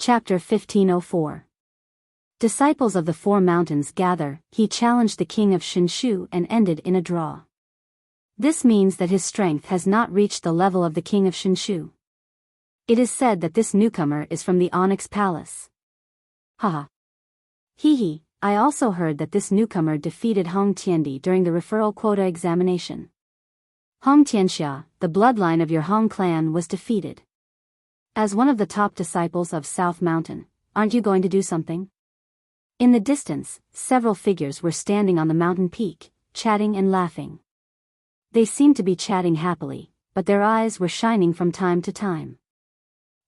Chapter 1504. Disciples of the Four Mountains gather. He challenged the king of Shinshu and ended in a draw. This means that his strength has not reached the level of the king of Shinshu. It is said that this newcomer is from the Onyx Palace. Haha. Hee. I also heard that this newcomer defeated Hong Tiandi during the referral quota examination. Hong Tianxia, the bloodline of your Hong clan, was defeated. As one of the top disciples of South Mountain, aren't you going to do something? In the distance, several figures were standing on the mountain peak, chatting and laughing. They seemed to be chatting happily, but their eyes were shining from time to time.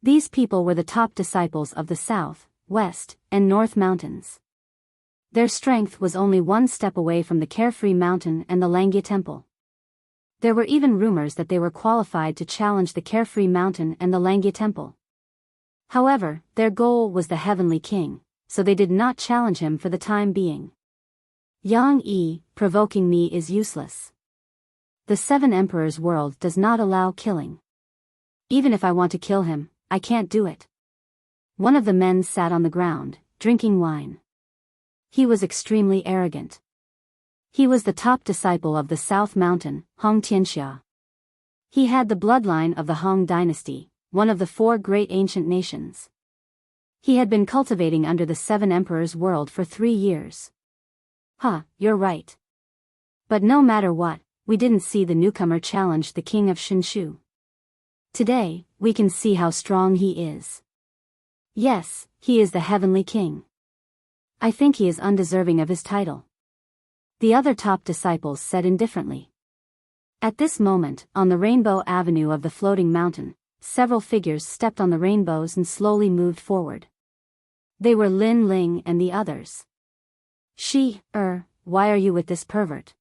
These people were the top disciples of the South, West, and North Mountains. Their strength was only one step away from the Carefree Mountain and the Langya Temple. There were even rumors that they were qualified to challenge the Carefree Mountain and the Langya Temple. However, their goal was the Heavenly King, so they did not challenge him for the time being. Yang Yi, provoking me is useless. The Seven Emperors world does not allow killing. Even if I want to kill him, I can't do it. One of the men sat on the ground, drinking wine. He was extremely arrogant. He was the top disciple of the South Mountain, Hong Tianxia. He had the bloodline of the Hong dynasty, one of the four great ancient nations. He had been cultivating under the Seven Emperors world for 3 years. You're right. But no matter what, we didn't see the newcomer challenge the king of Shinshu. Today, we can see how strong he is. Yes, he is the Heavenly King. I think he is undeserving of his title. The other top disciples said indifferently. At this moment, on the Rainbow Avenue of the floating mountain, several figures stepped on the rainbows and slowly moved forward. They were Lin Ling and the others. Why are you with this pervert?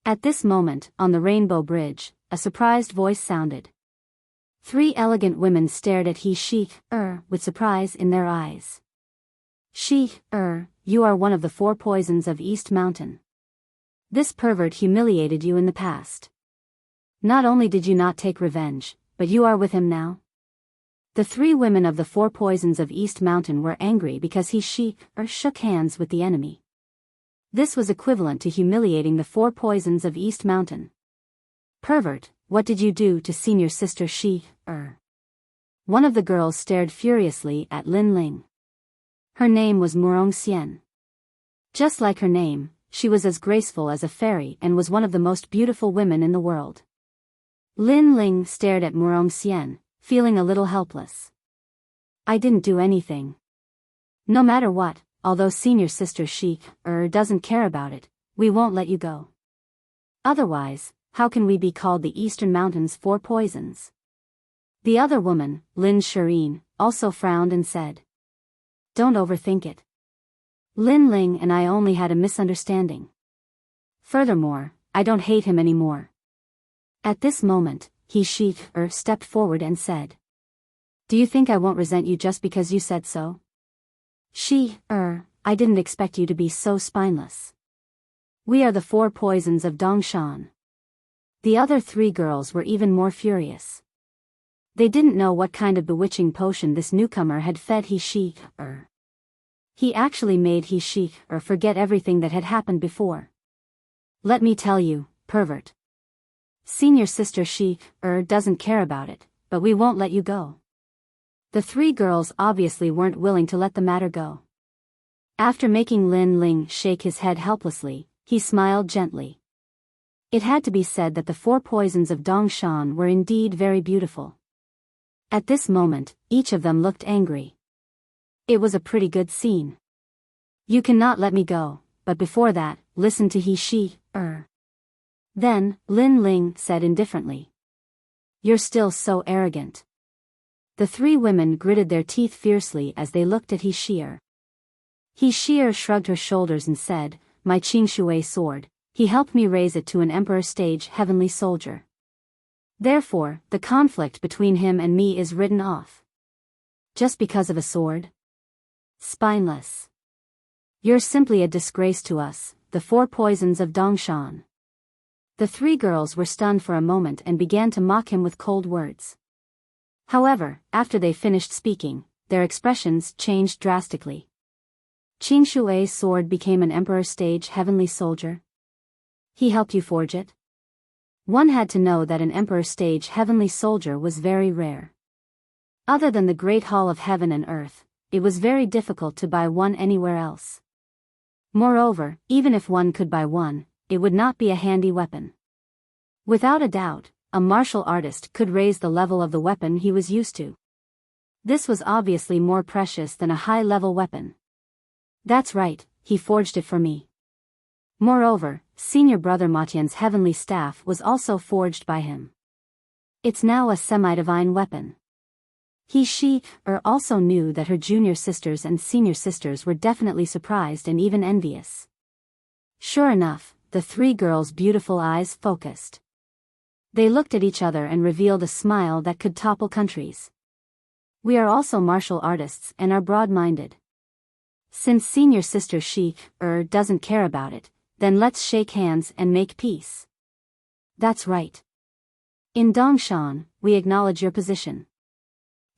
At this moment, on the Rainbow Bridge, a surprised voice sounded. 3 elegant women stared at with surprise in their eyes. You are one of the 4 poisons of East Mountain. This pervert humiliated you in the past. Not only did you not take revenge, but you are with him now? The 3 women of the 4 poisons of East Mountain were angry because he shook hands with the enemy. This was equivalent to humiliating the 4 poisons of East Mountain. Pervert, what did you do to senior sister One of the girls stared furiously at Lin Ling. Her name was Murongxian. Just like her name, she was as graceful as a fairy and was one of the most beautiful women in the world. Lin Ling stared at Murongxian, feeling a little helpless. I didn't do anything. No matter what, although senior sister doesn't care about it, we won't let you go. Otherwise, how can we be called the Eastern Mountains 4 poisons? The other woman, Lin Shireen, also frowned and said. Don't overthink it. Lin Ling and I only had a misunderstanding. Furthermore, I don't hate him anymore. At this moment, he stepped forward and said. Do you think I won't resent you just because you said so? I didn't expect you to be so spineless. We are the 4 poisons of Dongshan. The other 3 girls were even more furious. They didn't know what kind of bewitching potion this newcomer had fed He actually made forget everything that had happened before. Let me tell you, pervert. Senior sister doesn't care about it, but we won't let you go. The 3 girls obviously weren't willing to let the matter go. After making Lin Ling shake his head helplessly, he smiled gently. It had to be said that the 4 poisons of Dongshan were indeed very beautiful. At this moment, each of them looked angry. It was a pretty good scene. You cannot let me go, but before that, listen to Then, Lin Ling said indifferently. You're still so arrogant. The 3 women gritted their teeth fiercely as they looked at He shrugged her shoulders and said, My Qingshui sword, he helped me raise it to an emperor stage heavenly soldier. Therefore, the conflict between him and me is written off. Just because of a sword? Spineless. You're simply a disgrace to us, the 4 poisons of Dongshan. The 3 girls were stunned for a moment and began to mock him with cold words. However, after they finished speaking, their expressions changed drastically. Qing Shui's sword became an emperor stage heavenly soldier. He helped you forge it? One had to know that an emperor stage heavenly soldier was very rare. Other than the Great Hall of Heaven and Earth, it was very difficult to buy one anywhere else. Moreover, even if one could buy one, it would not be a handy weapon. Without a doubt, a martial artist could raise the level of the weapon he was used to. This was obviously more precious than a high-level weapon. That's right, he forged it for me. Moreover, senior brother Matian's heavenly staff was also forged by him. It's now a semi-divine weapon. She also knew that her junior sisters and senior sisters were definitely surprised and even envious. Sure enough, the three girls' beautiful eyes focused. They looked at each other and revealed a smile that could topple countries. We are also martial artists and are broad-minded. Since senior sister doesn't care about it, then let's shake hands and make peace. That's right. In Dongshan, we acknowledge your position.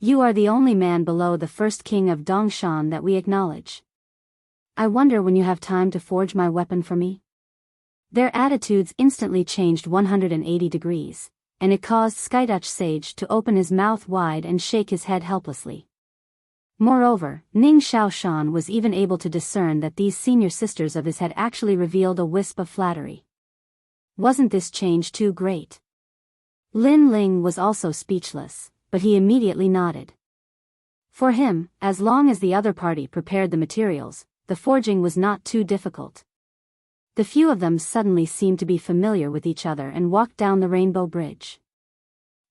You are the only man below the first king of Dongshan that we acknowledge. I wonder when you have time to forge my weapon for me? Their attitudes instantly changed 180 degrees, and it caused Skytouch Sage to open his mouth wide and shake his head helplessly. Moreover, Ning Shaoshan was even able to discern that these senior sisters of his had actually revealed a wisp of flattery. Wasn't this change too great? Lin Ling was also speechless, but he immediately nodded. For him, as long as the other party prepared the materials, the forging was not too difficult. The few of them suddenly seemed to be familiar with each other and walked down the Rainbow Bridge.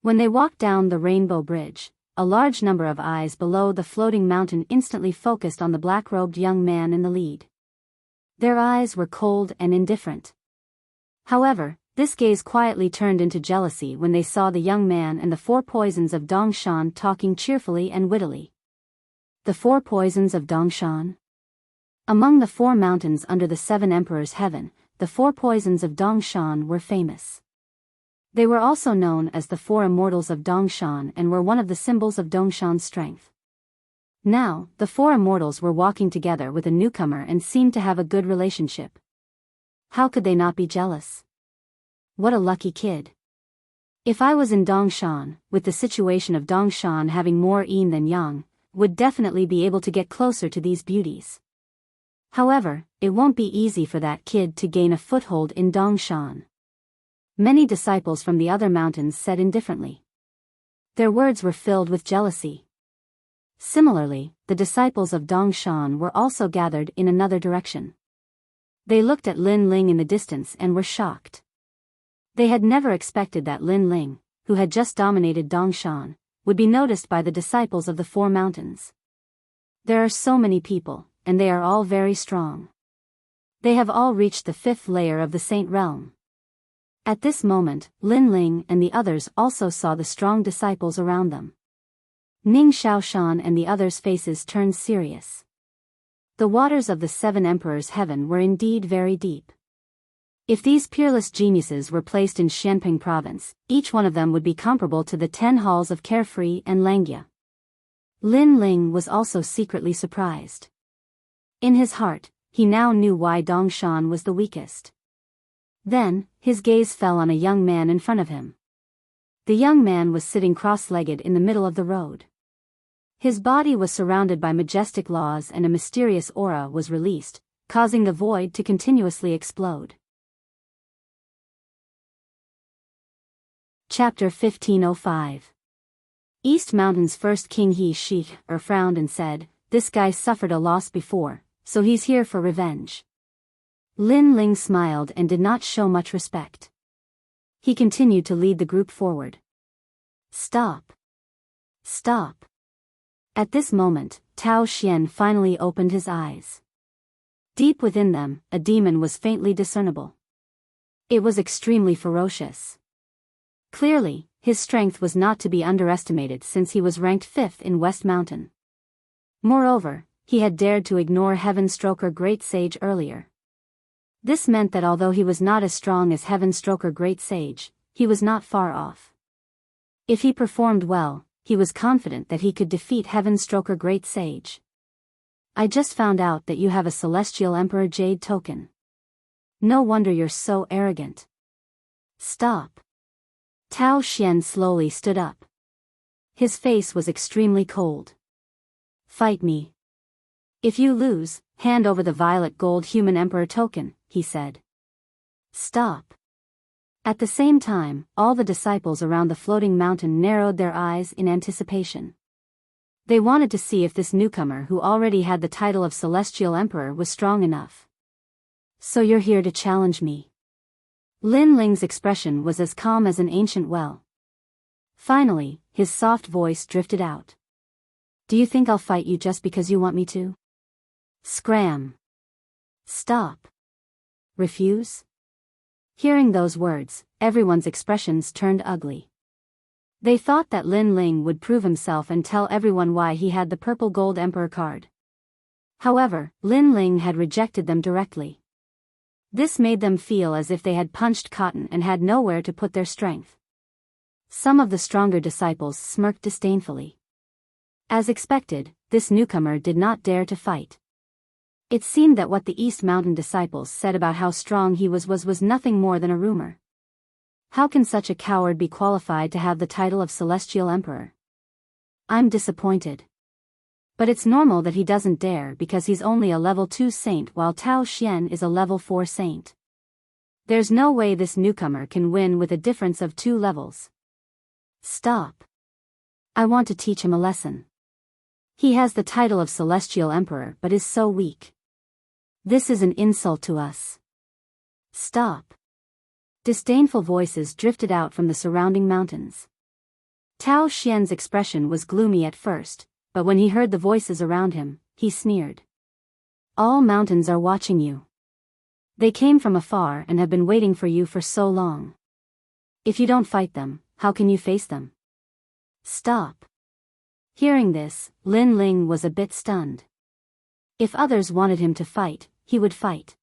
When they walked down the Rainbow Bridge, a large number of eyes below the floating mountain instantly focused on the black-robed young man in the lead. Their eyes were cold and indifferent. However, this gaze quietly turned into jealousy when they saw the young man and the four poisons of Dongshan talking cheerfully and wittily. The four poisons of Dongshan? Among the four mountains under the seven emperors' heaven, the four poisons of Dongshan were famous. They were also known as the four immortals of Dongshan and were one of the symbols of Dongshan's strength. Now, the four immortals were walking together with a newcomer and seemed to have a good relationship. How could they not be jealous? What a lucky kid. If I was in Dongshan, with the situation of Dongshan having more yin than yang, would definitely be able to get closer to these beauties. However, it won't be easy for that kid to gain a foothold in Dongshan. Many disciples from the other mountains said indifferently. Their words were filled with jealousy. Similarly, the disciples of Dongshan were also gathered in another direction. They looked at Lin Ling in the distance and were shocked. They had never expected that Lin Ling, who had just dominated Dongshan, would be noticed by the disciples of the Four Mountains. There are so many people, and they are all very strong. They have all reached the fifth layer of the Saint Realm. At this moment, Lin Ling and the others also saw the strong disciples around them. Ning Shaoshan and the others' faces turned serious. The waters of the seven emperors' heaven were indeed very deep. If these peerless geniuses were placed in Xianping province, each one of them would be comparable to the 10 halls of Carefree and Langia. Lin Ling was also secretly surprised. In his heart, he now knew why Dongshan was the weakest. Then, his gaze fell on a young man in front of him. The young man was sitting cross-legged in the middle of the road. His body was surrounded by majestic laws and a mysterious aura was released, causing the void to continuously explode. Chapter 1505. East Mountain's first king frowned and said, "This guy suffered a loss before, so he's here for revenge." Lin Ling smiled and did not show much respect. He continued to lead the group forward. Stop. Stop. At this moment, Tao Xian finally opened his eyes. Deep within them, a demon was faintly discernible. It was extremely ferocious. Clearly, his strength was not to be underestimated since he was ranked 5th in West Mountain. Moreover, he had dared to ignore Heavenstroker Great Sage earlier. This meant that although he was not as strong as Heavenstroker Great Sage, he was not far off. If he performed well, he was confident that he could defeat Heavenstroker Great Sage. I just found out that you have a Celestial Emperor Jade token. No wonder you're so arrogant. Stop. Tao Xian slowly stood up. His face was extremely cold. Fight me. If you lose, hand over the violet gold human emperor token, he said. Stop. At the same time, all the disciples around the floating mountain narrowed their eyes in anticipation. They wanted to see if this newcomer who already had the title of Celestial Emperor was strong enough. So you're here to challenge me. Lin Ling's expression was as calm as an ancient well. Finally, his soft voice drifted out. Do you think I'll fight you just because you want me to? Scram. Stop. Refuse? Hearing those words, everyone's expressions turned ugly. They thought that Lin Ling would prove himself and tell everyone why he had the purple gold emperor card. However, Lin Ling had rejected them directly. This made them feel as if they had punched cotton and had nowhere to put their strength. Some of the stronger disciples smirked disdainfully. As expected, this newcomer did not dare to fight. It seemed that what the East Mountain disciples said about how strong he was nothing more than a rumor. How can such a coward be qualified to have the title of Celestial Emperor? I'm disappointed. But it's normal that he doesn't dare because he's only a level 2 saint while Tao Xian is a level 4 saint. There's no way this newcomer can win with a difference of 2 levels. Stop. I want to teach him a lesson. He has the title of Celestial Emperor but is so weak. This is an insult to us. Stop. Disdainful voices drifted out from the surrounding mountains. Tao Xian's expression was gloomy at first, but when he heard the voices around him, he sneered. All mountains are watching you. They came from afar and have been waiting for you for so long. If you don't fight them, how can you face them? Stop. Hearing this, Lin Ling was a bit stunned. If others wanted him to fight, he would fight.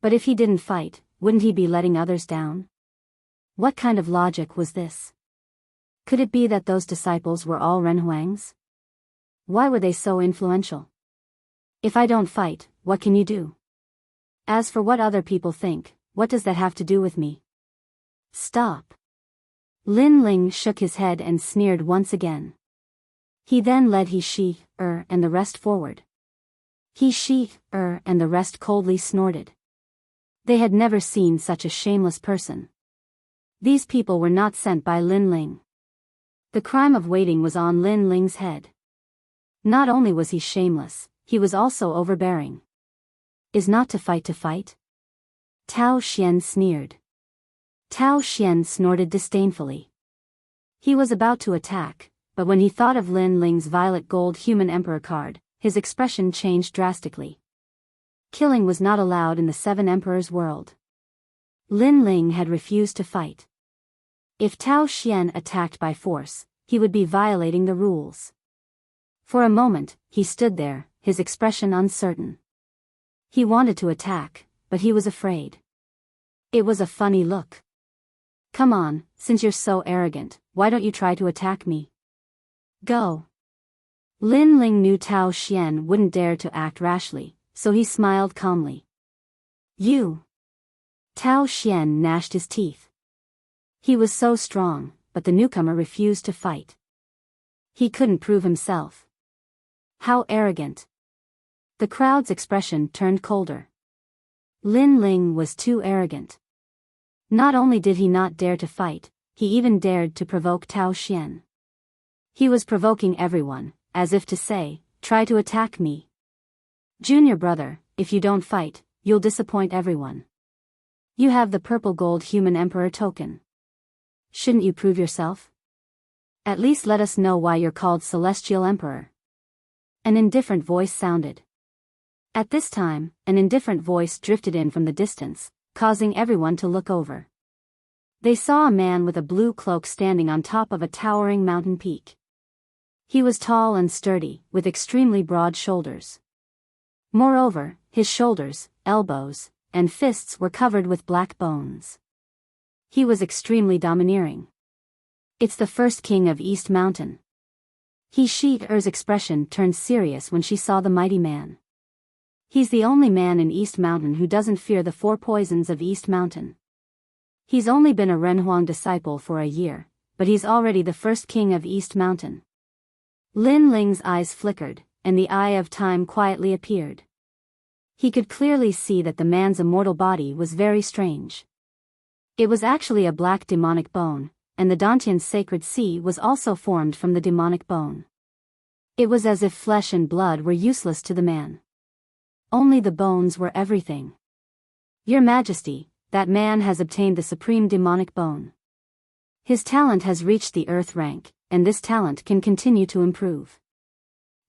But if he didn't fight, wouldn't he be letting others down? What kind of logic was this? Could it be that those disciples were all Renhuangs? Why were they so influential? If I don't fight, what can you do? As for what other people think, what does that have to do with me? Stop. Lin Ling shook his head and sneered once again. He then led He Shi, and the rest forward. He Shi, and the rest coldly snorted. They had never seen such a shameless person. These people were not sent by Lin Ling. The crime of waiting was on Lin Ling's head. Not only was he shameless, he was also overbearing. Is not to fight to fight? Tao Xian sneered. Tao Xian snorted disdainfully. He was about to attack, but when he thought of Lin Ling's violet gold human emperor card, his expression changed drastically. Killing was not allowed in the Seven Emperors world. Lin Ling had refused to fight. If Tao Xian attacked by force, he would be violating the rules. For a moment, he stood there, his expression uncertain. He wanted to attack, but he was afraid. It was a funny look. Come on, since you're so arrogant, why don't you try to attack me? Go. Lin Ling knew Tao Xian wouldn't dare to act rashly, so he smiled calmly. You. Tao Xian gnashed his teeth. He was so strong, but the newcomer refused to fight. He couldn't prove himself. How arrogant. The crowd's expression turned colder. Lin Ling was too arrogant. Not only did he not dare to fight, he even dared to provoke Tao Xian. He was provoking everyone, as if to say, try to attack me. Junior brother, if you don't fight, you'll disappoint everyone. You have the purple gold human emperor token. Shouldn't you prove yourself? At least let us know why you're called Celestial Emperor. An indifferent voice sounded. At this time, an indifferent voice drifted in from the distance, causing everyone to look over. They saw a man with a blue cloak standing on top of a towering mountain peak. He was tall and sturdy, with extremely broad shoulders. Moreover, his shoulders, elbows, and fists were covered with black bones. He was extremely domineering. It's the first king of East Mountain. He Shi-Er's expression turned serious when she saw the mighty man. He's the only man in East Mountain who doesn't fear the 4 poisons of East Mountain. He's only been a Renhuang disciple for a year, but he's already the first king of East Mountain. Lin Ling's eyes flickered, and the eye of time quietly appeared. He could clearly see that the man's immortal body was very strange. It was actually a black demonic bone, and the Dantian's sacred sea was also formed from the demonic bone. It was as if flesh and blood were useless to the man. Only the bones were everything. Your Majesty, that man has obtained the supreme demonic bone. His talent has reached the earth rank, and this talent can continue to improve.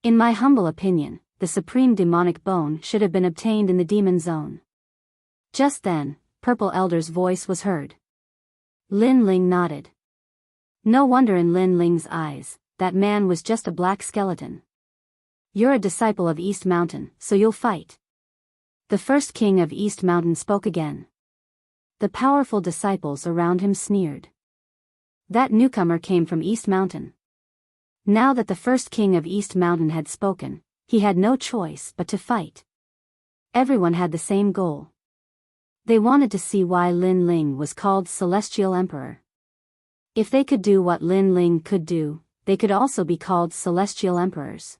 In my humble opinion, the supreme demonic bone should have been obtained in the demon zone. Just then, Purple Elder's voice was heard. Lin Ling nodded. No wonder in Lin Ling's eyes, that man was just a black skeleton. You're a disciple of East Mountain, so you'll fight. The first king of East Mountain spoke again. The powerful disciples around him sneered. That newcomer came from East Mountain. Now that the first king of East Mountain had spoken, he had no choice but to fight. Everyone had the same goal. They wanted to see why Lin Ling was called Celestial Emperor. If they could do what Lin Ling could do, they could also be called Celestial Emperors.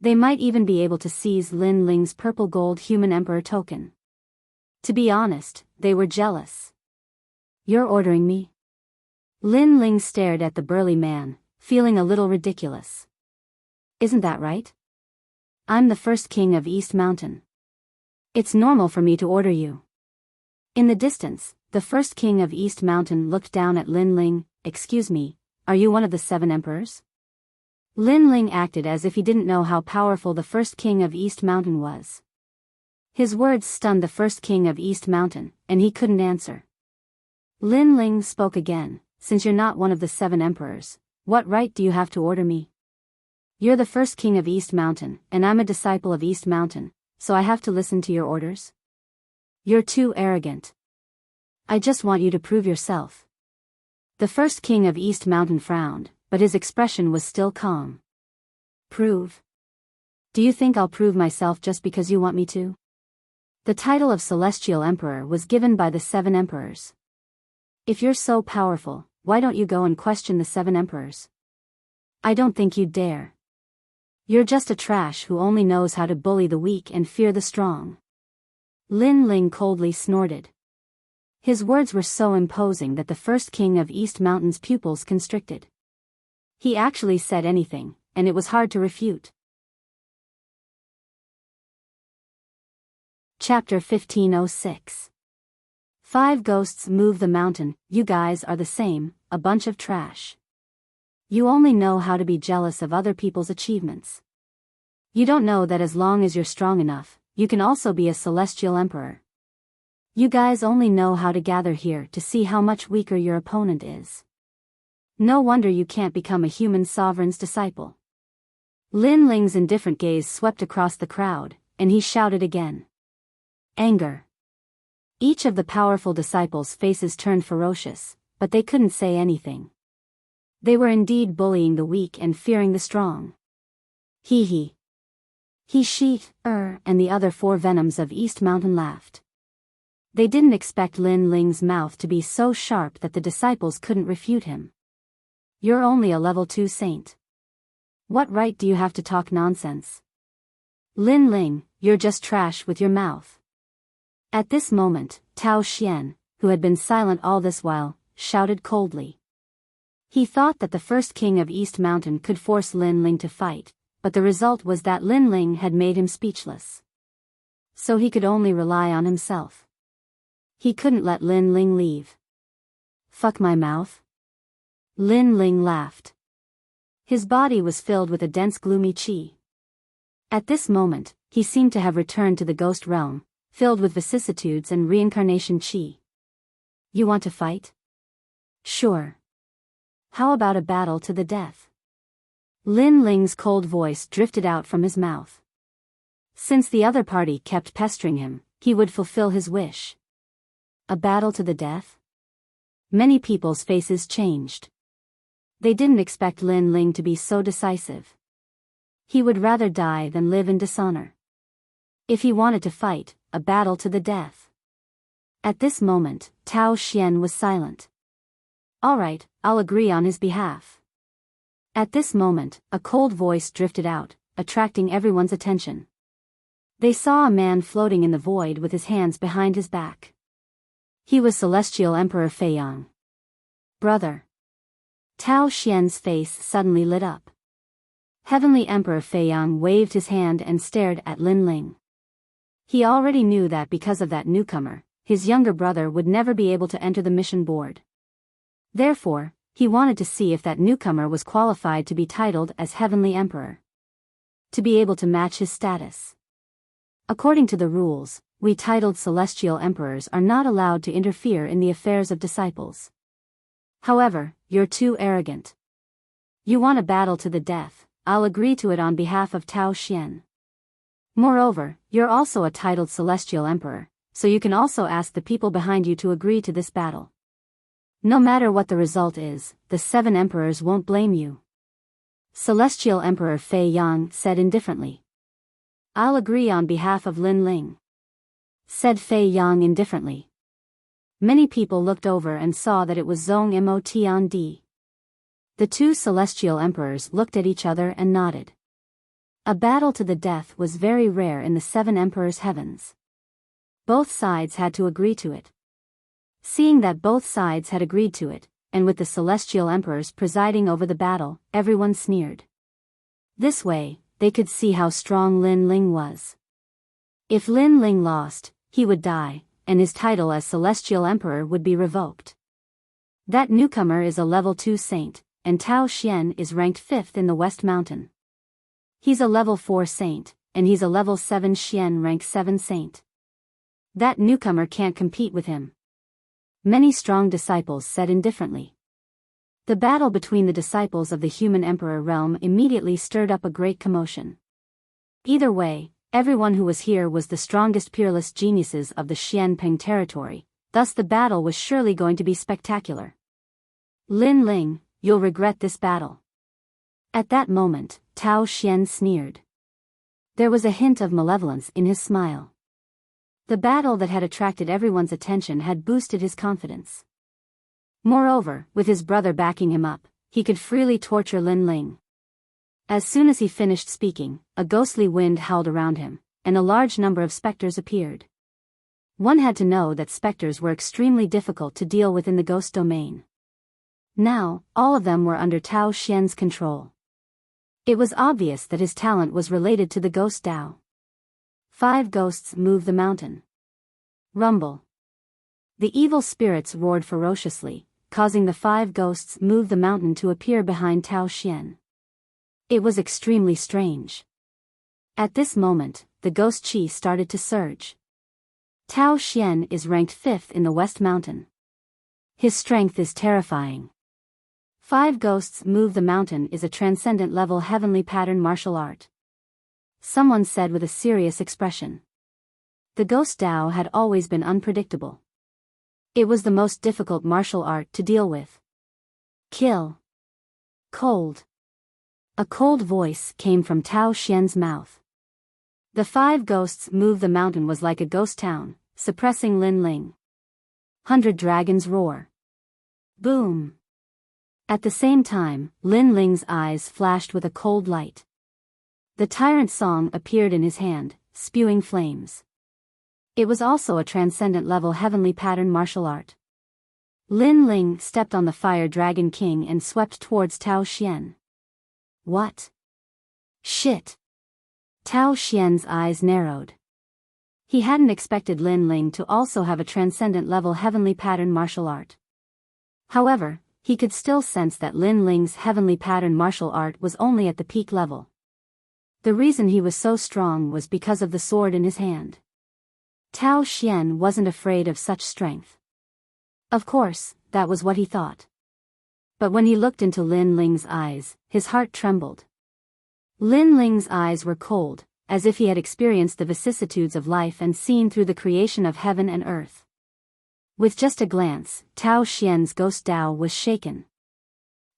They might even be able to seize Lin Ling's purple gold human emperor token. To be honest, they were jealous. You're ordering me? Lin Ling stared at the burly man, feeling a little ridiculous. Isn't that right? I'm the first king of East Mountain. It's normal for me to order you. In the distance, the first king of East Mountain looked down at Lin Ling. Excuse me, are you one of the 7 emperors? Lin Ling acted as if he didn't know how powerful the first king of East Mountain was. His words stunned the first king of East Mountain, and he couldn't answer. Lin Ling spoke again. Since you're not one of the 7 emperors, what right do you have to order me? You're the first king of East Mountain, and I'm a disciple of East Mountain, so I have to listen to your orders? You're too arrogant. I just want you to prove yourself. The first king of East Mountain frowned, but his expression was still calm. Prove? Do you think I'll prove myself just because you want me to? The title of Celestial Emperor was given by the 7 emperors. If you're so powerful, why don't you go and question the 7 emperors? I don't think you'd dare. You're just a trash who only knows how to bully the weak and fear the strong. Lin Ling coldly snorted. His words were so imposing that the first king of East Mountain's pupils constricted. He actually said anything, and it was hard to refute. Chapter 1506. 5 ghosts move the mountain. You guys are the same, a bunch of trash. You only know how to be jealous of other people's achievements. You don't know that as long as you're strong enough, you can also be a celestial emperor. You guys only know how to gather here to see how much weaker your opponent is. No wonder you can't become a human sovereign's disciple. Lin Ling's indifferent gaze swept across the crowd, and he shouted again. Anger. Each of the powerful disciples' faces turned ferocious, but they couldn't say anything. They were indeed bullying the weak and fearing the strong. He Shi-Er and the other 4 venoms of East Mountain laughed. They didn't expect Lin Ling's mouth to be so sharp that the disciples couldn't refute him. You're only a level 2 saint. What right do you have to talk nonsense? Lin Ling, you're just trash with your mouth. At this moment, Tao Xian, who had been silent all this while, shouted coldly. He thought that the first king of East Mountain could force Lin Ling to fight, but the result was that Lin Ling had made him speechless. So he could only rely on himself. He couldn't let Lin Ling leave. Fuck my mouth? Lin Ling laughed. His body was filled with a dense gloomy qi. At this moment, he seemed to have returned to the ghost realm, filled with vicissitudes and reincarnation qi. You want to fight? Sure. How about a battle to the death? Lin Ling's cold voice drifted out from his mouth. Since the other party kept pestering him, he would fulfill his wish. A battle to the death? Many people's faces changed. They didn't expect Lin Ling to be so decisive. He would rather die than live in dishonor. If he wanted to fight, a battle to the death. At this moment, Tao Xian was silent. All right, I'll agree on his behalf. At this moment, a cold voice drifted out, attracting everyone's attention. They saw a man floating in the void with his hands behind his back. He was Celestial Emperor Feiyang. Brother. Tao Xian's face suddenly lit up. Heavenly Emperor Feiyang waved his hand and stared at Lin Ling. He already knew that because of that newcomer, his younger brother would never be able to enter the mission board. Therefore, he wanted to see if that newcomer was qualified to be titled as Heavenly Emperor. To be able to match his status. According to the rules, we titled Celestial Emperors are not allowed to interfere in the affairs of disciples. However, you're too arrogant. You want a battle to the death, I'll agree to it on behalf of Tao Xian. Moreover, you're also a titled Celestial Emperor, so you can also ask the people behind you to agree to this battle. No matter what the result is, the 7 emperors won't blame you. Celestial Emperor Fei Yang said indifferently. I'll agree on behalf of Lin Ling. Said Fei Yang indifferently. Many people looked over and saw that it was Zhong Motiandi. The 2 celestial emperors looked at each other and nodded. A battle to the death was very rare in the 7 emperors' heavens. Both sides had to agree to it. Seeing that both sides had agreed to it, and with the celestial emperors presiding over the battle, everyone sneered. This way, they could see how strong Lin Ling was. If Lin Ling lost, he would die, and his title as Celestial Emperor would be revoked. That newcomer is a level 2 saint, and Tao Xian is ranked 5th in the West Mountain. He's a level 4 saint, and he's a level 7 Xian rank 7 saint. That newcomer can't compete with him. Many strong disciples said indifferently. The battle between the disciples of the human emperor realm immediately stirred up a great commotion. Either way, everyone who was here was the strongest peerless geniuses of the Xianping territory, thus the battle was surely going to be spectacular. Lin Ling, you'll regret this battle. At that moment, Tao Xian sneered. There was a hint of malevolence in his smile. The battle that had attracted everyone's attention had boosted his confidence. Moreover, with his brother backing him up, he could freely torture Lin Ling. As soon as he finished speaking, a ghostly wind howled around him, and a large number of specters appeared. One had to know that specters were extremely difficult to deal with in the ghost domain. Now, all of them were under Tao Xian's control. It was obvious that his talent was related to the ghost Dao. 5 ghosts moved the mountain. Rumble. The evil spirits roared ferociously, causing the 5 ghosts move the mountain to appear behind Tao Xian. It was extremely strange. At this moment, the ghost chi started to surge. Tao Xian is ranked 5th in the West Mountain. His strength is terrifying. 5 ghosts move the mountain is a transcendent level heavenly pattern martial art. Someone said with a serious expression. The ghost Dao had always been unpredictable. It was the most difficult martial art to deal with. Kill. Cold. A cold voice came from Tao Xian's mouth. The 5 ghosts move the mountain was like a ghost town, suppressing Lin Ling. 100 dragons roar. Boom. At the same time, Lin Ling's eyes flashed with a cold light. The tyrant song appeared in his hand, spewing flames. It was also a transcendent level heavenly pattern martial art. Lin Ling stepped on the fire dragon king and swept towards Tao Xian. What? Shit. Tao Xian's eyes narrowed. He hadn't expected Lin Ling to also have a transcendent level heavenly pattern martial art. However, he could still sense that Lin Ling's heavenly pattern martial art was only at the peak level. The reason he was so strong was because of the sword in his hand. Tao Xian wasn't afraid of such strength. Of course, that was what he thought. But when he looked into Lin Ling's eyes, his heart trembled. Lin Ling's eyes were cold, as if he had experienced the vicissitudes of life and seen through the creation of heaven and earth. With just a glance, Tao Xian's ghost Dao was shaken.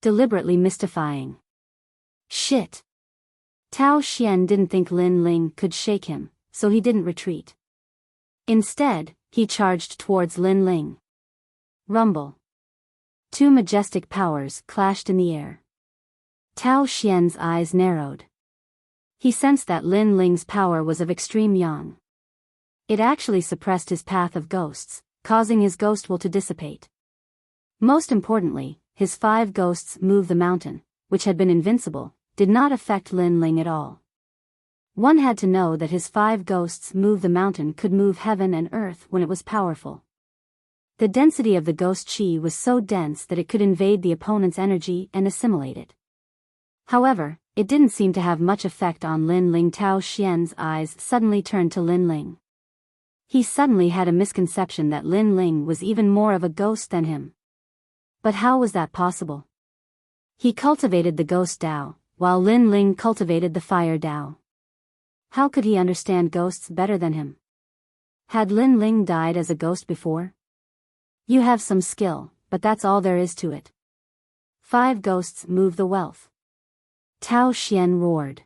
deliberately mystifying. Shit. Tao Xian didn't think Lin Ling could shake him, so he didn't retreat. Instead, he charged towards Lin Ling. Rumble. Two majestic powers clashed in the air. Tao Xian's eyes narrowed. He sensed that Lin Ling's power was of extreme yang. It actually suppressed his path of ghosts, causing his ghost will to dissipate. Most importantly, his 5 ghosts move the mountain, which had been invincible, did not affect Lin Ling at all. One had to know that his 5 ghosts move the mountain could move heaven and earth when it was powerful. The density of the ghost chi was so dense that it could invade the opponent's energy and assimilate it. However, it didn't seem to have much effect on Lin Ling. Tao Xian's eyes suddenly turned to Lin Ling. He suddenly had a misconception that Lin Ling was even more of a ghost than him. But how was that possible? He cultivated the ghost Dao, while Lin Ling cultivated the fire Dao. How could he understand ghosts better than him? Had Lin Ling died as a ghost before? You have some skill, but that's all there is to it. 5 ghosts move the wealth. Tao Xian roared.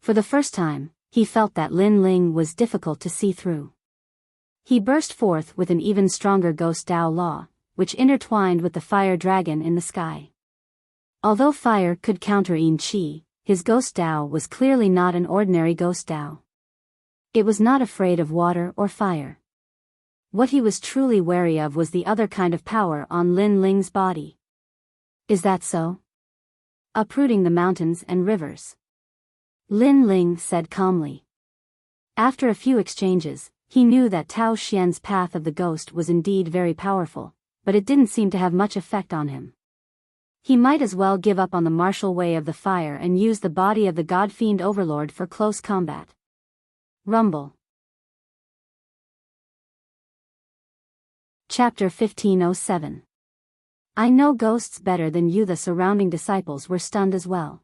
For the first time, he felt that Lin Ling was difficult to see through. He burst forth with an even stronger ghost Dao law, which intertwined with the fire dragon in the sky. Although fire could counter Yin Qi, his ghost Dao was clearly not an ordinary ghost Dao. It was not afraid of water or fire. What he was truly wary of was the other kind of power on Lin Ling's body. Is that so? Uprooting the mountains and rivers. Lin Ling said calmly. After a few exchanges, he knew that Tao Xian's path of the ghost was indeed very powerful, but it didn't seem to have much effect on him. He might as well give up on the martial way of the fire and use the body of the god-fiend Overlord for close combat. Rumble. Chapter 1507. I know ghosts better than you. The surrounding disciples were stunned as well.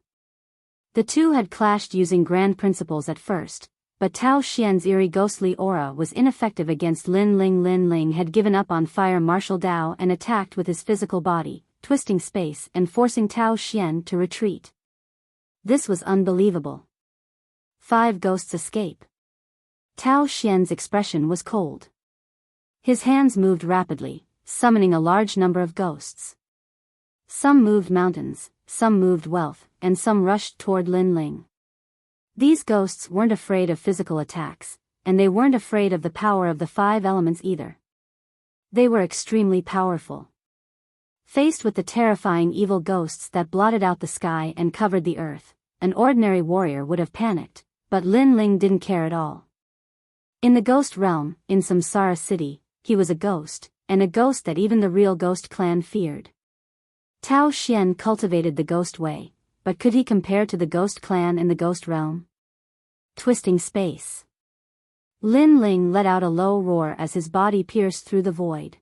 The two had clashed using grand principles at first, but Tao Xian's eerie ghostly aura was ineffective against Lin Ling. Lin Ling had given up on fire martial Dao and attacked with his physical body, twisting space and forcing Tao Xian to retreat. This was unbelievable. 5 ghosts escape. Tao Xian's expression was cold. His hands moved rapidly, summoning a large number of ghosts. Some moved mountains, some moved wealth, and some rushed toward Lin Ling. These ghosts weren't afraid of physical attacks, and they weren't afraid of the power of the 5 elements either. They were extremely powerful. Faced with the terrifying evil ghosts that blotted out the sky and covered the earth, an ordinary warrior would have panicked, but Lin Ling didn't care at all. In the ghost realm, in Samsara City, he was a ghost, and a ghost that even the real ghost clan feared. Tao Xian cultivated the ghost way, but could he compare to the ghost clan in the ghost realm? Twisting space. Lin Ling let out a low roar as his body pierced through the void.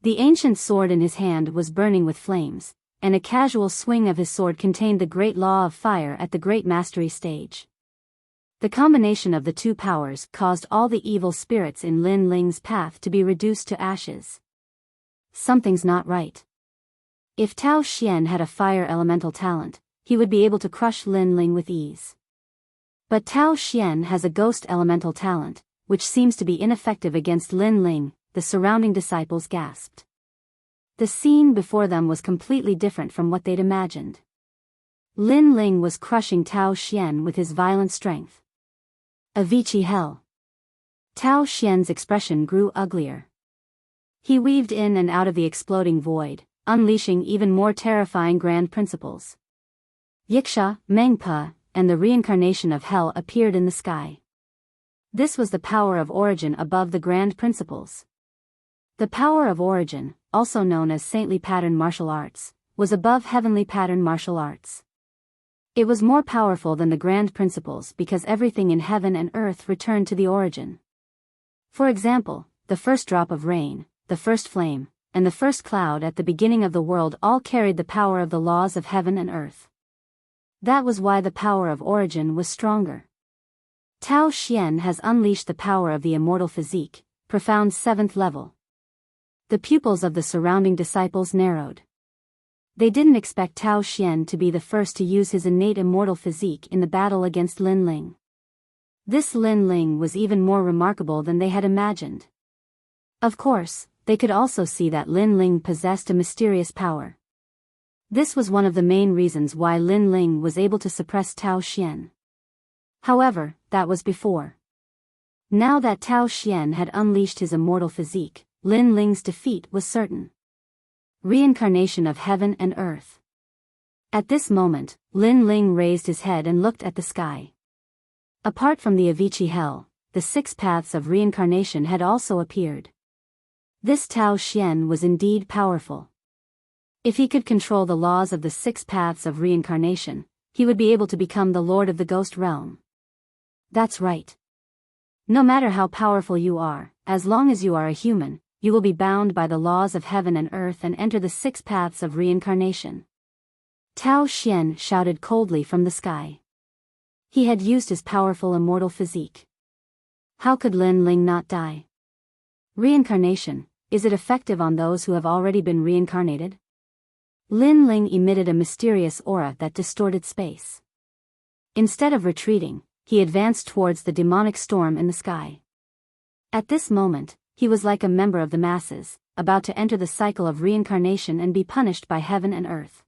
The ancient sword in his hand was burning with flames, and a casual swing of his sword contained the great law of fire at the great mastery stage. The combination of the 2 powers caused all the evil spirits in Lin Ling's path to be reduced to ashes. Something's not right. If Tao Xian had a fire elemental talent, he would be able to crush Lin Ling with ease. But Tao Xian has a ghost elemental talent, which seems to be ineffective against Lin Ling. The surrounding disciples gasped. The scene before them was completely different from what they'd imagined. Lin Ling was crushing Tao Xian with his violent strength. Avicii hell. Tao Xian's expression grew uglier. He weaved in and out of the exploding void, unleashing even more terrifying grand principles. Yiksha, Mengpa, and the reincarnation of hell appeared in the sky. This was the power of origin above the grand principles. The power of origin, also known as saintly pattern martial arts, was above heavenly pattern martial arts. It was more powerful than the grand principles because everything in heaven and earth returned to the origin. For example, the first drop of rain, the first flame, and the first cloud at the beginning of the world all carried the power of the laws of heaven and earth. That was why the power of origin was stronger. Tao Xian has unleashed the power of the immortal physique, profound 7th level. The pupils of the surrounding disciples narrowed. They didn't expect Tao Xian to be the first to use his innate immortal physique in the battle against Lin Ling. This Lin Ling was even more remarkable than they had imagined. Of course, they could also see that Lin Ling possessed a mysterious power. This was one of the main reasons why Lin Ling was able to suppress Tao Xian. However, that was before. Now that Tao Xian had unleashed his immortal physique, Lin Ling's defeat was certain. Reincarnation of heaven and earth. At this moment, Lin Ling raised his head and looked at the sky. Apart from the Avicii Hell, the 6 paths of reincarnation had also appeared. This Tao Xian was indeed powerful. If he could control the laws of the 6 paths of reincarnation, he would be able to become the Lord of the Ghost Realm. That's right. No matter how powerful you are, as long as you are a human, you will be bound by the laws of heaven and earth and enter the 6 paths of reincarnation. Tao Xian shouted coldly from the sky. He had used his powerful immortal physique. How could Lin Ling not die? Reincarnation, is it effective on those who have already been reincarnated? Lin Ling emitted a mysterious aura that distorted space. Instead of retreating, he advanced towards the demonic storm in the sky. At this moment, he was like a member of the masses, about to enter the cycle of reincarnation and be punished by heaven and earth.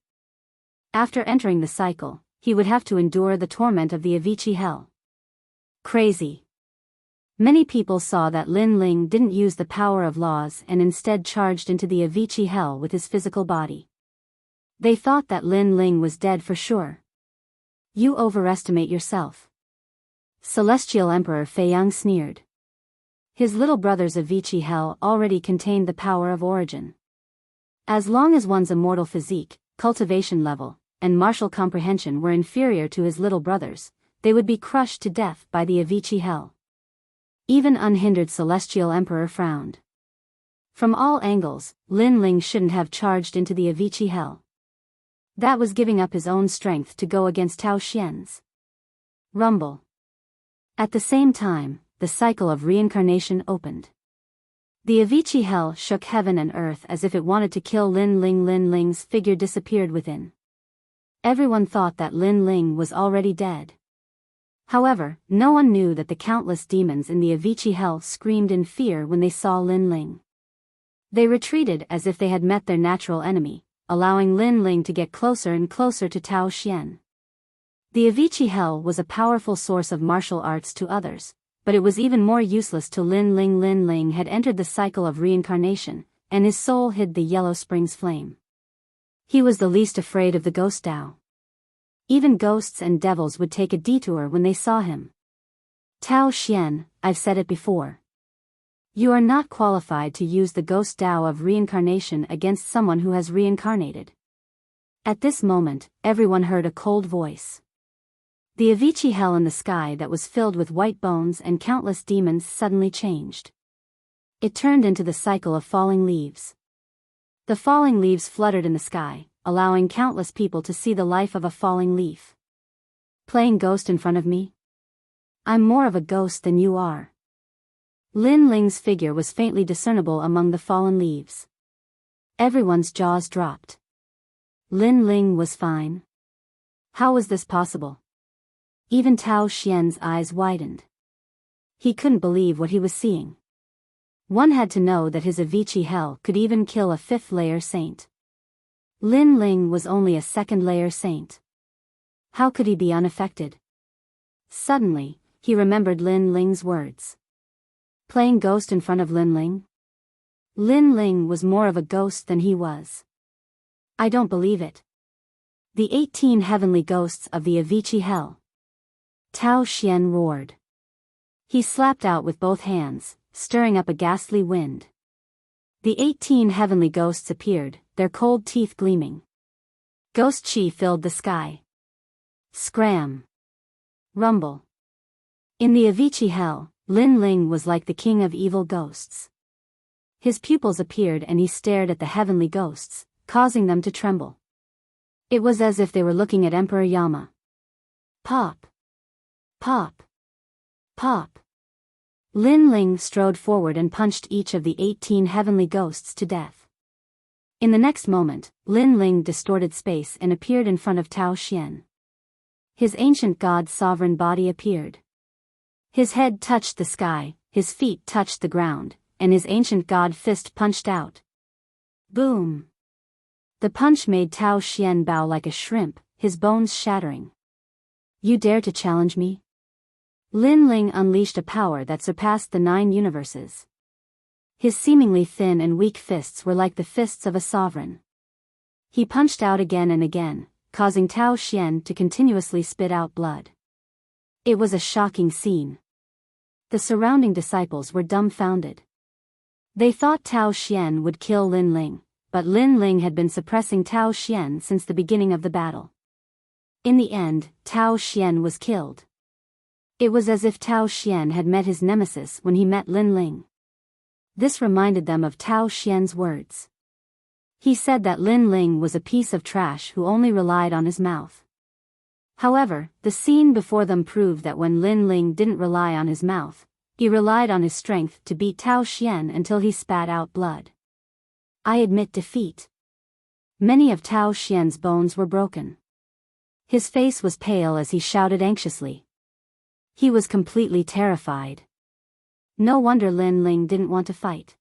After entering the cycle, he would have to endure the torment of the Avicii Hell. Crazy. Many people saw that Lin Ling didn't use the power of laws and instead charged into the Avicii Hell with his physical body. They thought that Lin Ling was dead for sure. You overestimate yourself. Celestial Emperor Feiyang sneered. His little brother's Avicii Hell already contained the power of origin. As long as one's immortal physique, cultivation level, and martial comprehension were inferior to his little brother's, they would be crushed to death by the Avicii Hell. Even unhindered Celestial Emperor frowned. From all angles, Lin Ling shouldn't have charged into the Avicii Hell. That was giving up his own strength to go against Tao Xian's. Rumble. At the same time, the cycle of reincarnation opened. The Avicii Hell shook heaven and earth as if it wanted to kill Lin Ling. Lin Ling's figure disappeared within. Everyone thought that Lin Ling was already dead. However, no one knew that the countless demons in the Avicii Hell screamed in fear when they saw Lin Ling. They retreated as if they had met their natural enemy, allowing Lin Ling to get closer and closer to Tao Xian. The Avicii Hell was a powerful source of martial arts to others, but it was even more useless to Lin Ling. Lin Ling had entered the cycle of reincarnation, and his soul hid the Yellow Spring's flame. He was the least afraid of the ghost Tao. Even ghosts and devils would take a detour when they saw him. Tao Xian, I've said it before. You are not qualified to use the ghost Tao of reincarnation against someone who has reincarnated. At this moment, everyone heard a cold voice. The Avicii Hell in the sky that was filled with white bones and countless demons suddenly changed. It turned into the cycle of falling leaves. The falling leaves fluttered in the sky, allowing countless people to see the life of a falling leaf. Playing ghost in front of me? I'm more of a ghost than you are. Lin Ling's figure was faintly discernible among the fallen leaves. Everyone's jaws dropped. Lin Ling was fine. How was this possible? Even Tao Xian's eyes widened. He couldn't believe what he was seeing. One had to know that his Avicii Hell could even kill a 5th-layer saint. Lin Ling was only a 2nd-layer saint. How could he be unaffected? Suddenly, he remembered Lin Ling's words. Playing ghost in front of Lin Ling? Lin Ling was more of a ghost than he was. I don't believe it. The 18 heavenly ghosts of the Avicii Hell. Tao Xian roared. He slapped out with both hands, stirring up a ghastly wind. The 18 heavenly ghosts appeared, their cold teeth gleaming. Ghost chi filled the sky. Scram. Rumble. In the Avicii Hell, Lin Ling was like the king of evil ghosts. His pupils appeared and he stared at the heavenly ghosts, causing them to tremble. It was as if they were looking at Emperor Yama. Pop. Pop. Pop. Lin Ling strode forward and punched each of the 18 heavenly ghosts to death. In the next moment, Lin Ling distorted space and appeared in front of Tao Xian. His ancient god's sovereign body appeared. His head touched the sky, his feet touched the ground, and his ancient god fist punched out. Boom! The punch made Tao Xian bow like a shrimp, his bones shattering. You dare to challenge me? Lin Ling unleashed a power that surpassed the 9 universes. His seemingly thin and weak fists were like the fists of a sovereign. He punched out again and again, causing Tao Xian to continuously spit out blood. It was a shocking scene. The surrounding disciples were dumbfounded. They thought Tao Xian would kill Lin Ling, but Lin Ling had been suppressing Tao Xian since the beginning of the battle. In the end, Tao Xian was killed. It was as if Tao Xian had met his nemesis when he met Lin Ling. This reminded them of Tao Xian's words. He said that Lin Ling was a piece of trash who only relied on his mouth. However, the scene before them proved that when Lin Ling didn't rely on his mouth, he relied on his strength to beat Tao Xian until he spat out blood. I admit defeat. Many of Tao Xian's bones were broken. His face was pale as he shouted anxiously. He was completely terrified. No wonder Lin Ling didn't want to fight.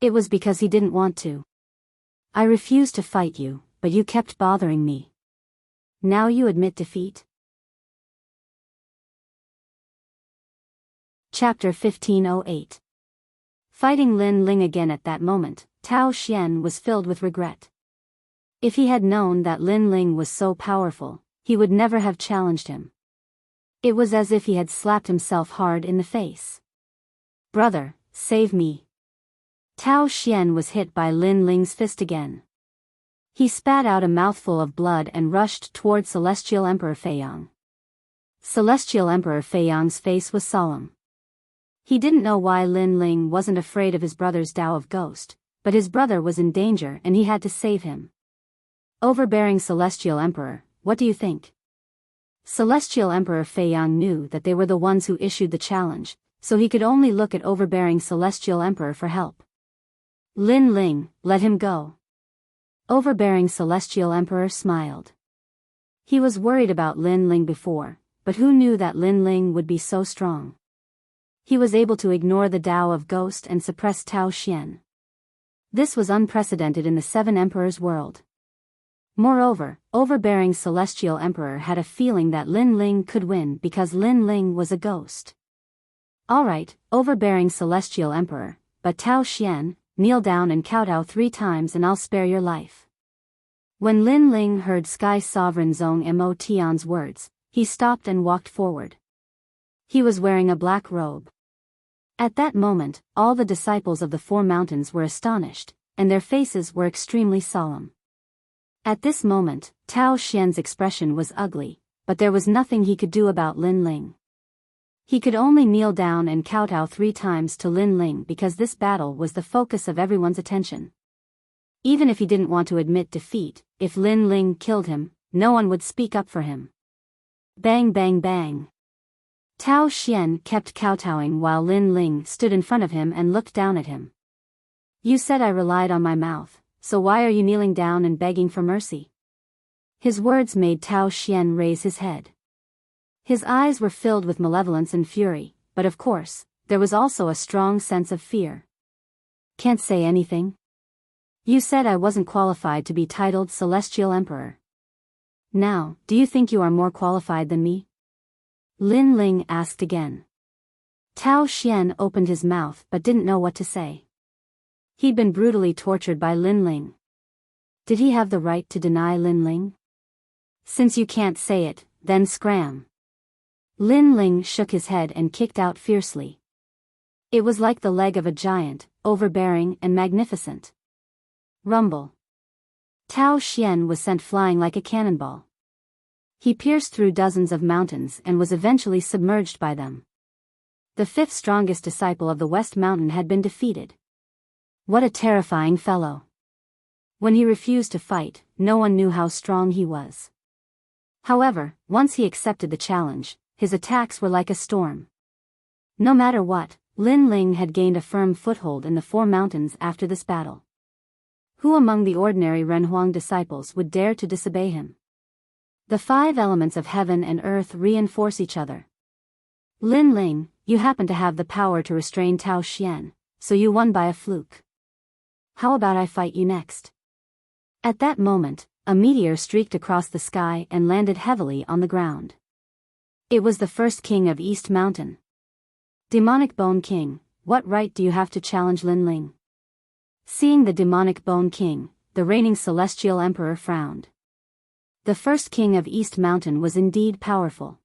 It was because he didn't want to. I refused to fight you, but you kept bothering me. Now you admit defeat? Chapter 1508. Fighting Lin Ling again at that moment, Tao Xian was filled with regret. If he had known that Lin Ling was so powerful, he would never have challenged him. It was as if he had slapped himself hard in the face. Brother, save me. Tao Xian was hit by Lin Ling's fist again. He spat out a mouthful of blood and rushed toward Celestial Emperor Feiyang. Celestial Emperor Feiyang's face was solemn. He didn't know why Lin Ling wasn't afraid of his brother's Tao of Ghost, but his brother was in danger and he had to save him. Overbearing Celestial Emperor, what do you think? Celestial Emperor Feiyang knew that they were the ones who issued the challenge, so he could only look at overbearing Celestial Emperor for help. Lin Ling, let him go. Overbearing Celestial Emperor smiled. He was worried about Lin Ling before, but who knew that Lin Ling would be so strong? He was able to ignore the Tao of Ghost and suppress Tao Xian. This was unprecedented in the 7 Emperors world. Moreover, overbearing Celestial Emperor had a feeling that Lin Ling could win because Lin Ling was a ghost. Alright, overbearing Celestial Emperor, but Tao Xian, kneel down and kowtow 3 times and I'll spare your life. When Lin Ling heard Sky Sovereign Zong Mo Tian's words, he stopped and walked forward. He was wearing a black robe. At that moment, all the disciples of the 4 mountains were astonished, and their faces were extremely solemn. At this moment, Tao Xian's expression was ugly, but there was nothing he could do about Lin Ling. He could only kneel down and kowtow 3 times to Lin Ling because this battle was the focus of everyone's attention. Even if he didn't want to admit defeat, if Lin Ling killed him, no one would speak up for him. Bang bang bang. Tao Xian kept kowtowing while Lin Ling stood in front of him and looked down at him. You said I relied on my mouth, so why are you kneeling down and begging for mercy? His words made Tao Xian raise his head. His eyes were filled with malevolence and fury, but of course, there was also a strong sense of fear. Can't say anything? You said I wasn't qualified to be titled Celestial Emperor. Now, do you think you are more qualified than me? Lin Ling asked again. Tao Xian opened his mouth but didn't know what to say. He'd been brutally tortured by Lin Ling. Did he have the right to deny Lin Ling? Since you can't say it, then scram. Lin Ling shook his head and kicked out fiercely. It was like the leg of a giant, overbearing and magnificent. Rumble. Tao Xian was sent flying like a cannonball. He pierced through dozens of mountains and was eventually submerged by them. The 5th strongest disciple of the West Mountain had been defeated. What a terrifying fellow. When he refused to fight, no one knew how strong he was. However, once he accepted the challenge, his attacks were like a storm. No matter what, Lin Ling had gained a firm foothold in the 4 mountains after this battle. Who among the ordinary Renhuang disciples would dare to disobey him? The 5 elements of heaven and earth reinforce each other. Lin Ling, you happen to have the power to restrain Tao Xian, so you won by a fluke. How about I fight you next? At that moment, a meteor streaked across the sky and landed heavily on the ground. It was the first king of East Mountain. Demonic Bone King, what right do you have to challenge Lin Ling? Seeing the demonic Bone King, the reigning celestial emperor frowned. The first king of East Mountain was indeed powerful.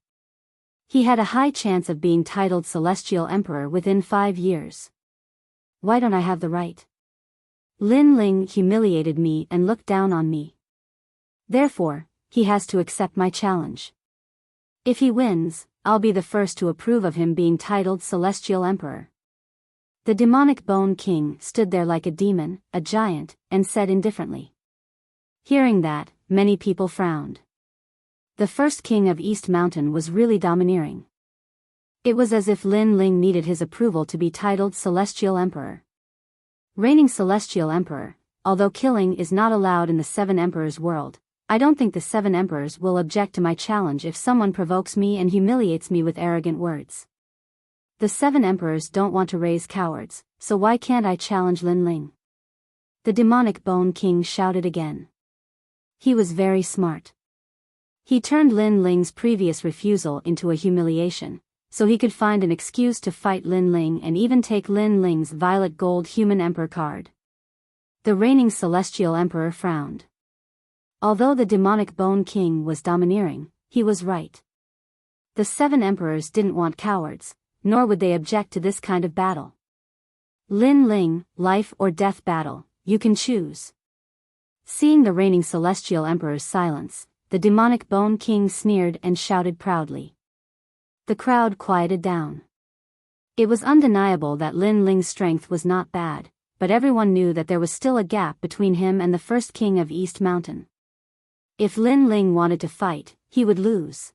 He had a high chance of being titled celestial emperor within 5 years. Why don't I have the right? Lin Ling humiliated me and looked down on me. Therefore, he has to accept my challenge. If he wins, I'll be the first to approve of him being titled celestial emperor. The demonic Bone King stood there like a demon, a giant, and said indifferently. Hearing that, many people frowned. The first king of East Mountain was really domineering. It was as if Lin Ling needed his approval to be titled celestial emperor. Reigning celestial emperor, although killing is not allowed in the 7 emperors world, I don't think the 7 emperors will object to my challenge if someone provokes me and humiliates me with arrogant words. The 7 emperors don't want to raise cowards, so why can't I challenge Lin Ling? The demonic Bone King shouted again. He was very smart. He turned Lin Ling's previous refusal into a humiliation, so he could find an excuse to fight Lin Ling and even take Lin Ling's violet gold human emperor card. The reigning celestial emperor frowned. Although the demonic Bone King was domineering, he was right. The 7 emperors didn't want cowards, nor would they object to this kind of battle. Lin Ling, life or death battle, you can choose. Seeing the reigning celestial emperor's silence, the demonic Bone King sneered and shouted proudly. The crowd quieted down. It was undeniable that Lin Ling's strength was not bad, but everyone knew that there was still a gap between him and the first king of East Mountain. If Lin Ling wanted to fight, he would lose.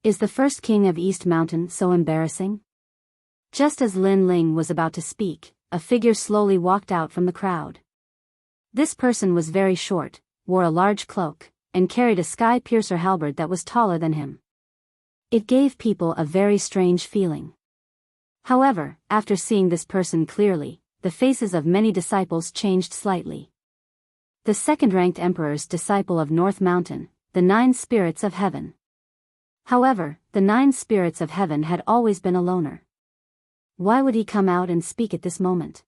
Is the first king of East Mountain so embarrassing? Just as Lin Ling was about to speak, a figure slowly walked out from the crowd. This person was very short, wore a large cloak, and carried a sky-piercer halberd that was taller than him. It gave people a very strange feeling. However, after seeing this person clearly, the faces of many disciples changed slightly. The second-ranked emperor's disciple of North Mountain, the 9 spirits of heaven. However, the 9 spirits of heaven had always been a loner. Why would he come out and speak at this moment?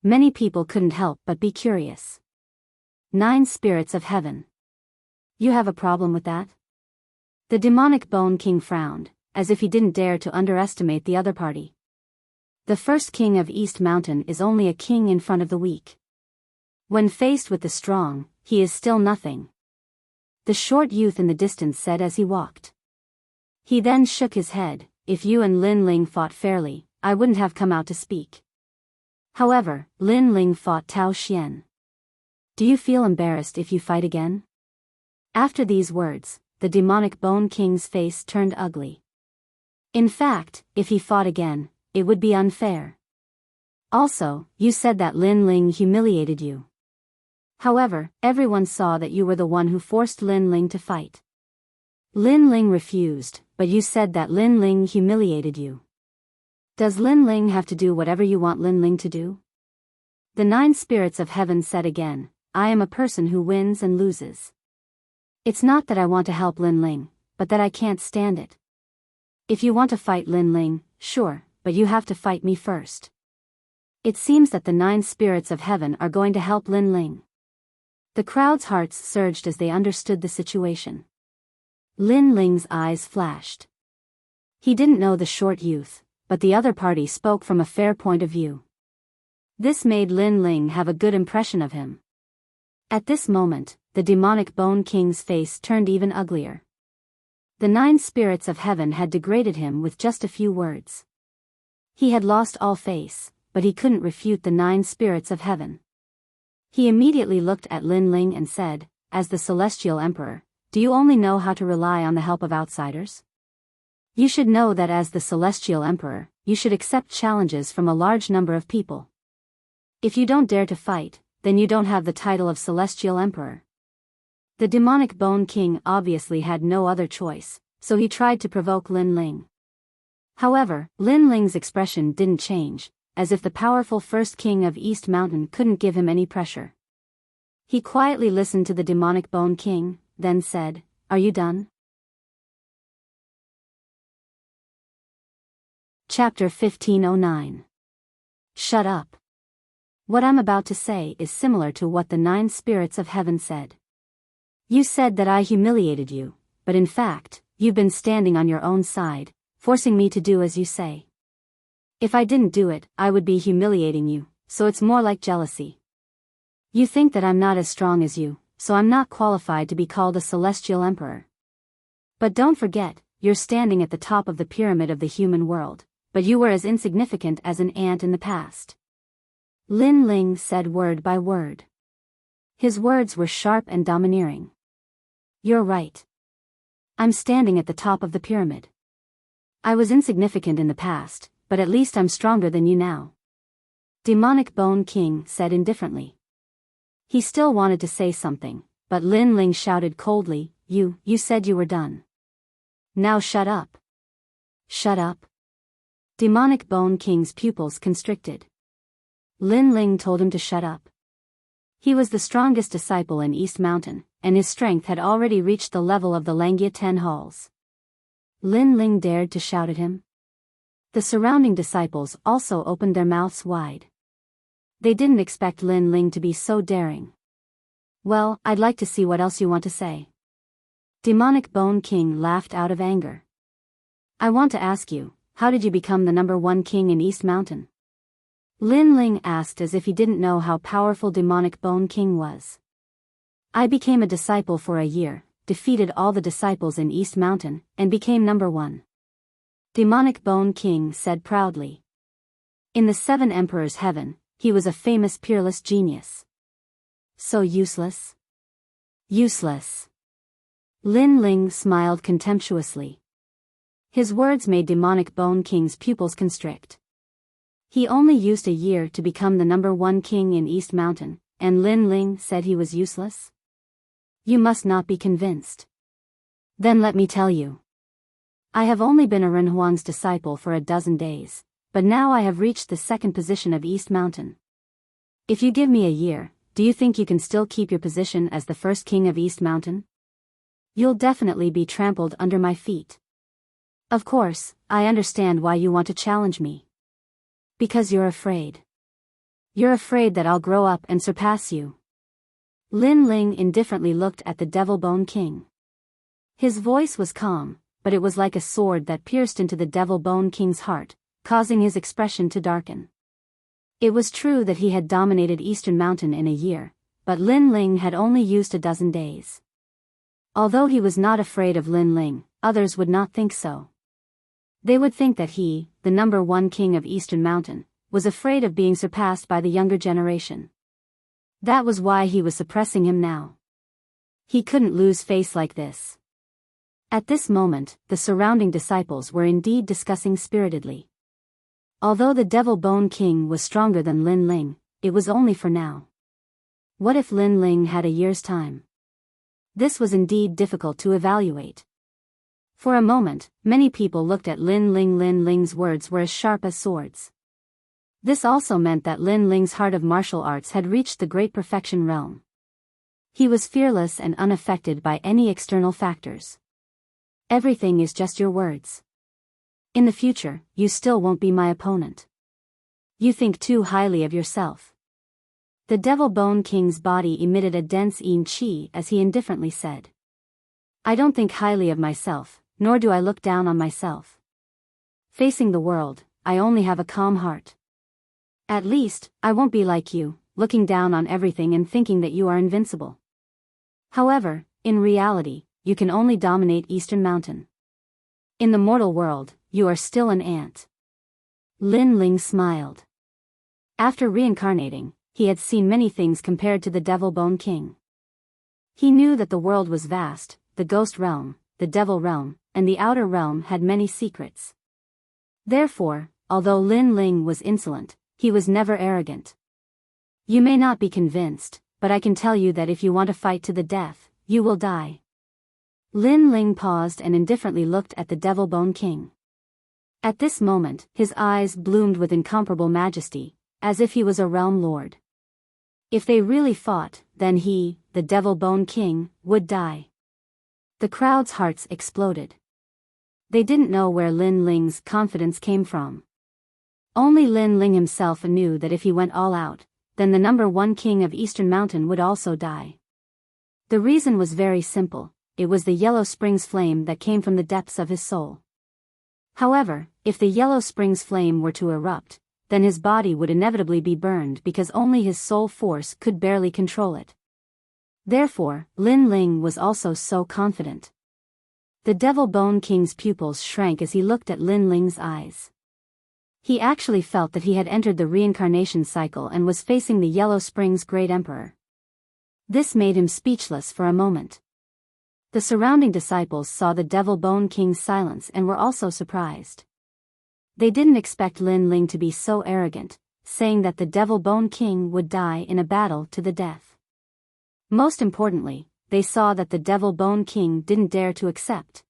Many people couldn't help but be curious. 9 spirits of heaven. You have a problem with that? The demonic Bone King frowned, as if he didn't dare to underestimate the other party. The first king of East Mountain is only a king in front of the weak. When faced with the strong, he is still nothing. The short youth in the distance said as he walked. He then shook his head. If you and Lin Ling fought fairly, I wouldn't have come out to speak. However, Lin Ling fought Tao Xian. Do you feel embarrassed if you fight again? After these words, the demonic Bone King's face turned ugly. In fact, if he fought again, it would be unfair. Also, you said that Lin Ling humiliated you. However, everyone saw that you were the one who forced Lin Ling to fight. Lin Ling refused, but you said that Lin Ling humiliated you. Does Lin Ling have to do whatever you want Lin Ling to do? The 9 spirits of heaven said again, I am a person who wins and loses. It's not that I want to help Lin Ling, but that I can't stand it. If you want to fight Lin Ling, sure, but you have to fight me first. It seems that the 9 spirits of heaven are going to help Lin Ling. The crowd's hearts surged as they understood the situation. Lin Ling's eyes flashed. He didn't know the short youth, but the other party spoke from a fair point of view. This made Lin Ling have a good impression of him. At this moment, the demonic Bone King's face turned even uglier. The 9 spirits of heaven had degraded him with just a few words. He had lost all face, but he couldn't refute the 9 spirits of heaven. He immediately looked at Lin Ling and said, as the celestial emperor, do you only know how to rely on the help of outsiders? You should know that as the celestial emperor, you should accept challenges from a large number of people. If you don't dare to fight, then you don't have the title of Celestial Emperor. The demonic Bone King obviously had no other choice, so he tried to provoke Lin Ling. However, Lin Ling's expression didn't change, as if the powerful first king of East Mountain couldn't give him any pressure. He quietly listened to the demonic Bone King, then said, "Are you done?" Chapter 1509. Shut up. What I'm about to say is similar to what the 9 spirits of heaven said. You said that I humiliated you, but in fact, you've been standing on your own side, forcing me to do as you say. If I didn't do it, I would be humiliating you, so it's more like jealousy. You think that I'm not as strong as you, so I'm not qualified to be called a Celestial Emperor. But don't forget, you're standing at the top of the pyramid of the human world, but you were as insignificant as an ant in the past. Lin Ling said word by word. His words were sharp and domineering. You're right. I'm standing at the top of the pyramid. I was insignificant in the past, but at least I'm stronger than you now. Demonic Bone King said indifferently. He still wanted to say something, but Lin Ling shouted coldly, You said you were done. Now shut up. Shut up. Demonic Bone King's pupils constricted. Lin Ling told him to shut up. He was the strongest disciple in East Mountain, and his strength had already reached the level of the Langia 10 halls. Lin Ling dared to shout at him. The surrounding disciples also opened their mouths wide. They didn't expect Lin Ling to be so daring. Well, I'd like to see what else you want to say. Demonic Bone King laughed out of anger. I want to ask you, how did you become the #1 king in East Mountain? Lin Ling asked as if he didn't know how powerful Demonic Bone King was. I became a disciple for a year, defeated all the disciples in East Mountain, and became #1. Demonic Bone King said proudly. In the 7 Emperors' heaven, he was a famous peerless genius. So useless? Useless. Lin Ling smiled contemptuously. His words made Demonic Bone King's pupils constrict. He only used a year to become the #1 king in East Mountain, and Lin Ling said he was useless? You must not be convinced. Then let me tell you. I have only been a Renhuang's disciple for a dozen days, but now I have reached the 2nd position of East Mountain. If you give me a year, do you think you can still keep your position as the first king of East Mountain? You'll definitely be trampled under my feet. Of course, I understand why you want to challenge me. Because you're afraid. You're afraid that I'll grow up and surpass you. Lin Ling indifferently looked at the Devil Bone King. His voice was calm, but it was like a sword that pierced into the Devil Bone King's heart, causing his expression to darken. It was true that he had dominated Eastern Mountain in a year, but Lin Ling had only used a dozen days. Although he was not afraid of Lin Ling, others would not think so. They would think that he, the #1 king of Eastern Mountain, was afraid of being surpassed by the younger generation. That was why he was suppressing him now. He couldn't lose face like this. At this moment, the surrounding disciples were indeed discussing spiritedly. Although the Devil Bone King was stronger than Lin Ling, it was only for now. What if Lin Ling had a year's time? This was indeed difficult to evaluate. For a moment, many people looked at Lin Ling. Lin Ling's words were as sharp as swords. This also meant that Lin Ling's heart of martial arts had reached the great perfection realm. He was fearless and unaffected by any external factors. Everything is just your words. In the future, you still won't be my opponent. You think too highly of yourself. The Devil Bone King's body emitted a dense yin qi as he indifferently said. I don't think highly of myself, nor do I look down on myself. Facing the world, I only have a calm heart. At least, I won't be like you, looking down on everything and thinking that you are invincible. However, in reality, you can only dominate Eastern Mountain. In the mortal world, you are still an ant. Lin Ling smiled. After reincarnating, he had seen many things compared to the Devil Bone King. He knew that the world was vast, the ghost realm, the devil realm, and the outer realm had many secrets. Therefore, although Lin Ling was insolent, he was never arrogant. You may not be convinced, but I can tell you that if you want to fight to the death, you will die. Lin Ling paused and indifferently looked at the Devil Bone King. At this moment, his eyes bloomed with incomparable majesty, as if he was a realm lord. If they really fought, then he, the Devil Bone King, would die. The crowd's hearts exploded. They didn't know where Lin Ling's confidence came from. Only Lin Ling himself knew that if he went all out, then the #1 king of Eastern Mountain would also die. The reason was very simple, it was the Yellow Springs flame that came from the depths of his soul. However, if the Yellow Springs flame were to erupt, then his body would inevitably be burned because only his soul force could barely control it. Therefore, Lin Ling was also so confident. The Devil Bone King's pupils shrank as he looked at Lin Ling's eyes. He actually felt that he had entered the reincarnation cycle and was facing the Yellow Springs Great Emperor. This made him speechless for a moment. The surrounding disciples saw the Devil Bone King's silence and were also surprised. They didn't expect Lin Ling to be so arrogant, saying that the Devil Bone King would die in a battle to the death. Most importantly, they saw that the Devil Bone King didn't dare to accept.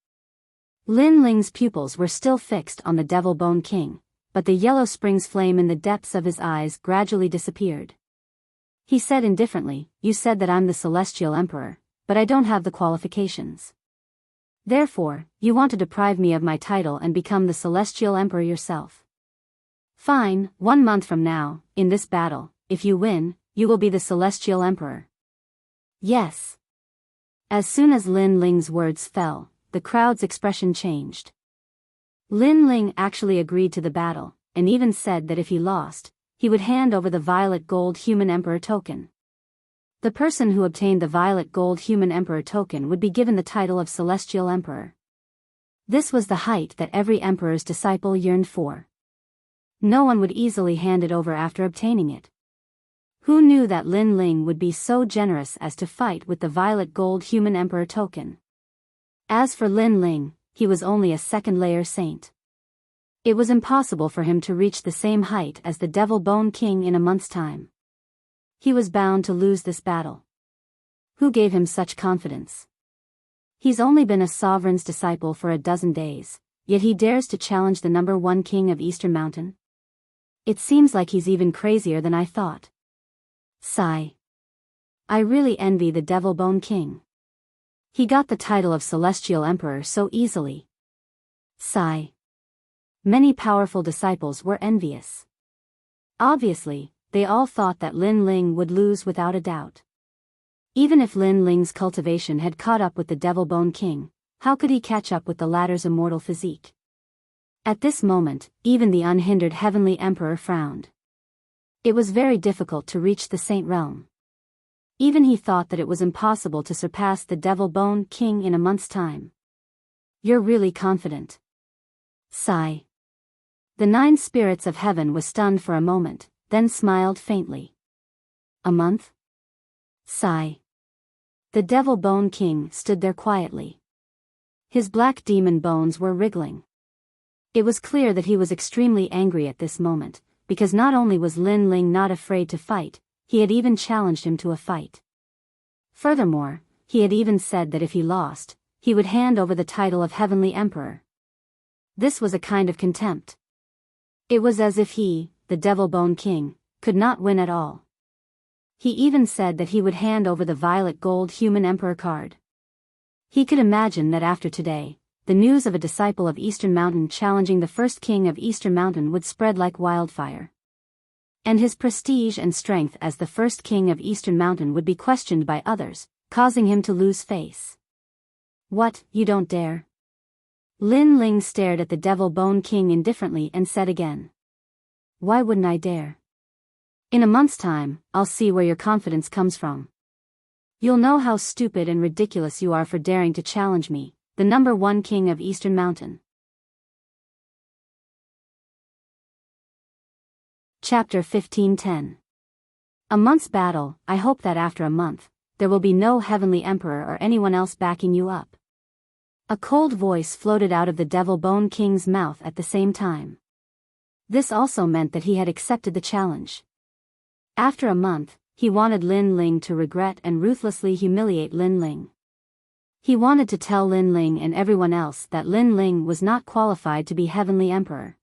Lin Ling's pupils were still fixed on the Devil Bone King, but the Yellow Springs flame in the depths of his eyes gradually disappeared. He said indifferently, "You said that I'm the Celestial Emperor, but I don't have the qualifications. Therefore, you want to deprive me of my title and become the Celestial Emperor yourself. Fine, 1 month from now, in this battle, if you win, you will be the Celestial Emperor." Yes. As soon as Lin Ling's words fell, the crowd's expression changed. Lin Ling actually agreed to the battle, and even said that if he lost, he would hand over the Violet Gold Human Emperor token. The person who obtained the Violet Gold Human Emperor token would be given the title of Celestial Emperor. This was the height that every emperor's disciple yearned for. No one would easily hand it over after obtaining it. Who knew that Lin Ling would be so generous as to fight with the Violet Gold Human Emperor token? As for Lin Ling, he was only a second-layer saint. It was impossible for him to reach the same height as the Devil Bone King in a month's time. He was bound to lose this battle. Who gave him such confidence? He's only been a sovereign's disciple for a dozen days, yet he dares to challenge the #1 king of Eastern Mountain? It seems like he's even crazier than I thought. Sigh. I really envy the Devil Bone King. He got the title of Celestial Emperor so easily. Sigh. Many powerful disciples were envious. Obviously, they all thought that Lin Ling would lose without a doubt. Even if Lin Ling's cultivation had caught up with the Devil Bone King, how could he catch up with the latter's immortal physique? At this moment, even the unhindered Heavenly Emperor frowned. It was very difficult to reach the Saint Realm. Even he thought that it was impossible to surpass the Devil Bone King in a month's time. You're really confident. Sigh. The 9 spirits of heaven was stunned for a moment, then smiled faintly. A month? Sigh. The Devil Bone King stood there quietly. His black demon bones were wriggling. It was clear that he was extremely angry at this moment, because not only was Lin Ling not afraid to fight, he had even challenged him to a fight. Furthermore, he had even said that if he lost, he would hand over the title of Heavenly Emperor. This was a kind of contempt. It was as if he, the Devil Bone King, could not win at all. He even said that he would hand over the Violet Gold Human Emperor card. He could imagine that after today, the news of a disciple of Eastern Mountain challenging the first king of Eastern Mountain would spread like wildfire. And his prestige and strength as the first king of Eastern Mountain would be questioned by others, causing him to lose face. What, you don't dare? Lin Ling stared at the Devil Bone King indifferently and said again. Why wouldn't I dare? In a month's time, I'll see where your confidence comes from. You'll know how stupid and ridiculous you are for daring to challenge me, the #1 king of Eastern Mountain. Chapter 15:10. A month's battle. I hope that after a month, there will be no Heavenly Emperor or anyone else backing you up. A cold voice floated out of the Devil Bone King's mouth at the same time. This also meant that he had accepted the challenge. After a month, he wanted Lin Ling to regret and ruthlessly humiliate Lin Ling. He wanted to tell Lin Ling and everyone else that Lin Ling was not qualified to be Heavenly Emperor.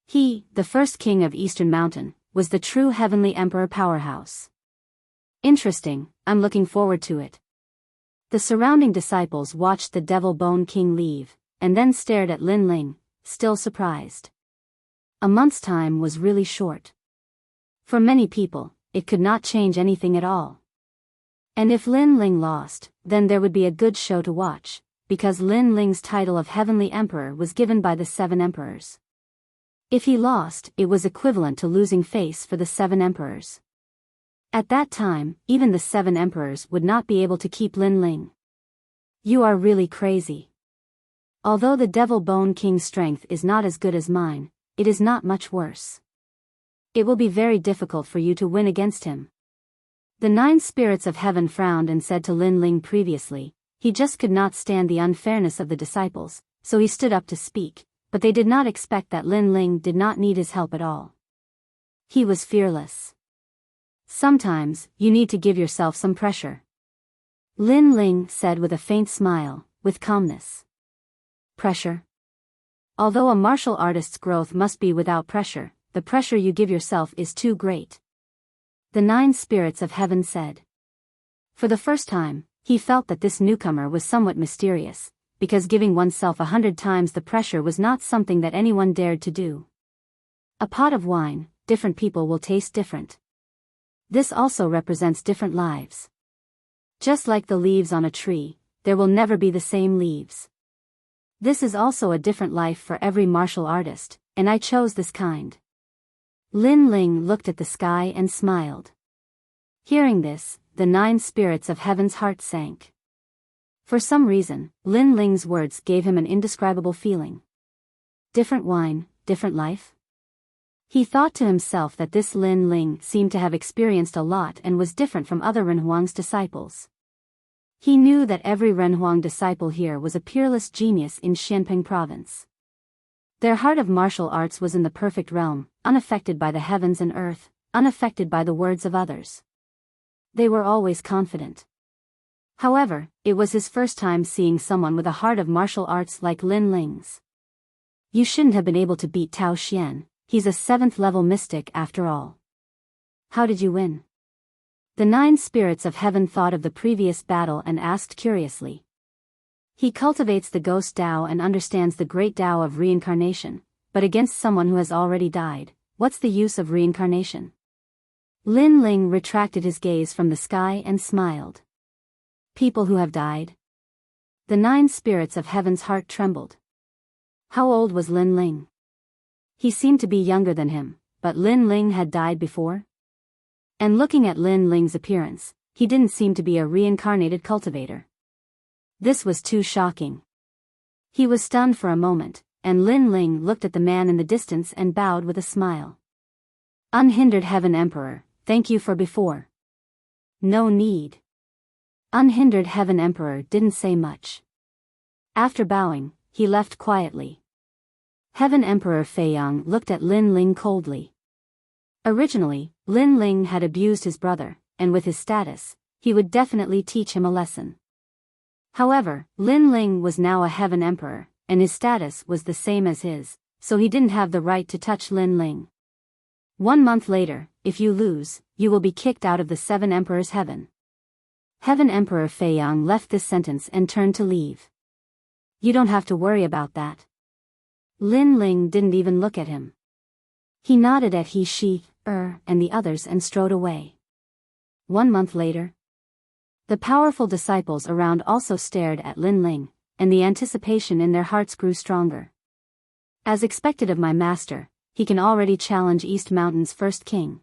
He, the first king of Eastern Mountain, was the true Heavenly Emperor powerhouse. Interesting, I'm looking forward to it. The surrounding disciples watched the Devil Bone King leave, and then stared at Lin Ling, still surprised. A month's time was really short. For many people, it could not change anything at all. And if Lin Ling lost, then there would be a good show to watch, because Lin Ling's title of Heavenly Emperor was given by the 7 emperors. If he lost, it was equivalent to losing face for the 7 emperors. At that time, even the 7 emperors would not be able to keep Lin Ling. You are really crazy. Although the Devil Bone King's strength is not as good as mine, it is not much worse. It will be very difficult for you to win against him. The 9 spirits of heaven frowned and said to Lin Ling previously, he just could not stand the unfairness of the disciples, so he stood up to speak, but they did not expect that Lin Ling did not need his help at all. He was fearless. Sometimes, you need to give yourself some pressure. Lin Ling said with a faint smile, with calmness. Pressure? Although a martial artist's growth must be without pressure, the pressure you give yourself is too great. The 9 spirits of heaven said. For the first time, he felt that this newcomer was somewhat mysterious, because giving oneself 100 times the pressure was not something that anyone dared to do. A pot of wine, different people will taste different. This also represents different lives. Just like the leaves on a tree, there will never be the same leaves. This is also a different life for every martial artist, and I chose this kind. Lin Ling looked at the sky and smiled. Hearing this, the 9 spirits of heaven's heart sank. For some reason, Lin Ling's words gave him an indescribable feeling. Different wine, different life? He thought to himself that this Lin Ling seemed to have experienced a lot and was different from other Renhuang's disciples. He knew that every Renhuang disciple here was a peerless genius in Xianping province. Their heart of martial arts was in the perfect realm, unaffected by the heavens and earth, unaffected by the words of others. They were always confident. However, it was his first time seeing someone with a heart of martial arts like Lin Ling's. You shouldn't have been able to beat Tao Xian, he's a 7th level mystic after all. How did you win? The 9 spirits of heaven thought of the previous battle and asked curiously. He cultivates the ghost Tao and understands the great Tao of reincarnation, but against someone who has already died, what's the use of reincarnation? Lin Ling retracted his gaze from the sky and smiled. People who have died? The 9 spirits of heaven's heart trembled. How old was Lin Ling? He seemed to be younger than him, but Lin Ling had died before? And looking at Lin Ling's appearance, he didn't seem to be a reincarnated cultivator. This was too shocking. He was stunned for a moment, and Lin Ling looked at the man in the distance and bowed with a smile. Unhindered Heaven Emperor, thank you for before. No need. Unhindered Heaven Emperor didn't say much. After bowing, he left quietly. Heaven Emperor Feiyang looked at Lin Ling coldly. Originally, Lin Ling had abused his brother, and with his status, he would definitely teach him a lesson. However, Lin Ling was now a Heaven Emperor, and his status was the same as his, so he didn't have the right to touch Lin Ling. 1 month later, if you lose, you will be kicked out of the 7 Emperors' heaven. Heaven Emperor Feiyang left this sentence and turned to leave. You don't have to worry about that. Lin Ling didn't even look at him. He nodded at He Shi, and the others and strode away. 1 month later, the powerful disciples around also stared at Lin Ling, and the anticipation in their hearts grew stronger. As expected of my master, he can already challenge East Mountain's first king.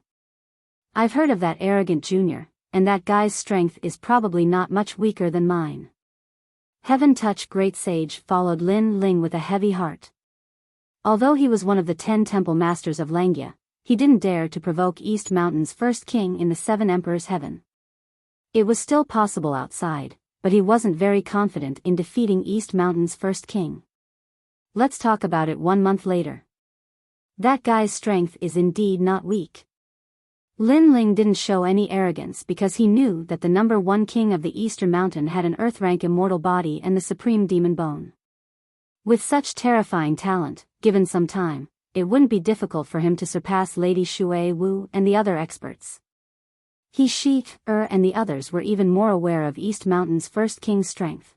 I've heard of that arrogant junior, and that guy's strength is probably not much weaker than mine. Heaven Touch Great Sage followed Lin Ling with a heavy heart. Although he was one of the 10 temple masters of Langya, he didn't dare to provoke East Mountain's first king in the 7 Emperors' heaven. It was still possible outside, but he wasn't very confident in defeating East Mountain's first king. Let's talk about it 1 month later. That guy's strength is indeed not weak. Lin Ling didn't show any arrogance because he knew that the number one king of the Eastern Mountain had an earth-rank immortal body and the supreme demon bone. With such terrifying talent, given some time, it wouldn't be difficult for him to surpass Lady Shui Wu and the other experts. Shi, and the others were even more aware of East Mountain's first king's strength.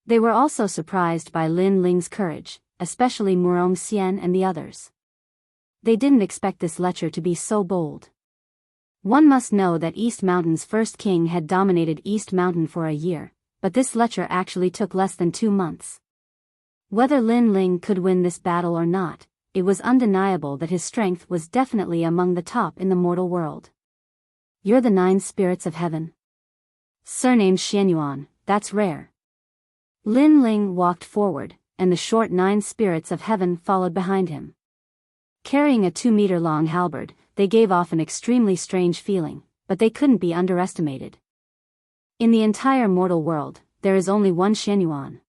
They were also surprised by Lin Ling's courage, especially Murong Xian and the others. They didn't expect this lecher to be so bold. One must know that East Mountain's first king had dominated East Mountain for a year, but this lecher actually took less than 2 months. Whether Lin Ling could win this battle or not, it was undeniable that his strength was definitely among the top in the mortal world. You're the 9 spirits of heaven. Surnamed Xianyuan, that's rare. Lin Ling walked forward, and the short 9 spirits of heaven followed behind him. Carrying a 2-meter-long halberd, they gave off an extremely strange feeling, but they couldn't be underestimated. In the entire mortal world, there is only one Xianyuan.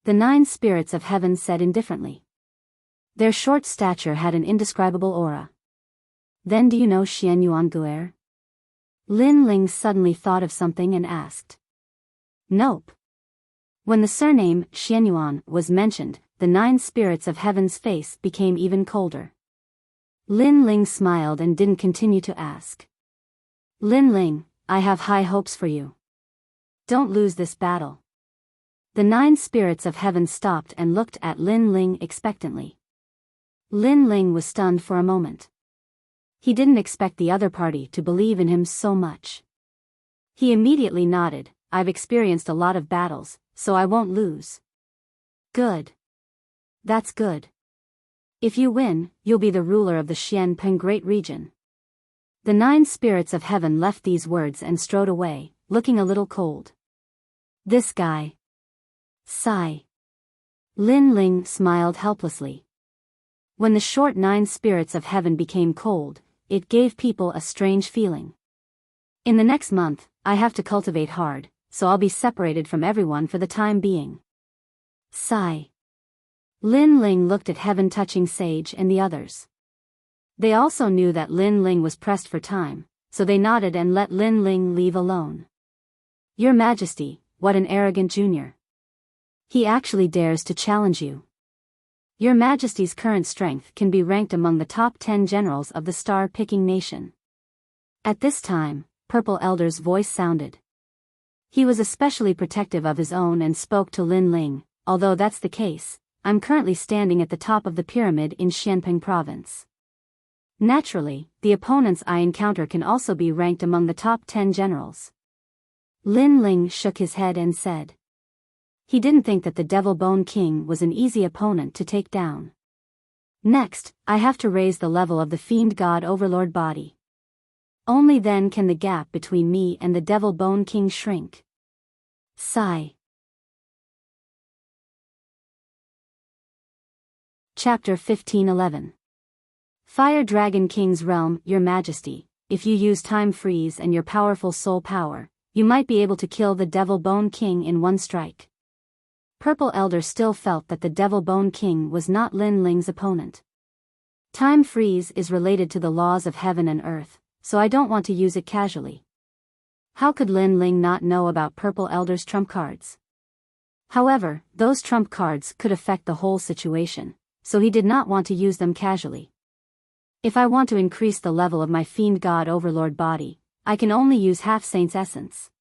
The 9 spirits of heaven said indifferently. Their short stature had an indescribable aura. Then do you know Xianyuan Guer? Lin Ling suddenly thought of something and asked. Nope. When the surname Xianyuan was mentioned, the 9 spirits of heaven's face became even colder. Lin Ling smiled and didn't continue to ask. Lin Ling, I have high hopes for you. Don't lose this battle. The 9 spirits of heaven stopped and looked at Lin Ling expectantly. Lin Ling was stunned for a moment. He didn't expect the other party to believe in him so much. He immediately nodded. I've experienced a lot of battles, so I won't lose. Good. That's good. If you win, you'll be the ruler of the Xianpeng Great Region. The 9 spirits of heaven left these words and strode away, looking a little cold. This guy. Sigh. Lin Ling smiled helplessly. When the short 9 spirits of heaven became cold, it gave people a strange feeling. In the next month, I have to cultivate hard, so I'll be separated from everyone for the time being. Sigh. Lin Ling looked at heaven-touching Sage and the others. They also knew that Lin Ling was pressed for time, so they nodded and let Lin Ling leave alone. Your Majesty, what an arrogant junior. He actually dares to challenge you. Your Majesty's current strength can be ranked among the top 10 generals of the star-picking nation. At this time, Purple Elder's voice sounded. He was especially protective of his own and spoke to Lin Ling. Although that's the case, I'm currently standing at the top of the pyramid in Xianpeng province. Naturally, the opponents I encounter can also be ranked among the top 10 generals. Lin Ling shook his head and said. He didn't think that the Devil Bone King was an easy opponent to take down. Next, I have to raise the level of the Fiend God Overlord body. Only then can the gap between me and the Devil Bone King shrink. Sigh. Chapter 1511. Fire Dragon King's Realm. Your Majesty, if you use Time Freeze and your powerful soul power, you might be able to kill the Devil Bone King in one strike. Purple Elder still felt that the Devil Bone King was not Lin Ling's opponent. Time Freeze is related to the laws of heaven and earth, so I don't want to use it casually. How could Lin Ling not know about Purple Elder's trump cards? However, those trump cards could affect the whole situation, so he did not want to use them casually. If I want to increase the level of my Fiend God Overlord body, I can only use Half Saint's essence.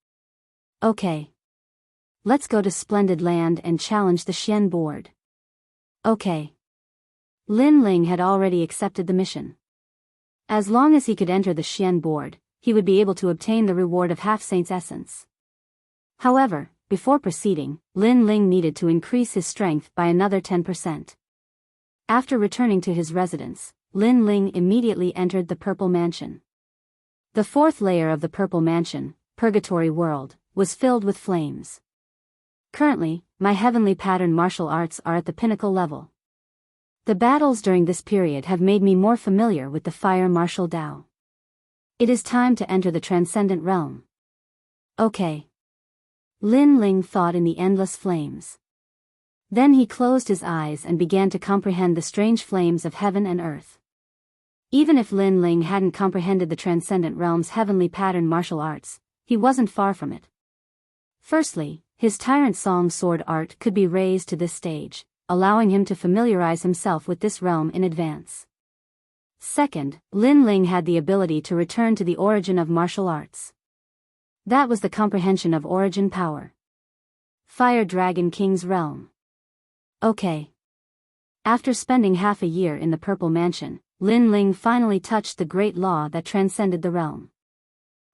Okay. Let's go to Splendid Land and challenge the Xian board. Okay. Lin Ling had already accepted the mission. As long as he could enter the Xian board, he would be able to obtain the reward of Half Saint's essence. However, before proceeding, Lin Ling needed to increase his strength by another 10%. After returning to his residence, Lin Ling immediately entered the Purple Mansion. The 4th layer of the Purple Mansion, Purgatory World, was filled with flames. Currently, my heavenly pattern martial arts are at the pinnacle level. The battles during this period have made me more familiar with the fire martial Dao. It is time to enter the transcendent realm. Okay. Lin Ling thought in the endless flames. Then he closed his eyes and began to comprehend the strange flames of heaven and earth. Even if Lin Ling hadn't comprehended the transcendent realm's heavenly pattern martial arts, he wasn't far from it. Firstly, his tyrant song sword art could be raised to this stage, allowing him to familiarize himself with this realm in advance. Second, Lin Ling had the ability to return to the origin of martial arts. That was the comprehension of origin power. Fire Dragon King's realm. Okay. After spending half a year in the Purple Mansion, Lin Ling finally touched the great law that transcended the realm.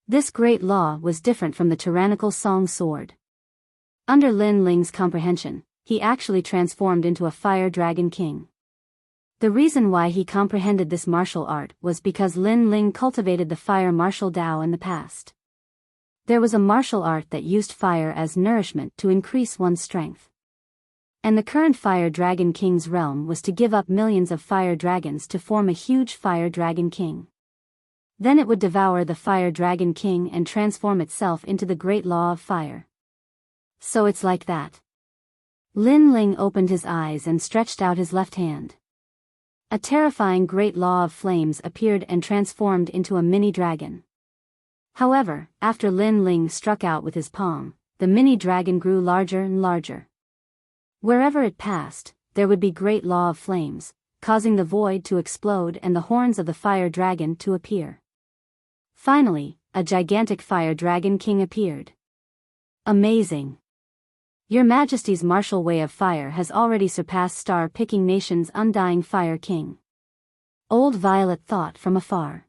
This great law was different from the tyrannical song sword. Under Lin Ling's comprehension, he actually transformed into a Fire Dragon King. The reason why he comprehended this martial art was because Lin Ling cultivated the fire martial Dao in the past. There was a martial art that used fire as nourishment to increase one's strength. And the current Fire Dragon King's realm was to give up millions of fire dragons to form a huge Fire Dragon King. Then it would devour the Fire Dragon King and transform itself into the Great Law of Fire. So it's like that. Lin Ling opened his eyes and stretched out his left hand. A terrifying Great Law of Flames appeared and transformed into a mini dragon. However, after Lin Ling struck out with his palm, the mini dragon grew larger and larger. Wherever it passed, there would be Great Law of Flames, causing the void to explode and the horns of the fire dragon to appear. Finally, a gigantic Fire Dragon King appeared. Amazing! Your Majesty's martial way of fire has already surpassed Star-Picking Nation's undying Fire King. Old Violet thought from afar.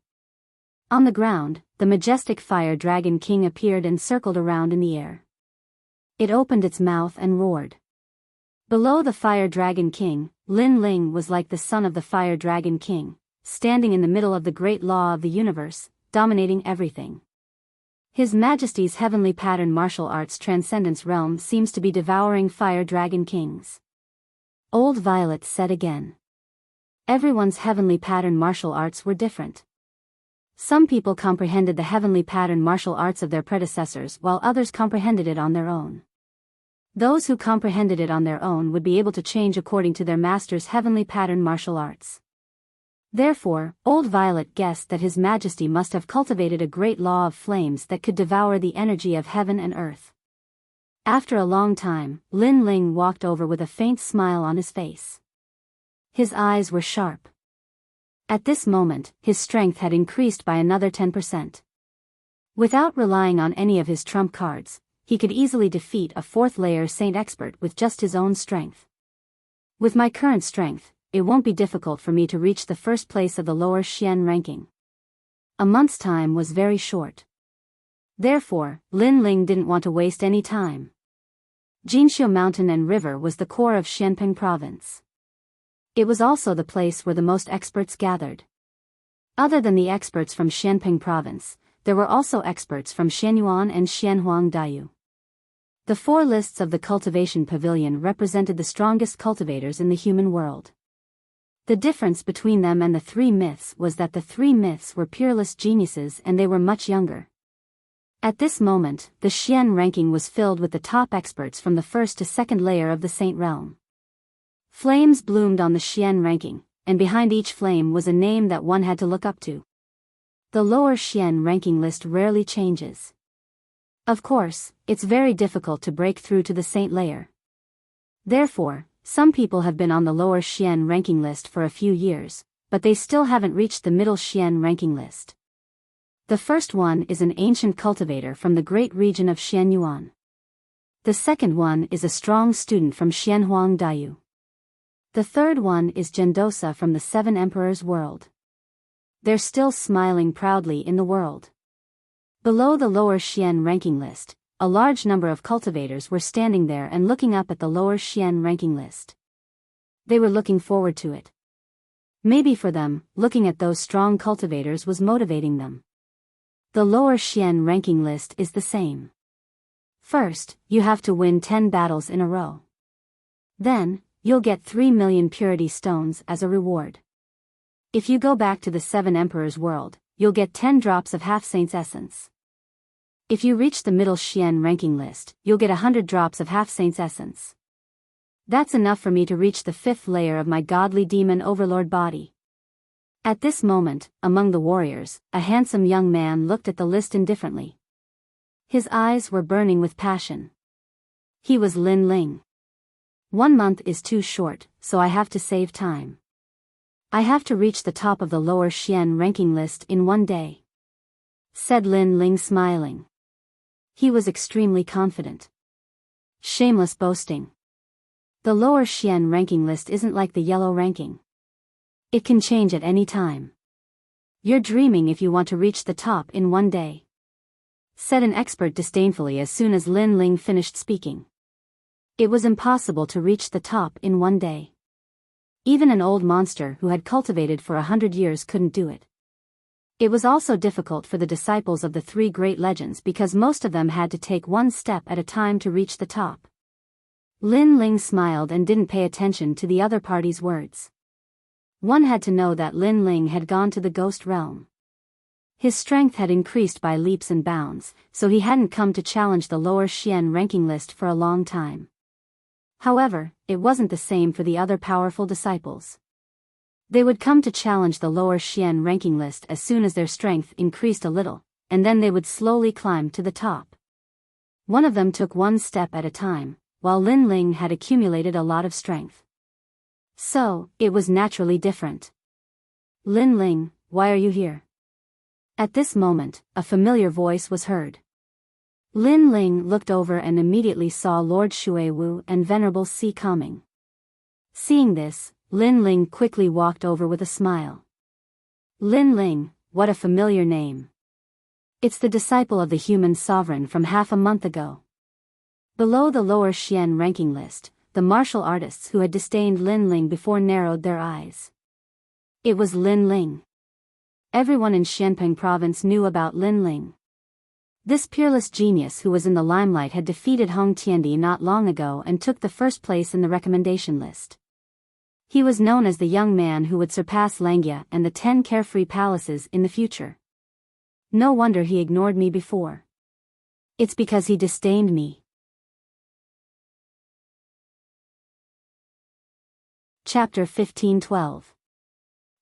On the ground, the majestic Fire Dragon King appeared and circled around in the air. It opened its mouth and roared. Below the Fire Dragon King, Lin Ling was like the son of the Fire Dragon King, standing in the middle of the great law of the universe, dominating everything. His Majesty's heavenly pattern martial arts transcendence realm seems to be devouring Fire Dragon Kings. Old Violet said again. Everyone's heavenly pattern martial arts were different. Some people comprehended the heavenly pattern martial arts of their predecessors while others comprehended it on their own. Those who comprehended it on their own would be able to change according to their master's heavenly pattern martial arts. Therefore, Old Violet guessed that His Majesty must have cultivated a great law of flames that could devour the energy of heaven and earth. After a long time, Lin Ling walked over with a faint smile on his face. His eyes were sharp. At this moment, his strength had increased by another 10%. Without relying on any of his trump cards, he could easily defeat a 4th-layer Saint Expert with just his own strength. With my current strength, it won't be difficult for me to reach the first place of the lower Xian ranking. A month's time was very short. Therefore, Lin Ling didn't want to waste any time. Jinxiu Mountain and River was the core of Xianping Province. It was also the place where the most experts gathered. Other than the experts from Xianping Province, there were also experts from Xianyuan and Xianhuang Daiyu. The 4 lists of the cultivation pavilion represented the strongest cultivators in the human world. The difference between them and the 3 myths was that the 3 myths were peerless geniuses and they were much younger. At this moment, the Xian ranking was filled with the top experts from the 1st to 2nd layer of the Saint Realm. Flames bloomed on the Xian ranking, and behind each flame was a name that one had to look up to. The lower Xian ranking list rarely changes. Of course, it's very difficult to break through to the Saint layer. Therefore, some people have been on the lower Xian ranking list for a few years, but they still haven't reached the middle Xian ranking list. The first one is an ancient cultivator from the great region of Xianyuan. The second one is a strong student from Xianhuang Daiyu. The third one is Gendosa from the 7 Emperors world. They're still smiling proudly in the world. Below the lower Xian ranking list, a large number of cultivators were standing there and looking up at the lower Xian ranking list. They were looking forward to it. Maybe for them, looking at those strong cultivators was motivating them. The lower Xian ranking list is the same. First, you have to win 10 battles in a row. Then, you'll get 3 million purity stones as a reward. If you go back to the 7 Emperors world, you'll get 10 drops of Half-Saint's essence. If you reach the middle Xian ranking list, you'll get 100 drops of Half-Saint's essence. That's enough for me to reach the 5th layer of my godly demon overlord body. At this moment, among the warriors, a handsome young man looked at the list indifferently. His eyes were burning with passion. He was Lin Ling. 1 month is too short, so I have to save time. I have to reach the top of the lower Xian ranking list in 1 day, said Lin Ling smiling. He was extremely confident. Shameless boasting. The lower Xian ranking list isn't like the yellow ranking. It can change at any time. You're dreaming if you want to reach the top in 1 day, said an expert disdainfully as soon as Lin Ling finished speaking. It was impossible to reach the top in 1 day. Even an old monster who had cultivated for 100 years couldn't do it. It was also difficult for the disciples of the 3 great legends because most of them had to take 1 step at a time to reach the top. Lin Ling smiled and didn't pay attention to the other party's words. One had to know that Lin Ling had gone to the ghost realm. His strength had increased by leaps and bounds, so he hadn't come to challenge the lower Xian ranking list for a long time. However, it wasn't the same for the other powerful disciples. They would come to challenge the lower Xian ranking list as soon as their strength increased a little, and then they would slowly climb to the top. One of them took 1 step at a time, while Lin Ling had accumulated a lot of strength. So, it was naturally different. Lin Ling, why are you here? At this moment, a familiar voice was heard. Lin Ling looked over and immediately saw Lord Shuiwu and Venerable Si coming. Seeing this, Lin Ling quickly walked over with a smile. Lin Ling, what a familiar name. It's the disciple of the human sovereign from half a month ago. Below the lower Xian ranking list, the martial artists who had disdained Lin Ling before narrowed their eyes. It was Lin Ling. Everyone in Xianpeng province knew about Lin Ling. This peerless genius who was in the limelight had defeated Hong Tiandi not long ago and took the first place in the recommendation list. He was known as the young man who would surpass Langia and the 10 carefree palaces in the future. No wonder he ignored me before. It's because he disdained me. Chapter 15-12.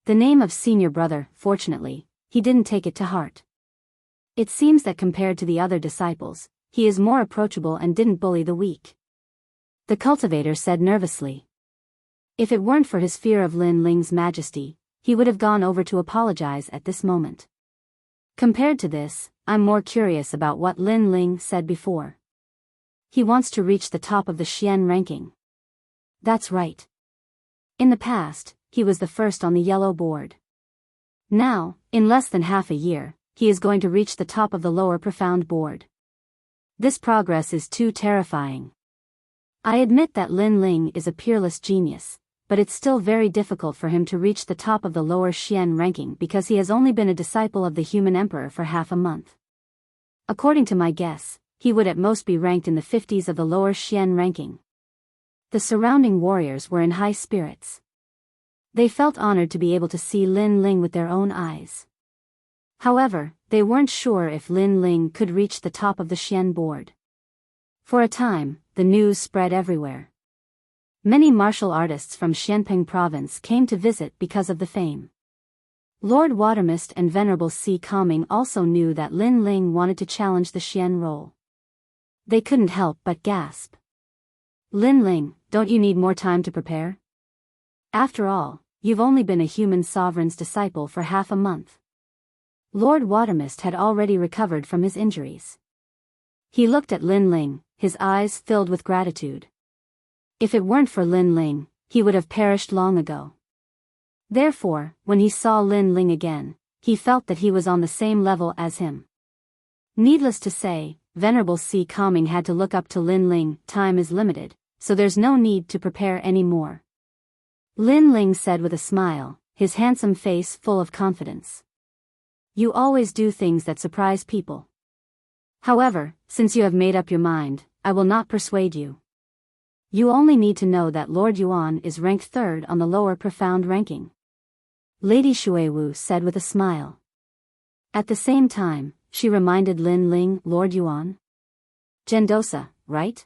The name of senior brother, fortunately, he didn't take it to heart. It seems that compared to the other disciples, he is more approachable and didn't bully the weak. The cultivator said nervously. If it weren't for his fear of Lin Ling's majesty, he would have gone over to apologize at this moment. Compared to this, I'm more curious about what Lin Ling said before. He wants to reach the top of the Xian ranking. That's right. In the past, he was the first on the yellow board. Now, in less than half a year, he is going to reach the top of the lower profound board. This progress is too terrifying. I admit that Lin Ling is a peerless genius, but it's still very difficult for him to reach the top of the lower Xian ranking because he has only been a disciple of the human emperor for half a month. According to my guess, he would at most be ranked in the 50s of the lower Xian ranking. The surrounding warriors were in high spirits. They felt honored to be able to see Lin Ling with their own eyes. However, they weren't sure if Lin Ling could reach the top of the Xian board. For a time, the news spread everywhere. Many martial artists from Xianpeng province came to visit because of the fame. Lord Watermist and Venerable Si Kaming also knew that Lin Ling wanted to challenge the Xian role. They couldn't help but gasp. Lin Ling, don't you need more time to prepare? After all, you've only been a human sovereign's disciple for half a month. Lord Watermist had already recovered from his injuries. He looked at Lin Ling, his eyes filled with gratitude. If it weren't for Lin Ling, he would have perished long ago. Therefore, when he saw Lin Ling again, he felt that he was on the same level as him. Needless to say, Venerable Si Kaming had to look up to Lin Ling. Time is limited, so there's no need to prepare any more. Lin Ling said with a smile, his handsome face full of confidence. You always do things that surprise people. However, since you have made up your mind, I will not persuade you. You only need to know that Lord Yuan is ranked 3rd on the lower profound ranking. Lady Shuiwu said with a smile. At the same time, she reminded Lin Ling, Lord Yuan? Gendosa, right?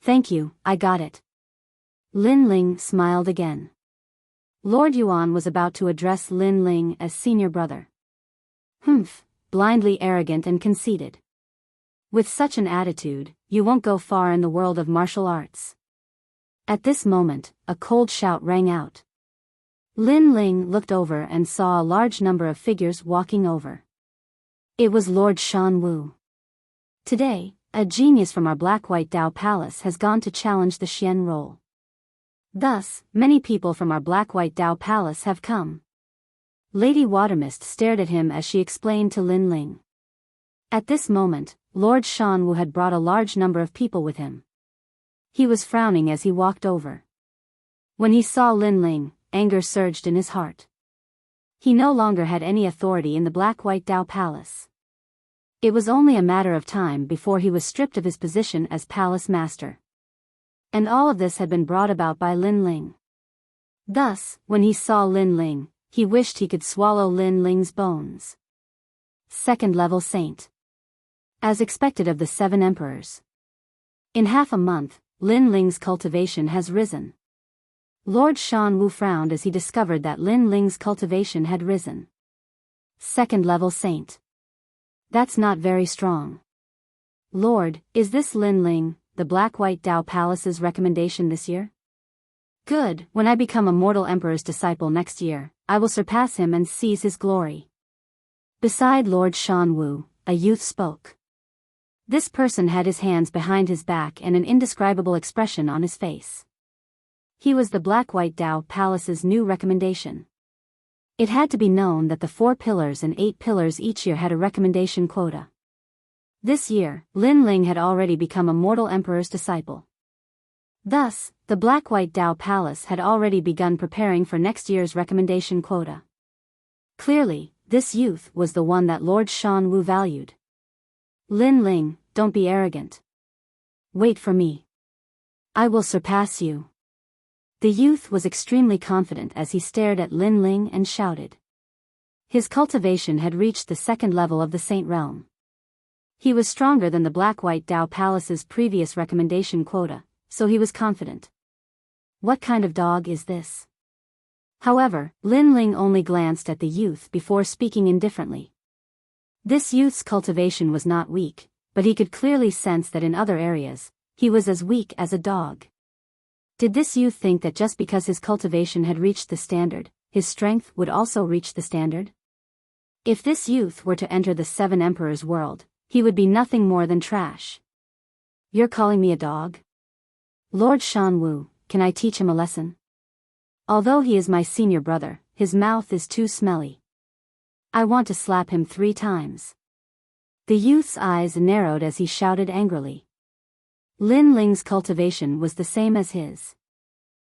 Thank you, I got it. Lin Ling smiled again. Lord Yuan was about to address Lin Ling as senior brother. Humph, blindly arrogant and conceited. With such an attitude, you won't go far in the world of martial arts. At this moment, a cold shout rang out. Lin Ling looked over and saw a large number of figures walking over. It was Lord Shan Wu. Today, a genius from our Black-White Dao Palace has gone to challenge the Xian role. Thus, many people from our Black-White Dao Palace have come. Lady Watermist stared at him as she explained to Lin Ling. At this moment, Lord Shan Wu had brought a large number of people with him. He was frowning as he walked over. When he saw Lin Ling, anger surged in his heart. He no longer had any authority in the Black-White Dao Palace. It was only a matter of time before he was stripped of his position as palace master. And all of this had been brought about by Lin Ling. Thus, when he saw Lin Ling, he wished he could swallow Lin Ling's bones. Second-level saint. As expected of the 7 emperors. In half a month, Lin Ling's cultivation has risen. Lord Shan Wu frowned as he discovered that Lin Ling's cultivation had risen. Second-level saint. That's not very strong. Lord, is this Lin Ling, the Black-White Dao Palace's recommendation this year? Good, when I become a mortal emperor's disciple next year, I will surpass him and seize his glory. Beside Lord Shan Wu, a youth spoke. This person had his hands behind his back and an indescribable expression on his face. He was the Black-White Dao Palace's new recommendation. It had to be known that the 4 pillars and 8 pillars each year had a recommendation quota. This year, Lin Ling had already become a mortal emperor's disciple. Thus, the Black-White Dao Palace had already begun preparing for next year's recommendation quota. Clearly, this youth was the one that Lord Shan Wu valued. Lin Ling, don't be arrogant. Wait for me. I will surpass you. The youth was extremely confident as he stared at Lin Ling and shouted. His cultivation had reached the 2nd level of the Saint Realm. He was stronger than the Black-White Dao Palace's previous recommendation quota, so he was confident. What kind of dog is this? However, Lin Ling only glanced at the youth before speaking indifferently. This youth's cultivation was not weak, but he could clearly sense that in other areas, he was as weak as a dog. Did this youth think that just because his cultivation had reached the standard, his strength would also reach the standard? If this youth were to enter the 7 emperors' world, he would be nothing more than trash. You're calling me a dog? Lord Shan Wu, can I teach him a lesson? Although he is my senior brother, his mouth is too smelly. I want to slap him 3 times. The youth's eyes narrowed as he shouted angrily. Lin Ling's cultivation was the same as his.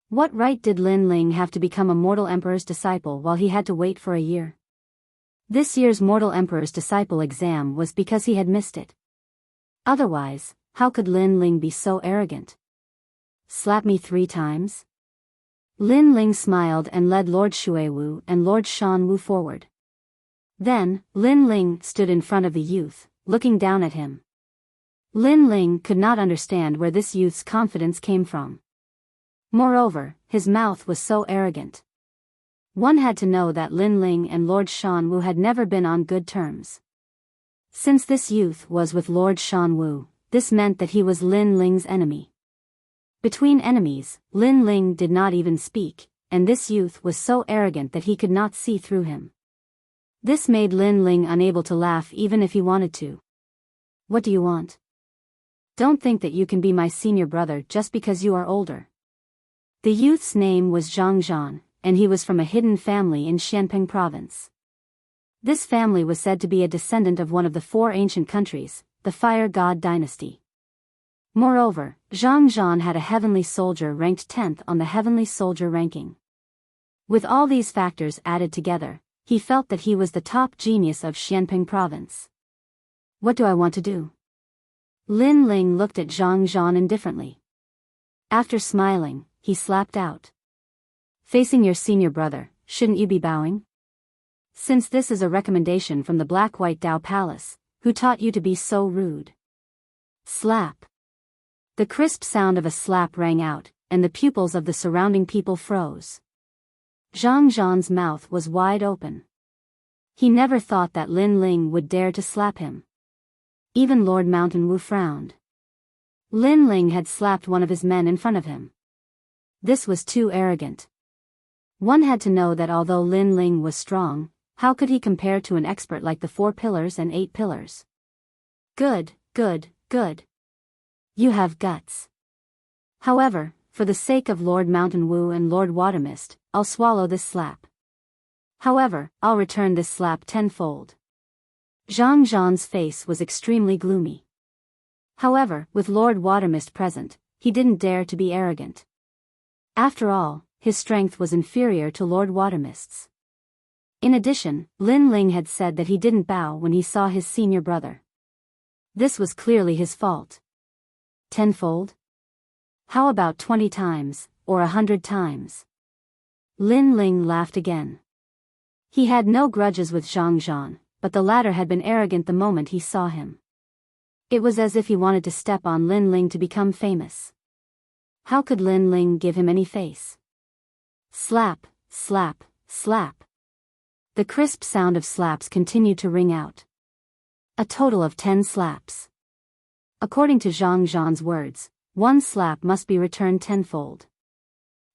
What right did Lin Ling have to become a mortal emperor's disciple while he had to wait for a year? This year's mortal emperor's disciple exam was because he had missed it. Otherwise, how could Lin Ling be so arrogant? Slap me 3 times? Lin Ling smiled and led Lord Shuiwu and Lord Shan Wu forward. Then, Lin Ling stood in front of the youth, looking down at him. Lin Ling could not understand where this youth's confidence came from. Moreover, his mouth was so arrogant. One had to know that Lin Ling and Lord Shan Wu had never been on good terms. Since this youth was with Lord Shan Wu, this meant that he was Lin Ling's enemy. Between enemies, Lin Ling did not even speak, and this youth was so arrogant that he could not see through him. This made Lin Ling unable to laugh even if he wanted to. What do you want? Don't think that you can be my senior brother just because you are older. The youth's name was Zhang Zhan, and he was from a hidden family in Xianping province. This family was said to be a descendant of one of the 4 ancient countries, the Fire God dynasty. Moreover, Zhang Zhan had a heavenly soldier ranked 10th on the heavenly soldier ranking. With all these factors added together, he felt that he was the top genius of Xianping province. What do I want to do? Lin Ling looked at Zhang Zhan indifferently. After smiling, he slapped out. Facing your senior brother, shouldn't you be bowing? Since this is a recommendation from the Black-White Dao Palace, who taught you to be so rude? Slap. The crisp sound of a slap rang out, and the pupils of the surrounding people froze. Zhang Zhan's mouth was wide open. He never thought that Lin Ling would dare to slap him. Even Lord Mountain Wu frowned. Lin Ling had slapped one of his men in front of him. This was too arrogant. One had to know that although Lin Ling was strong, how could he compare to an expert like the 4 pillars and 8 pillars? Good, good, good. You have guts. However, for the sake of Lord Mountain Wu and Lord Watermist, I'll swallow this slap. However, I'll return this slap tenfold. Zhang Zhan's face was extremely gloomy. However, with Lord Watermist present, he didn't dare to be arrogant. After all, his strength was inferior to Lord Watermist's. In addition, Lin Ling had said that he didn't bow when he saw his senior brother. This was clearly his fault. Tenfold? How about 20 times, or 100 times? Lin Ling laughed again. He had no grudges with Zhang Zhan, but the latter had been arrogant the moment he saw him. It was as if he wanted to step on Lin Ling to become famous. How could Lin Ling give him any face? Slap, slap, slap. The crisp sound of slaps continued to ring out. A total of 10 slaps. According to Zhang Zhan's words, 1 slap must be returned tenfold.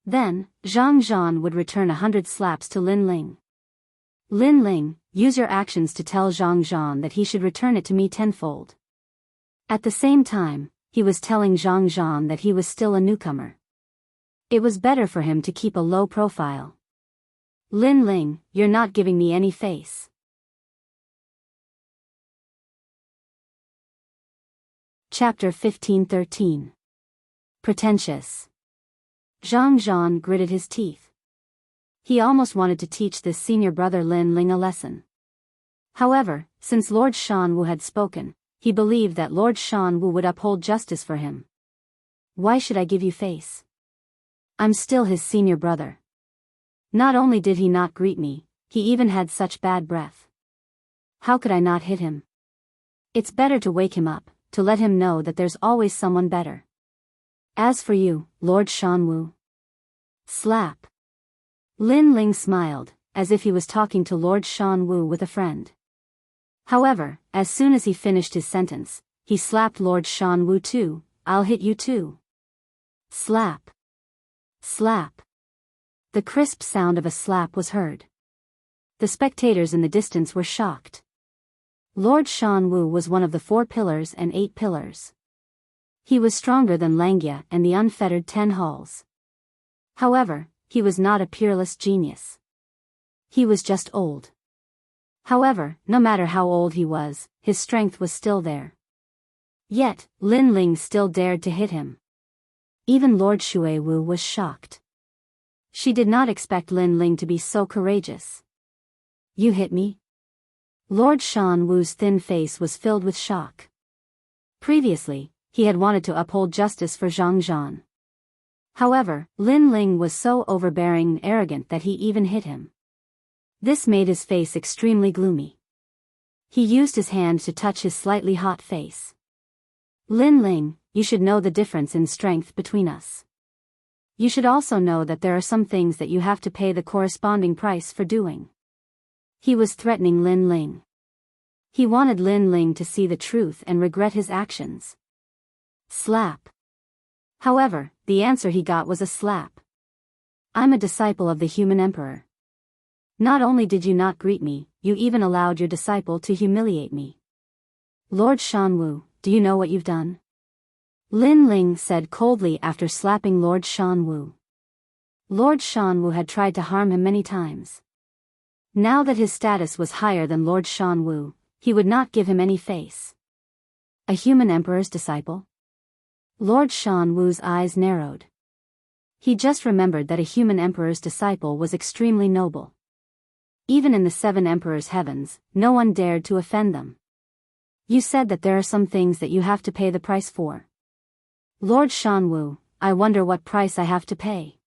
Then, Zhang Zhan would return 100 slaps to Lin Ling. Lin Ling, use your actions to tell Zhang Zhan that he should return it to me tenfold. At the same time, he was telling Zhang Zhan that he was still a newcomer. It was better for him to keep a low profile. Lin Ling, you're not giving me any face. Chapter 15-13. Pretentious. Zhang Zhan gritted his teeth. He almost wanted to teach this senior brother Lin Ling a lesson. However, since Lord Shan Wu had spoken, he believed that Lord Shan Wu would uphold justice for him. Why should I give you face? I'm still his senior brother. Not only did he not greet me, he even had such bad breath. How could I not hit him? It's better to wake him up, to let him know that there's always someone better. As for you, Lord Shan Wu. Slap. Lin Ling smiled, as if he was talking to Lord Shan Wu with a friend. However, as soon as he finished his sentence, he slapped Lord Shan Wu too. I'll hit you too. Slap. Slap. The crisp sound of a slap was heard. The spectators in the distance were shocked. Lord Shan Wu was one of the 4 pillars and 8 pillars. He was stronger than Langya and the unfettered 10 halls. However, he was not a peerless genius. He was just old. However, no matter how old he was, his strength was still there. Yet, Lin Ling still dared to hit him. Even Lord Shui Wu was shocked. She did not expect Lin Ling to be so courageous. You hit me? Lord Shan Wu's thin face was filled with shock. Previously, he had wanted to uphold justice for Zhang Zhan. However, Lin Ling was so overbearing and arrogant that he even hit him. This made his face extremely gloomy. He used his hand to touch his slightly hot face. Lin Ling, you should know the difference in strength between us. You should also know that there are some things that you have to pay the corresponding price for doing. He was threatening Lin Ling. He wanted Lin Ling to see the truth and regret his actions. Slap. However, the answer he got was a slap. I'm a disciple of the human emperor. Not only did you not greet me, you even allowed your disciple to humiliate me. Lord Shan Wu, do you know what you've done? Lin Ling said coldly after slapping Lord Shan Wu. Lord Shan Wu had tried to harm him many times. Now that his status was higher than Lord Shan Wu, he would not give him any face. A human emperor's disciple? Lord Shan Wu's eyes narrowed. He just remembered that a human emperor's disciple was extremely noble. Even in the 7 emperors' heavens, no one dared to offend them. You said that there are some things that you have to pay the price for. Lord Shan Wu, I wonder what price I have to pay.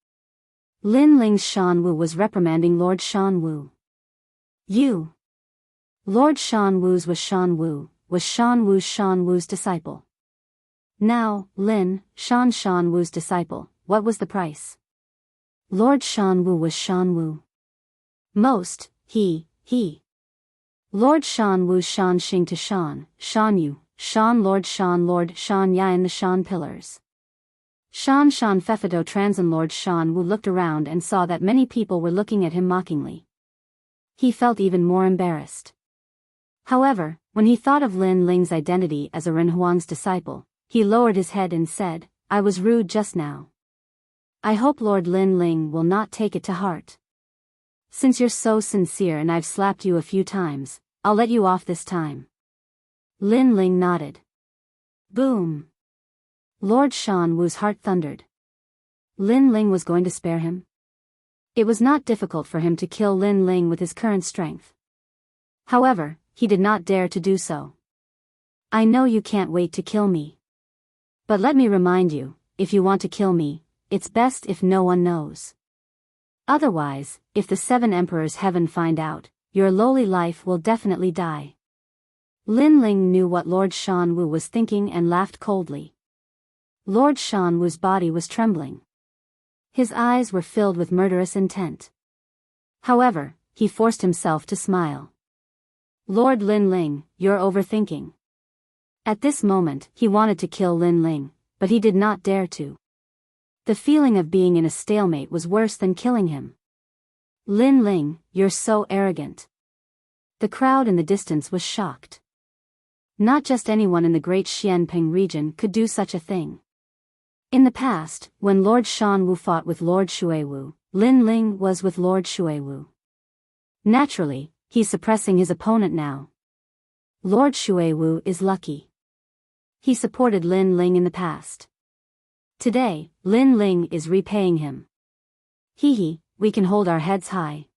Lin Ling's Shan Wu was reprimanding Lord Shan Wu. You. Lord Shan Wu's was Shan Wu's Shan Wu's disciple. Now, Lin, Shan Wu's disciple, what was the price? Lord Shanwu was Shanwu. Most, he. Lord Shanwu Shan Xing to Shan Yu, Shan Lord Shan Yain the Shan pillars. Shan Fefedo Transin Lord Shan Wu looked around and saw that many people were looking at him mockingly. He felt even more embarrassed. However, when he thought of Lin Ling's identity as a Renhuang's disciple, he lowered his head and said, I was rude just now. I hope Lord Lin Ling will not take it to heart. Since you're so sincere and I've slapped you a few times, I'll let you off this time. Lin Ling nodded. Boom. Lord Shan Wu's heart thundered. Lin Ling was going to spare him? It was not difficult for him to kill Lin Ling with his current strength. However, he did not dare to do so. I know you can't wait to kill me. But let me remind you, if you want to kill me, it's best if no one knows. Otherwise, if the 7 Emperors Heaven find out, your lowly life will definitely die. Lin Ling knew what Lord Shan Wu was thinking and laughed coldly. Lord Shan Wu's body was trembling. His eyes were filled with murderous intent. However, he forced himself to smile. Lord Lin Ling, you're overthinking. At this moment, he wanted to kill Lin Ling, but he did not dare to. The feeling of being in a stalemate was worse than killing him. Lin Ling, you're so arrogant. The crowd in the distance was shocked. Not just anyone in the great Xianping region could do such a thing. In the past, when Lord Shan Wu fought with Lord Xuewu, Lin Ling was with Lord Xuewu. Naturally, he's suppressing his opponent now. Lord Xuewu is lucky. He supported Lin Ling in the past. Today, Lin Ling is repaying him. We can hold our heads high.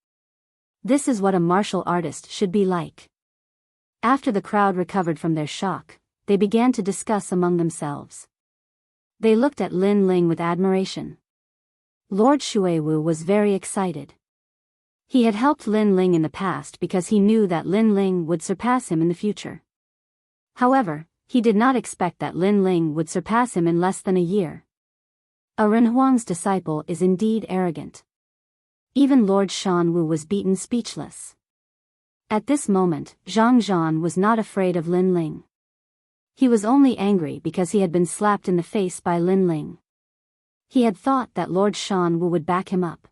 This is what a martial artist should be like. After the crowd recovered from their shock, they began to discuss among themselves. They looked at Lin Ling with admiration. Lord Xuewu was very excited. He had helped Lin Ling in the past because he knew that Lin Ling would surpass him in the future. However, he did not expect that Lin Ling would surpass him in less than a year. A Renhuang's disciple is indeed arrogant. Even Lord Shan Wu was beaten speechless. At this moment, Zhang Zhan was not afraid of Lin Ling. He was only angry because he had been slapped in the face by Lin Ling. He had thought that Lord Shan Wu would back him up.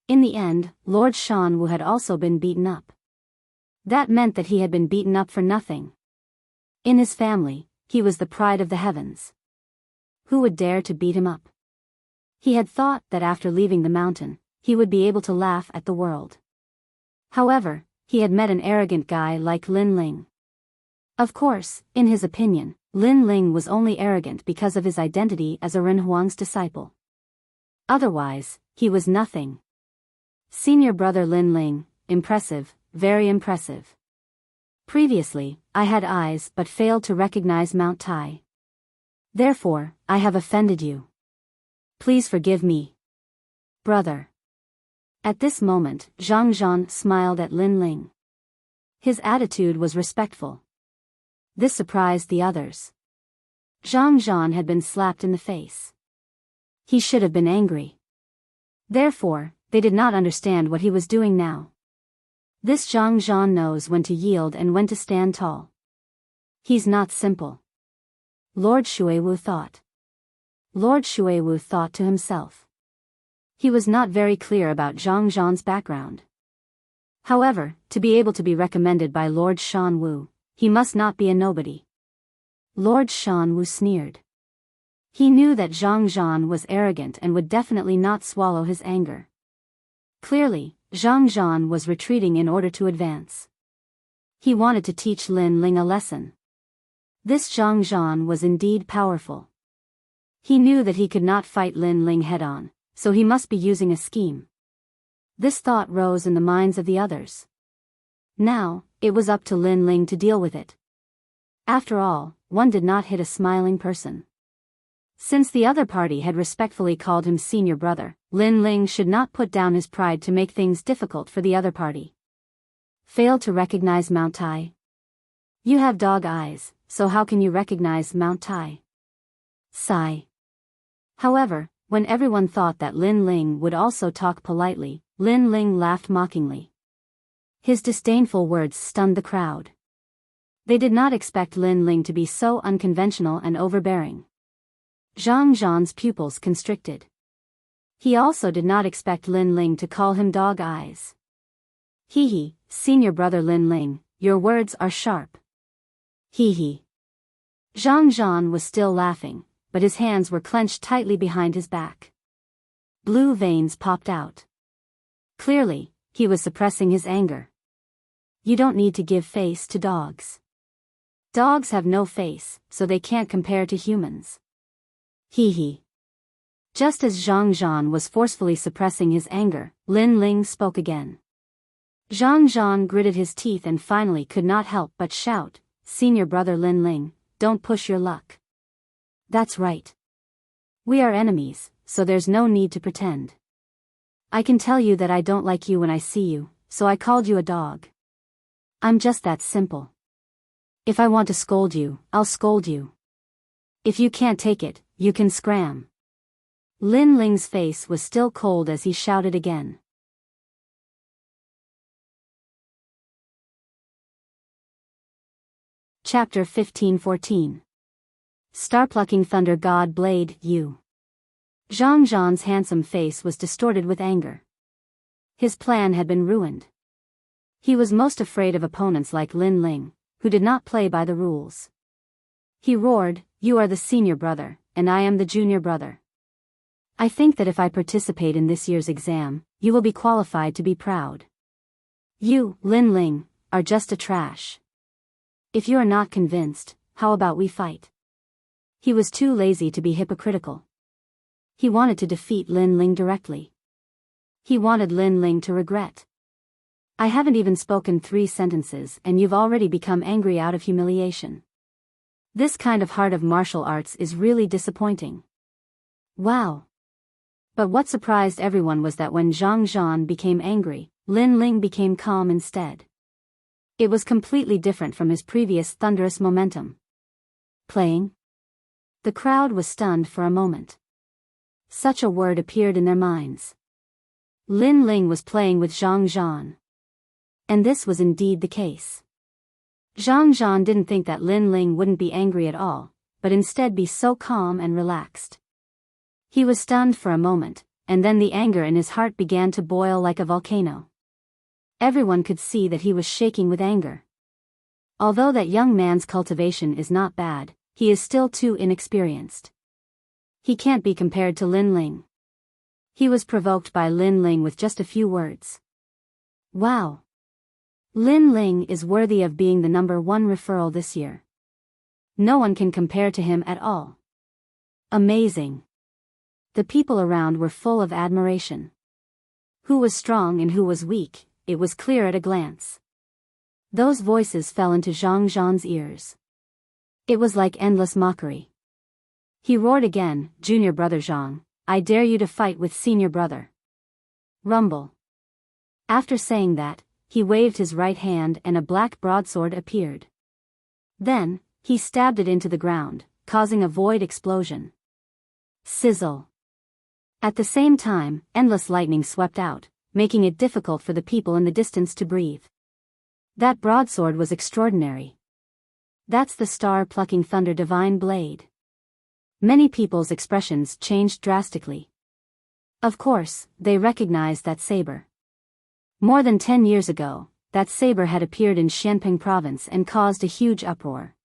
In the end, Lord Shan Wu had also been beaten up. That meant that he had been beaten up for nothing. In his family, he was the pride of the heavens. Who would dare to beat him up? He had thought that after leaving the mountain, he would be able to laugh at the world. However, he had met an arrogant guy like Lin Ling. Of course, in his opinion, Lin Ling was only arrogant because of his identity as a Renhuang's disciple. Otherwise, he was nothing. Senior brother Lin Ling, impressive, very impressive. Previously, I had eyes but failed to recognize Mount Tai. Therefore, I have offended you. Please forgive me. Brother. At this moment, Zhang Zhan smiled at Lin Ling. His attitude was respectful. This surprised the others. Zhang Zhan had been slapped in the face. He should have been angry. Therefore, they did not understand what he was doing now. This Zhang Zhan knows when to yield and when to stand tall. He's not simple. Lord Xuewu thought. Lord Xuewu thought to himself. He was not very clear about Zhang Zhan's background. However, to be able to be recommended by Lord Shan Wu, he must not be a nobody. Lord Shan Wu sneered. He knew that Zhang Zhan was arrogant and would definitely not swallow his anger. Clearly, Zhang Zhan was retreating in order to advance. He wanted to teach Lin Ling a lesson. This Zhang Zhan was indeed powerful. He knew that he could not fight Lin Ling head-on, so he must be using a scheme. This thought rose in the minds of the others. Now, it was up to Lin Ling to deal with it. After all, one did not hit a smiling person. Since the other party had respectfully called him senior brother, Lin Ling should not put down his pride to make things difficult for the other party. Failed to recognize Mount Tai? You have dog eyes, so how can you recognize Mount Tai? Sigh. However, When everyone thought that Lin Ling would also talk politely, Lin Ling laughed mockingly. His disdainful words stunned the crowd. They did not expect Lin Ling to be so unconventional and overbearing. Zhang Zhan's pupils constricted. He also did not expect Lin Ling to call him dog eyes. Hee hee, senior brother Lin Ling, your words are sharp. Hee hee. Zhang Zhan was still laughing, but his hands were clenched tightly behind his back. Blue veins popped out. Clearly, he was suppressing his anger. You don't need to give face to dogs. Dogs have no face, so they can't compare to humans. Hee hee. Just as Zhang Zhan was forcefully suppressing his anger, Lin Ling spoke again. Zhang Zhan gritted his teeth and finally could not help but shout, "Senior brother Lin Ling, don't push your luck." That's right. We are enemies, so there's no need to pretend. I can tell you that I don't like you when I see you, so I called you a dog. I'm just that simple. If I want to scold you, I'll scold you. If you can't take it, you can scram. Lin Ling's face was still cold as he shouted again. Chapter 15-14. Star-plucking thunder god blade, you. Zhang Zhan's handsome face was distorted with anger. His plan had been ruined. He was most afraid of opponents like Lin Ling, who did not play by the rules. He roared, "You are the senior brother, and I am the junior brother. I think that if I participate in this year's exam, you will be qualified to be proud. You, Lin Ling, are just a trash. If you are not convinced, how about we fight?" He was too lazy to be hypocritical. He wanted to defeat Lin Ling directly. He wanted Lin Ling to regret. I haven't even spoken 3 sentences and you've already become angry out of humiliation. This kind of heart of martial arts is really disappointing. Wow. But what surprised everyone was that when Zhang Zhan became angry, Lin Ling became calm instead. It was completely different from his previous thunderous momentum. Playing? The crowd was stunned for a moment. Such a word appeared in their minds. Lin Ling was playing with Zhang Zhan. And this was indeed the case. Zhang Zhan didn't think that Lin Ling wouldn't be angry at all, but instead be so calm and relaxed. He was stunned for a moment, and then the anger in his heart began to boil like a volcano. Everyone could see that he was shaking with anger. Although that young man's cultivation is not bad, he is still too inexperienced. He can't be compared to Lin Ling. He was provoked by Lin Ling with just a few words. Wow. Lin Ling is worthy of being the #1 referral this year. No one can compare to him at all. Amazing. The people around were full of admiration. Who was strong and who was weak, it was clear at a glance. Those voices fell into Zhang Zhan's ears. It was like endless mockery. He roared again, "Junior brother Zhang, I dare you to fight with senior brother." Rumble. After saying that, he waved his right hand and a black broadsword appeared. Then, he stabbed it into the ground, causing a void explosion. Sizzle. At the same time, endless lightning swept out, making it difficult for the people in the distance to breathe. That broadsword was extraordinary. That's the star-plucking thunder divine blade. Many people's expressions changed drastically. Of course, they recognized that saber. More than 10 years ago, that saber had appeared in Xianping province and caused a huge uproar.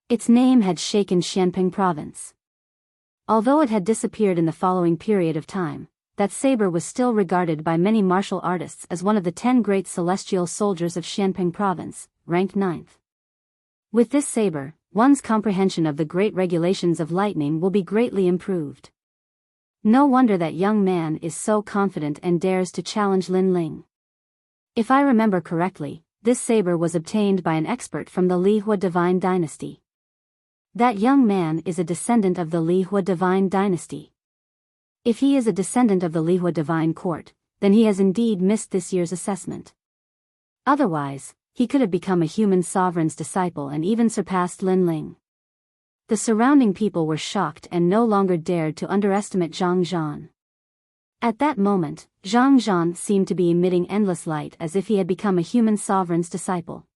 Its name had shaken Xianping province. Although it had disappeared in the following period of time, that saber was still regarded by many martial artists as one of the 10 great celestial soldiers of Xianping province, ranked 9th. With this saber, one's comprehension of the great regulations of lightning will be greatly improved. No wonder that young man is so confident and dares to challenge Lin Ling. If I remember correctly, this saber was obtained by an expert from the Lihua divine dynasty. That young man is a descendant of the Lihua divine dynasty. If he is a descendant of the Lihua divine court, then he has indeed missed this year's assessment. Otherwise, he could have become a human sovereign's disciple and even surpassed Lin Ling. The surrounding people were shocked and no longer dared to underestimate Zhang Zhan. At that moment, Zhang Zhan seemed to be emitting endless light as if he had become a human sovereign's disciple.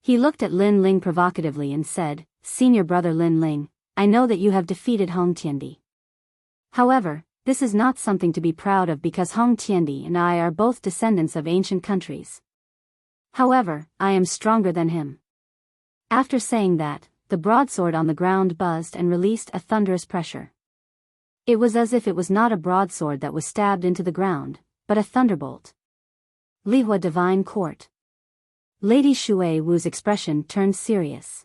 He looked at Lin Ling provocatively and said, "Senior brother Lin Ling, I know that you have defeated Hong Tiandi. However, this is not something to be proud of because Hong Tiandi and I are both descendants of ancient countries. However, I am stronger than him." After saying that, the broadsword on the ground buzzed and released a thunderous pressure. It was as if it was not a broadsword that was stabbed into the ground, but a thunderbolt. Lihua Divine Court. Lady Shui Wu's expression turned serious.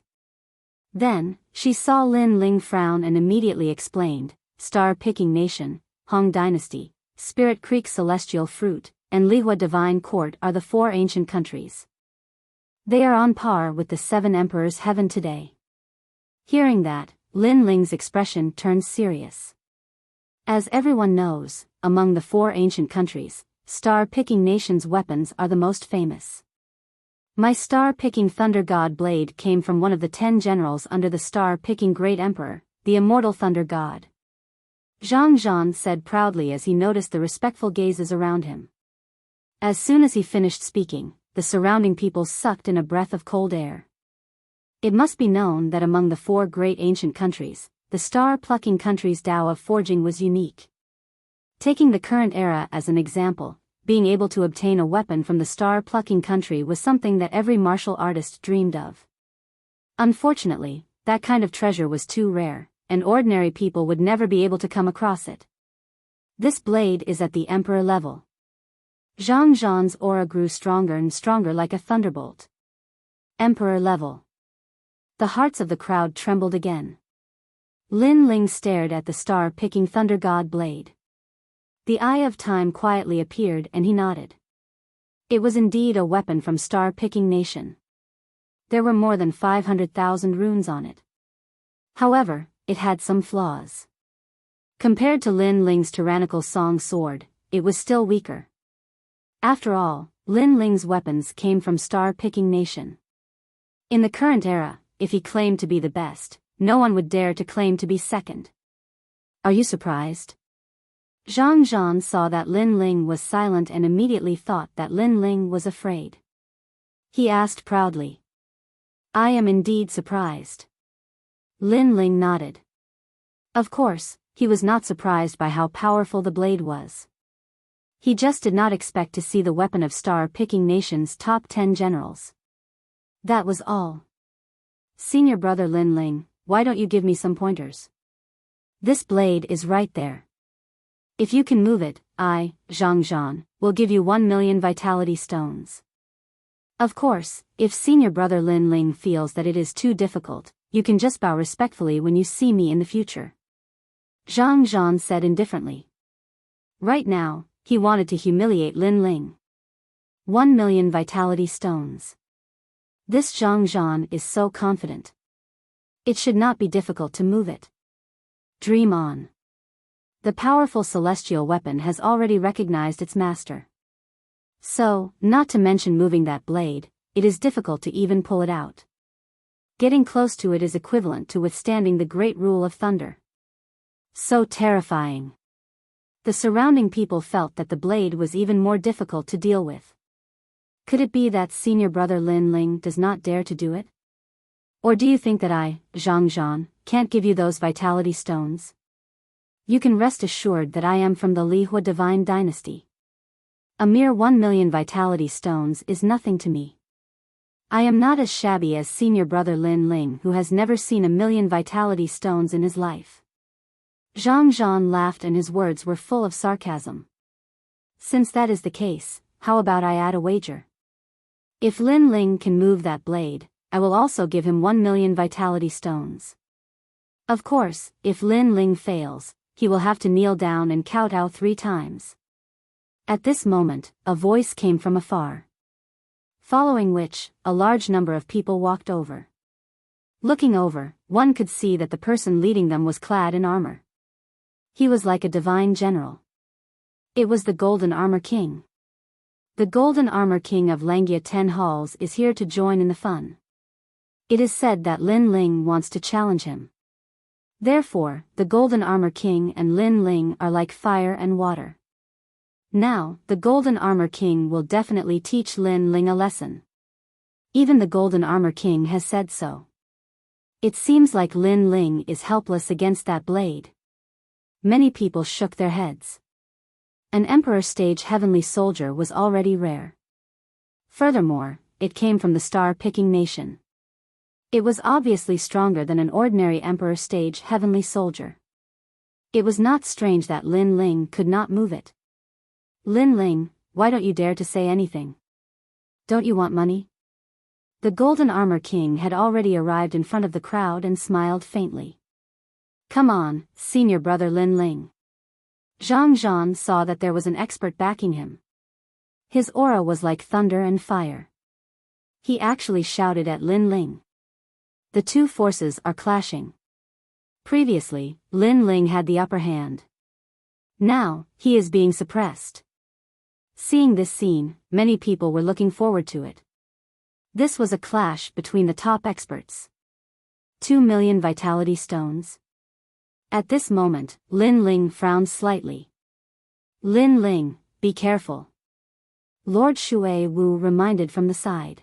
Then, she saw Lin Ling frown and immediately explained, "Star-picking nation, Hong Dynasty, Spirit Creek Celestial Fruit, and Lihua Divine Court are the 4 ancient countries. They are on par with the 7 emperors' heaven today." Hearing that, Lin Ling's expression turned serious. As everyone knows, among the 4 ancient countries, star-picking nations' weapons are the most famous. My star-picking Thunder God blade came from one of the 10 generals under the star-picking Great Emperor, the immortal Thunder God. Zhang Zhan said proudly as he noticed the respectful gazes around him. As soon as he finished speaking, the surrounding people sucked in a breath of cold air. It must be known that among the 4 great ancient countries, the star-plucking country's Tao of forging was unique. Taking the current era as an example, being able to obtain a weapon from the star-plucking country was something that every martial artist dreamed of. Unfortunately, that kind of treasure was too rare, and ordinary people would never be able to come across it. This blade is at the emperor level. Zhang Zhan's aura grew stronger and stronger like a thunderbolt. Emperor level. The hearts of the crowd trembled again. Lin Ling stared at the star-picking Thunder God blade. The Eye of Time quietly appeared and he nodded. It was indeed a weapon from star-picking nation. There were more than 500,000 runes on it. However, it had some flaws. Compared to Lin Ling's tyrannical song sword, it was still weaker. After all, Lin Ling's weapons came from star-picking nation. In the current era, if he claimed to be the best, no one would dare to claim to be second. Are you surprised? Zhang Zhan saw that Lin Ling was silent and immediately thought that Lin Ling was afraid. He asked proudly. "I am indeed surprised." Lin Ling nodded. Of course, he was not surprised by how powerful the blade was. He just did not expect to see the weapon of star-picking nation's top 10 generals. That was all. "Senior brother Lin Ling, why don't you give me some pointers? This blade is right there. If you can move it, I, Zhang Zhan, will give you 1 million vitality stones." Of course, if senior brother Lin Ling feels that it is too difficult, you can just bow respectfully when you see me in the future. Zhang Zhan said indifferently. Right now, he wanted to humiliate Lin Ling. 1 million vitality stones. This Zhang Zhan is so confident. It should not be difficult to move it. Dream on. The powerful celestial weapon has already recognized its master. So, not to mention moving that blade, it is difficult to even pull it out. Getting close to it is equivalent to withstanding the great rule of thunder. So terrifying. The surrounding people felt that the blade was even more difficult to deal with. Could it be that senior brother Lin Ling does not dare to do it? Or do you think that I, Zhang Zhan, can't give you those vitality stones? You can rest assured that I am from the Lihua Divine Dynasty. A mere 1 million vitality stones is nothing to me. I am not as shabby as senior brother Lin Ling, who has never seen 1 million vitality stones in his life. Zhang Zhan laughed and his words were full of sarcasm. Since that is the case, how about I add a wager? If Lin Ling can move that blade, I will also give him 1 million vitality stones. Of course, if Lin Ling fails, he will have to kneel down and kowtow 3 times. At this moment, a voice came from afar. Following which, a large number of people walked over. Looking over, one could see that the person leading them was clad in armor. He was like a divine general. It was the Golden Armor King. The Golden Armor King of Langia 10 Halls is here to join in the fun. It is said that Lin Ling wants to challenge him. Therefore, the Golden Armor King and Lin Ling are like fire and water. Now, the Golden Armor King will definitely teach Lin Ling a lesson. Even the Golden Armor King has said so. It seems like Lin Ling is helpless against that blade. Many people shook their heads. An Emperor Stage Heavenly Soldier was already rare. Furthermore, it came from the star-picking nation. It was obviously stronger than an ordinary Emperor Stage Heavenly Soldier. It was not strange that Lin Ling could not move it. Lin Ling, why don't you dare to say anything? Don't you want money? The Golden Armor King had already arrived in front of the crowd and smiled faintly. Come on, senior brother Lin Ling. Zhang Zhan saw that there was an expert backing him. His aura was like thunder and fire. He actually shouted at Lin Ling. The two forces are clashing. Previously, Lin Ling had the upper hand. Now, he is being suppressed. Seeing this scene, many people were looking forward to it. This was a clash between the top experts. 2 million vitality stones. At this moment, Lin Ling frowned slightly. Lin Ling, be careful. Lord Shui Wu reminded from the side.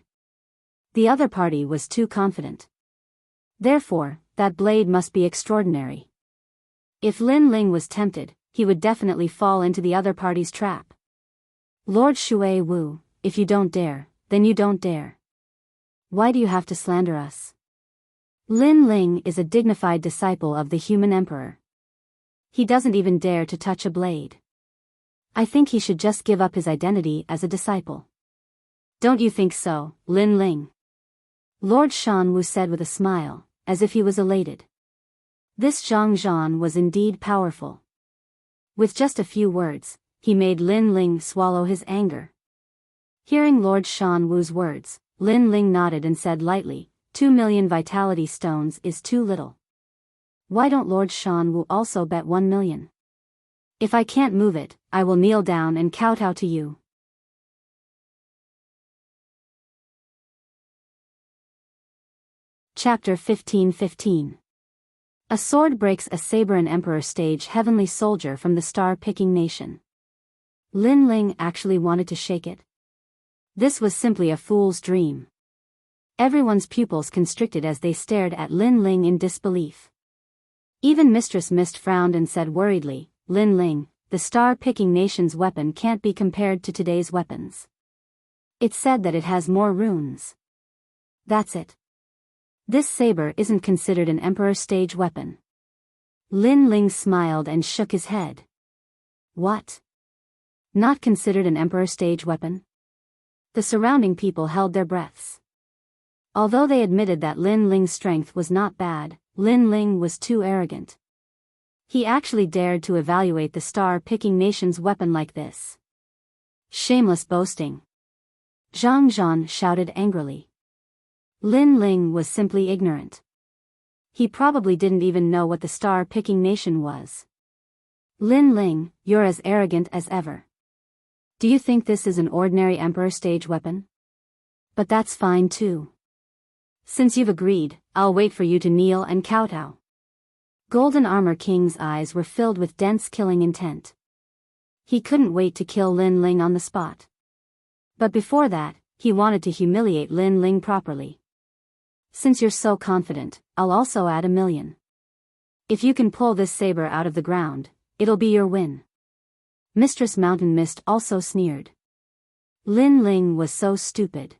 The other party was too confident. Therefore, that blade must be extraordinary. If Lin Ling was tempted, he would definitely fall into the other party's trap. Lord Shui Wu, if you don't dare, then you don't dare. Why do you have to slander us? Lin Ling is a dignified disciple of the human emperor. He doesn't even dare to touch a blade. I think he should just give up his identity as a disciple. Don't you think so, Lin Ling? Lord Shan Wu said with a smile, as if he was elated. This Zhang Zhan was indeed powerful. With just a few words, he made Lin Ling swallow his anger. Hearing Lord Shan Wu's words, Lin Ling nodded and said lightly, 2 million vitality stones is too little. Why don't Lord Shan Wu also bet 1 million? If I can't move it, I will kneel down and kowtow to you. Chapter 15:15. A sword breaks a saber. An Emperor Stage Heavenly Soldier from the star-picking nation. Lin Ling actually wanted to shake it. This was simply a fool's dream. Everyone's pupils constricted as they stared at Lin Ling in disbelief. Even Mistress Mist frowned and said worriedly, Lin Ling, the star-picking nation's weapon can't be compared to today's weapons. It's said that it has more runes. That's it. This saber isn't considered an Emperor Stage weapon. Lin Ling smiled and shook his head. What? Not considered an Emperor Stage weapon? The surrounding people held their breaths. Although they admitted that Lin Ling's strength was not bad, Lin Ling was too arrogant. He actually dared to evaluate the star-picking nation's weapon like this. Shameless boasting. Zhang Zhan shouted angrily. Lin Ling was simply ignorant. He probably didn't even know what the star-picking nation was. Lin Ling, you're as arrogant as ever. Do you think this is an ordinary Emperor Stage weapon? But that's fine too. Since you've agreed, I'll wait for you to kneel and kowtow. Golden Armor King's eyes were filled with dense killing intent. He couldn't wait to kill Lin Ling on the spot. But before that, he wanted to humiliate Lin Ling properly. Since you're so confident, I'll also add 1 million. If you can pull this saber out of the ground, it'll be your win. Mistress Mountain Mist also sneered. Lin Ling was so stupid.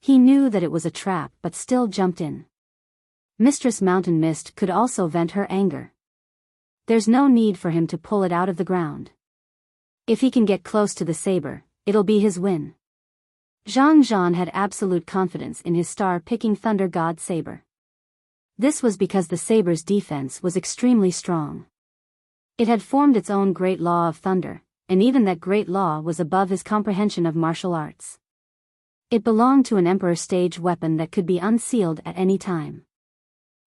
He knew that it was a trap but still jumped in. Mistress Mountain Mist could also vent her anger. There's no need for him to pull it out of the ground. If he can get close to the saber, it'll be his win. Zhang Zhan had absolute confidence in his star-picking Thunder God saber. This was because the saber's defense was extremely strong. It had formed its own great law of thunder, and even that great law was above his comprehension of martial arts. It belonged to an Emperor Stage weapon that could be unsealed at any time.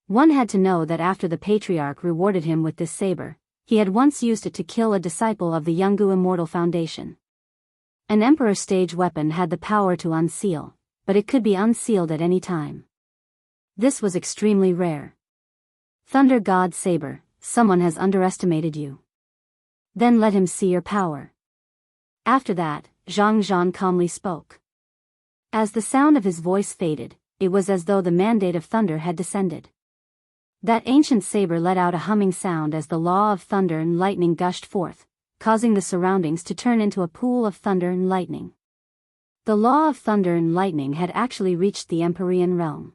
One had to know that after the Patriarch rewarded him with this saber, he had once used it to kill a disciple of the Yungu Immortal Foundation. An Emperor Stage weapon had the power to unseal, but it could be unsealed at any time. This was extremely rare. Thunder God Saber, someone has underestimated you. Then let him see your power. After that, Zhang Zhan calmly spoke. As the sound of his voice faded, it was as though the mandate of thunder had descended. That ancient saber let out a humming sound as the law of thunder and lightning gushed forth, causing the surroundings to turn into a pool of thunder and lightning. The law of thunder and lightning had actually reached the Empyrean realm.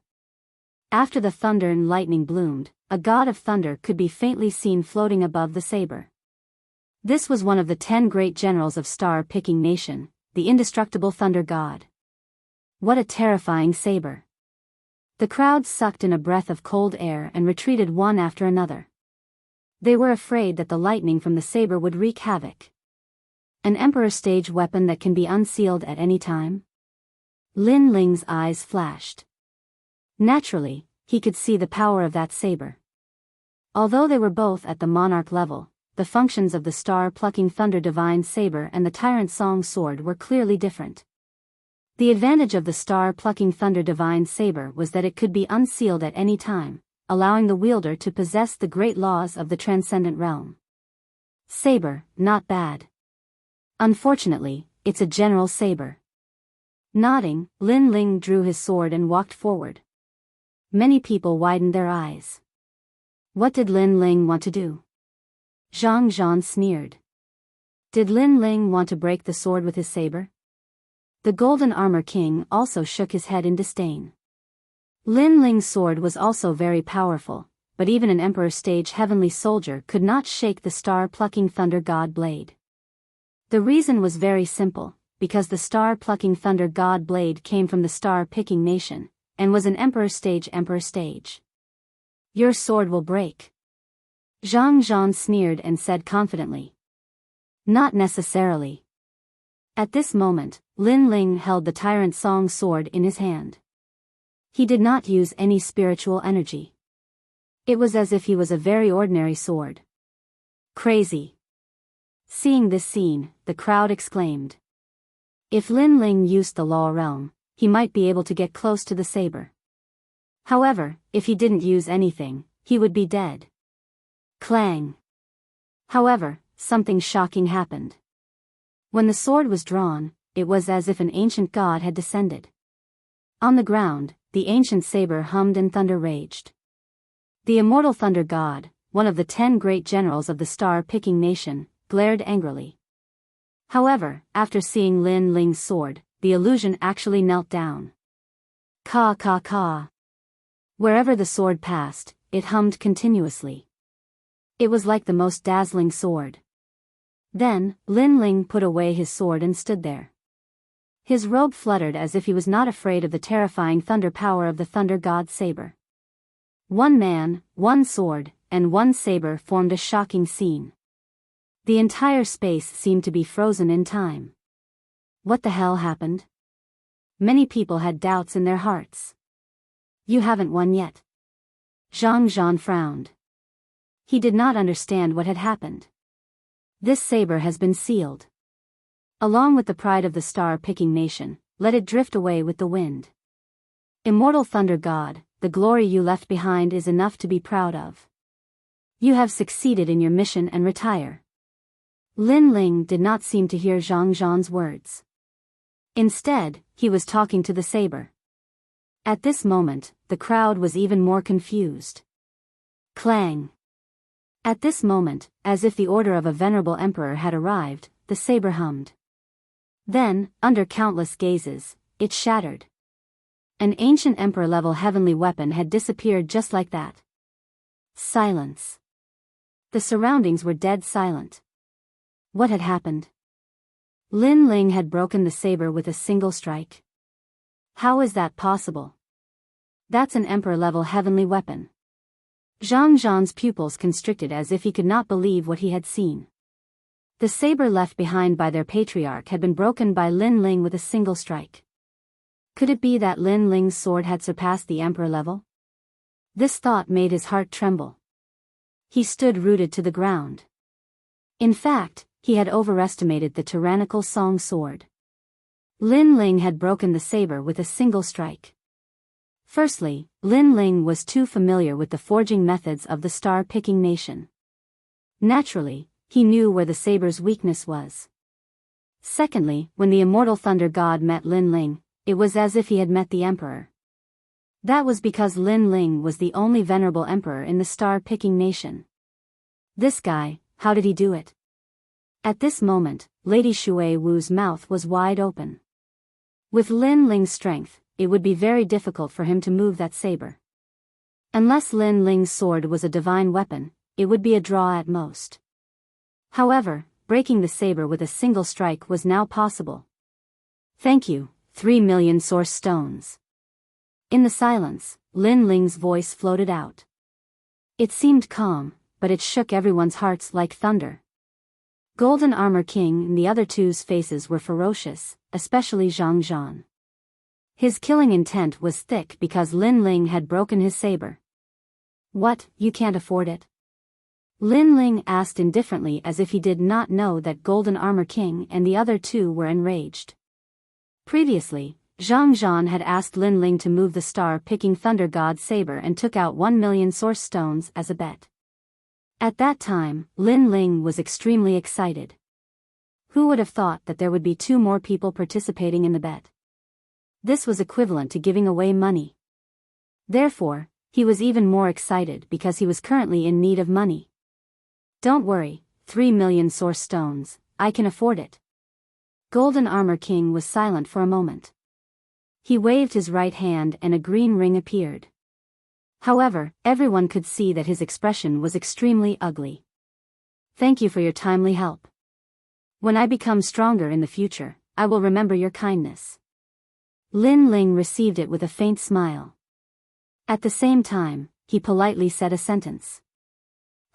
After the thunder and lightning bloomed, a god of thunder could be faintly seen floating above the saber. This was one of the 10 great generals of star-picking nation, the indestructible thunder god. What a terrifying saber! The crowd sucked in a breath of cold air and retreated one after another. They were afraid that the lightning from the saber would wreak havoc. An emperor stage weapon that can be unsealed at any time? Lin Ling's eyes flashed. Naturally, he could see the power of that saber. Although they were both at the monarch level, the functions of the star-plucking thunder divine saber and the tyrant song sword were clearly different. The advantage of the star-plucking thunder divine saber was that it could be unsealed at any time, allowing the wielder to possess the great laws of the transcendent realm. Saber, not bad. Unfortunately, it's a general saber. Nodding, Lin Ling drew his sword and walked forward. Many people widened their eyes. What did Lin Ling want to do? Zhang Zhan sneered. Did Lin Ling want to break the sword with his saber? The Golden Armor King also shook his head in disdain. Lin Ling's sword was also very powerful, but even an Emperor stage heavenly soldier could not shake the star-plucking thunder god blade. The reason was very simple, because the star-plucking thunder god blade came from the star-picking nation, and was an Emperor stage. Your sword will break. Zhang Zhan sneered and said confidently. Not necessarily. At this moment, Lin Ling held the tyrant song sword in his hand. He did not use any spiritual energy. It was as if he was a very ordinary sword. Crazy. Seeing this scene, the crowd exclaimed. If Lin Ling used the law realm, he might be able to get close to the saber. However, if he didn't use anything, he would be dead. Clang. However, something shocking happened. When the sword was drawn, it was as if an ancient god had descended. On the ground, the ancient saber hummed and thunder raged. The immortal thunder god, one of the 10 great generals of the star-picking nation, glared angrily. However, after seeing Lin Ling's sword, the illusion actually knelt down. Ka ka ka. Wherever the sword passed, it hummed continuously. It was like the most dazzling sword. Then, Lin Ling put away his sword and stood there. His robe fluttered as if he was not afraid of the terrifying thunder power of the thunder god's saber. One man, one sword, and one saber formed a shocking scene. The entire space seemed to be frozen in time. What the hell happened? Many people had doubts in their hearts. You haven't won yet. Zhang Zhan frowned. He did not understand what had happened. This saber has been sealed. Along with the pride of the star-picking nation, let it drift away with the wind. Immortal thunder god, the glory you left behind is enough to be proud of. You have succeeded in your mission and retire. Lin Ling did not seem to hear Zhang Zhan's words. Instead, he was talking to the saber. At this moment, the crowd was even more confused. Clang. At this moment, as if the order of a venerable emperor had arrived, the saber hummed. Then, under countless gazes, it shattered. An ancient emperor-level heavenly weapon had disappeared just like that. Silence. The surroundings were dead silent. What had happened? Lin Ling had broken the saber with a single strike. How is that possible? That's an emperor-level heavenly weapon. Zhang Zhan's pupils constricted as if he could not believe what he had seen. The saber left behind by their patriarch had been broken by Lin Ling with a single strike. Could it be that Lin Ling's sword had surpassed the emperor level? This thought made his heart tremble. He stood rooted to the ground. In fact, he had overestimated the tyrannical song sword. Lin Ling had broken the saber with a single strike. Firstly, Lin Ling was too familiar with the forging methods of the star-picking nation. Naturally, he knew where the saber's weakness was. Secondly, when the immortal thunder god met Lin Ling, it was as if he had met the emperor. That was because Lin Ling was the only venerable emperor in the star-picking nation. This guy, how did he do it? At this moment, Lady Shui Wu's mouth was wide open. With Lin Ling's strength, it would be very difficult for him to move that saber. Unless Lin Ling's sword was a divine weapon, it would be a draw at most. However, breaking the saber with a single strike was now possible. Thank you, 3 million source stones. In the silence, Lin Ling's voice floated out. It seemed calm, but it shook everyone's hearts like thunder. Golden Armor King and the other two's faces were ferocious, especially Zhang Zhan. His killing intent was thick because Lin Ling had broken his saber. What, you can't afford it? Lin Ling asked indifferently as if he did not know that Golden Armor King and the other two were enraged. Previously, Zhang Zhan had asked Lin Ling to move the star-picking thunder god's saber and took out 1 million source stones as a bet. At that time, Lin Ling was extremely excited. Who would have thought that there would be 2 more people participating in the bet? This was equivalent to giving away money. Therefore, he was even more excited because he was currently in need of money. Don't worry, 3 million source stones, I can afford it. Golden Armor King was silent for a moment. He waved his right hand and a green ring appeared. However, everyone could see that his expression was extremely ugly. Thank you for your timely help. When I become stronger in the future, I will remember your kindness. Lin Ling received it with a faint smile. At the same time, he politely said a sentence.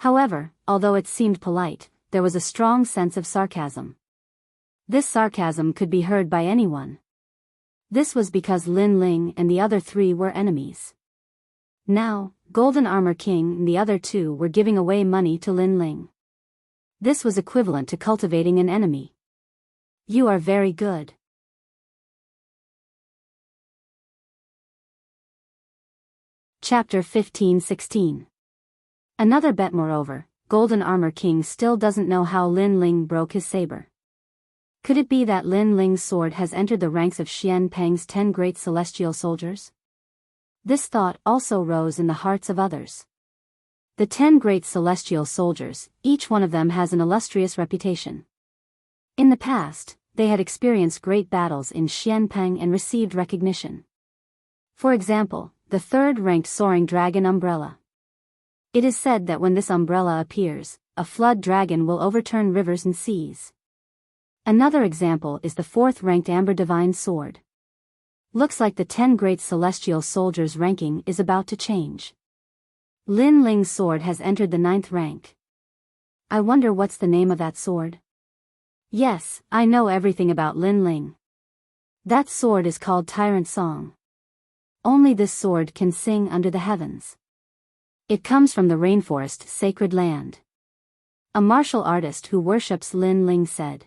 However, although it seemed polite, there was a strong sense of sarcasm. This sarcasm could be heard by anyone. This was because Lin Ling and the other 3 were enemies. Now, Golden Armor King and the other 2 were giving away money to Lin Ling. This was equivalent to cultivating an enemy. You are very good. Chapter 15-16. Another bet. Moreover, Golden Armor King still doesn't know how Lin Ling broke his saber. Could it be that Lin Ling's sword has entered the ranks of Xian Peng's 10 great celestial soldiers? This thought also rose in the hearts of others. The 10 great celestial soldiers, each one of them has an illustrious reputation. In the past, they had experienced great battles in Xian Peng and received recognition. For example, the 3rd-ranked soaring dragon umbrella. It is said that when this umbrella appears, a flood dragon will overturn rivers and seas. Another example is the 4th-ranked amber divine sword. Looks like the 10 great celestial soldiers' ranking is about to change. Lin Ling's sword has entered the 9th rank. I wonder what's the name of that sword? Yes, I know everything about Lin Ling. That sword is called Tyrant Song. Only this sword can sing under the heavens. It comes from the rainforest sacred land. A martial artist who worships Lin Ling said.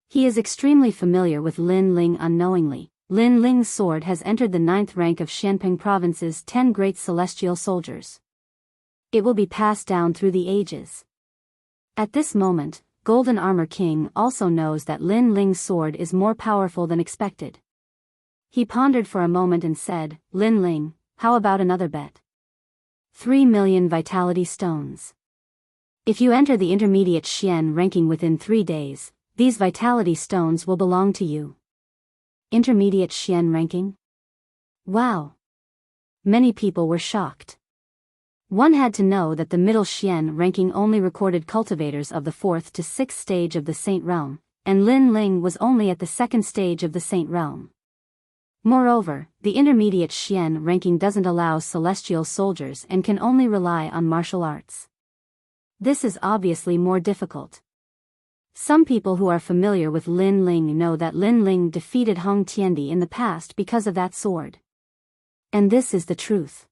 He is extremely familiar with Lin Ling unknowingly. Lin Ling's sword has entered the 9th rank of Xianpeng Province's 10 great celestial soldiers. It will be passed down through the ages. At this moment, Golden Armor King also knows that Lin Ling's sword is more powerful than expected. He pondered for a moment and said, Lin Ling, how about another bet? 3 million vitality stones. If you enter the intermediate Xian ranking within 3 days, these vitality stones will belong to you. Intermediate Xian ranking? Wow! Many people were shocked. One had to know that the middle Xian ranking only recorded cultivators of the 4th to 6th stage of the Saint Realm, and Lin Ling was only at the 2nd stage of the Saint Realm. Moreover, the intermediate Xian ranking doesn't allow celestial soldiers and can only rely on martial arts. This is obviously more difficult. Some people who are familiar with Lin Ling know that Lin Ling defeated Hong Tiandi in the past because of that sword. And this is the truth.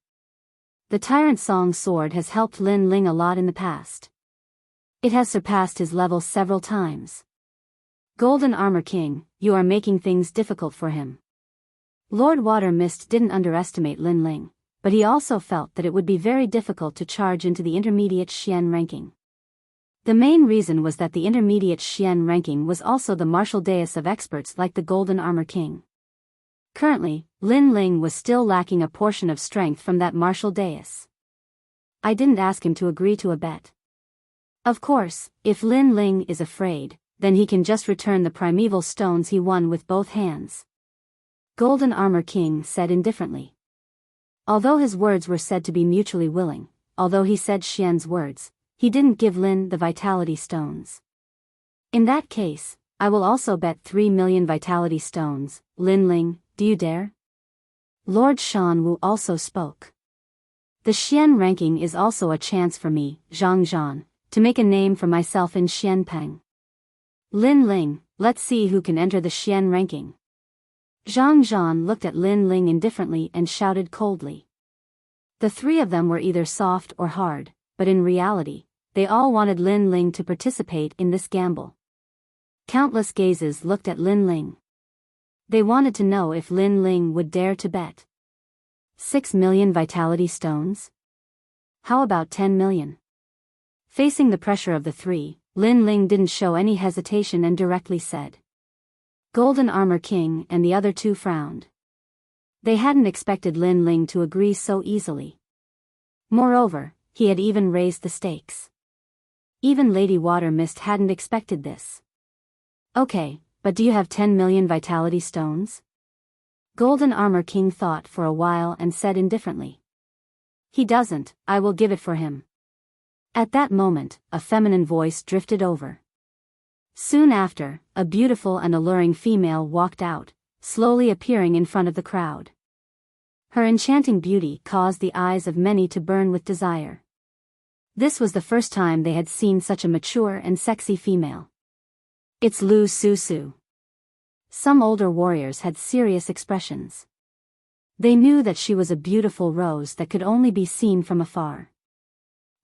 The Tyrant Song sword has helped Lin Ling a lot in the past. It has surpassed his level several times. Golden Armor King, you are making things difficult for him. Lord Water Mist didn't underestimate Lin Ling, but he also felt that it would be very difficult to charge into the intermediate Xian ranking. The main reason was that the intermediate Xian ranking was also the martial dais of experts like the Golden Armor King. Currently, Lin Ling was still lacking a portion of strength from that martial dais. I didn't ask him to agree to a bet. Of course, if Lin Ling is afraid, then he can just return the primeval stones he won with both hands. Golden Armor King said indifferently. Although his words were said to be mutually willing, although he said Xian's words, he didn't give Lin the vitality stones. In that case, I will also bet 3 million vitality stones. Lin Ling, do you dare? Lord Shan Wu also spoke. The Xian ranking is also a chance for me, Zhang Zhan, to make a name for myself in Xianpeng. Lin Ling, let's see who can enter the Xian ranking. Zhang Zhan looked at Lin Ling indifferently and shouted coldly. The three of them were either soft or hard, but in reality, they all wanted Lin Ling to participate in this gamble. Countless gazes looked at Lin Ling. They wanted to know if Lin Ling would dare to bet. 6 million vitality stones? How about 10 million? Facing the pressure of the three, Lin Ling didn't show any hesitation and directly said. Golden Armor King and the other two frowned. They hadn't expected Lin Ling to agree so easily. Moreover, he had even raised the stakes. Even Lady Water Mist hadn't expected this. Okay, but do you have 10 million vitality stones? Golden Armor King thought for a while and said indifferently. He doesn't, I will give it for him. At that moment, a feminine voice drifted over. Soon after, a beautiful and alluring female walked out, slowly appearing in front of the crowd. Her enchanting beauty caused the eyes of many to burn with desire. This was the first time they had seen such a mature and sexy female. It's Lu Susu. Some older warriors had serious expressions. They knew that she was a beautiful rose that could only be seen from afar.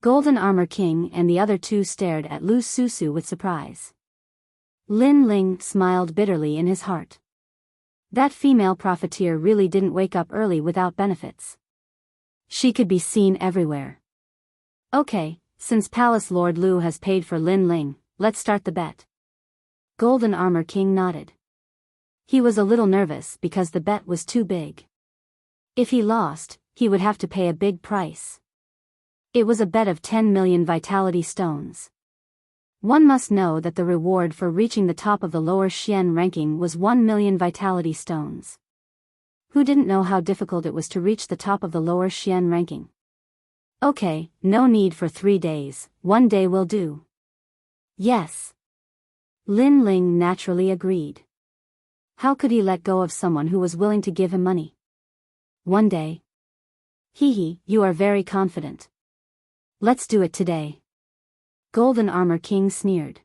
Golden Armor King and the other two stared at Lu Susu with surprise. Lin Ling smiled bitterly in his heart. That female profiteer really didn't wake up early without benefits. She could be seen everywhere. Okay, since Palace Lord Lu has paid for Lin Ling, let's start the bet. Golden Armor King nodded. He was a little nervous because the bet was too big. If he lost, he would have to pay a big price. It was a bet of 10 million vitality stones. One must know that the reward for reaching the top of the lower Xian ranking was 1 million vitality stones. Who didn't know how difficult it was to reach the top of the lower Xian ranking? Okay, no need for 3 days, 1 day will do. Yes. Lin Ling naturally agreed. How could he let go of someone who was willing to give him money? 1 day. Hee, you are very confident. Let's do it today. Golden Armor King sneered.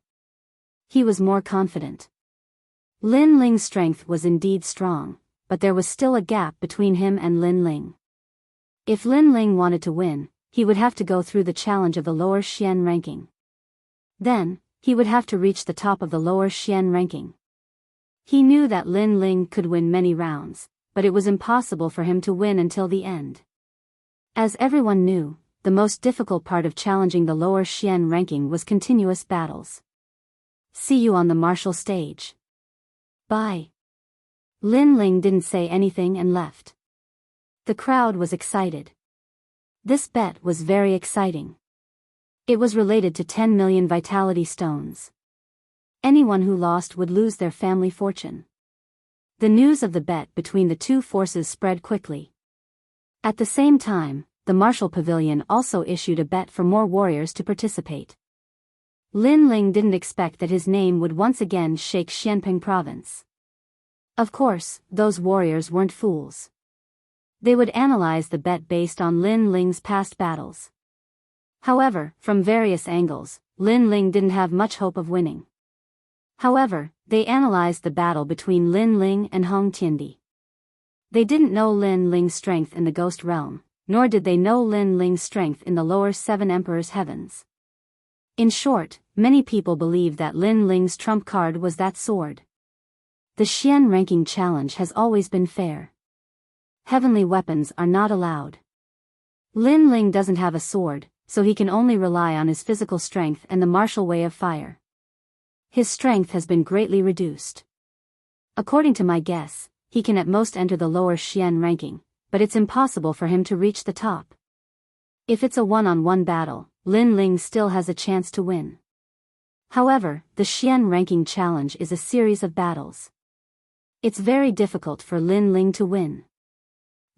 He was more confident. Lin Ling's strength was indeed strong, but there was still a gap between him and Lin Ling. If Lin Ling wanted to win, he would have to go through the challenge of the lower Xian ranking. Then, he would have to reach the top of the lower Xian ranking. He knew that Lin Ling could win many rounds, but it was impossible for him to win until the end. As everyone knew, the most difficult part of challenging the lower Xian ranking was continuous battles. See you on the martial stage. Bye. Lin Ling didn't say anything and left. The crowd was excited. This bet was very exciting. It was related to 10 million vitality stones. Anyone who lost would lose their family fortune. The news of the bet between the two forces spread quickly. At the same time, the Martial Pavilion also issued a bet for more warriors to participate. Lin Ling didn't expect that his name would once again shake Xianping province. Of course, those warriors weren't fools. They would analyze the bet based on Lin Ling's past battles. However, from various angles, Lin Ling didn't have much hope of winning. However, they analyzed the battle between Lin Ling and Hong Tiandi. They didn't know Lin Ling's strength in the Ghost Realm, nor did they know Lin Ling's strength in the lower 7 Emperor's heavens. In short, many people believed that Lin Ling's trump card was that sword. The Xian ranking challenge has always been fair. Heavenly weapons are not allowed. Lin Ling doesn't have a sword, so he can only rely on his physical strength and the martial way of fire. His strength has been greatly reduced. According to my guess, he can at most enter the lower Xian ranking, but it's impossible for him to reach the top. If it's a one-on-one battle, Lin Ling still has a chance to win. However, the Xian ranking challenge is a series of battles. It's very difficult for Lin Ling to win.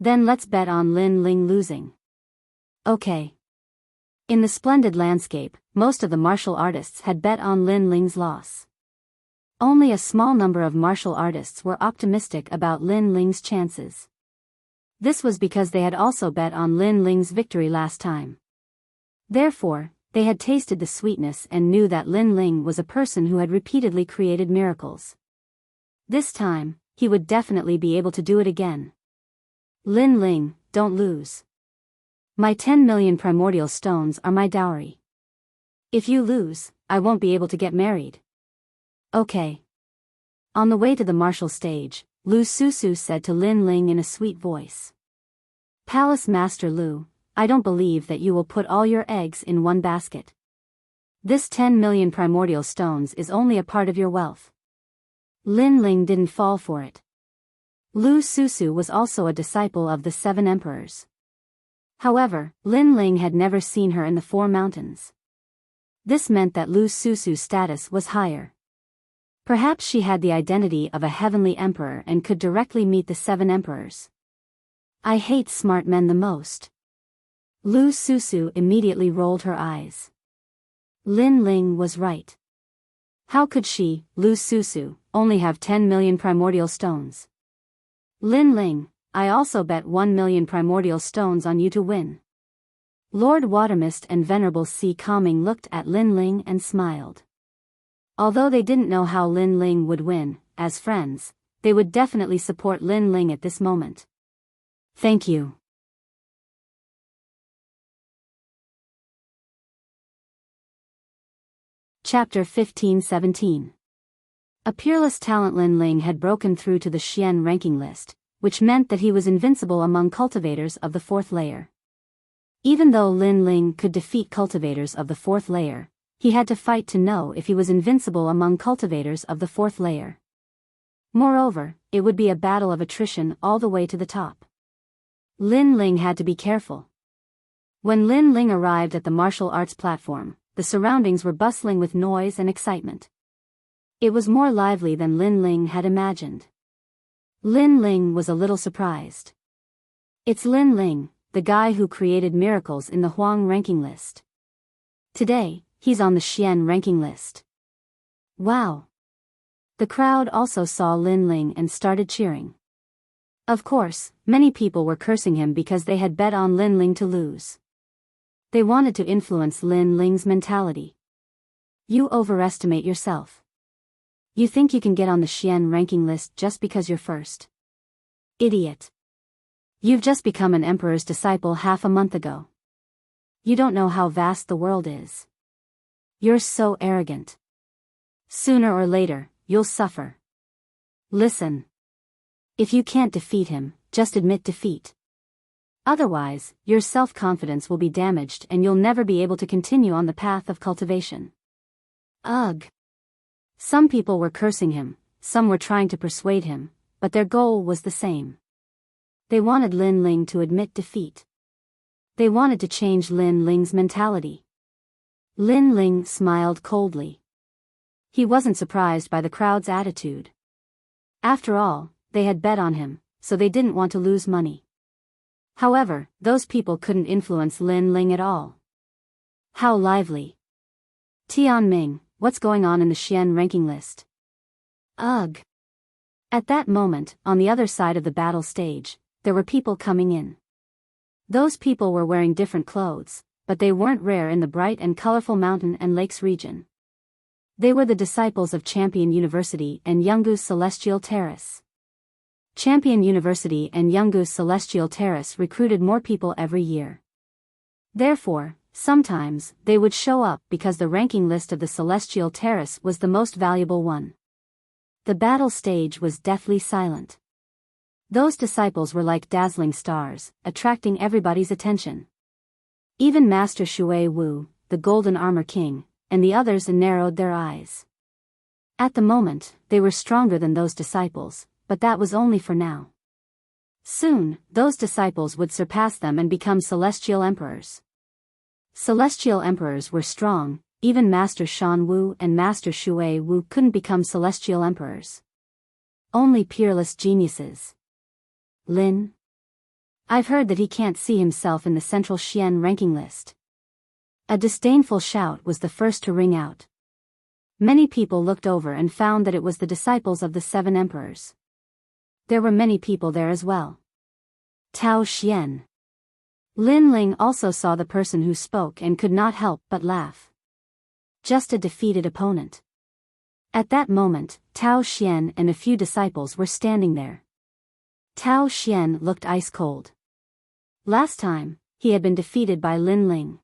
Then let's bet on Lin Ling losing. Okay. In the splendid landscape, most of the martial artists had bet on Lin Ling's loss. Only a small number of martial artists were optimistic about Lin Ling's chances. This was because they had also bet on Lin Ling's victory last time. Therefore, they had tasted the sweetness and knew that Lin Ling was a person who had repeatedly created miracles. This time, he would definitely be able to do it again. Lin Ling, don't lose. My 10 million primordial stones are my dowry. If you lose, I won't be able to get married. Okay. On the way to the martial stage, Lu Susu said to Lin Ling in a sweet voice. Palace Master Lu, I don't believe that you will put all your eggs in one basket. This 10 million primordial stones is only a part of your wealth. Lin Ling didn't fall for it. Lu Susu was also a disciple of the 7 emperors. However, Lin Ling had never seen her in the 4 mountains. This meant that Lu Susu's status was higher. Perhaps she had the identity of a heavenly emperor and could directly meet the 7 emperors. I hate smart men the most. Lu Susu immediately rolled her eyes. Lin Ling was right. How could she, Lu Susu, only have 10 million primordial stones? Lin Ling, I also bet 1 million primordial stones on you to win. Lord Watermist and Venerable Sea Calming looked at Lin Ling and smiled. Although they didn't know how Lin Ling would win, as friends, they would definitely support Lin Ling at this moment. Thank you. Chapter 15-17. A peerless talent. Lin Ling had broken through to the Xian ranking list, which meant that he was invincible among cultivators of the 4th layer. Even though Lin Ling could defeat cultivators of the 4th layer, he had to fight to know if he was invincible among cultivators of the 4th layer. Moreover, it would be a battle of attrition all the way to the top. Lin Ling had to be careful. When Lin Ling arrived at the martial arts platform, the surroundings were bustling with noise and excitement. It was more lively than Lin Ling had imagined. Lin Ling was a little surprised. It's Lin Ling, the guy who created miracles in the Huang ranking list. Today, he's on the Xian ranking list. Wow! The crowd also saw Lin Ling and started cheering. Of course, many people were cursing him because they had bet on Lin Ling to lose. They wanted to influence Lin Ling's mentality. You overestimate yourself. You think you can get on the Xian ranking list just because you're first? Idiot. You've just become an emperor's disciple half a month ago. You don't know how vast the world is. You're so arrogant. Sooner or later, you'll suffer. Listen. If you can't defeat him, just admit defeat. Otherwise, your self-confidence will be damaged and you'll never be able to continue on the path of cultivation. Ugh. Some people were cursing him, some were trying to persuade him, but their goal was the same. They wanted Lin Ling to admit defeat. They wanted to change Lin Ling's mentality. Lin Ling smiled coldly. He wasn't surprised by the crowd's attitude. After all, they had bet on him, so they didn't want to lose money. However, those people couldn't influence Lin Ling at all. How lively. Tianming, what's going on in the Xian ranking list? Ugh. At that moment, on the other side of the battle stage, there were people coming in. Those people were wearing different clothes, but they weren't rare in the bright and colorful mountain and lakes region. They were the disciples of Champion University and Yungu's Celestial Terrace. Champion University and Yungu's Celestial Terrace recruited more people every year. Therefore, sometimes, they would show up because the ranking list of the Celestial Terrace was the most valuable one. The battle stage was deathly silent. Those disciples were like dazzling stars, attracting everybody's attention. Even Master Shui Wu, the Golden Armor King, and the others narrowed their eyes. At the moment, they were stronger than those disciples, but that was only for now. Soon, those disciples would surpass them and become celestial emperors. Celestial emperors were strong, even Master Shan Wu and Master Shui Wu couldn't become celestial emperors. Only peerless geniuses. Lin? I've heard that he can't see himself in the Central Xian ranking list. A disdainful shout was the first to ring out. Many people looked over and found that it was the disciples of the 7 emperors. There were many people there as well. Tao Xian. Lin Ling also saw the person who spoke and could not help but laugh. Just a defeated opponent. At that moment, Tao Xian and a few disciples were standing there. Tao Xian looked ice cold. Last time, he had been defeated by Lin Ling.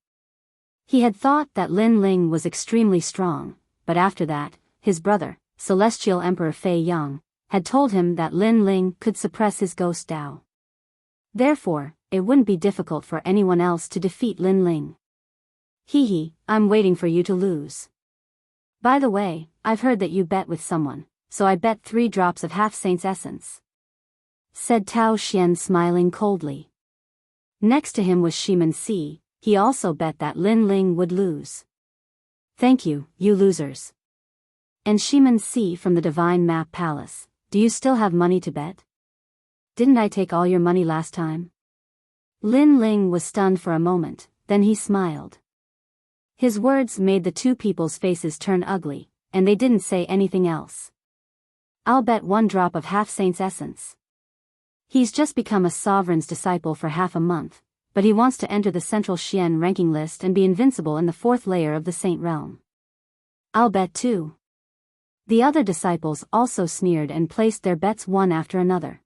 He had thought that Lin Ling was extremely strong, but after that, his brother, Celestial Emperor Fei Yang, had told him that Lin Ling could suppress his ghost Dao. Therefore, it wouldn't be difficult for anyone else to defeat Lin Ling. Hee, I'm waiting for you to lose. By the way, I've heard that you bet with someone, so I bet 3 drops of half-saint's essence. Said Tao Xian smiling coldly. Next to him was Shiman Si, he also bet that Lin Ling would lose. Thank you, you losers. And Shiman Si from the Divine Map Palace, do you still have money to bet? Didn't I take all your money last time? Lin Ling was stunned for a moment, then he smiled. His words made the 2 people's faces turn ugly, and they didn't say anything else. I'll bet 1 drop of half-saint's essence. He's just become a sovereign's disciple for half a month, but he wants to enter the Central Xian ranking list and be invincible in the 4th layer of the Saint Realm. I'll bet 2. The other disciples also sneered and placed their bets one after another.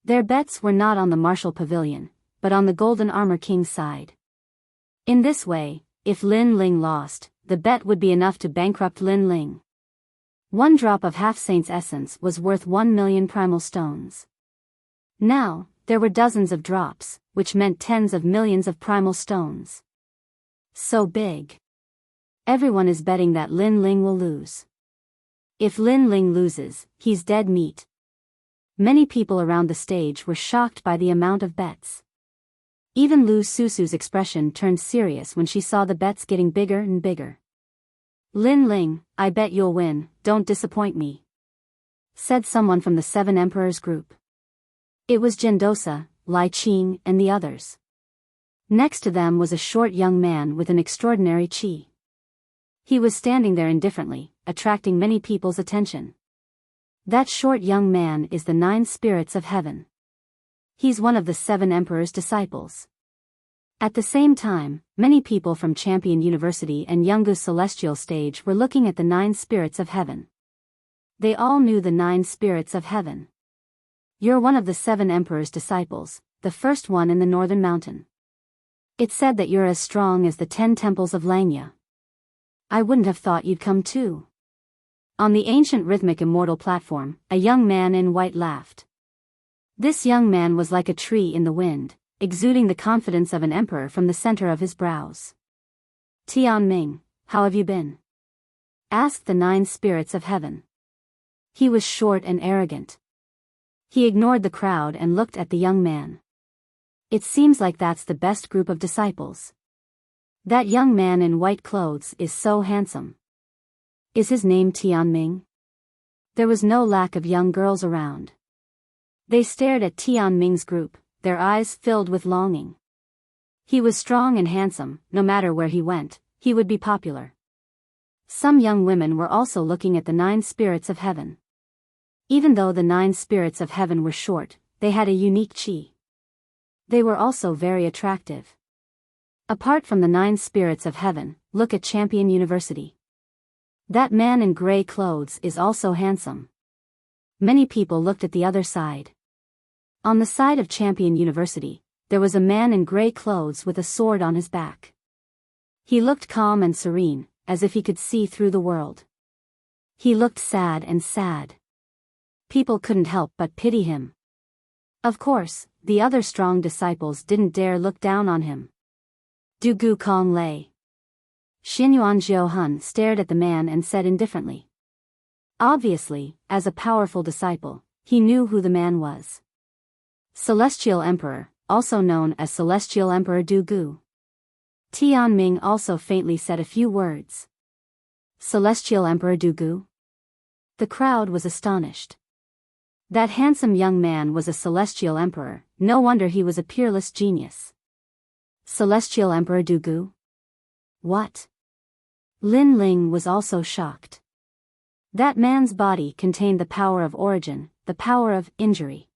Their bets were not on the Martial Pavilion, but on the Golden Armor King's side. In this way, if Lin Ling lost, the bet would be enough to bankrupt Lin Ling. 1 drop of half-saint's essence was worth 1 million primal stones. Now, there were dozens of drops, which meant tens of millions of primal stones. So big. Everyone is betting that Lin Ling will lose. If Lin Ling loses, he's dead meat. Many people around the stage were shocked by the amount of bets. Even Lu Susu's expression turned serious when she saw the bets getting bigger and bigger. Lin Ling, I bet you'll win, don't disappoint me. Said someone from the 7 Emperors group. It was Gendosa, Lai Qing and the others. Next to them was a short young man with an extraordinary chi. He was standing there indifferently, attracting many people's attention. That short young man is the 9 spirits of heaven. He's one of the 7 emperors' disciples. At the same time, many people from Champion University and Yungu Celestial Stage were looking at the 9 spirits of heaven. They all knew the 9 spirits of heaven. You're one of the 7 emperors' disciples, the first one in the northern mountain. It's said that you're as strong as the 10 temples of Langya. I wouldn't have thought you'd come too. On the ancient rhythmic immortal platform, a young man in white laughed. This young man was like a tree in the wind, exuding the confidence of an emperor from the center of his brows. Tianming, how have you been? Asked the 9 spirits of heaven. He was short and arrogant. He ignored the crowd and looked at the young man. It seems like that's the best group of disciples. That young man in white clothes is so handsome. Is his name Tianming? There was no lack of young girls around. They stared at Tianming's group, their eyes filled with longing. He was strong and handsome, no matter where he went, he would be popular. Some young women were also looking at the 9 spirits of heaven. Even though the 9 spirits of heaven were short, they had a unique chi. They were also very attractive. Apart from the 9 spirits of heaven, look at Champion University. That man in gray clothes is also handsome. Many people looked at the other side. On the side of Champion University, there was a man in gray clothes with a sword on his back. He looked calm and serene, as if he could see through the world. He looked sad and sad. People couldn't help but pity him. Of course, the other strong disciples didn't dare look down on him. Du Gu Kong Lei. Xianyuan Jiuhun stared at the man and said indifferently. Obviously, as a powerful disciple, he knew who the man was. Celestial Emperor, also known as Celestial Emperor Du Gu. Tianming also faintly said a few words. Celestial Emperor Du Gu? The crowd was astonished. That handsome young man was a celestial emperor, no wonder he was a peerless genius. Celestial Emperor Du Gu? What? Lin Ling was also shocked. That man's body contained the power of origin, the power of injury.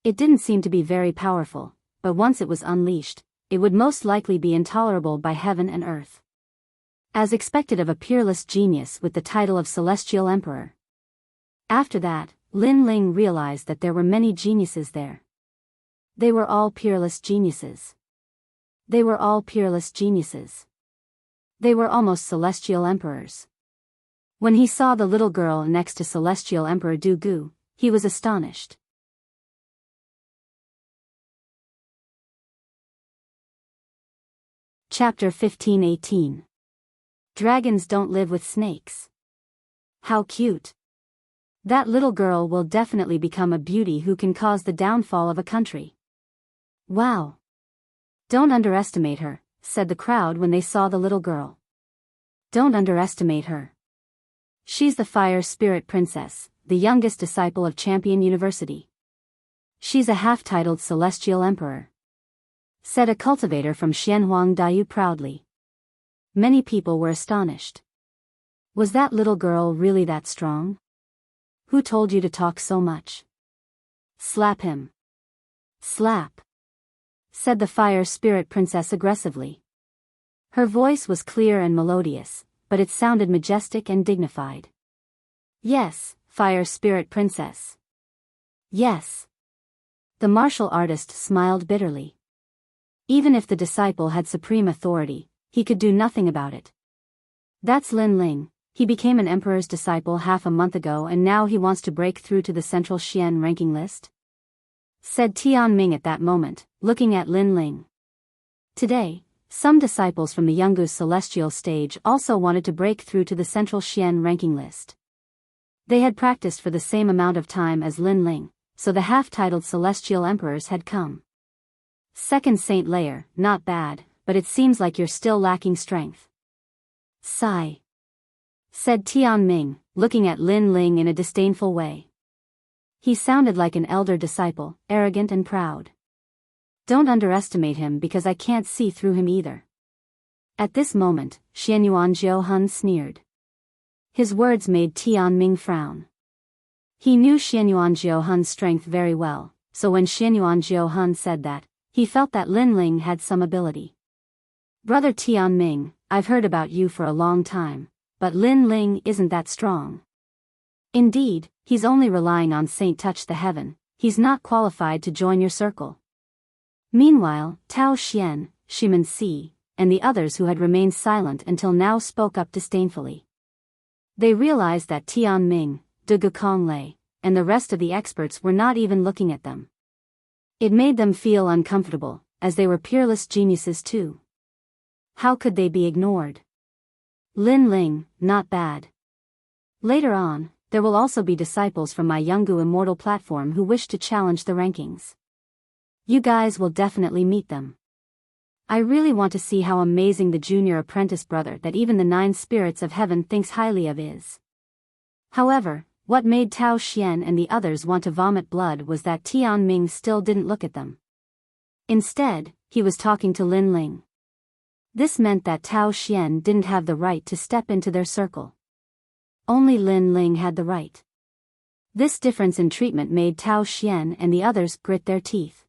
It didn't seem to be very powerful, but once it was unleashed, it would most likely be intolerable by heaven and earth. As expected of a peerless genius with the title of Celestial Emperor. After that, Lin Ling realized that there were many geniuses there. They were all peerless geniuses. They were all peerless geniuses. They were almost celestial emperors. When he saw the little girl next to Celestial Emperor Du Gu, he was astonished. Chapter 15:18. Dragons don't live with snakes. How cute. That little girl will definitely become a beauty who can cause the downfall of a country. Wow. Don't underestimate her, said the crowd when they saw the little girl. Don't underestimate her. She's the Fire Spirit Princess, the youngest disciple of Champion University. She's a half-titled Celestial Emperor, said a cultivator from Xianhuang Daiyu proudly. Many people were astonished. Was that little girl really that strong? Who told you to talk so much? Slap him. Slap, said the Fire Spirit Princess aggressively. Her voice was clear and melodious, but it sounded majestic and dignified. Yes, Fire Spirit Princess. Yes. The martial artist smiled bitterly. Even if the disciple had supreme authority, he could do nothing about it. That's Lin Ling. He became an emperor's disciple half a month ago and now he wants to break through to the central Xian ranking list? Said Tianming at that moment, looking at Lin Ling. Today, some disciples from the Yungu celestial stage also wanted to break through to the central Xian ranking list. They had practiced for the same amount of time as Lin Ling, so the half-titled celestial emperors had come. Second Saint layer, not bad, but it seems like you're still lacking strength. Sigh, said Tianming, looking at Lin Ling in a disdainful way. He sounded like an elder disciple, arrogant and proud. Don't underestimate him because I can't see through him either. At this moment, Xianyuan Jiuhun sneered. His words made Tianming frown. He knew Xianyuan Jiuhun's strength very well, so when Xianyuan Jiuhun said that, he felt that Lin Ling had some ability. Brother Tianming, I've heard about you for a long time, but Lin Ling isn't that strong. Indeed, he's only relying on Saint Touch the Heaven, he's not qualified to join your circle. Meanwhile, Tao Xian, Shiman Si, and the others who had remained silent until now spoke up disdainfully. They realized that Tianming, Du Gu Kong Lei, and the rest of the experts were not even looking at them. It made them feel uncomfortable, as they were peerless geniuses too. How could they be ignored? Lin Ling, not bad. Later on, there will also be disciples from my Yungu Immortal platform who wish to challenge the rankings. You guys will definitely meet them. I really want to see how amazing the junior apprentice brother that even the 9 spirits of heaven thinks highly of is. However, what made Tao Xian and the others want to vomit blood was that Tianming still didn't look at them. Instead, he was talking to Lin Ling. This meant that Tao Xian didn't have the right to step into their circle. Only Lin Ling had the right. This difference in treatment made Tao Xian and the others grit their teeth.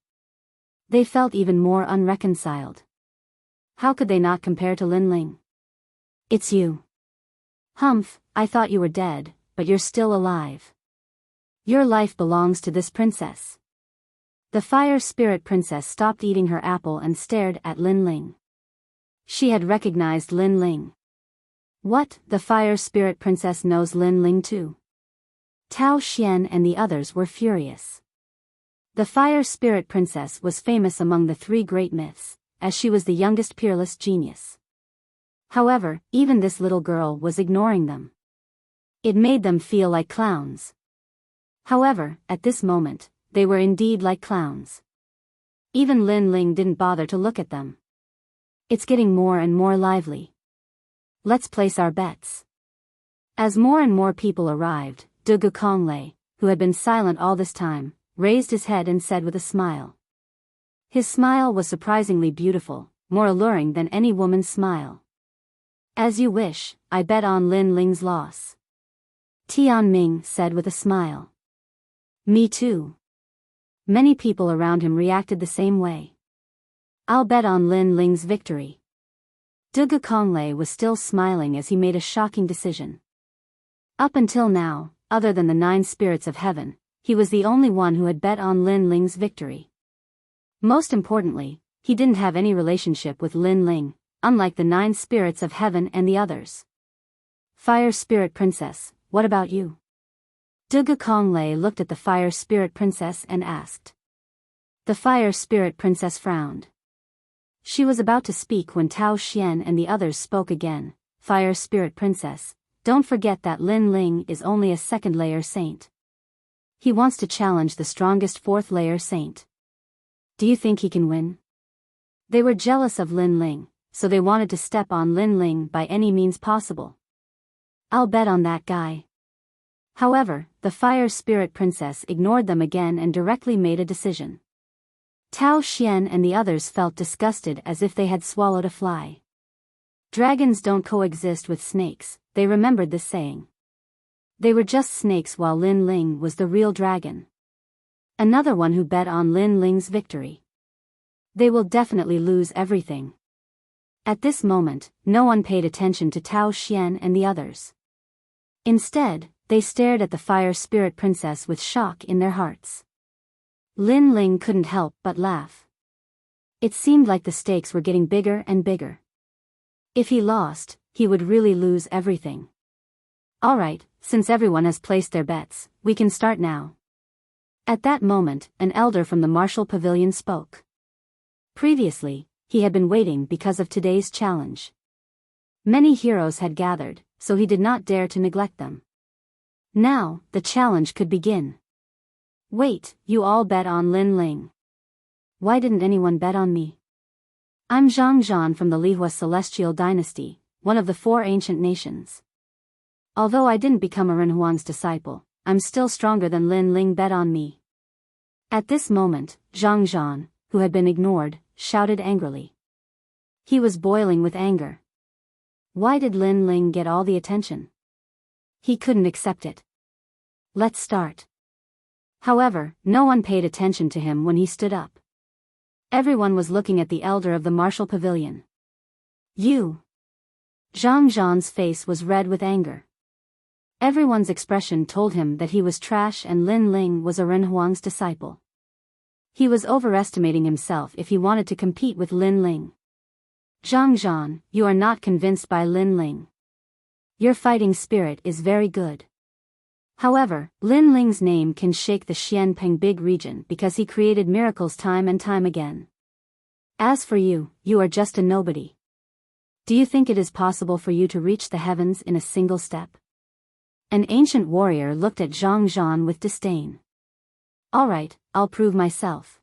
They felt even more unreconciled. How could they not compare to Lin Ling? It's you. Humph, I thought you were dead, but you're still alive. Your life belongs to this princess. The Fire Spirit Princess stopped eating her apple and stared at Lin Ling. She had recognized Lin Ling. What, the Fire Spirit Princess knows Lin Ling too? Tao Xian and the others were furious. The Fire Spirit Princess was famous among the three great myths, as she was the youngest peerless genius. However, even this little girl was ignoring them. It made them feel like clowns. However, at this moment, they were indeed like clowns. Even Lin Ling didn't bother to look at them. It's getting more and more lively. Let's place our bets. As more and more people arrived, Dugu Konglei, who had been silent all this time, raised his head and said with a smile. His smile was surprisingly beautiful, more alluring than any woman's smile. As you wish, I bet on Lin Ling's loss. Tian Ming said with a smile. Me too. Many people around him reacted the same way. I'll bet on Lin Ling's victory. Dugu Konglei was still smiling as he made a shocking decision. Up until now, other than the 9 spirits of heaven, he was the only one who had bet on Lin Ling's victory. Most importantly, he didn't have any relationship with Lin Ling, unlike the 9 spirits of heaven and the others. Fire Spirit Princess, what about you? Dugu Konglei looked at the Fire Spirit Princess and asked. The Fire Spirit Princess frowned. She was about to speak when Tao Xian and the others spoke again. Fire Spirit Princess, don't forget that Lin Ling is only a 2nd layer saint. He wants to challenge the strongest 4th layer saint. Do you think he can win? They were jealous of Lin Ling, so they wanted to step on Lin Ling by any means possible. I'll bet on that guy. However, the Fire Spirit Princess ignored them again and directly made a decision. Tao Xian and the others felt disgusted as if they had swallowed a fly. Dragons don't coexist with snakes, they remembered this saying. They were just snakes while Lin Ling was the real dragon. Another one who bet on Lin Ling's victory. They will definitely lose everything. At this moment, no one paid attention to Tao Xian and the others. Instead, they stared at the Fire Spirit Princess with shock in their hearts. Lin Ling couldn't help but laugh. It seemed like the stakes were getting bigger and bigger. If he lost, he would really lose everything. Alright, since everyone has placed their bets, we can start now. At that moment, an elder from the martial pavilion spoke. Previously, he had been waiting because of today's challenge. Many heroes had gathered, so he did not dare to neglect them. Now, the challenge could begin. Wait, you all bet on Lin Ling. Why didn't anyone bet on me? I'm Zhang Zhan from the Lihua Celestial Dynasty, one of the 4 ancient nations. Although I didn't become a Renhuang's disciple, I'm still stronger than Lin Ling bet on me. At this moment, Zhang Zhan, who had been ignored, shouted angrily. He was boiling with anger. Why did Lin Ling get all the attention? He couldn't accept it. Let's start. However, no one paid attention to him when he stood up. Everyone was looking at the elder of the martial pavilion. You! Zhang Zhan's face was red with anger. Everyone's expression told him that he was trash and Lin Ling was a Renhuang's disciple. He was overestimating himself if he wanted to compete with Lin Ling. Zhang Zhan, you are not convinced by Lin Ling. Your fighting spirit is very good. However, Lin Ling's name can shake the Xianpeng Big region because he created miracles time and time again. As for you, you are just a nobody. Do you think it is possible for you to reach the heavens in a single step? An ancient warrior looked at Zhang Zhan with disdain. Alright, I'll prove myself.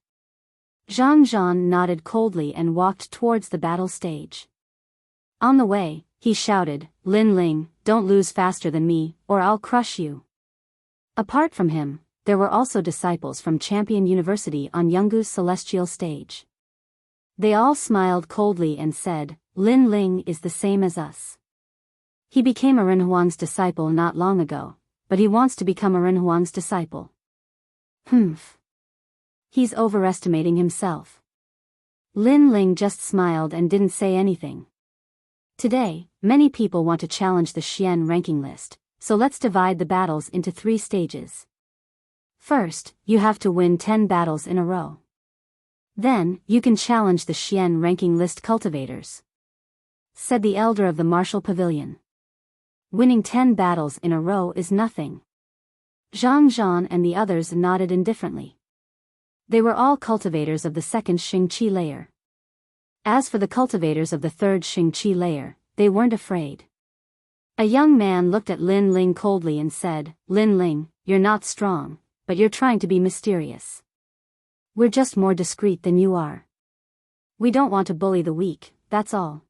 Zhang Zhan nodded coldly and walked towards the battle stage. On the way, he shouted, Lin Ling, don't lose faster than me, or I'll crush you. Apart from him, there were also disciples from Champion University on Yungu's celestial stage. They all smiled coldly and said, Lin Ling is the same as us. He became a Renhuang's disciple not long ago, but he wants to become a Renhuang's disciple. Humph. He's overestimating himself. Lin Ling just smiled and didn't say anything. Today, many people want to challenge the Xian ranking list, so let's divide the battles into 3 stages. First, you have to win 10 battles in a row. Then, you can challenge the Xian ranking list cultivators, said the elder of the martial pavilion. Winning 10 battles in a row is nothing. Zhang Zhan and the others nodded indifferently. They were all cultivators of the second Xingqi layer. As for the cultivators of the third Xingqi layer, they weren't afraid. A young man looked at Lin Ling coldly and said, "Lin Ling, you're not strong, but you're trying to be mysterious. We're just more discreet than you are. We don't want to bully the weak, that's all.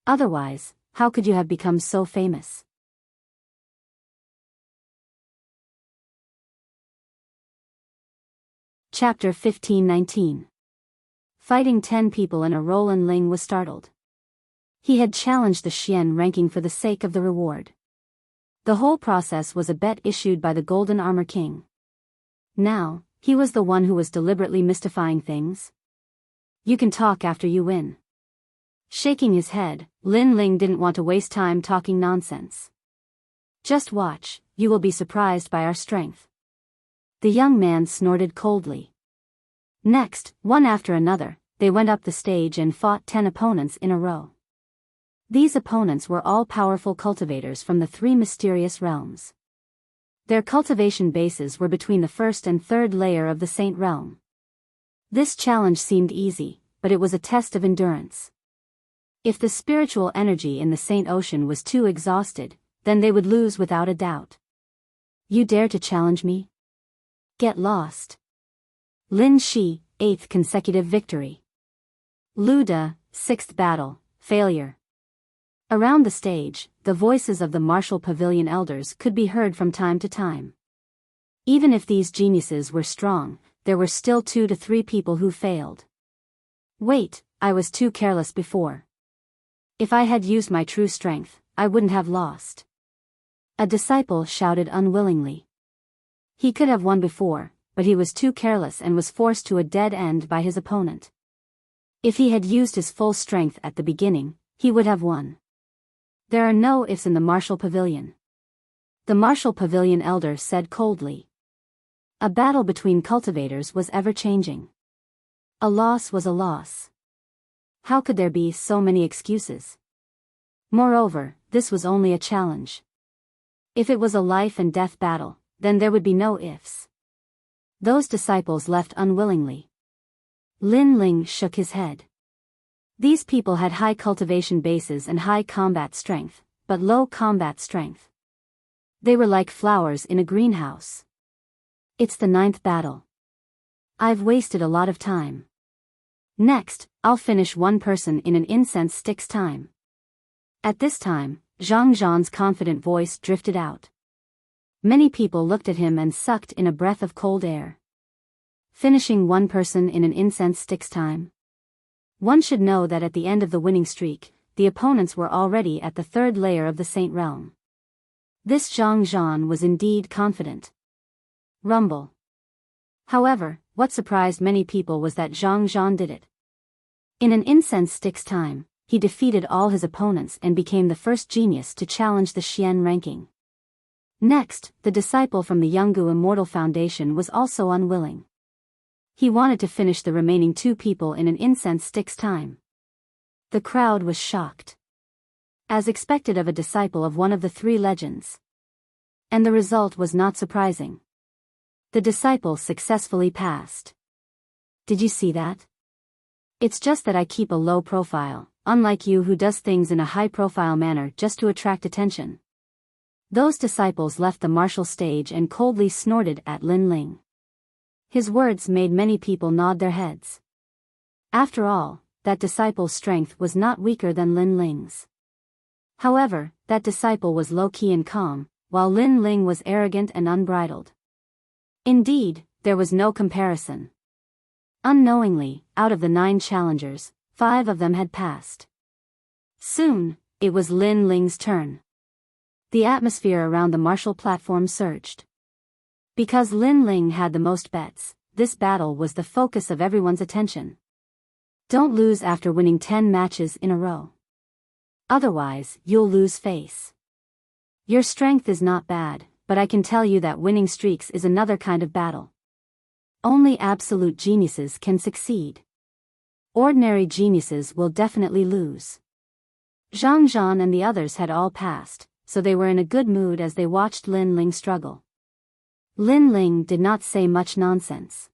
Otherwise, how could you have become so famous?" Chapter 15-19. Fighting 10 people in a row. Lin Ling was startled. He had challenged the Xian ranking for the sake of the reward. The whole process was a bet issued by the Golden Armor King. Now, he was the one who was deliberately mystifying things. "You can talk after you win." Shaking his head, Lin Ling didn't want to waste time talking nonsense. "Just watch, you will be surprised by our strength." The young man snorted coldly. Next, one after another, they went up the stage and fought 10 opponents in a row. These opponents were all powerful cultivators from the 3 mysterious realms. Their cultivation bases were between the first and third layer of the Saint realm. This challenge seemed easy, but it was a test of endurance. If the spiritual energy in the Saint Ocean was too exhausted, then they would lose without a doubt. "You dare to challenge me? Get lost." Lin Shi, 8th consecutive victory. Lu De, 6th battle, failure. Around the stage, the voices of the martial pavilion elders could be heard from time to time. Even if these geniuses were strong, there were still 2 to 3 people who failed. "Wait, I was too careless before. If I had used my true strength, I wouldn't have lost." A disciple shouted unwillingly. He could have won before, but he was too careless and was forced to a dead end by his opponent. If he had used his full strength at the beginning, he would have won. There are no ifs in the martial pavilion. The martial pavilion elder said coldly. A battle between cultivators was ever-changing. A loss was a loss. How could there be so many excuses? Moreover, this was only a challenge. If it was a life-and-death battle, then there would be no ifs. Those disciples left unwillingly. Lin Ling shook his head. These people had high cultivation bases and high combat strength, but low combat strength. They were like flowers in a greenhouse. "It's the 9th battle. I've wasted a lot of time. Next, I'll finish one person in an incense stick's time." At this time, Zhang Zhan's confident voice drifted out. Many people looked at him and sucked in a breath of cold air. Finishing one person in an incense stick's time? One should know that at the end of the winning streak, the opponents were already at the 3rd layer of the Saint realm. This Zhang Zhan was indeed confident. Rumble. However, what surprised many people was that Zhang Zhan did it. In an incense stick's time, he defeated all his opponents and became the first genius to challenge the Xian ranking. Next, the disciple from the Yungu Immortal Foundation was also unwilling. He wanted to finish the remaining 2 people in an incense stick's time. The crowd was shocked. As expected of a disciple of one of the 3 legends. And the result was not surprising. The disciple successfully passed. "Did you see that? It's just that I keep a low profile, unlike you who does things in a high-profile manner just to attract attention." Those disciples left the martial stage and coldly snorted at Lin Ling. His words made many people nod their heads. After all, that disciple's strength was not weaker than Lin Ling's. However, that disciple was low-key and calm, while Lin Ling was arrogant and unbridled. Indeed, there was no comparison. Unknowingly, out of the 9 challengers, 5 of them had passed. Soon, it was Lin Ling's turn. The atmosphere around the martial platform surged. Because Lin Ling had the most bets, this battle was the focus of everyone's attention. Don't lose after winning 10 matches in a row. Otherwise, you'll lose face. Your strength is not bad, but I can tell you that winning streaks is another kind of battle. Only absolute geniuses can succeed. Ordinary geniuses will definitely lose. Zhang Zhan and the others had all passed, so they were in a good mood as they watched Lin Ling struggle. Lin Ling did not say much nonsense.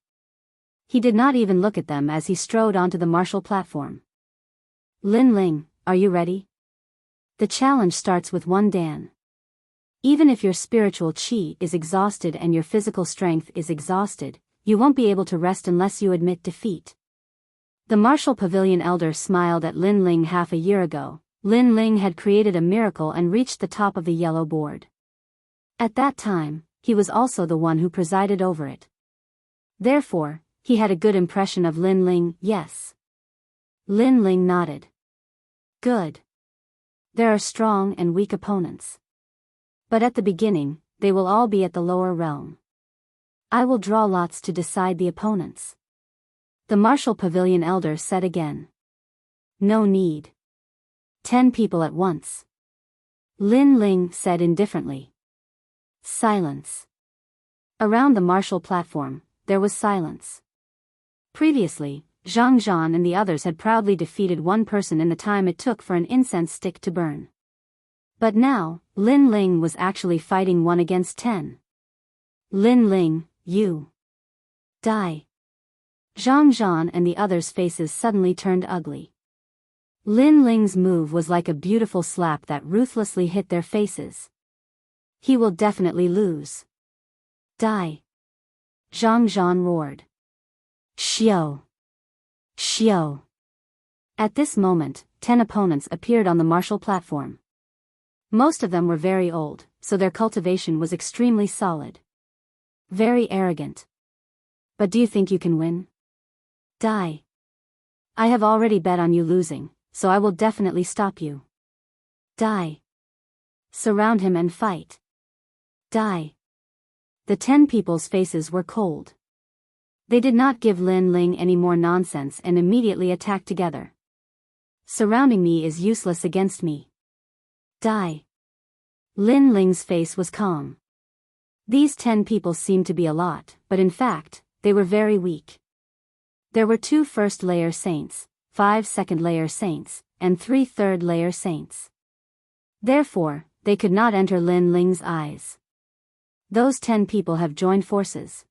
He did not even look at them as he strode onto the martial platform. Lin Ling, are you ready? The challenge starts with one dan. Even if your spiritual chi is exhausted and your physical strength is exhausted, you won't be able to rest unless you admit defeat. The martial pavilion elder smiled at Lin Ling. Half a year ago, Lin Ling had created a miracle and reached the top of the yellow board. At that time, he was also the one who presided over it. Therefore, he had a good impression of Lin Ling. Yes. Lin Ling nodded. Good. There are strong and weak opponents. But at the beginning, they will all be at the lower realm. I will draw lots to decide the opponents. The martial pavilion elder said again. No need. 10 people at once. Lin Ling said indifferently. Silence. Around the martial platform, there was silence. Previously, Zhang Zhan and the others had proudly defeated one person in the time it took for an incense stick to burn. But now, Lin Ling was actually fighting 1 against 10. Lin Ling, you. Die. Zhang Zhan and the others' faces suddenly turned ugly. Lin Ling's move was like a beautiful slap that ruthlessly hit their faces. He will definitely lose. Die. Zhang Zhan roared. Xiao. Xiao. At this moment, 10 opponents appeared on the martial platform. Most of them were very old, so their cultivation was extremely solid. Very arrogant. But do you think you can win? Die. I have already bet on you losing, so I will definitely stop you. Die. Surround him and fight. Die. The 10 people's faces were cold. They did not give Lin Ling any more nonsense and immediately attacked together. Surrounding me is useless against me. Die. Lin Ling's face was calm. These 10 people seemed to be a lot, but in fact, they were very weak. There were 2 first-layer saints, 5 second-layer saints, and 3 third-layer saints. Therefore, they could not enter Lin Ling's eyes. Those 10 people have joined forces.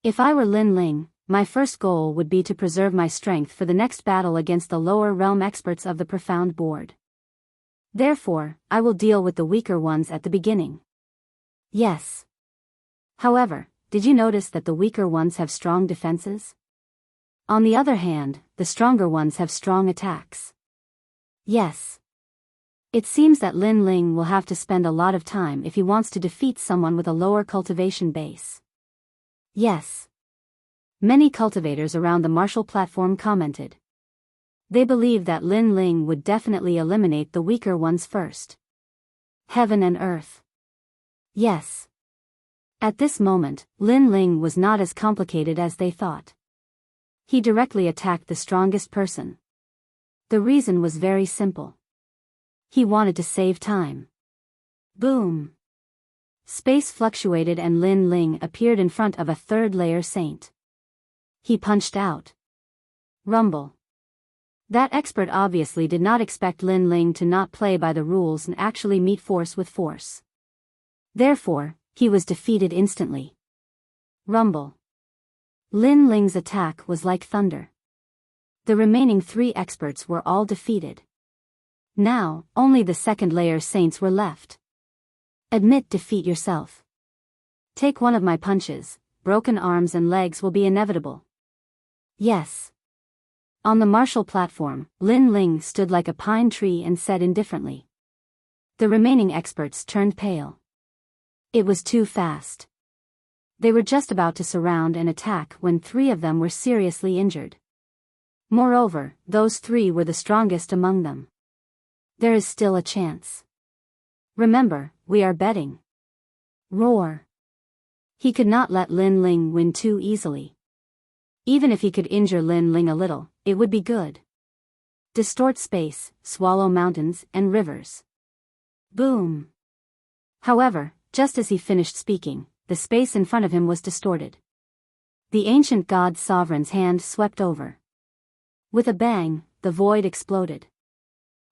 If I were Lin Ling, my first goal would be to preserve my strength for the next battle against the lower realm experts of the profound board. Therefore, I will deal with the weaker ones at the beginning. Yes. However, did you notice that the weaker ones have strong defenses? On the other hand, the stronger ones have strong attacks. Yes. It seems that Lin Ling will have to spend a lot of time if he wants to defeat someone with a lower cultivation base. Yes. Many cultivators around the martial platform commented. They believed that Lin Ling would definitely eliminate the weaker ones first. Heaven and earth. Yes. At this moment, Lin Ling was not as complicated as they thought. He directly attacked the strongest person. The reason was very simple. He wanted to save time. Boom. Space fluctuated and Lin Ling appeared in front of a third-layer saint. He punched out. Rumble. That expert obviously did not expect Lin Ling to not play by the rules and actually meet force with force. Therefore, he was defeated instantly. Rumble. Lin Ling's attack was like thunder. The remaining 3 experts were all defeated. Now, only the second-layer saints were left. Admit defeat yourself. Take one of my punches, broken arms and legs will be inevitable. Yes. On the martial platform, Lin Ling stood like a pine tree and said indifferently. The remaining experts turned pale. It was too fast. They were just about to surround and attack when 3 of them were seriously injured. Moreover, those 3 were the strongest among them. There is still a chance. Remember, we are betting. Roar. He could not let Lin Ling win too easily. Even if he could injure Lin Ling a little, it would be good. Distort space, swallow mountains and rivers. Boom. However, just as he finished speaking, the space in front of him was distorted. The ancient god sovereign's hand swept over. With a bang, the void exploded.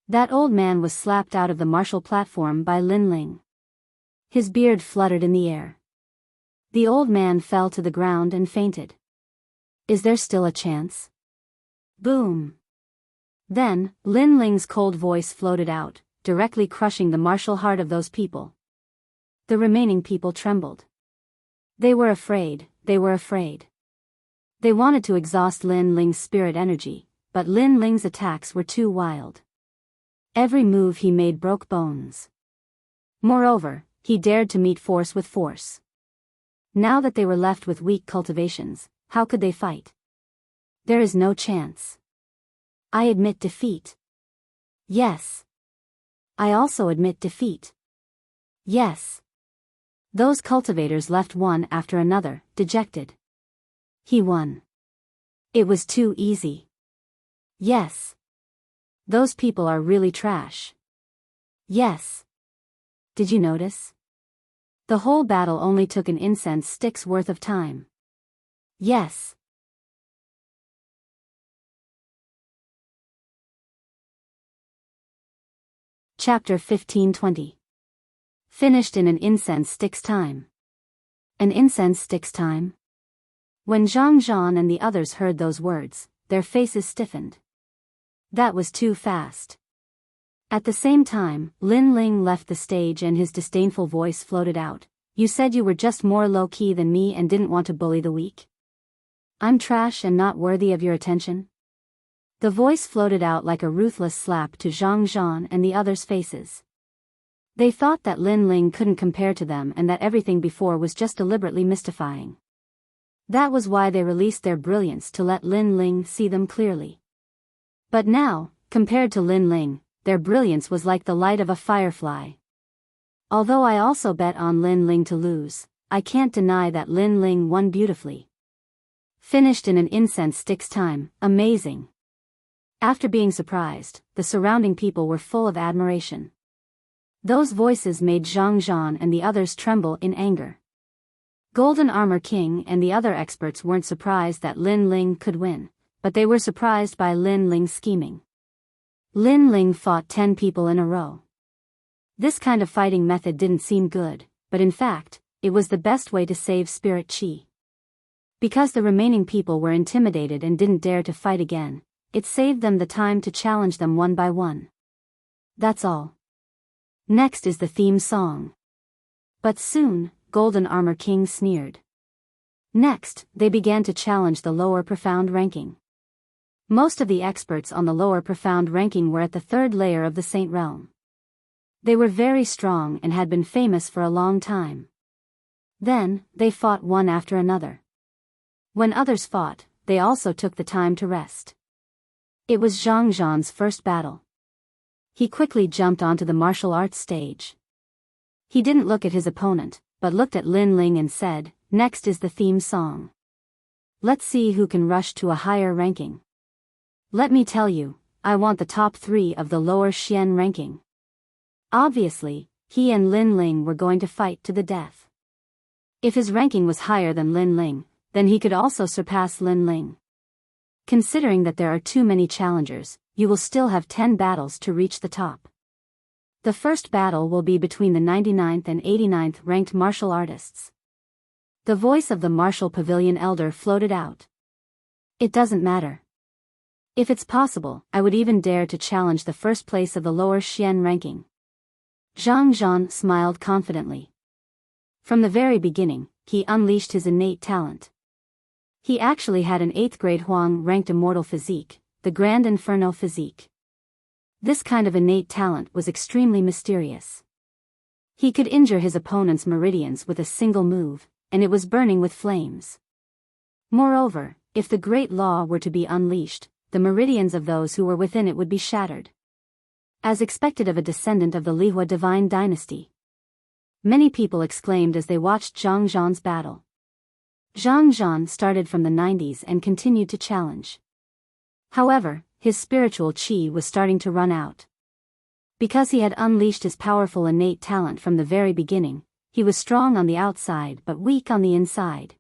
That old man was slapped out of the martial platform by Lin Ling. His beard fluttered in the air. The old man fell to the ground and fainted. Is there still a chance? Boom. Then, Lin Ling's cold voice floated out, directly crushing the martial heart of those people. The remaining people trembled. They were afraid, they were afraid. They wanted to exhaust Lin Ling's spirit energy, but Lin Ling's attacks were too wild. Every move he made broke bones. Moreover, he dared to meet force with force. Now that they were left with weak cultivations, how could they fight? There is no chance. I admit defeat. Yes. I also admit defeat. Yes. Those cultivators left one after another, dejected. He won. It was too easy. Yes. Those people are really trash. Yes. Did you notice? The whole battle only took an incense stick's worth of time. Yes. Chapter 15:20. Finished in an incense stick's time. An incense stick's time? When Zhang Zhan and the others heard those words, their faces stiffened. That was too fast. At the same time, Lin Ling left the stage and his disdainful voice floated out. You said you were just more low-key than me and didn't want to bully the weak? I'm trash and not worthy of your attention? The voice floated out like a ruthless slap to Zhang Zhan and the others' faces. They thought that Lin Ling couldn't compare to them and that everything before was just deliberately mystifying. That was why they released their brilliance to let Lin Ling see them clearly. But now, compared to Lin Ling, their brilliance was like the light of a firefly. Although I also bet on Lin Ling to lose, I can't deny that Lin Ling won beautifully. Finished in an incense stick's time, amazing. After being surprised, the surrounding people were full of admiration. Those voices made Zhang Zhan and the others tremble in anger. Golden Armor King and the other experts weren't surprised that Lin Ling could win, but they were surprised by Lin Ling's scheming. Lin Ling fought 10 people in a row. This kind of fighting method didn't seem good, but in fact, it was the best way to save spirit chi. Because the remaining people were intimidated and didn't dare to fight again, it saved them the time to challenge them one by one. That's all. Next is the theme song. But soon, Golden Armor King sneered. Next, they began to challenge the lower profound ranking. Most of the experts on the lower profound ranking were at the 3rd layer of the Saint Realm. They were very strong and had been famous for a long time. Then, they fought one after another. When others fought, they also took the time to rest. It was Zhang Zhan's first battle. He quickly jumped onto the martial arts stage. He didn't look at his opponent, but looked at Lin Ling and said, "Next is the theme song. Let's see who can rush to a higher ranking. Let me tell you, I want the top 3 of the lower Xian ranking." Obviously, he and Lin Ling were going to fight to the death. If his ranking was higher than Lin Ling, then he could also surpass Lin Ling. Considering that there are too many challengers, you will still have 10 battles to reach the top. The first battle will be between the 99th and 89th ranked martial artists. The voice of the Martial Pavilion Elder floated out. It doesn't matter. If it's possible, I would even dare to challenge the first place of the lower Xian ranking. Zhang Zhan smiled confidently. From the very beginning, he unleashed his innate talent. He actually had an 8th grade Huang-ranked immortal physique, the Grand Inferno physique. This kind of innate talent was extremely mysterious. He could injure his opponent's meridians with a single move, and it was burning with flames. Moreover, if the Great Law were to be unleashed, the meridians of those who were within it would be shattered. As expected of a descendant of the Lihua divine dynasty. Many people exclaimed as they watched Zhang Zhan's battle. Zhang Zhan started from the 90s and continued to challenge. However, his spiritual chi was starting to run out. Because he had unleashed his powerful innate talent from the very beginning, he was strong on the outside but weak on the inside.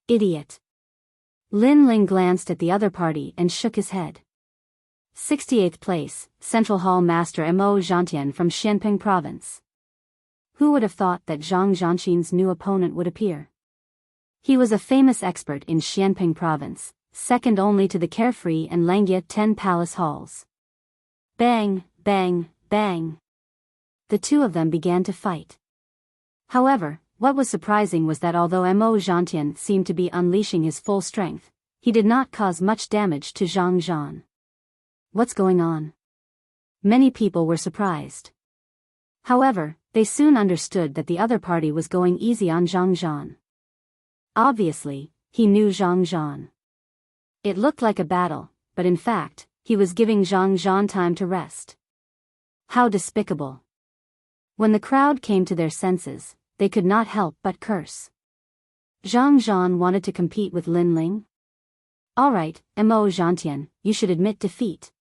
Idiot. Lin Ling glanced at the other party and shook his head. 68th place, Central Hall Master Mo Zhantian from Xianping Province. Who would have thought that Zhang Zhanxin's new opponent would appear? He was a famous expert in Xianping province, second only to the carefree and Langia 10 palace halls. Bang, bang, bang. The two of them began to fight. However, what was surprising was that although Mo Zhantian seemed to be unleashing his full strength, he did not cause much damage to Zhang Zhan. What's going on? Many people were surprised. However, they soon understood that the other party was going easy on Zhang Zhan. Obviously, he knew Zhang Zhan. It looked like a battle, but in fact, he was giving Zhang Zhan time to rest. How despicable. When the crowd came to their senses, they could not help but curse. Zhang Zhan wanted to compete with Lin Ling? Alright, Mo Zhantian, you should admit defeat.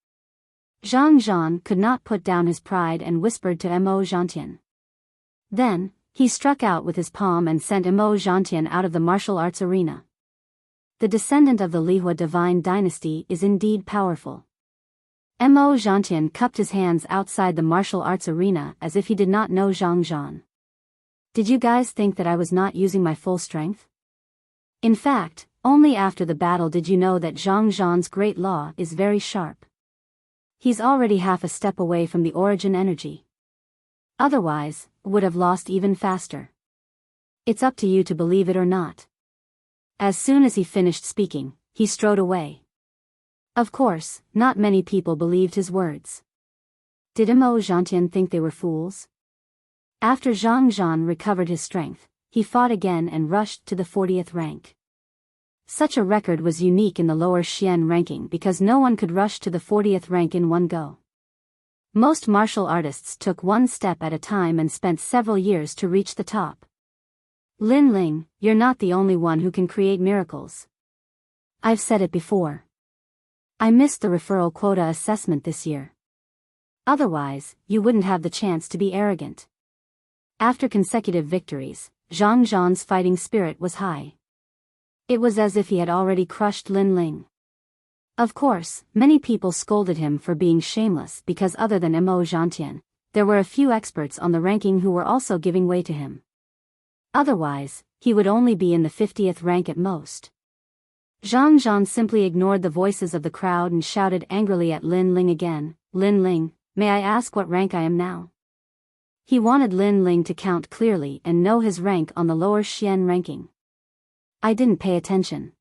Zhang Zhan could not put down his pride and whispered to Mo Zhantian. Then, he struck out with his palm and sent Mo Zhantian out of the martial arts arena. The descendant of the Lihua divine dynasty is indeed powerful. Mo Zhantian cupped his hands outside the martial arts arena as if he did not know Zhang Zhan. Did you guys think that I was not using my full strength? In fact, only after the battle did you know that Zhang Zhan's great law is very sharp. He's already half a step away from the origin energy. Otherwise, would have lost even faster. It's up to you to believe it or not. As soon as he finished speaking, he strode away. Of course, not many people believed his words. Did Mo Zhantian think they were fools? After Zhang Zhan recovered his strength, he fought again and rushed to the 40th rank. Such a record was unique in the lower Xian ranking because no one could rush to the 40th rank in one go. Most martial artists took one step at a time and spent several years to reach the top. Lin Ling, you're not the only one who can create miracles. I've said it before. I missed the referral quota assessment this year. Otherwise, you wouldn't have the chance to be arrogant. After consecutive victories, Zhang Zhan's fighting spirit was high. It was as if he had already crushed Lin Ling. Of course, many people scolded him for being shameless because other than Mo Zhantian, there were a few experts on the ranking who were also giving way to him. Otherwise, he would only be in the 50th rank at most. Zhang Zhan simply ignored the voices of the crowd and shouted angrily at Lin Ling again, Lin Ling, may I ask what rank I am now? He wanted Lin Ling to count clearly and know his rank on the lower Xian ranking. I didn't pay attention.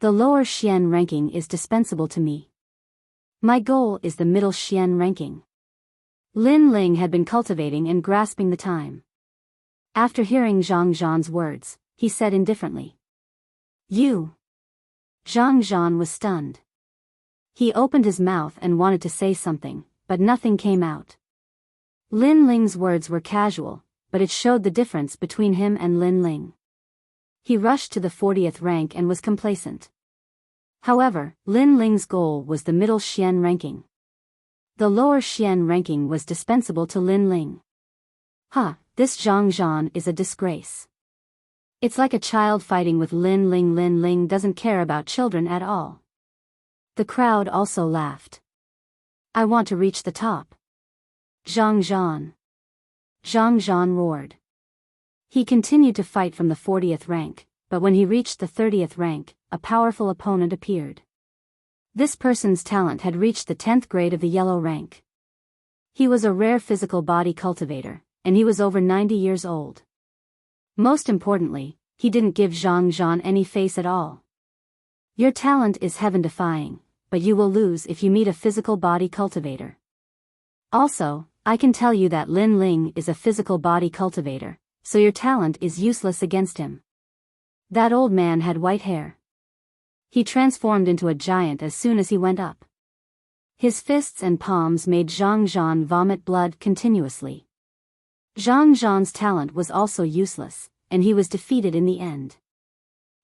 The lower Xian ranking is dispensable to me. My goal is the middle Xian ranking. Lin Ling had been cultivating and grasping the time. After hearing Zhang Zhan's words, he said indifferently. You. Zhang Zhan was stunned. He opened his mouth and wanted to say something, but nothing came out. Lin Ling's words were casual, but it showed the difference between him and Lin Ling. He rushed to the 40th rank and was complacent. However, Lin Ling's goal was the middle Xian ranking. The lower Xian ranking was dispensable to Lin Ling. This Zhang Zhan is a disgrace. It's like a child fighting with Lin Ling. Lin Ling doesn't care about children at all. The crowd also laughed. I want to reach the top. Zhang Zhan. Zhang Zhan roared. He continued to fight from the 40th rank, but when he reached the 30th rank, a powerful opponent appeared. This person's talent had reached the 10th grade of the yellow rank. He was a rare physical body cultivator, and he was over 90 years old. Most importantly, he didn't give Zhang Zhan any face at all. Your talent is heaven-defying, but you will lose if you meet a physical body cultivator. Also, I can tell you that Lin Ling is a physical body cultivator, so your talent is useless against him. That old man had white hair. He transformed into a giant as soon as he went up. His fists and palms made Zhang Zhan vomit blood continuously. Zhang Zhan's talent was also useless, and he was defeated in the end.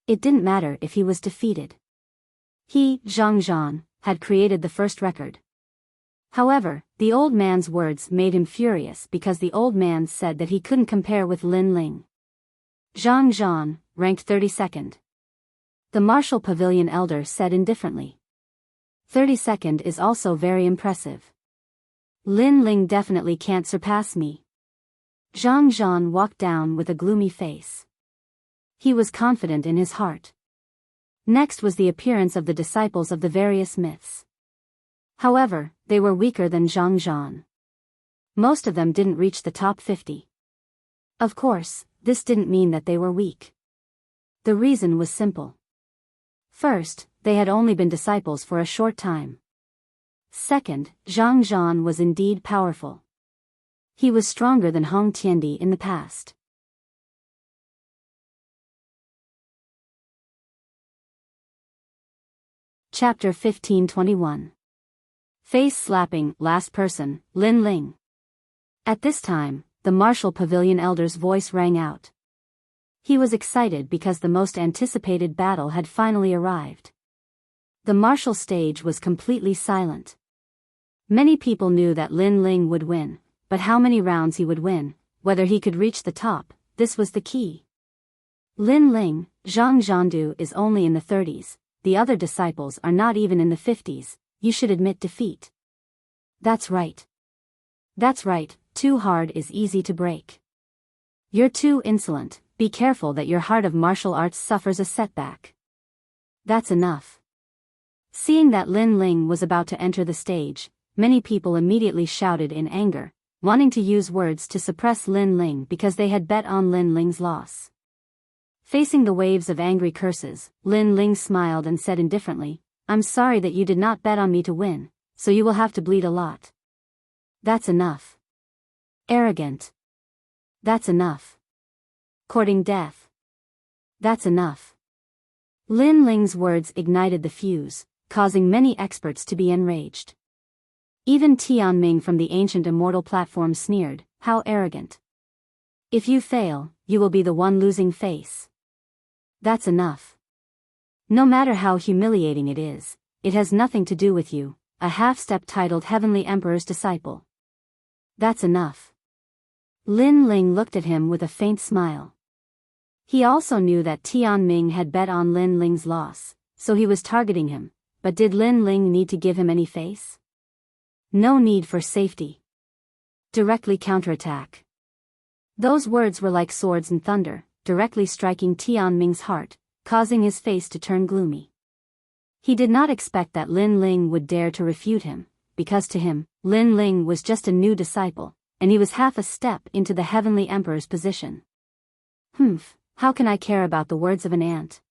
It didn't matter if he was defeated. He, Zhang Zhan, had created the first record. However, the old man's words made him furious because the old man said that he couldn't compare with Lin Ling. Zhang Zhan, ranked 32nd. The Martial Pavilion elder said indifferently. 32nd is also very impressive. Lin Ling definitely can't surpass me. Zhang Zhan walked down with a gloomy face. He was confident in his heart. Next was the appearance of the disciples of the various myths. However, they were weaker than Zhang Zhan. Most of them didn't reach the top 50. Of course, this didn't mean that they were weak. The reason was simple. First, they had only been disciples for a short time. Second, Zhang Zhan was indeed powerful. He was stronger than Hong Tiandi in the past. Chapter 1521. Face slapping, last person, Lin Ling. At this time, the Martial Pavilion elder's voice rang out. He was excited because the most anticipated battle had finally arrived. The martial stage was completely silent. Many people knew that Lin Ling would win, but how many rounds he would win, whether he could reach the top, this was the key. Lin Ling, Zhang Zhandu is only in the 30s, the other disciples are not even in the 50s, you should admit defeat. That's right. That's right, too hard is easy to break. You're too insolent, be careful that your heart of martial arts suffers a setback. That's enough. Seeing that Lin Ling was about to enter the stage, many people immediately shouted in anger, wanting to use words to suppress Lin Ling because they had bet on Lin Ling's loss. Facing the waves of angry curses, Lin Ling smiled and said indifferently, I'm sorry that you did not bet on me to win, so you will have to bleed a lot. That's enough. Arrogant. That's enough. Courting death. That's enough. Lin Ling's words ignited the fuse, causing many experts to be enraged. Even Tianming from the ancient immortal platform sneered, how arrogant. If you fail, you will be the one losing face. That's enough. No matter how humiliating it is, it has nothing to do with you, a half-step titled Heavenly Emperor's disciple. That's enough. Lin Ling looked at him with a faint smile. He also knew that Tianming had bet on Lin Ling's loss, so he was targeting him, but did Lin Ling need to give him any face? No need for safety. Directly counterattack. Those words were like swords and thunder, directly striking Tianming's heart, causing his face to turn gloomy. He did not expect that Lin Ling would dare to refute him, because to him, Lin Ling was just a new disciple, and he was half a step into the Heavenly Emperor's position. How can I care about the words of an ant?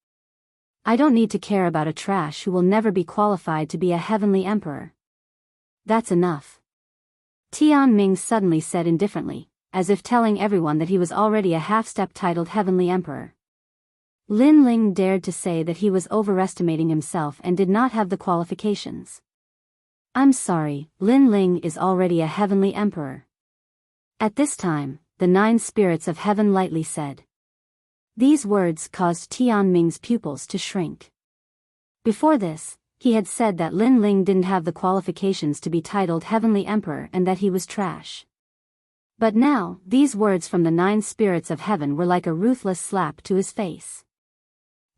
I don't need to care about a trash who will never be qualified to be a Heavenly Emperor. That's enough. Tianming suddenly said indifferently, as if telling everyone that he was already a half-step titled Heavenly Emperor. Lin Ling dared to say that he was overestimating himself and did not have the qualifications. I'm sorry, Lin Ling is already a Heavenly Emperor. At this time, the 9 spirits of heaven lightly said. These words caused Tianming's pupils to shrink. Before this, he had said that Lin Ling didn't have the qualifications to be titled Heavenly Emperor and that he was trash. But now, these words from the 9 spirits of heaven were like a ruthless slap to his face.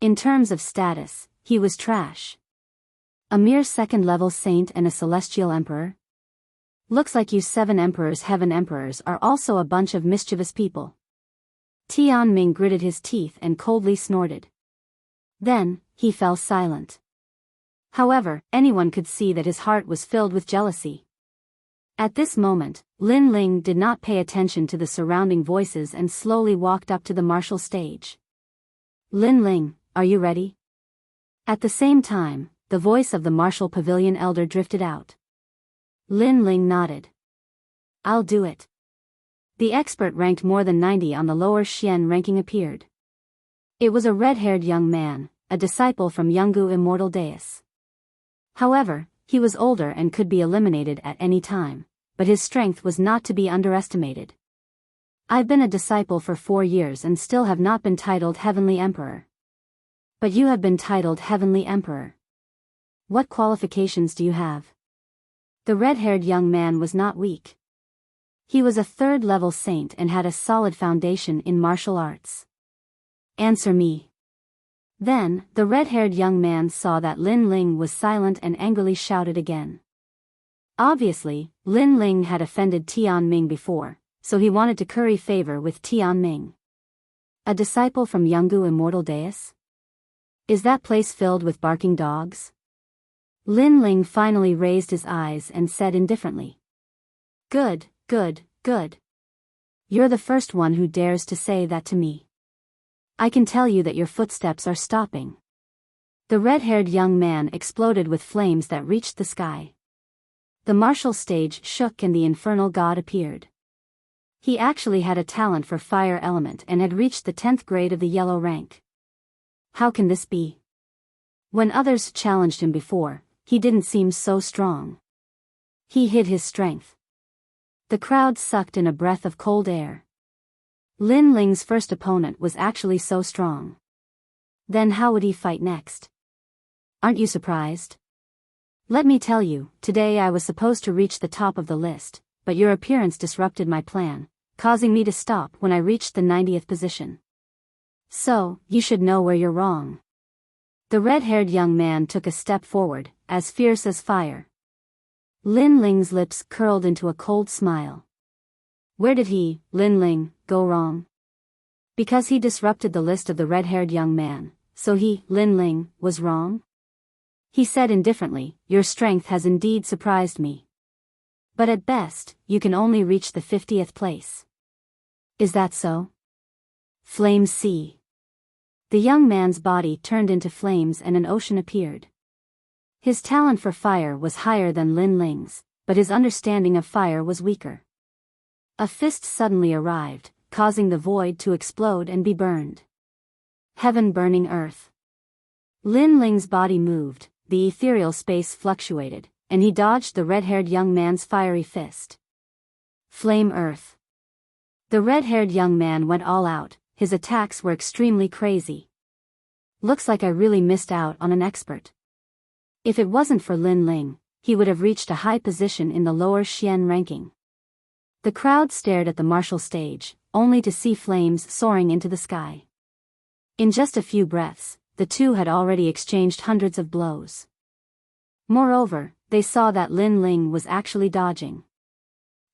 In terms of status, he was trash. A mere second-level saint and a celestial emperor? Looks like you 7 emperors heaven emperors are also a bunch of mischievous people. Tianming gritted his teeth and coldly snorted. Then, he fell silent. However, anyone could see that his heart was filled with jealousy. At this moment, Lin Ling did not pay attention to the surrounding voices and slowly walked up to the martial stage. Lin Ling, are you ready? At the same time, the voice of the Martial Pavilion elder drifted out. Lin Ling nodded. I'll do it. The expert ranked more than 90 on the lower Xian ranking appeared. It was a red-haired young man, a disciple from Yanggu Immortal Deus. However, he was older and could be eliminated at any time, but his strength was not to be underestimated. I've been a disciple for 4 years and still have not been titled Heavenly Emperor. But you have been titled Heavenly Emperor. What qualifications do you have? The red-haired young man was not weak. He was a 3rd-level saint and had a solid foundation in martial arts. Answer me. Then, the red-haired young man saw that Lin Ling was silent and angrily shouted again. Obviously, Lin Ling had offended Tianming before, so he wanted to curry favor with Tianming. A disciple from Yanggu Immortal Deus? Is that place filled with barking dogs? Lin Ling finally raised his eyes and said indifferently. Good, good, good. You're the first one who dares to say that to me. I can tell you that your footsteps are stopping. The red-haired young man exploded with flames that reached the sky. The martial stage shook and the infernal god appeared. He actually had a talent for fire element and had reached the 10th grade of the yellow rank. How can this be? When others challenged him before, he didn't seem so strong. He hid his strength. The crowd sucked in a breath of cold air. Lin Ling's first opponent was actually so strong. Then how would he fight next? Aren't you surprised? Let me tell you, today I was supposed to reach the top of the list, but your appearance disrupted my plan, causing me to stop when I reached the 90th position. So, you should know where you're wrong. The red-haired young man took a step forward, as fierce as fire. Lin Ling's lips curled into a cold smile. Where did he, Lin Ling, go wrong? Because he disrupted the list of the red-haired young man, so he, Lin Ling, was wrong? He said indifferently, your strength has indeed surprised me. But at best, you can only reach the 50th place. Is that so? Flames see. The young man's body turned into flames and an ocean appeared. His talent for fire was higher than Lin Ling's, but his understanding of fire was weaker. A fist suddenly arrived, causing the void to explode and be burned. Heaven burning earth. Lin Ling's body moved, the ethereal space fluctuated, and he dodged the red-haired young man's fiery fist. Flame earth. The red-haired young man went all out, his attacks were extremely crazy. Looks like I really missed out on an expert. If it wasn't for Lin Ling, he would have reached a high position in the lower Xian ranking. The crowd stared at the martial stage, only to see flames soaring into the sky. In just a few breaths, the two had already exchanged hundreds of blows. Moreover, they saw that Lin Ling was actually dodging.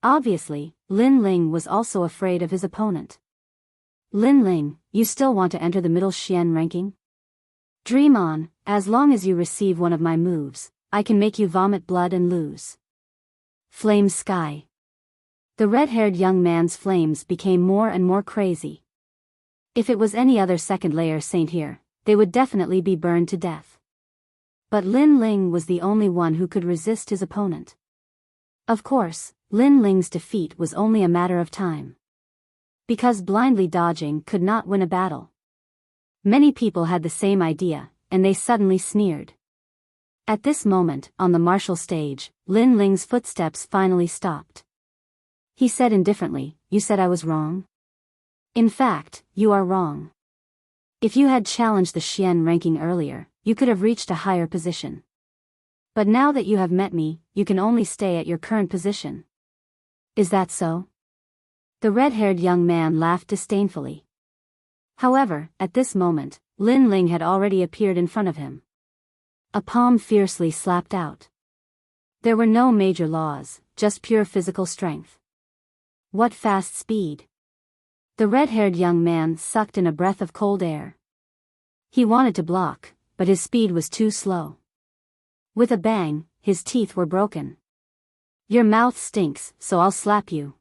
Obviously, Lin Ling was also afraid of his opponent. Lin Ling, you still want to enter the middle Xian ranking? Dream on, as long as you receive one of my moves, I can make you vomit blood and lose. Flame sky. The red-haired young man's flames became more and more crazy. If it was any other second-layer saint here, they would definitely be burned to death. But Lin Ling was the only one who could resist his opponent. Of course, Lin Ling's defeat was only a matter of time. Because blindly dodging could not win a battle. Many people had the same idea, and they suddenly sneered. At this moment, on the martial stage, Lin Ling's footsteps finally stopped. He said indifferently, you said I was wrong? In fact, you are wrong. If you had challenged the Xian ranking earlier, you could have reached a higher position. But now that you have met me, you can only stay at your current position. Is that so? The red-haired young man laughed disdainfully. However, at this moment, Lin Ling had already appeared in front of him. A palm fiercely slapped out. There were no major laws, just pure physical strength. What fast speed! The red-haired young man sucked in a breath of cold air. He wanted to block, but his speed was too slow. With a bang, his teeth were broken. Your mouth stinks, so I'll slap you.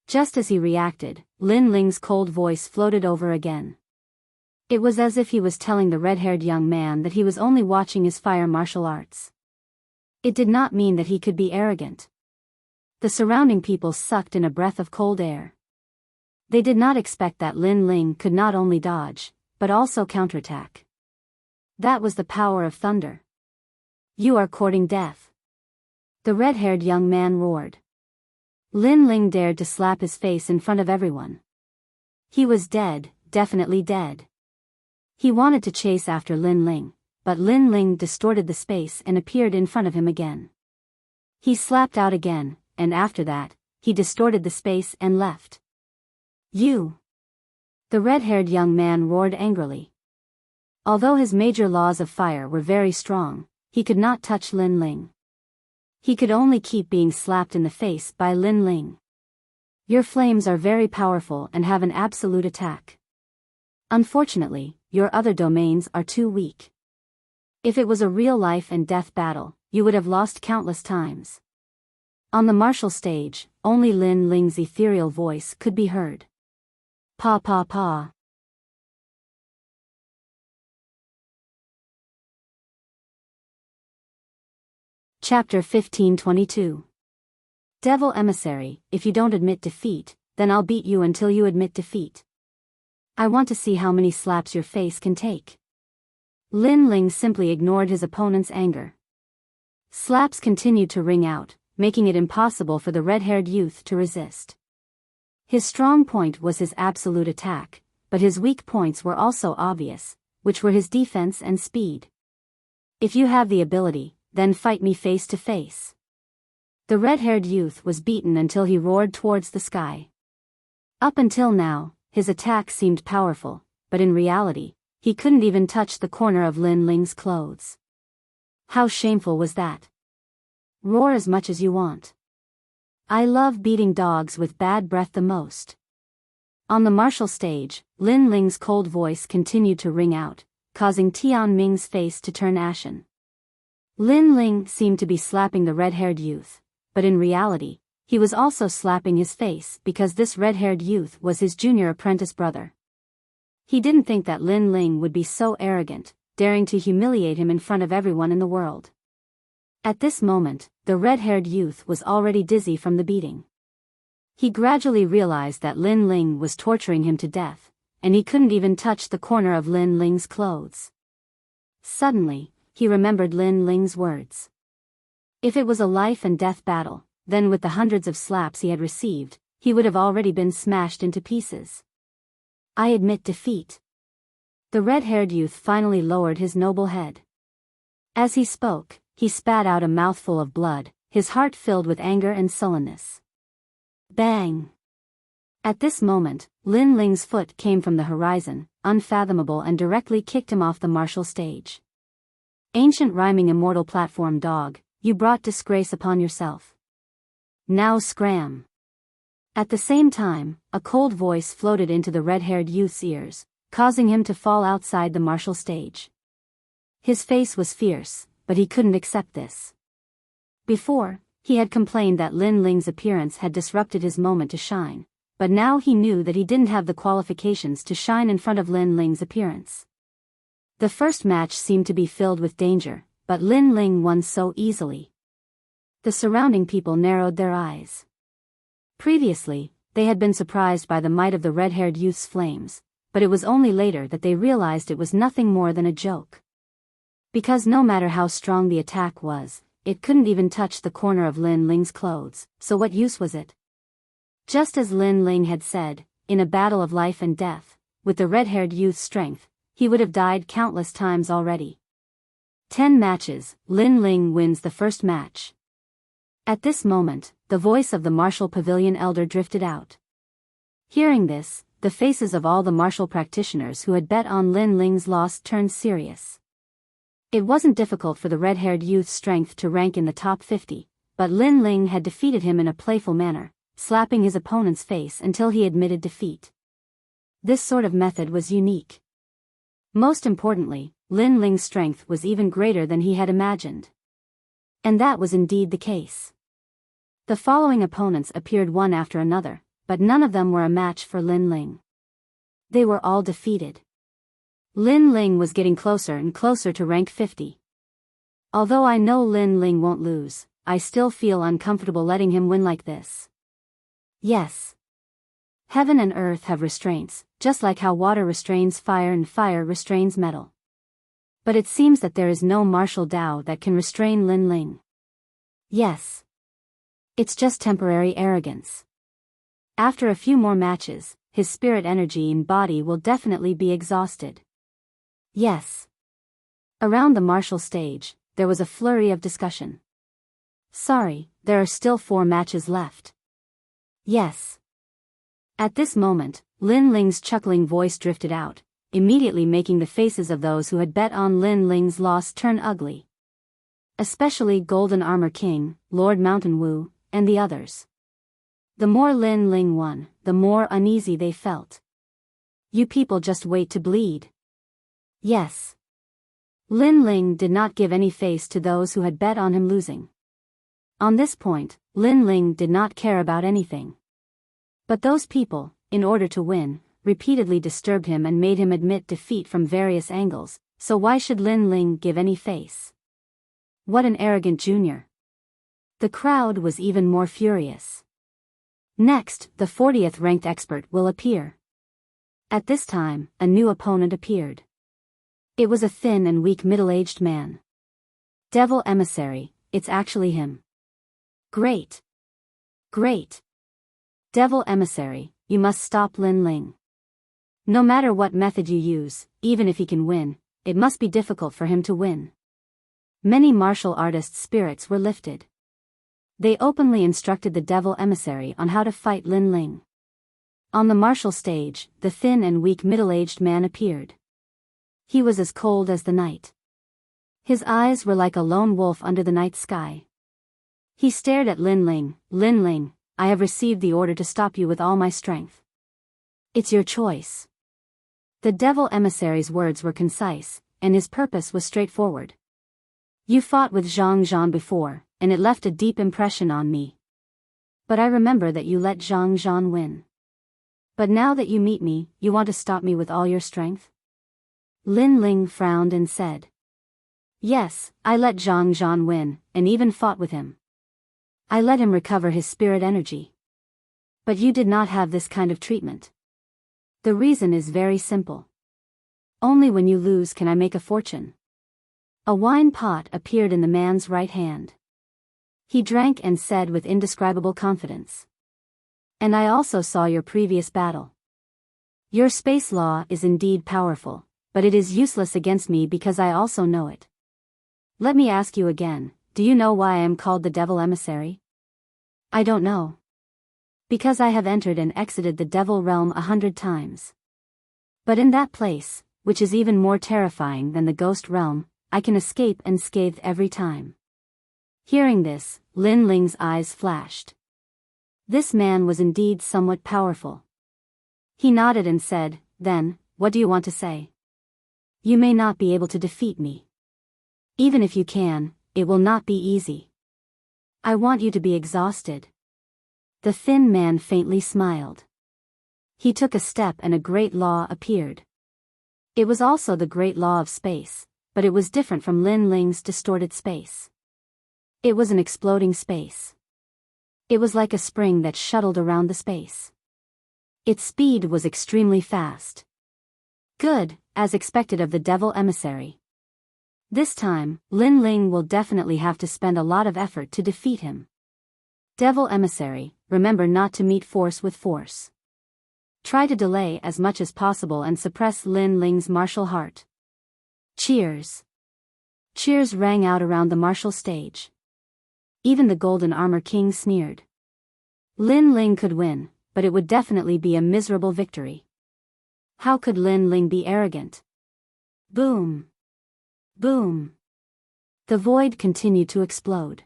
Just as he reacted, Lin Ling's cold voice floated over again. It was as if he was telling the red-haired young man that he was only watching his fire martial arts. It did not mean that he could be arrogant. The surrounding people sucked in a breath of cold air. They did not expect that Lin Ling could not only dodge, but also counterattack. That was the power of thunder. You are courting death. The red-haired young man roared. Lin Ling dared to slap his face in front of everyone. He was dead, definitely dead. He wanted to chase after Lin Ling, but Lin Ling distorted the space and appeared in front of him again. He slapped out again, and after that, he distorted the space and left. You! The red-haired young man roared angrily. Although his major laws of fire were very strong, he could not touch Lin Ling. He could only keep being slapped in the face by Lin Ling. Your flames are very powerful and have an absolute attack. Unfortunately, your other domains are too weak. If it was a real life and death battle, you would have lost countless times. On the martial stage, only Lin Ling's ethereal voice could be heard. Pa pa pa. Chapter 1522. Devil Emissary, if you don't admit defeat, then I'll beat you until you admit defeat. I want to see how many slaps your face can take. Lin Ling simply ignored his opponent's anger. Slaps continued to ring out, making it impossible for the red-haired youth to resist. His strong point was his absolute attack, but his weak points were also obvious, which were his defense and speed. If you have the ability, then fight me face to face. The red-haired youth was beaten until he roared towards the sky. Up until now, his attack seemed powerful, but in reality, he couldn't even touch the corner of Lin Ling's clothes. How shameful was that? Roar as much as you want. I love beating dogs with bad breath the most. On the martial stage, Lin Ling's cold voice continued to ring out, causing Tian Ming's face to turn ashen. Lin Ling seemed to be slapping the red-haired youth, but in reality, he was also slapping his face because this red-haired youth was his junior apprentice brother. He didn't think that Lin Ling would be so arrogant, daring to humiliate him in front of everyone in the world. At this moment, the red-haired youth was already dizzy from the beating. He gradually realized that Lin Ling was torturing him to death, and he couldn't even touch the corner of Lin Ling's clothes. Suddenly, he remembered Lin Ling's words. If it was a life and death battle, then with the hundreds of slaps he had received, he would have already been smashed into pieces. I admit defeat. The red-haired youth finally lowered his noble head. As he spoke, he spat out a mouthful of blood, his heart filled with anger and sullenness. Bang! At this moment, Lin Ling's foot came from the horizon, unfathomable, and directly kicked him off the martial stage. Ancient rhyming immortal platform dog, you brought disgrace upon yourself. Now scram! At the same time, a cold voice floated into the red-haired youth's ears, causing him to fall outside the martial stage. His face was fierce, but he couldn't accept this. Before, he had complained that Lin Ling's appearance had disrupted his moment to shine, but now he knew that he didn't have the qualifications to shine in front of Lin Ling's appearance. The first match seemed to be filled with danger, but Lin Ling won so easily. The surrounding people narrowed their eyes. Previously, they had been surprised by the might of the red-haired youth's flames, but it was only later that they realized it was nothing more than a joke. Because no matter how strong the attack was, it couldn't even touch the corner of Lin Ling's clothes, so what use was it? Just as Lin Ling had said, in a battle of life and death, with the red-haired youth's strength, he would have died countless times already. 10 matches, Lin Ling wins the first match. At this moment, the voice of the martial pavilion elder drifted out. Hearing this, the faces of all the martial practitioners who had bet on Lin Ling's loss turned serious. It wasn't difficult for the red-haired youth's strength to rank in the top 50, but Lin Ling had defeated him in a playful manner, slapping his opponent's face until he admitted defeat. This sort of method was unique. Most importantly, Lin Ling's strength was even greater than he had imagined. And that was indeed the case. The following opponents appeared one after another, but none of them were a match for Lin Ling. They were all defeated. Lin Ling was getting closer and closer to rank 50. Although I know Lin Ling won't lose, I still feel uncomfortable letting him win like this. Yes. Heaven and earth have restraints, just like how water restrains fire and fire restrains metal. But it seems that there is no martial Tao that can restrain Lin Ling. Yes. It's just temporary arrogance. After a few more matches, his spirit energy and body will definitely be exhausted. Yes. Around the martial stage, there was a flurry of discussion. Sorry, there are still 4 matches left. Yes. At this moment, Lin Ling's chuckling voice drifted out, immediately making the faces of those who had bet on Lin Ling's loss turn ugly. Especially Golden Armor King, Lord Mountain Wu, and the others. The more Lin Ling won, the more uneasy they felt. You people just wait to bleed. Yes. Lin Ling did not give any face to those who had bet on him losing. On this point, Lin Ling did not care about anything. But those people, in order to win, repeatedly disturbed him and made him admit defeat from various angles, so why should Lin Ling give any face? What an arrogant junior. The crowd was even more furious. Next, the 40th ranked expert will appear. At this time, a new opponent appeared. It was a thin and weak middle-aged man. Devil Emissary, it's actually him. Great. Great. Devil Emissary, you must stop Lin Ling. No matter what method you use, even if he can win, it must be difficult for him to win. Many martial artists' spirits were lifted. They openly instructed the Devil Emissary on how to fight Lin Ling. On the martial stage, the thin and weak middle-aged man appeared. He was as cold as the night. His eyes were like a lone wolf under the night sky. He stared at Lin Ling. Lin Ling, I have received the order to stop you with all my strength. It's your choice. The Devil Emissary's words were concise, and his purpose was straightforward. You fought with Zhang Zhan before, and it left a deep impression on me. But I remember that you let Zhang Zhan win. But now that you meet me, you want to stop me with all your strength? Lin Ling frowned and said. Yes, I let Zhang Zhan win, and even fought with him. I let him recover his spirit energy. But you did not have this kind of treatment. The reason is very simple. Only when you lose can I make a fortune. A wine pot appeared in the man's right hand. He drank and said with indescribable confidence. And I also saw your previous battle. Your space law is indeed powerful, but it is useless against me because I also know it. Let me ask you again, do you know why I am called the Devil Emissary? I don't know. Because I have entered and exited the Devil Realm 100 times. But in that place, which is even more terrifying than the Ghost Realm, I can escape unscathed every time. Hearing this, Lin Ling's eyes flashed. This man was indeed somewhat powerful. He nodded and said, Then, what do you want to say? You may not be able to defeat me. Even if you can, it will not be easy. I want you to be exhausted. The thin man faintly smiled. He took a step and a great law appeared. It was also the great law of space, but it was different from Lin Ling's distorted space. It was an exploding space. It was like a spring that shuttled around the space. Its speed was extremely fast. Good, as expected of the Devil Emissary. This time, Lin Ling will definitely have to spend a lot of effort to defeat him. Devil Emissary, remember not to meet force with force. Try to delay as much as possible and suppress Lin Ling's martial heart. Cheers. Cheers rang out around the martial stage. Even the Golden Armor King sneered. Lin Ling could win, but it would definitely be a miserable victory. How could Lin Ling be arrogant? Boom. Boom. The void continued to explode.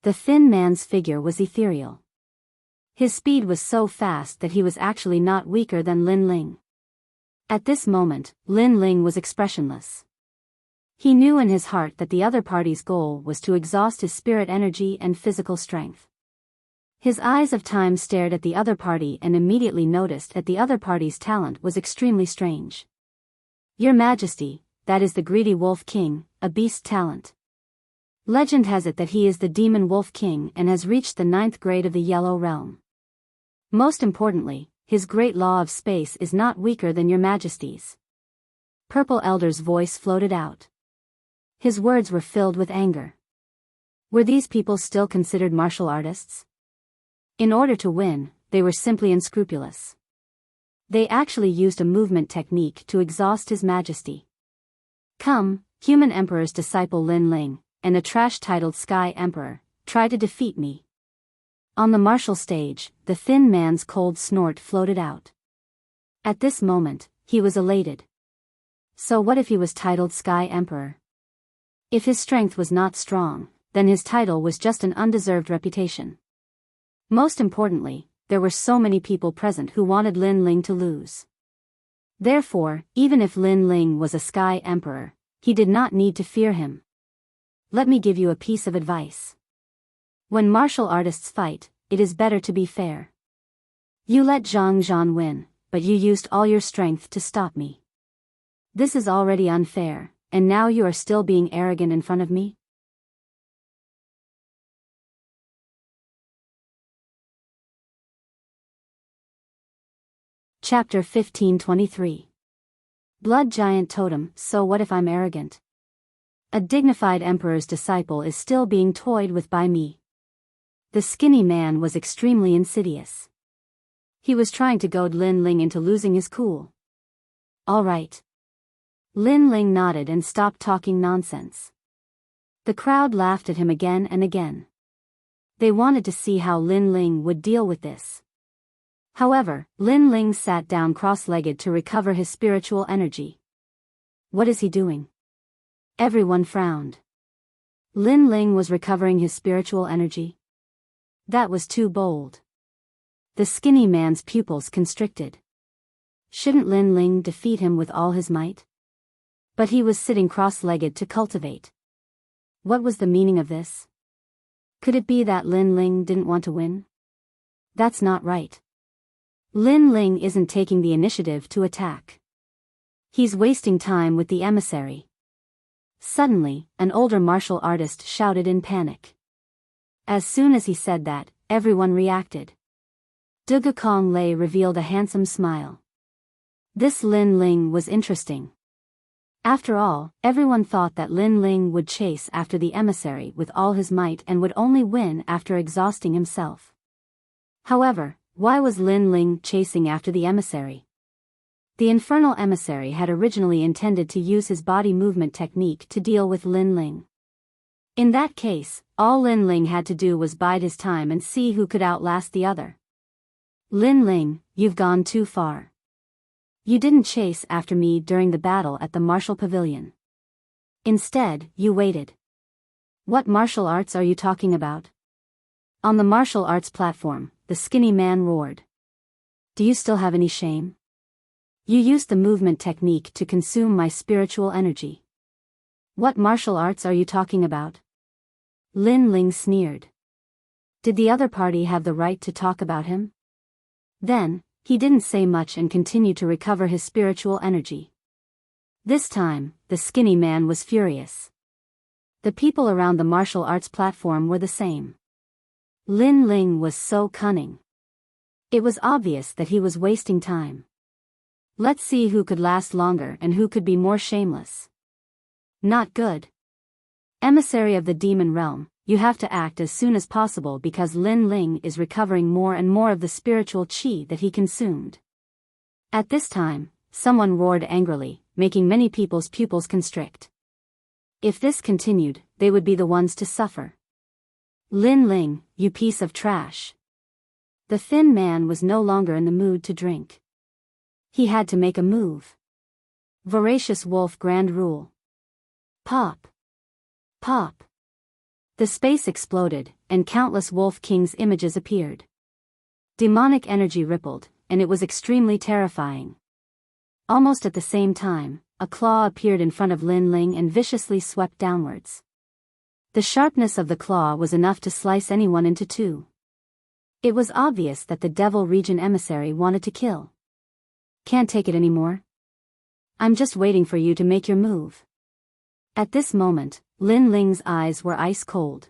The thin man's figure was ethereal. His speed was so fast that he was actually not weaker than Lin Ling. At this moment, Lin Ling was expressionless. He knew in his heart that the other party's goal was to exhaust his spirit energy and physical strength. His eyes of time stared at the other party and immediately noticed that the other party's talent was extremely strange. Your Majesty, that is the greedy Wolf King, a beast talent. Legend has it that he is the Demon Wolf King and has reached the 9th grade of the Yellow Realm. Most importantly, his great law of space is not weaker than your Majesty's. Purple Elder's voice floated out. His words were filled with anger. Were these people still considered martial artists? In order to win, they were simply unscrupulous. They actually used a movement technique to exhaust His Majesty. Come, human emperor's disciple Lin Ling, and a trash-titled Sky Emperor, try to defeat me. On the martial stage, the thin man's cold snort floated out. At this moment, he was elated. So what if he was titled Sky Emperor? If his strength was not strong, then his title was just an undeserved reputation. Most importantly, there were so many people present who wanted Lin Ling to lose. Therefore, even if Lin Ling was a Sky Emperor, he did not need to fear him. Let me give you a piece of advice. When martial artists fight, it is better to be fair. You let Zhang Zhan win, but you used all your strength to stop me. This is already unfair, and now you are still being arrogant in front of me? Chapter 1523. Blood Giant Totem. So what if I'm arrogant? A dignified emperor's disciple is still being toyed with by me. The skinny man was extremely insidious. He was trying to goad Lin Ling into losing his cool. All right. Lin Ling nodded and stopped talking nonsense. The crowd laughed at him again and again. They wanted to see how Lin Ling would deal with this. However, Lin Ling sat down cross-legged to recover his spiritual energy. What is he doing? Everyone frowned. Lin Ling was recovering his spiritual energy? That was too bold. The skinny man's pupils constricted. Shouldn't Lin Ling defeat him with all his might? But he was sitting cross-legged to cultivate. What was the meaning of this? Could it be that Lin Ling didn't want to win? That's not right. Lin Ling isn't taking the initiative to attack. He's wasting time with the emissary. Suddenly, an older martial artist shouted in panic. As soon as he said that, everyone reacted. Dugakong Lei revealed a handsome smile. This Lin Ling was interesting. After all, everyone thought that Lin Ling would chase after the emissary with all his might and would only win after exhausting himself. However, why was Lin Ling chasing after the emissary? The infernal emissary had originally intended to use his body movement technique to deal with Lin Ling. In that case, all Lin Ling had to do was bide his time and see who could outlast the other. Lin Ling, you've gone too far. You didn't chase after me during the battle at the martial pavilion. Instead, you waited. What martial arts are you talking about? On the martial arts platform, the skinny man roared. Do you still have any shame? You used the movement technique to consume my spiritual energy. What martial arts are you talking about? Lin Ling sneered. Did the other party have the right to talk about him? Then, he didn't say much and continued to recover his spiritual energy. This time, the skinny man was furious. The people around the martial arts platform were the same. Lin Ling was so cunning. It was obvious that he was wasting time. Let's see who could last longer and who could be more shameless. Not good. Emissary of the demon realm, you have to act as soon as possible because Lin Ling is recovering more and more of the spiritual qi that he consumed. At this time, someone roared angrily, making many people's pupils constrict. If this continued, they would be the ones to suffer. Lin Ling, you piece of trash. The thin man was no longer in the mood to drink. He had to make a move. Voracious Wolf Grand Rule. Pop. Pop. The space exploded, and countless Wolf King's images appeared. Demonic energy rippled, and it was extremely terrifying. Almost at the same time, a claw appeared in front of Lin Ling and viciously swept downwards. The sharpness of the claw was enough to slice anyone into two. It was obvious that the Devil Region emissary wanted to kill. Can't take it anymore? I'm just waiting for you to make your move. At this moment, Lin Ling's eyes were ice cold.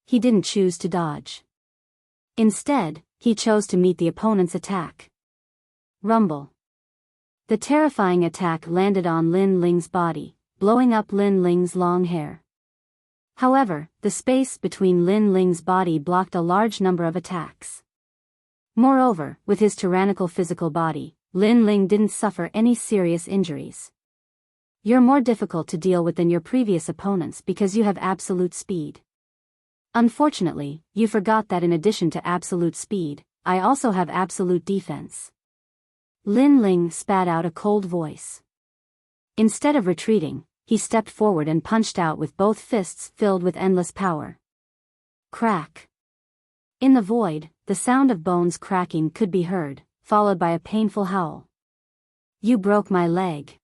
He didn't choose to dodge. Instead, he chose to meet the opponent's attack. Rumble. The terrifying attack landed on Lin Ling's body, blowing up Lin Ling's long hair. However, the space between Lin Ling's body blocked a large number of attacks. Moreover, with his tyrannical physical body, Lin Ling didn't suffer any serious injuries. You're more difficult to deal with than your previous opponents because you have absolute speed. Unfortunately, you forgot that in addition to absolute speed, I also have absolute defense. Lin Ling spat out a cold voice. Instead of retreating, he stepped forward and punched out with both fists filled with endless power. Crack. In the void, the sound of bones cracking could be heard, followed by a painful howl. You broke my leg.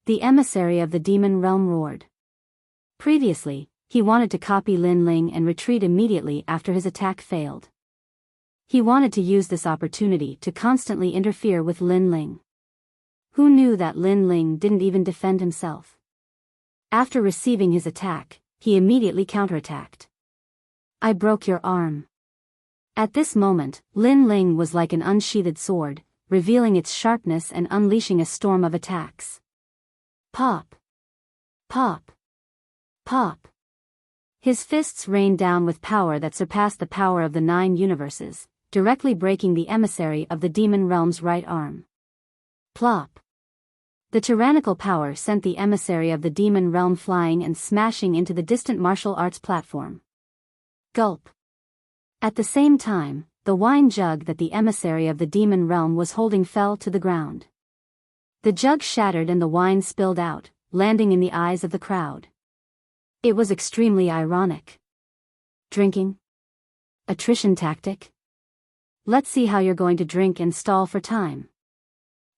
The emissary of the demon realm roared. Previously, he wanted to copy Lin Ling and retreat immediately after his attack failed. He wanted to use this opportunity to constantly interfere with Lin Ling. Who knew that Lin Ling didn't even defend himself? After receiving his attack, he immediately counterattacked. I broke your arm. At this moment, Lin Ling was like an unsheathed sword, revealing its sharpness and unleashing a storm of attacks. Pop! Pop! Pop! His fists rained down with power that surpassed the power of the 9 universes, directly breaking the emissary of the demon realm's right arm. Plop! The tyrannical power sent the emissary of the demon realm flying and smashing into the distant martial arts platform. Gulp! At the same time, the wine jug that the emissary of the demon realm was holding fell to the ground. The jug shattered and the wine spilled out, landing in the eyes of the crowd. It was extremely ironic. Drinking? Attrition tactic? Let's see how you're going to drink and stall for time.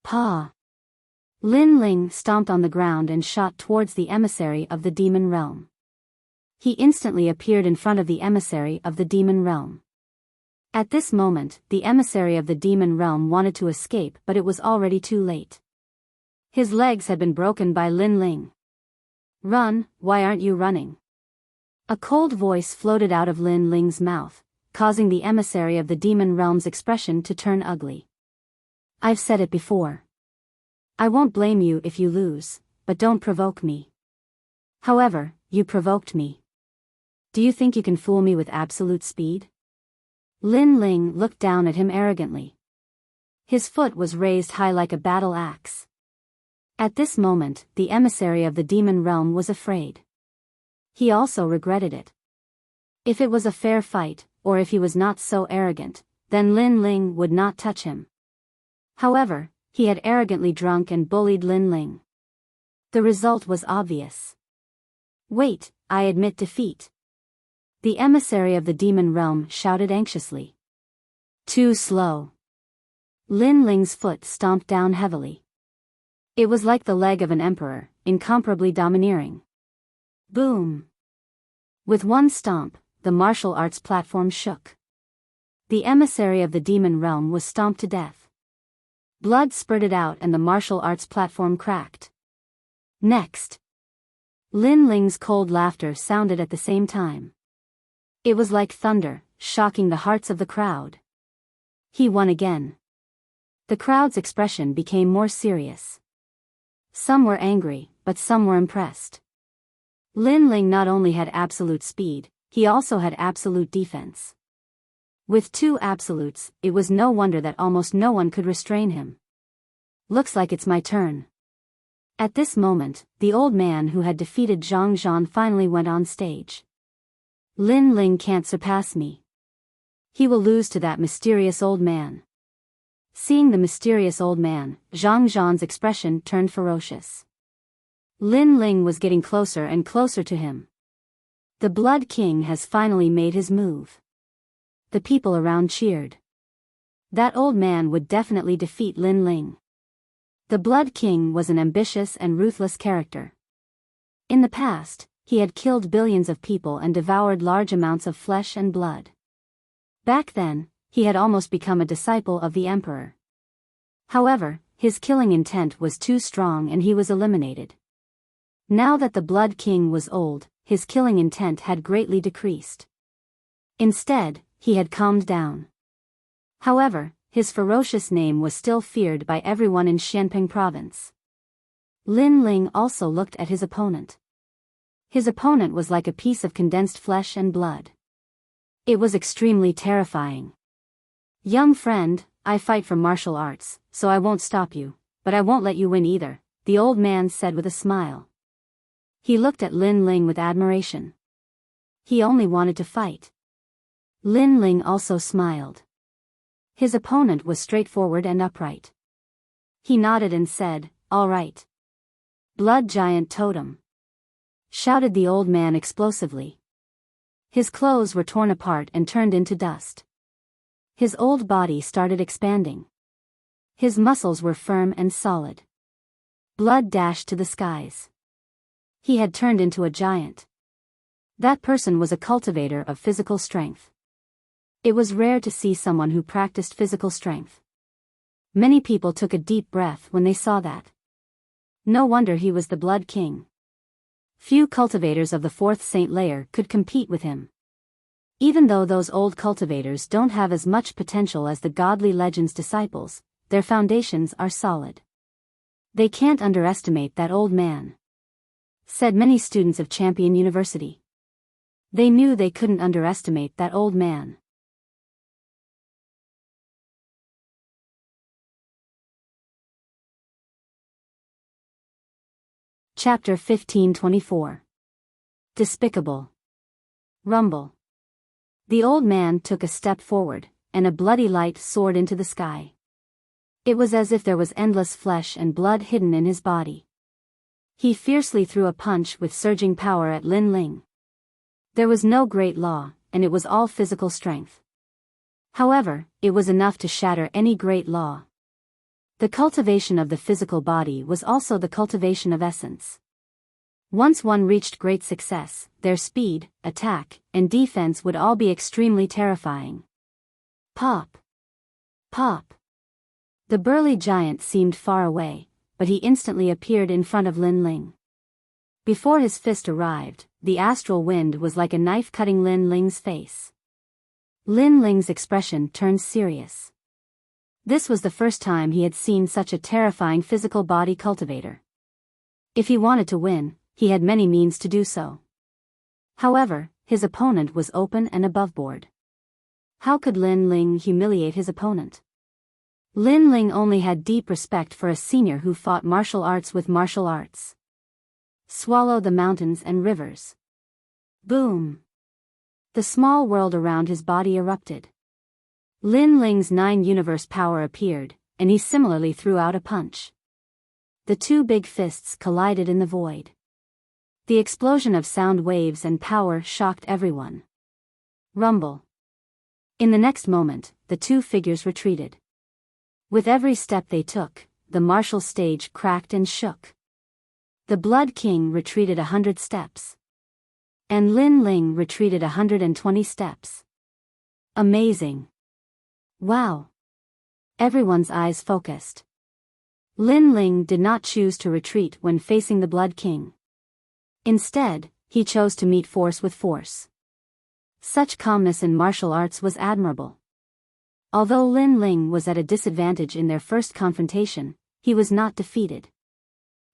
Pa! Lin Ling stomped on the ground and shot towards the emissary of the demon realm. He instantly appeared in front of the emissary of the demon realm. At this moment, the emissary of the demon realm wanted to escape, but it was already too late. His legs had been broken by Lin Ling. Run, why aren't you running? A cold voice floated out of Lin Ling's mouth, causing the emissary of the demon realm's expression to turn ugly. I've said it before. I won't blame you if you lose, but don't provoke me. However, you provoked me. Do you think you can fool me with absolute speed? Lin Ling looked down at him arrogantly. His foot was raised high like a battle axe. At this moment, the emissary of the demon realm was afraid. He also regretted it. If it was a fair fight, or if he was not so arrogant, then Lin Ling would not touch him. However, he had arrogantly drunk and bullied Lin Ling. The result was obvious. Wait, I admit defeat. The emissary of the demon realm shouted anxiously. Too slow. Lin Ling's foot stomped down heavily. It was like the leg of an emperor, incomparably domineering. Boom! With one stomp, the martial arts platform shook. The emissary of the demon realm was stomped to death. Blood spurted out and the martial arts platform cracked. Next! Lin Ling's cold laughter sounded at the same time. It was like thunder, shocking the hearts of the crowd. He won again. The crowd's expression became more serious. Some were angry, but some were impressed. Lin Ling not only had absolute speed, he also had absolute defense. With 2 absolutes, it was no wonder that almost no one could restrain him. Looks like it's my turn. At this moment, the old man who had defeated Zhang Zhan finally went on stage. Lin Ling can't surpass me. He will lose to that mysterious old man. Seeing the mysterious old man, Zhang Zhan's expression turned ferocious. Lin Ling was getting closer and closer to him. The Blood King has finally made his move. The people around cheered. That old man would definitely defeat Lin Ling. The Blood King was an ambitious and ruthless character. In the past, he had killed billions of people and devoured large amounts of flesh and blood. Back then, he had almost become a disciple of the emperor. However, his killing intent was too strong and he was eliminated. Now that the Blood King was old, his killing intent had greatly decreased. Instead, he had calmed down. However, his ferocious name was still feared by everyone in Xianping province. Lin Ling also looked at his opponent. His opponent was like a piece of condensed flesh and blood. It was extremely terrifying. Young friend, I fight for martial arts, so I won't stop you, but I won't let you win either, the old man said with a smile. He looked at Lin Ling with admiration. He only wanted to fight. Lin Ling also smiled. His opponent was straightforward and upright. He nodded and said, "All right." Blood Giant Totem! Shouted the old man explosively. His clothes were torn apart and turned into dust. His old body started expanding. His muscles were firm and solid. Blood dashed to the skies. He had turned into a giant. That person was a cultivator of physical strength. It was rare to see someone who practiced physical strength. Many people took a deep breath when they saw that. No wonder he was the Blood King. Few cultivators of the fourth Saint layer could compete with him. Even though those old cultivators don't have as much potential as the godly legend's disciples, their foundations are solid. They can't underestimate that old man, said many students of Champion University. They knew they couldn't underestimate that old man. Chapter 1524. Despicable. Rumble. The old man took a step forward, and a bloody light soared into the sky. It was as if there was endless flesh and blood hidden in his body. He fiercely threw a punch with surging power at Lin Ling. There was no great law, and it was all physical strength. However, it was enough to shatter any great law. The cultivation of the physical body was also the cultivation of essence. Once one reached great success, their speed, attack, and defense would all be extremely terrifying. Pop! Pop! The burly giant seemed far away, but he instantly appeared in front of Lin Ling. Before his fist arrived, the astral wind was like a knife cutting Lin Ling's face. Lin Ling's expression turned serious. This was the first time he had seen such a terrifying physical body cultivator. If he wanted to win, he had many means to do so. However, his opponent was open and aboveboard. How could Lin Ling humiliate his opponent? Lin Ling only had deep respect for a senior who fought martial arts with martial arts. Swallow the mountains and rivers. Boom! The small world around his body erupted. Lin Ling's 9 universe power appeared, and he similarly threw out a punch. The two big fists collided in the void. The explosion of sound waves and power shocked everyone. Rumble. In the next moment, the two figures retreated. With every step they took, the martial stage cracked and shook. The Blood King retreated 100 steps. And Lin Ling retreated 120 steps. Amazing. Wow. Everyone's eyes focused. Lin Ling did not choose to retreat when facing the Blood King. Instead, he chose to meet force with force. Such calmness in martial arts was admirable. Although Lin Ling was at a disadvantage in their first confrontation, he was not defeated.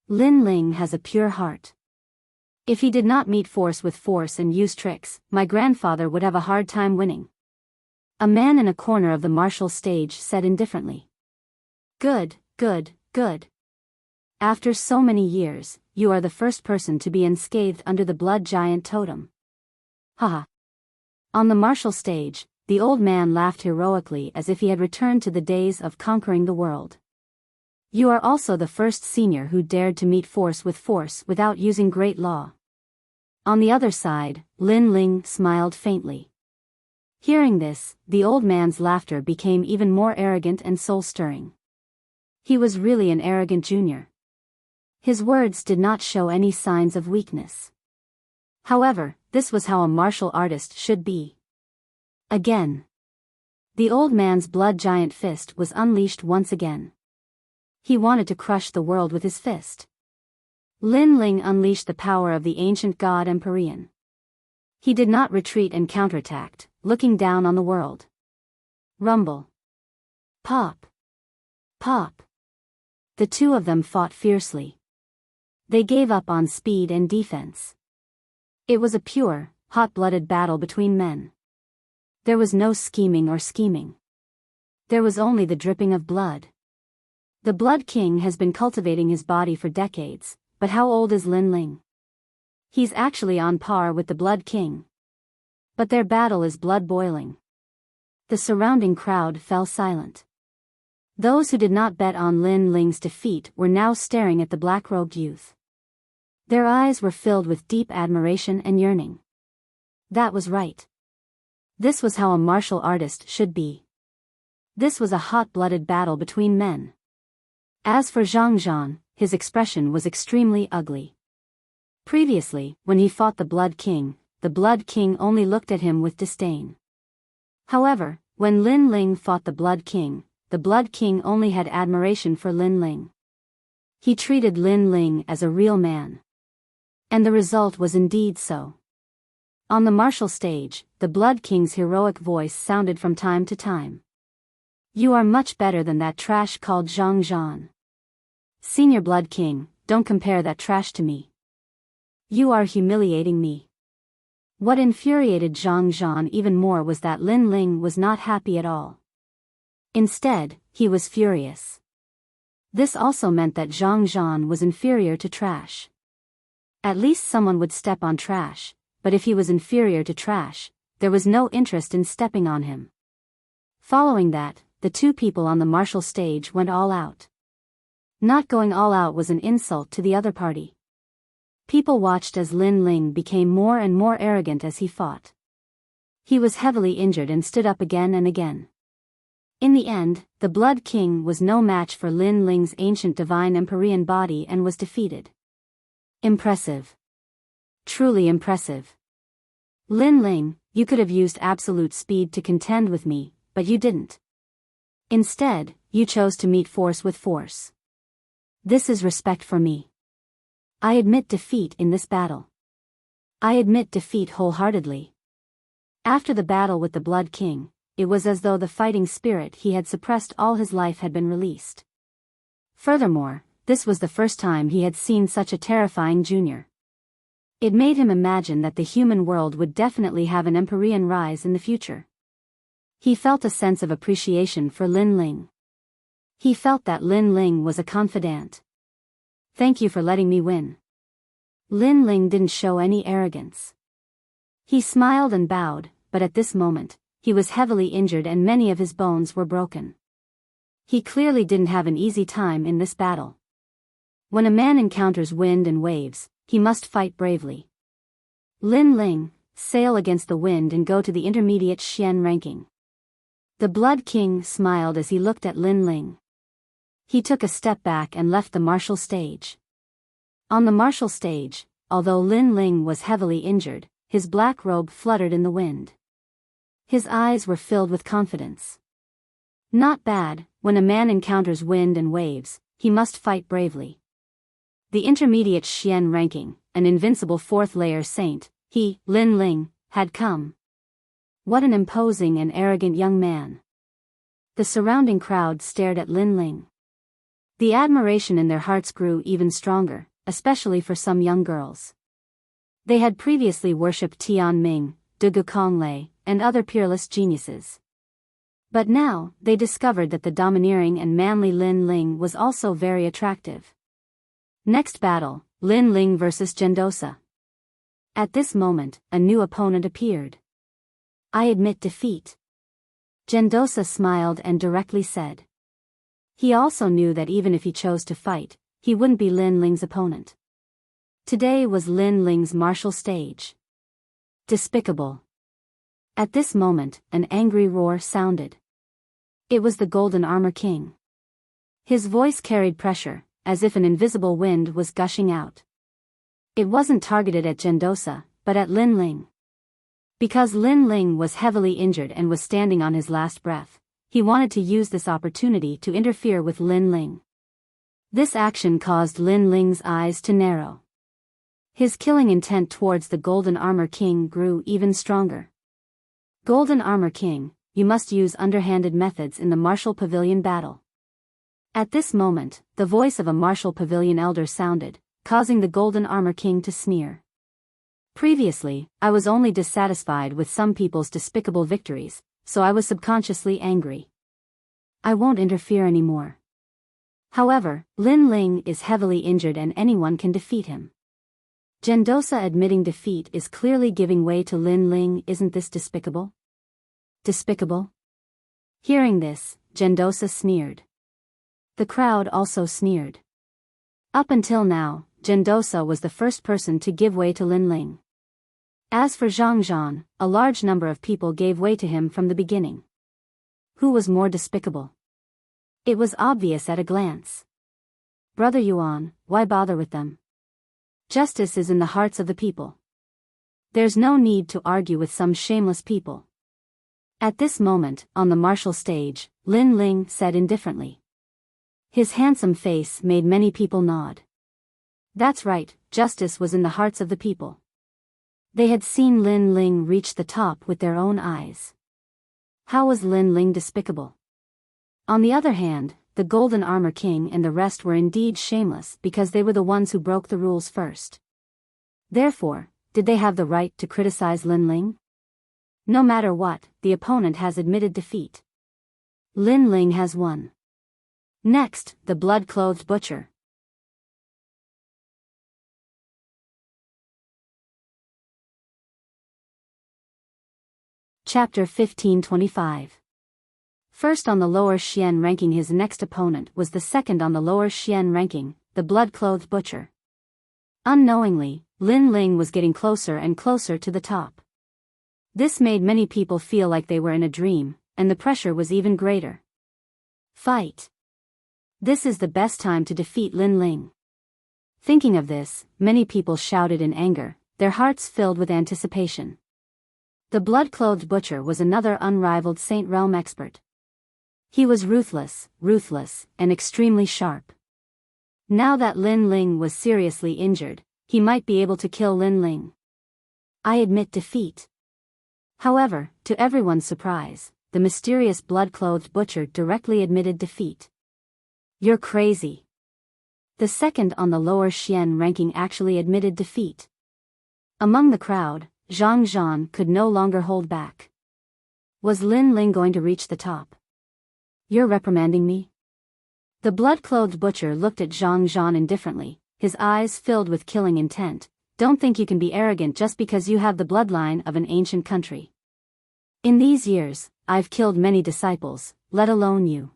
Lin Ling has a pure heart. If he did not meet force with force and use tricks, my grandfather would have a hard time winning. A man in a corner of the martial stage said indifferently. Good, good, good. After so many years, you are the first person to be unscathed under the blood giant totem. Haha. On the martial stage, the old man laughed heroically as if he had returned to the days of conquering the world. You are also the first senior who dared to meet force without using great law. On the other side, Lin Ling smiled faintly. Hearing this, the old man's laughter became even more arrogant and soul-stirring. He was really an arrogant junior. His words did not show any signs of weakness. However, this was how a martial artist should be. Again. The old man's blood giant fist was unleashed once again. He wanted to crush the world with his fist. Lin Ling unleashed the power of the ancient god Empyrean. He did not retreat and counterattacked, looking down on the world. Rumble. Pop. Pop. The two of them fought fiercely. They gave up on speed and defense. It was a pure, hot-blooded battle between men. There was no scheming or scheming. There was only the dripping of blood. The Blood King has been cultivating his body for decades, but how old is Lin Ling? He's actually on par with the Blood King. But their battle is blood-boiling. The surrounding crowd fell silent. Those who did not bet on Lin Ling's defeat were now staring at the black-robed youth. Their eyes were filled with deep admiration and yearning. That was right. This was how a martial artist should be. This was a hot-blooded battle between men. As for Zhang Zhan, his expression was extremely ugly. Previously, when he fought the Blood King only looked at him with disdain. However, when Lin Ling fought the Blood King only had admiration for Lin Ling. He treated Lin Ling as a real man. And the result was indeed so. On the martial stage, the Blood King's heroic voice sounded from time to time. "You are much better than that trash called Zhang Zhan. Senior Blood King, don't compare that trash to me. You are humiliating me." What infuriated Zhang Zhan even more was that Lin Ling was not happy at all. Instead, he was furious. This also meant that Zhang Zhan was inferior to trash. At least someone would step on trash, but if he was inferior to trash, there was no interest in stepping on him. Following that, the two people on the martial stage went all out. Not going all out was an insult to the other party. People watched as Lin Ling became more and more arrogant as he fought. He was heavily injured and stood up again and again. In the end, the Blood King was no match for Lin Ling's ancient divine Empyrean body and was defeated. Impressive. Truly impressive. Lin Ling, you could have used absolute speed to contend with me, but you didn't. Instead, you chose to meet force with force. This is respect for me. I admit defeat in this battle. I admit defeat wholeheartedly. After the battle with the Blood King, it was as though the fighting spirit he had suppressed all his life had been released. Furthermore, this was the first time he had seen such a terrifying junior. It made him imagine that the human world would definitely have an Empyrean rise in the future. He felt a sense of appreciation for Lin Ling. He felt that Lin Ling was a confidant. "Thank you for letting me win." Lin Ling didn't show any arrogance. He smiled and bowed, but at this moment, he was heavily injured and many of his bones were broken. He clearly didn't have an easy time in this battle. When a man encounters wind and waves, he must fight bravely. Lin Ling, sail against the wind and go to the intermediate Xian ranking. The Blood King smiled as he looked at Lin Ling. He took a step back and left the martial stage. On the martial stage, although Lin Ling was heavily injured, his black robe fluttered in the wind. His eyes were filled with confidence. Not bad, when a man encounters wind and waves, he must fight bravely. The intermediate Xian ranking, an invincible fourth-layer saint, he, Lin Ling, had come. What an imposing and arrogant young man. The surrounding crowd stared at Lin Ling. The admiration in their hearts grew even stronger, especially for some young girls. They had previously worshipped Tian Ming, De Gukonglei, and other peerless geniuses. But now, they discovered that the domineering and manly Lin Ling was also very attractive. Next battle, Lin Ling vs. Gendosa. At this moment, a new opponent appeared. "I admit defeat." Gendosa smiled and directly said. He also knew that even if he chose to fight, he wouldn't be Lin Ling's opponent. Today was Lin Ling's martial stage. Despicable. At this moment, an angry roar sounded. It was the Golden Armor King. His voice carried pressure, as if an invisible wind was gushing out. It wasn't targeted at Gendosa, but at Lin Ling. Because Lin Ling was heavily injured and was standing on his last breath, he wanted to use this opportunity to interfere with Lin Ling. This action caused Lin Ling's eyes to narrow. His killing intent towards the Golden Armor King grew even stronger. "Golden Armor King, you must use underhanded methods in the martial pavilion battle." At this moment, the voice of a martial pavilion elder sounded, causing the Golden Armor King to sneer. Previously, I was only dissatisfied with some people's despicable victories, so I was subconsciously angry. I won't interfere anymore. However, Lin Ling is heavily injured and anyone can defeat him. Gendosa admitting defeat is clearly giving way to Lin Ling. Isn't this despicable? Despicable? Hearing this, Gendosa sneered. The crowd also sneered. Up until now, Gendosa was the first person to give way to Lin Ling. As for Zhang Zhan, a large number of people gave way to him from the beginning. Who was more despicable? It was obvious at a glance. Brother Yuan, why bother with them? Justice is in the hearts of the people. There's no need to argue with some shameless people. At this moment, on the martial stage, Lin Ling said indifferently. His handsome face made many people nod. That's right, justice was in the hearts of the people. They had seen Lin Ling reach the top with their own eyes. How was Lin Ling despicable? On the other hand, the Golden Armor King and the rest were indeed shameless because they were the ones who broke the rules first. Therefore, did they have the right to criticize Lin Ling? No matter what, the opponent has admitted defeat. Lin Ling has won. Next, the blood-clothed butcher. Chapter 1525. First on the lower Xian ranking, his next opponent was the second on the lower Xian ranking, the blood-clothed butcher. Unknowingly, Lin Ling was getting closer and closer to the top. This made many people feel like they were in a dream, and the pressure was even greater. Fight! This is the best time to defeat Lin Ling. Thinking of this, many people shouted in anger, their hearts filled with anticipation. The blood-clothed butcher was another unrivaled Saint Realm expert. He was ruthless, and extremely sharp. Now that Lin Ling was seriously injured, he might be able to kill Lin Ling. I admit defeat. However, to everyone's surprise, the mysterious blood-clothed butcher directly admitted defeat. You're crazy. The second on the lower Xian ranking actually admitted defeat. Among the crowd, Zhang Zhan could no longer hold back. Was Lin Ling going to reach the top? You're reprimanding me? The blood-clothed butcher looked at Zhang Zhan indifferently, his eyes filled with killing intent. Don't think you can be arrogant just because you have the bloodline of an ancient country. In these years, I've killed many disciples, let alone you.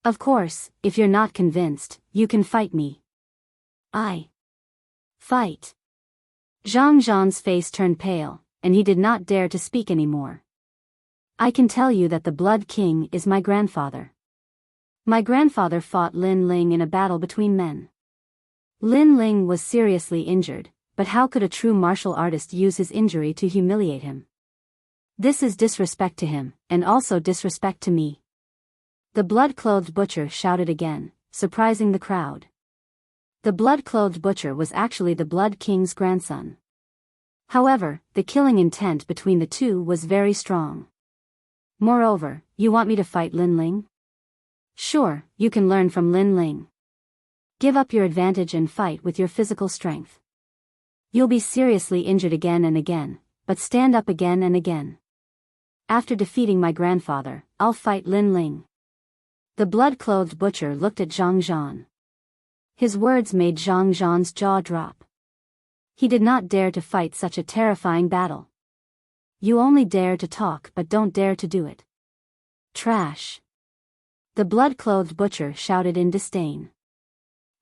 Of course, if you're not convinced, you can fight me. Fight. Zhang Zhan's face turned pale, and he did not dare to speak anymore. I can tell you that the Blood King is my grandfather. My grandfather fought Lin Ling in a battle between men. Lin Ling was seriously injured, but how could a true martial artist use his injury to humiliate him? This is disrespect to him, and also disrespect to me. The blood-clothed butcher shouted again, surprising the crowd. The blood-clothed butcher was actually the Blood King's grandson. However, the killing intent between the two was very strong. Moreover, you want me to fight Lin Ling? Sure, you can learn from Lin Ling. Give up your advantage and fight with your physical strength. You'll be seriously injured again and again, but stand up again and again. After defeating my grandfather, I'll fight Lin Ling. The blood-clothed butcher looked at Zhang Zhan. His words made Zhang Zhan's jaw drop. He did not dare to fight such a terrifying battle. You only dare to talk but don't dare to do it. Trash. The blood-clothed butcher shouted in disdain.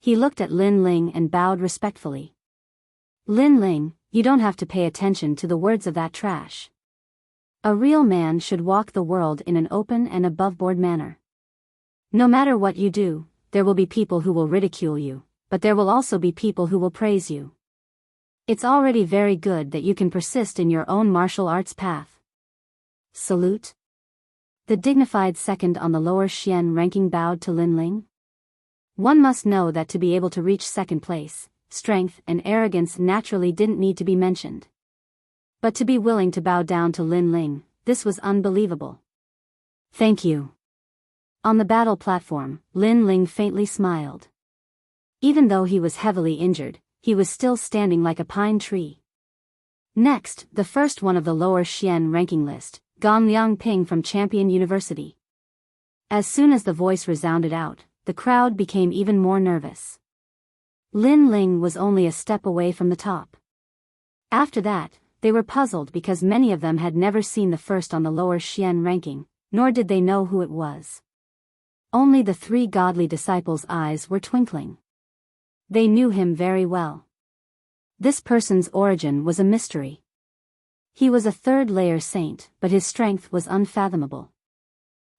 He looked at Lin Ling and bowed respectfully. Lin Ling, you don't have to pay attention to the words of that trash. A real man should walk the world in an open and above-board manner. No matter what you do, there will be people who will ridicule you, but there will also be people who will praise you. It's already very good that you can persist in your own martial arts path. Salute. The dignified second on the lower Xian ranking bowed to Lin Ling. One must know that to be able to reach second place, strength and arrogance naturally didn't need to be mentioned. But to be willing to bow down to Lin Ling, this was unbelievable. Thank you. On the battle platform, Lin Ling faintly smiled. Even though he was heavily injured, he was still standing like a pine tree. Next, the first one of the lower Xian ranking list, Gong Liangping from Champion University. As soon as the voice resounded out, the crowd became even more nervous. Lin Ling was only a step away from the top. After that, they were puzzled because many of them had never seen the first on the lower Xian ranking, nor did they know who it was. Only the three godly disciples' eyes were twinkling. They knew him very well. This person's origin was a mystery. He was a third-layer saint, but his strength was unfathomable.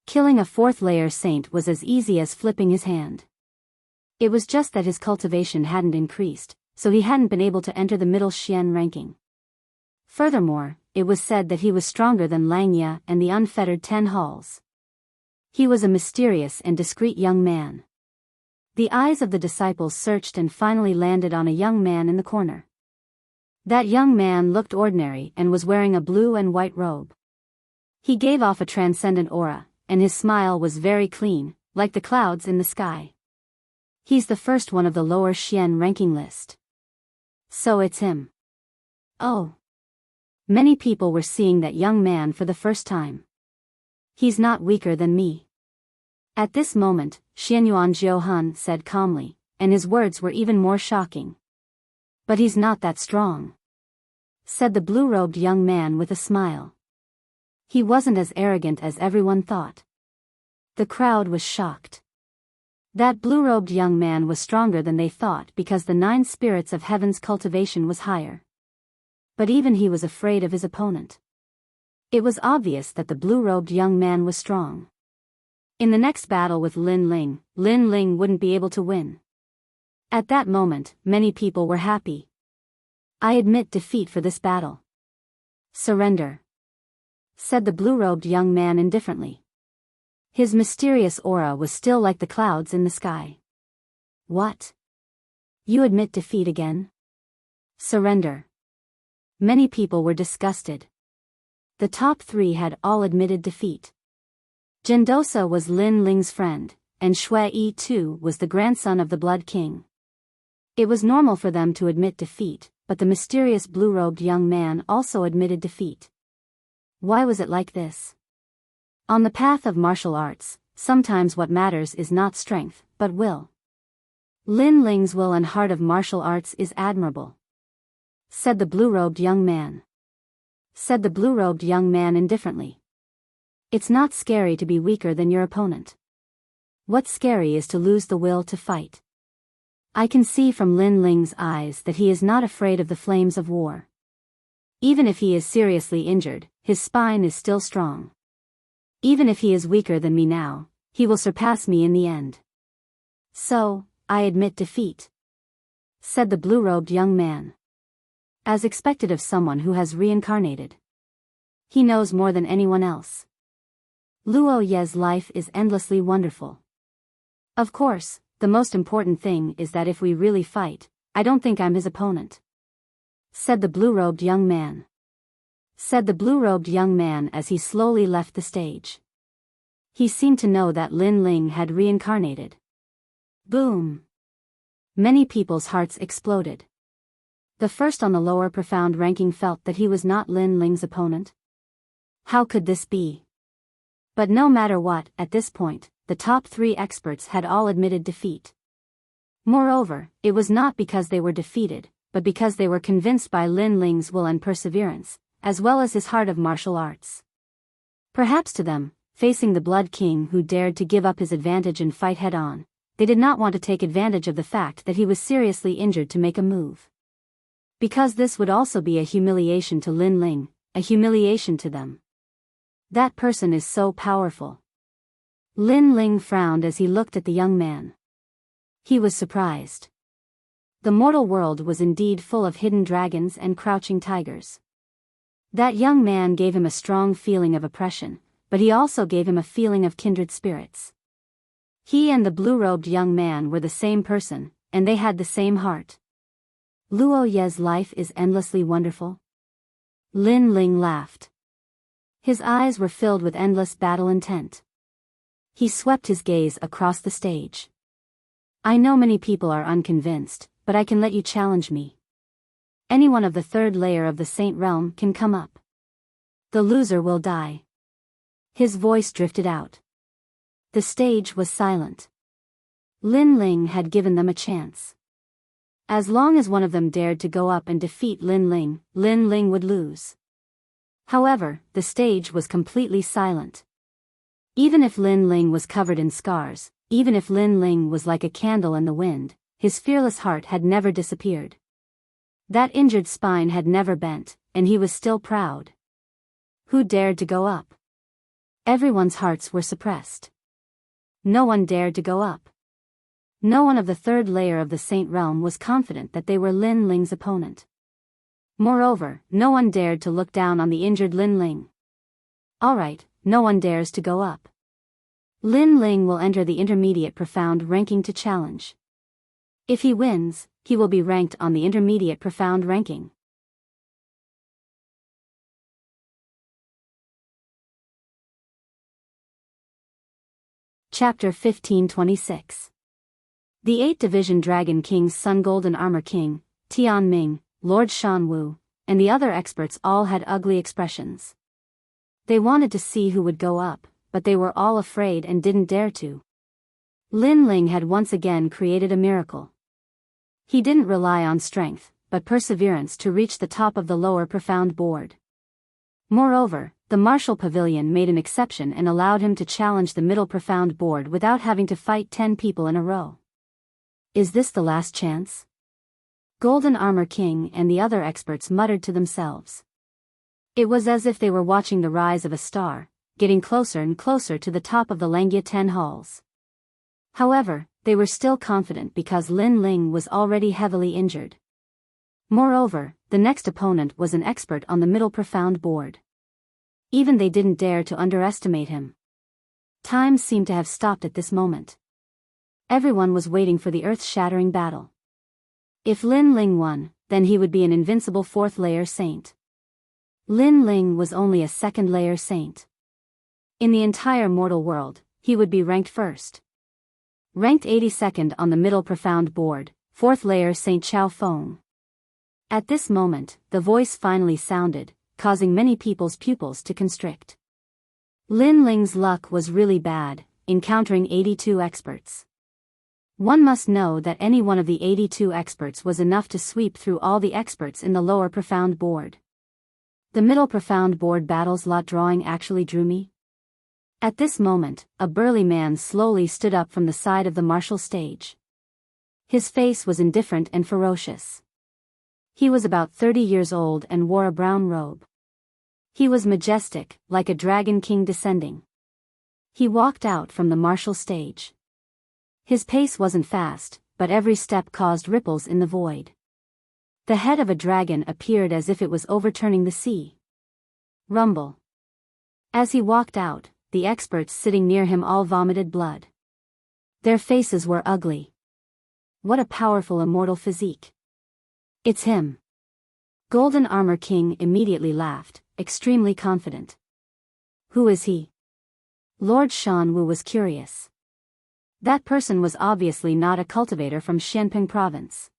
Killing a fourth-layer saint was as easy as flipping his hand. It was just that his cultivation hadn't increased, so he hadn't been able to enter the middle Xian ranking. Furthermore, it was said that he was stronger than Langya and the unfettered 10 halls. He was a mysterious and discreet young man. The eyes of the disciples searched and finally landed on a young man in the corner. That young man looked ordinary and was wearing a blue and white robe. He gave off a transcendent aura, and his smile was very clean, like the clouds in the sky. He's the first one of the lower Xian ranking list. So it's him. Oh. Many people were seeing that young man for the first time. He's not weaker than me. At this moment, Xianyuan Jiuhun said calmly, and his words were even more shocking. But he's not that strong, said the blue-robed young man with a smile. He wasn't as arrogant as everyone thought. The crowd was shocked. That blue-robed young man was stronger than they thought because the 9 spirits of heaven's cultivation was higher. But even he was afraid of his opponent. It was obvious that the blue-robed young man was strong. In the next battle with Lin Ling wouldn't be able to win. At that moment, many people were happy. I admit defeat for this battle. Surrender, said the blue-robed young man indifferently. His mysterious aura was still like the clouds in the sky. What? You admit defeat again? Surrender. Many people were disgusted. The top 3 had all admitted defeat. Jindosa was Lin Ling's friend, and Shui Yi too was the grandson of the Blood King. It was normal for them to admit defeat, but the mysterious blue-robed young man also admitted defeat. Why was it like this? On the path of martial arts, sometimes what matters is not strength, but will. Lin Ling's will and heart of martial arts is admirable, said the blue-robed young man. Said the blue-robed young man indifferently. It's not scary to be weaker than your opponent. What's scary is to lose the will to fight. I can see from Lin Ling's eyes that he is not afraid of the flames of war. Even if he is seriously injured, his spine is still strong. Even if he is weaker than me now, he will surpass me in the end. So, I admit defeat, said the blue-robed young man. As expected of someone who has reincarnated. He knows more than anyone else. Luo Ye's life is endlessly wonderful. Of course, the most important thing is that if we really fight, I don't think I'm his opponent, said the blue-robed young man. Said the blue-robed young man as he slowly left the stage. He seemed to know that Lin Ling had reincarnated. Boom! Many people's hearts exploded. The first on the lower profound ranking felt that he was not Lin Ling's opponent. How could this be? But no matter what, at this point, the top 3 experts had all admitted defeat. Moreover, it was not because they were defeated, but because they were convinced by Lin Ling's will and perseverance, as well as his heart of martial arts. Perhaps to them, facing the Blood King who dared to give up his advantage and fight head-on, they did not want to take advantage of the fact that he was seriously injured to make a move. Because this would also be a humiliation to Lin Ling, a humiliation to them. That person is so powerful. Lin Ling frowned as he looked at the young man. He was surprised. The mortal world was indeed full of hidden dragons and crouching tigers. That young man gave him a strong feeling of oppression, but he also gave him a feeling of kindred spirits. He and the blue-robed young man were the same person, and they had the same heart. Luo Ye's life is endlessly wonderful. Lin Ling laughed. His eyes were filled with endless battle intent. He swept his gaze across the stage. I know many people are unconvinced, but I can let you challenge me. Anyone of the 3rd layer of the Saint Realm can come up. The loser will die. His voice drifted out. The stage was silent. Lin Ling had given them a chance. As long as one of them dared to go up and defeat Lin Ling would lose. However, the stage was completely silent. Even if Lin Ling was covered in scars, even if Lin Ling was like a candle in the wind, his fearless heart had never disappeared. That injured spine had never bent, and he was still proud. Who dared to go up? Everyone's hearts were suppressed. No one dared to go up. No one of the third layer of the Saint Realm was confident that they were Lin Ling's opponent. Moreover, no one dared to look down on the injured Lin Ling. Alright, no one dares to go up. Lin Ling will enter the intermediate profound ranking to challenge. If he wins, he will be ranked on the intermediate profound ranking. Chapter 1526. The 8th-division Dragon King's son Golden Armor King, Tian Ming, Lord Shan Wu, and the other experts all had ugly expressions. They wanted to see who would go up, but they were all afraid and didn't dare to. Lin Ling had once again created a miracle. He didn't rely on strength, but perseverance to reach the top of the lower profound board. Moreover, the Martial Pavilion made an exception and allowed him to challenge the middle profound board without having to fight 10 people in a row. Is this the last chance? Golden Armor King and the other experts muttered to themselves. It was as if they were watching the rise of a star, getting closer and closer to the top of the Langia 10 halls. However, they were still confident because Lin Ling was already heavily injured. Moreover, the next opponent was an expert on the middle profound board. Even they didn't dare to underestimate him. Time seemed to have stopped at this moment. Everyone was waiting for the earth-shattering battle. If Lin Ling won, then he would be an invincible 4th-layer saint. Lin Ling was only a 2nd-layer saint. In the entire mortal world, he would be ranked 1st. Ranked 82nd on the middle profound board, 4th-layer Saint Chao Feng. At this moment, the voice finally sounded, causing many people's pupils to constrict. Lin Ling's luck was really bad, encountering 82 experts. One must know that any one of the 82 experts was enough to sweep through all the experts in the lower profound board. The middle profound board battle's lot drawing actually drew me. At this moment, a burly man slowly stood up from the side of the martial stage. His face was indifferent and ferocious. He was about 30 years old and wore a brown robe. He was majestic, like a dragon king descending. He walked out from the martial stage. His pace wasn't fast, but every step caused ripples in the void. The head of a dragon appeared as if it was overturning the sea. Rumble. As he walked out, the experts sitting near him all vomited blood. Their faces were ugly. What a powerful immortal physique. It's him. Golden Armor King immediately laughed, extremely confident. Who is he? Lord Shan Wu was curious. That person was obviously not a cultivator from Xianping province.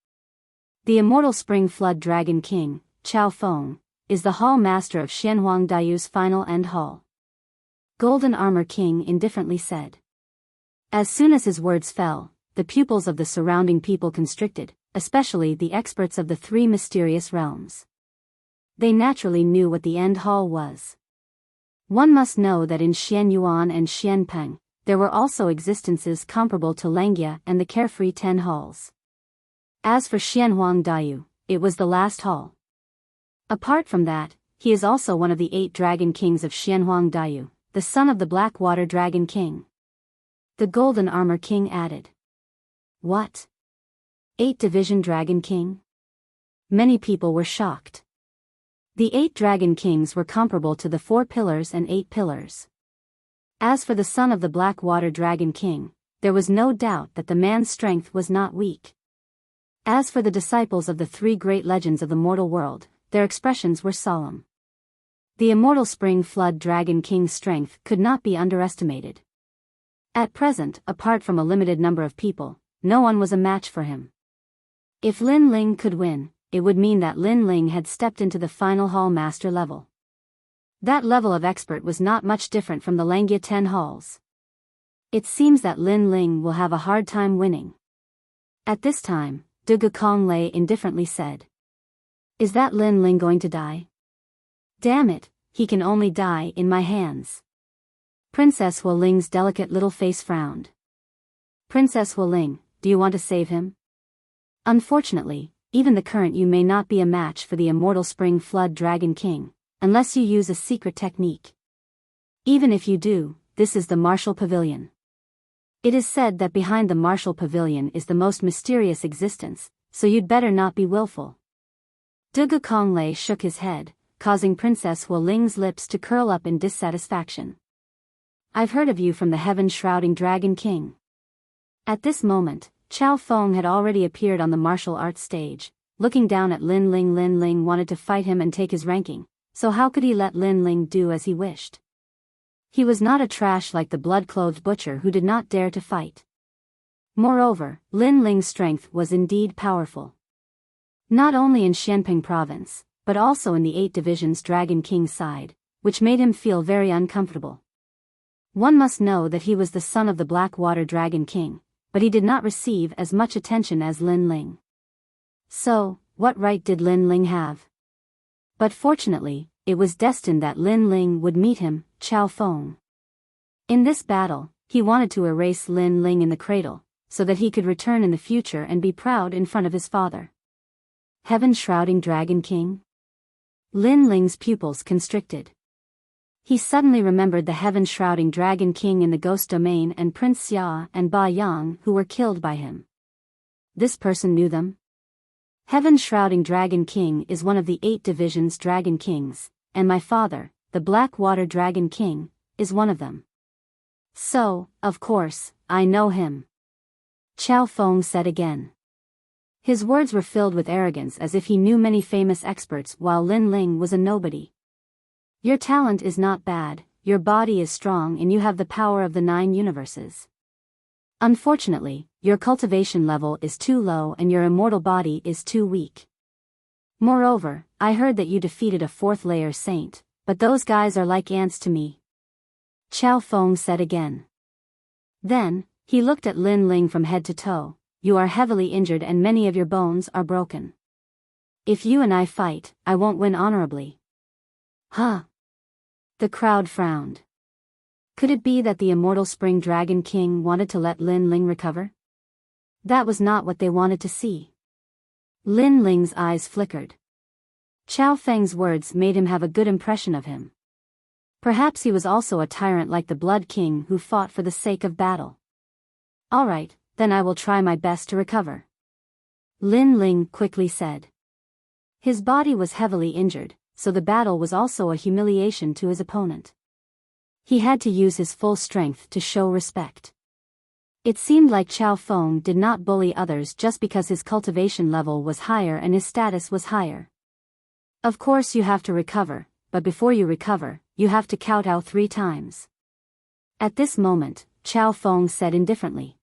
The immortal Spring Flood Dragon King, Chao Feng, is the Hall Master of Xianhuang Daiyu's final end hall. Golden Armor King indifferently said. As soon as his words fell, the pupils of the surrounding people constricted, especially the experts of the 3 mysterious realms. They naturally knew what the end hall was. One must know that in Xianyuan and Xianpeng, there were also existences comparable to Langia and the carefree 10 halls. As for Xianhuang Daiyu, it was the last hall. Apart from that, he is also one of the 8 Dragon Kings of Xianhuang Daiyu, the son of the Blackwater Dragon King. The Golden Armor King added. What? 8th-division Dragon King? Many people were shocked. The 8 Dragon Kings were comparable to the 4 pillars and 8 pillars. As for the son of the Blackwater Dragon King, there was no doubt that the man's strength was not weak. As for the disciples of the 3 great legends of the mortal world, their expressions were solemn. The immortal Spring Flood Dragon King's strength could not be underestimated. At present, apart from a limited number of people, no one was a match for him. If Lin Ling could win, it would mean that Lin Ling had stepped into the final hall master level. That level of expert was not much different from the Langia 10 halls. It seems that Lin Ling will have a hard time winning. At this time, Du Gukong Lei indifferently said. Is that Lin Ling going to die? Damn it, he can only die in my hands. Princess Hu Ling's delicate little face frowned. Princess Hu Ling, do you want to save him? Unfortunately, even the current you may not be a match for the immortal Spring Flood Dragon King, unless you use a secret technique. Even if you do, this is the martial pavilion. It is said that behind the martial pavilion is the most mysterious existence, so you'd better not be willful. Dugu Konglei shook his head, causing Princess Huoling's lips to curl up in dissatisfaction. I've heard of you from the heaven-shrouding Dragon King. At this moment, Chao Feng had already appeared on the martial arts stage, looking down at Lin Ling. Lin Ling wanted to fight him and take his ranking, so how could he let Lin Ling do as he wished? He was not a trash like the blood-clothed butcher who did not dare to fight. Moreover, Lin Ling's strength was indeed powerful. Not only in Xianping province, but also in the 8 divisions Dragon King's side, which made him feel very uncomfortable. One must know that he was the son of the Blackwater Dragon King, but he did not receive as much attention as Lin Ling. So, what right did Lin Ling have? But fortunately, it was destined that Lin Ling would meet him, Chao Feng. In this battle, he wanted to erase Lin Ling in the cradle, so that he could return in the future and be proud in front of his father. Heaven-shrouding Dragon King? Lin Ling's pupils constricted. He suddenly remembered the heaven-shrouding Dragon King in the Ghost Domain and Prince Xia and Ba Yang who were killed by him. This person knew them? Heaven-shrouding Dragon King is one of the 8 divisions Dragon Kings, and my father, the Blackwater Dragon King, is one of them. So, of course, I know him. Chao Feng said again. His words were filled with arrogance as if he knew many famous experts while Lin Ling was a nobody. Your talent is not bad, your body is strong and you have the power of the 9 universes. Unfortunately, your cultivation level is too low and your immortal body is too weak. Moreover, I heard that you defeated a 4th layer saint, but those guys are like ants to me. Chao Feng said again. Then, he looked at Lin Ling from head to toe. You are heavily injured and many of your bones are broken. If you and I fight, I won't win honorably. Huh? The crowd frowned. Could it be that the immortal Spring Dragon King wanted to let Lin Ling recover? That was not what they wanted to see. Lin Ling's eyes flickered. Chao Feng's words made him have a good impression of him. Perhaps he was also a tyrant like the Blood King who fought for the sake of battle. All right, then I will try my best to recover. Lin Ling quickly said. His body was heavily injured, so the battle was also a humiliation to his opponent. He had to use his full strength to show respect. It seemed like Chao Feng did not bully others just because his cultivation level was higher and his status was higher. Of course you have to recover, but before you recover, you have to kowtow 3 times. At this moment, Chao Feng said indifferently.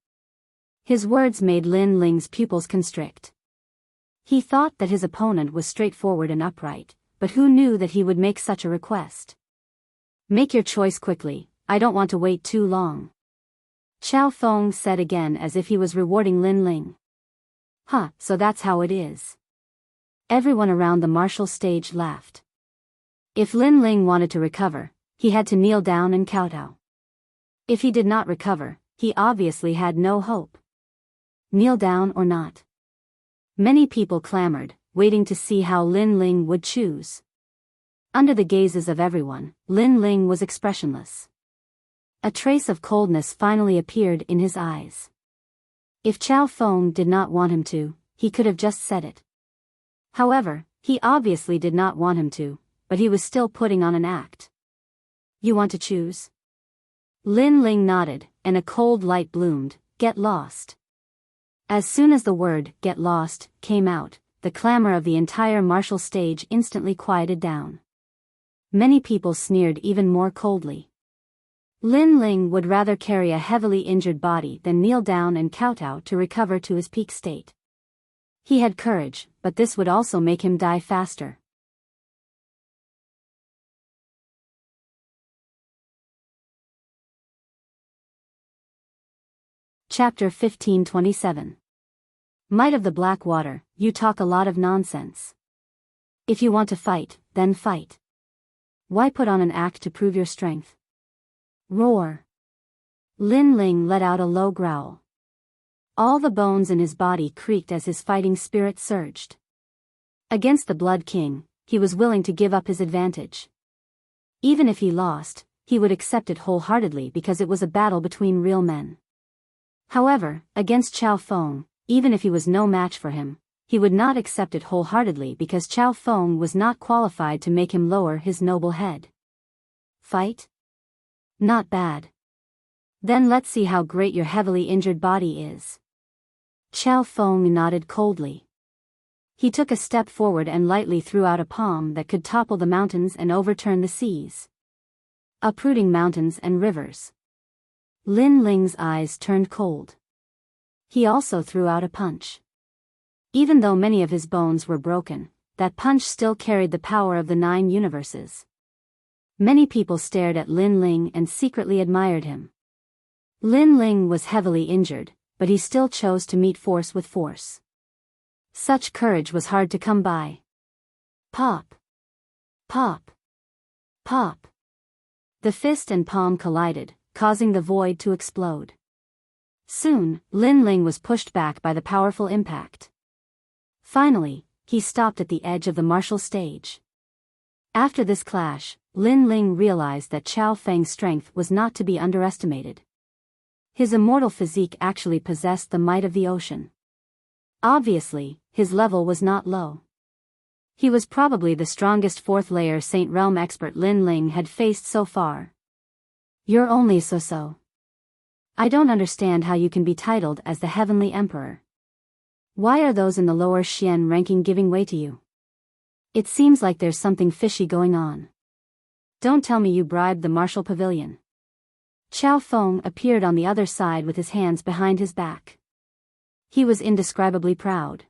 His words made Lin Ling's pupils constrict. He thought that his opponent was straightforward and upright, but who knew that he would make such a request? Make your choice quickly, I don't want to wait too long. Chao Feng said again as if he was rewarding Lin Ling. Huh, so that's how it is. Everyone around the martial stage laughed. If Lin Ling wanted to recover, he had to kneel down and kowtow. If he did not recover, he obviously had no hope. Kneel down or not? Many people clamored, waiting to see how Lin Ling would choose. Under the gazes of everyone, Lin Ling was expressionless. A trace of coldness finally appeared in his eyes. If Chao Feng did not want him to, he could have just said it. However, he obviously did not want him to, but he was still putting on an act. You want to choose? Lin Ling nodded, and a cold light bloomed. Get lost. As soon as the word, get lost, came out, the clamor of the entire martial stage instantly quieted down. Many people sneered even more coldly. Lin Ling would rather carry a heavily injured body than kneel down and kowtow to recover to his peak state. He had courage, but this would also make him die faster. Chapter 1527. Might of the Blackwater, you talk a lot of nonsense. If you want to fight, then fight. Why put on an act to prove your strength? Roar. Lin Ling let out a low growl. All the bones in his body creaked as his fighting spirit surged. Against the Blood King, he was willing to give up his advantage. Even if he lost, he would accept it wholeheartedly because it was a battle between real men. However, against Chao Feng, even if he was no match for him, he would not accept it wholeheartedly because Chao Feng was not qualified to make him lower his noble head. Fight? Not bad. Then let's see how great your heavily injured body is. Chao Feng nodded coldly. He took a step forward and lightly threw out a palm that could topple the mountains and overturn the seas. Uprooting mountains and rivers. Lin Ling's eyes turned cold. He also threw out a punch. Even though many of his bones were broken, that punch still carried the power of the 9 universes. Many people stared at Lin Ling and secretly admired him. Lin Ling was heavily injured, but he still chose to meet force with force. Such courage was hard to come by. Pop! Pop! Pop! The fist and palm collided, causing the void to explode. Soon, Lin Ling was pushed back by the powerful impact. Finally, he stopped at the edge of the martial stage. After this clash, Lin Ling realized that Chao Feng's strength was not to be underestimated. His immortal physique actually possessed the might of the ocean. Obviously, his level was not low. He was probably the strongest 4th-layer Saint Realm expert Lin Ling had faced so far. You're only so-so. I don't understand how you can be titled as the Heavenly Emperor. Why are those in the lower Xian ranking giving way to you? It seems like there's something fishy going on. Don't tell me you bribed the martial pavilion. Chao Feng appeared on the other side with his hands behind his back. He was indescribably proud.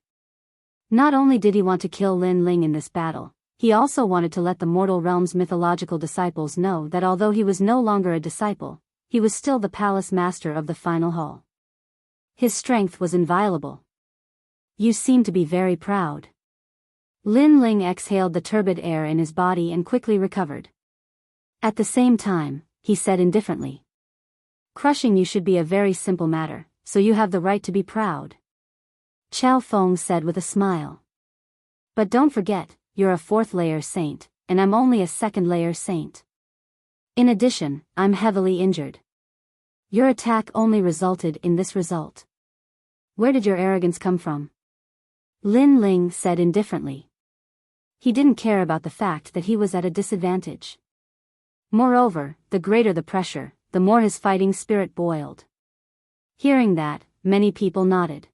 Not only did he want to kill Lin Ling in this battle, he also wanted to let the mortal realm's mythological disciples know that although he was no longer a disciple, he was still the palace master of the final hall. His strength was inviolable. You seem to be very proud. Lin Ling exhaled the turbid air in his body and quickly recovered. At the same time, he said indifferently. Crushing you should be a very simple matter, so you have the right to be proud. Chao Feng said with a smile. But don't forget, you're a 4th-layer saint, and I'm only a 2nd-layer saint. In addition, I'm heavily injured. Your attack only resulted in this result. Where did your arrogance come from? Lin Ling said indifferently. He didn't care about the fact that he was at a disadvantage. Moreover, the greater the pressure, the more his fighting spirit boiled. Hearing that, many people nodded.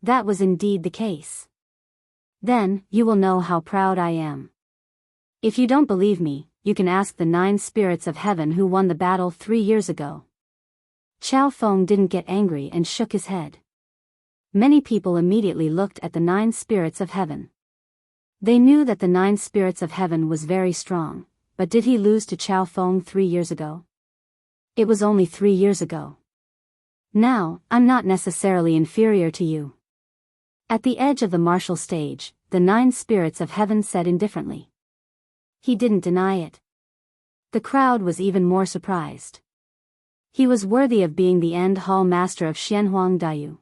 That was indeed the case. Then, you will know how proud I am. If you don't believe me, you can ask the 9 spirits of heaven who won the battle 3 years ago. Chao Feng didn't get angry and shook his head. Many people immediately looked at the 9 spirits of heaven. They knew that the 9 spirits of heaven was very strong, but did he lose to Chao Feng 3 years ago? It was only 3 years ago. Now, I'm not necessarily inferior to you. At the edge of the martial stage, the 9 spirits of heaven said indifferently. He didn't deny it. The crowd was even more surprised. He was worthy of being the End Hall Master of Xianhuang Daiyu.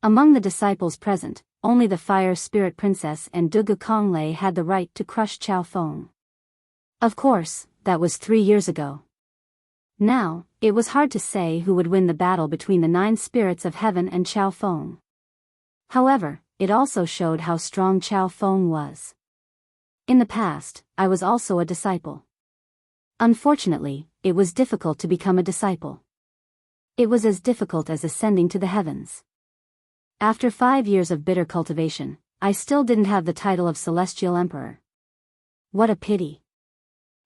Among the disciples present, only the Fire Spirit Princess and Dugu Konglei had the right to crush Chao Feng. Of course, that was 3 years ago. Now, it was hard to say who would win the battle between the 9 spirits of heaven and Chao Feng. However, it also showed how strong Chao Feng was. In the past, I was also a disciple. Unfortunately, it was difficult to become a disciple. It was as difficult as ascending to the heavens. After 5 years of bitter cultivation, I still didn't have the title of Celestial Emperor. What a pity.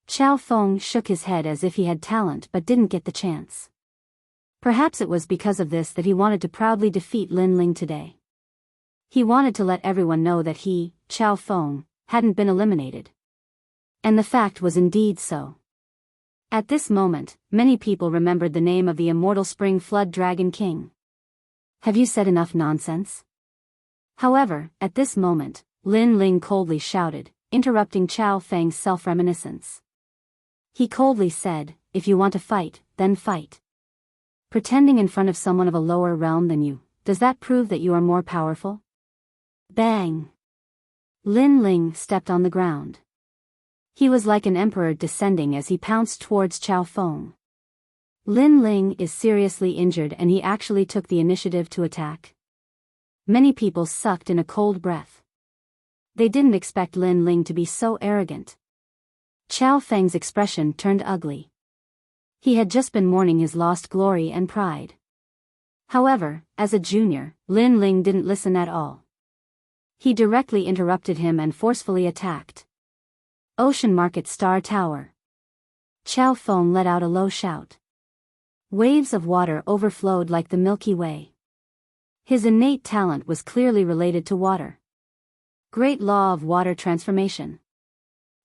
Chao Feng shook his head as if he had talent but didn't get the chance. Perhaps it was because of this that he wanted to proudly defeat Lin Ling today. He wanted to let everyone know that he, Chao Feng, hadn't been eliminated. And the fact was indeed so. At this moment, many people remembered the name of the immortal Spring Flood Dragon King. Have you said enough nonsense? However, at this moment, Lin Ling coldly shouted, interrupting Chao Feng's self-reminiscence. He coldly said, if you want to fight, then fight. Pretending in front of someone of a lower realm than you, does that prove that you are more powerful? Bang! Lin Ling stepped on the ground. He was like an emperor descending as he pounced towards Chao Feng. Lin Ling is seriously injured and he actually took the initiative to attack. Many people sucked in a cold breath. They didn't expect Lin Ling to be so arrogant. Chao Feng's expression turned ugly. He had just been mourning his lost glory and pride. However, as a junior, Lin Ling didn't listen at all. He directly interrupted him and forcefully attacked. Ocean Market Star Tower. Chao Feng let out a low shout. Waves of water overflowed like the Milky Way. His innate talent was clearly related to water. Great law of water transformation.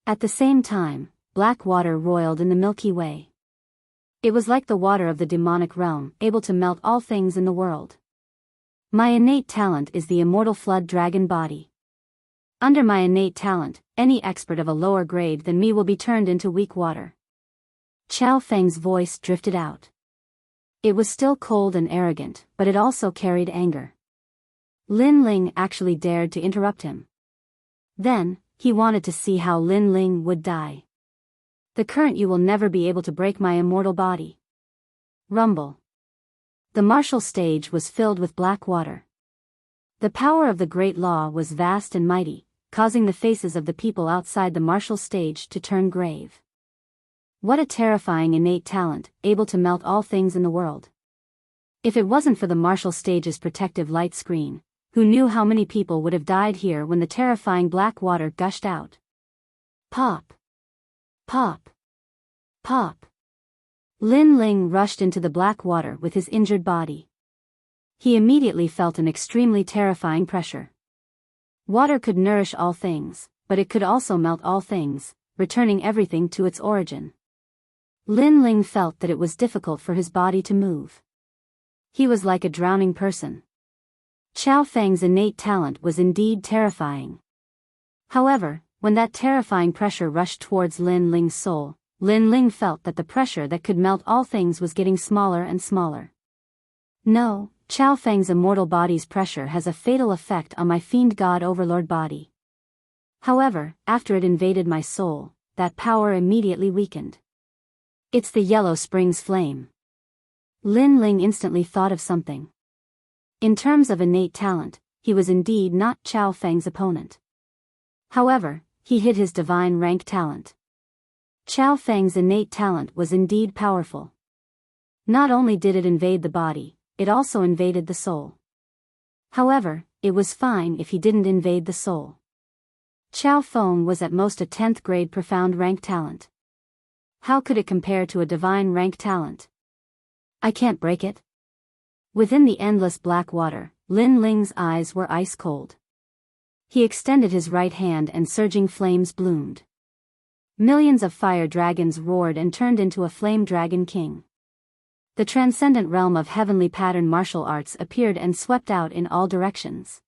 At the same time, black water roiled in the Milky Way. It was like the water of the demonic realm, able to melt all things in the world. My innate talent is the immortal flood dragon body. Under my innate talent, any expert of a lower grade than me will be turned into weak water. Chao Feng's voice drifted out. It was still cold and arrogant, but it also carried anger. Lin Ling actually dared to interrupt him. Then, he wanted to see how Lin Ling would die. The current you will never be able to break my immortal body. Rumble. The martial stage was filled with black water. The power of the great law was vast and mighty, causing the faces of the people outside the martial stage to turn grave. What a terrifying innate talent, able to melt all things in the world. If it wasn't for the martial stage's protective light screen, who knew how many people would have died here when the terrifying black water gushed out? Pop. Pop. Pop. Lin Ling rushed into the black water with his injured body. He immediately felt an extremely terrifying pressure. Water could nourish all things, but it could also melt all things, returning everything to its origin. Lin Ling felt that it was difficult for his body to move. He was like a drowning person. Chao Feng's innate talent was indeed terrifying. However, when that terrifying pressure rushed towards Lin Ling's soul, Lin Ling felt that the pressure that could melt all things was getting smaller and smaller. No, Chao Feng's immortal body's pressure has a fatal effect on my fiend god Overlord body. However, after it invaded my soul, that power immediately weakened. It's the Yellow Springs flame. Lin Ling instantly thought of something. In terms of innate talent, he was indeed not Chao Feng's opponent. However, he hid his divine rank talent. Chao Feng's innate talent was indeed powerful. Not only did it invade the body, it also invaded the soul. However, it was fine if he didn't invade the soul. Chao Feng was at most a 10th grade profound rank talent. How could it compare to a divine rank talent? I can't break it. Within the endless black water, Lin Ling's eyes were ice cold. He extended his right hand and surging flames bloomed. Millions of fire dragons roared and turned into a flame dragon king. The transcendent realm of heavenly pattern martial arts appeared and swept out in all directions.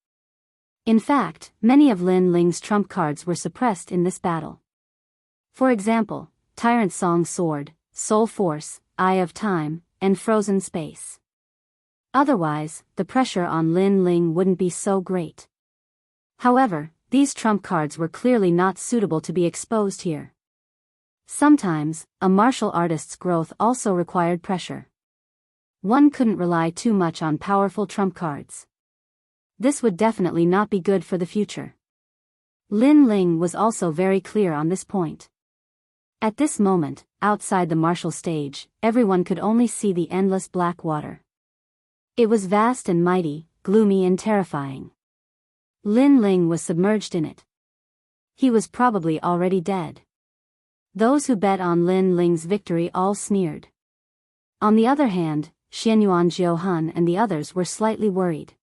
In fact, many of Lin Ling's trump cards were suppressed in this battle. For example, Tyrant Song Sword, Soul Force, Eye of Time, and Frozen Space. Otherwise, the pressure on Lin Ling wouldn't be so great. However, these trump cards were clearly not suitable to be exposed here. Sometimes, a martial artist's growth also required pressure. One couldn't rely too much on powerful trump cards. This would definitely not be good for the future. Lin Ling was also very clear on this point. At this moment, outside the martial stage, everyone could only see the endless black water. It was vast and mighty, gloomy and terrifying. Lin Ling was submerged in it. He was probably already dead. Those who bet on Lin Ling's victory all sneered. On the other hand, Xianyuan Jiuhun and the others were slightly worried.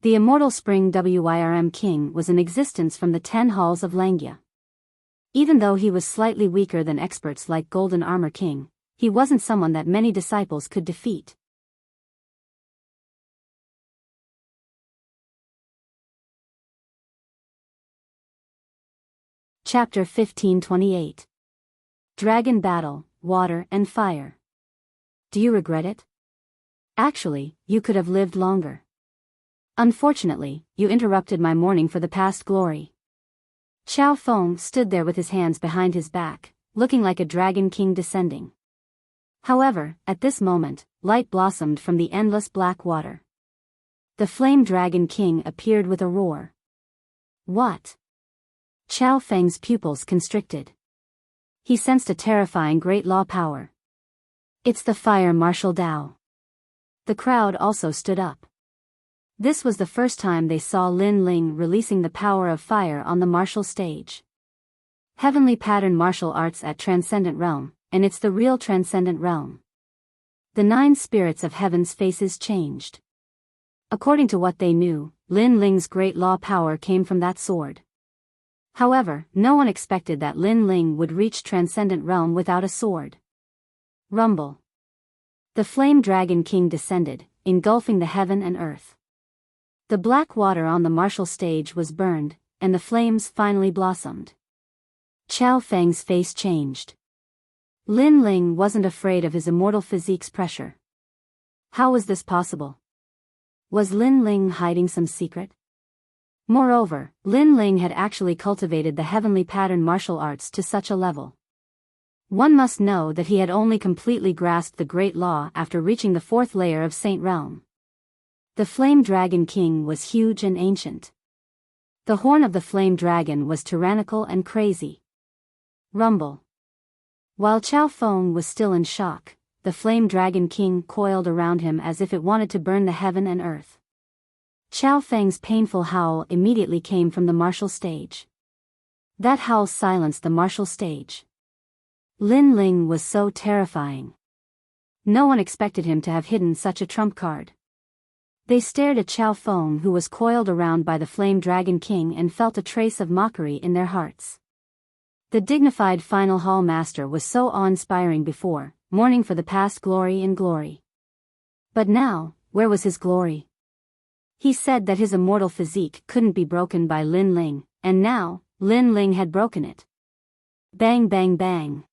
The immortal Spring Wirm King was in existence from the 10 halls of Langya. Even though he was slightly weaker than experts like Golden Armor King, he wasn't someone that many disciples could defeat. Chapter 1528. Dragon Battle, Water and Fire. Do you regret it? Actually, you could have lived longer. Unfortunately, you interrupted my mourning for the past glory. Qiao Feng stood there with his hands behind his back, looking like a dragon king descending. However, at this moment, light blossomed from the endless black water. The flame dragon king appeared with a roar. What? Qiao Feng's pupils constricted. He sensed a terrifying great law power. It's the fire martial Dao. The crowd also stood up. This was the first time they saw Lin Ling releasing the power of fire on the martial stage. Heavenly pattern martial arts at Transcendent Realm, and it's the real Transcendent Realm. The 9 spirits of heaven's faces changed. According to what they knew, Lin Ling's great law power came from that sword. However, no one expected that Lin Ling would reach Transcendent Realm without a sword. Rumble. The flame dragon king descended, engulfing the heaven and earth. The black water on the martial stage was burned, and the flames finally blossomed. Qiao Feng's face changed. Lin Ling wasn't afraid of his immortal physique's pressure. How was this possible? Was Lin Ling hiding some secret? Moreover, Lin Ling had actually cultivated the heavenly pattern martial arts to such a level. One must know that he had only completely grasped the great law after reaching the 4th layer of Saint Realm. The Flame Dragon King was huge and ancient. The horn of the Flame Dragon was tyrannical and crazy. Rumble. While Qiao Feng was still in shock, the Flame Dragon King coiled around him as if it wanted to burn the heaven and earth. Qiao Feng's painful howl immediately came from the martial stage. That howl silenced the martial stage. Lin Ling was so terrifying. No one expected him to have hidden such a trump card. They stared at Qiao Feng, who was coiled around by the Flame Dragon King, and felt a trace of mockery in their hearts. The dignified final hall master was so awe-inspiring before, mourning for the past glory and glory. But now, where was his glory? He said that his immortal physique couldn't be broken by Lin Ling, and now, Lin Ling had broken it. Bang bang bang.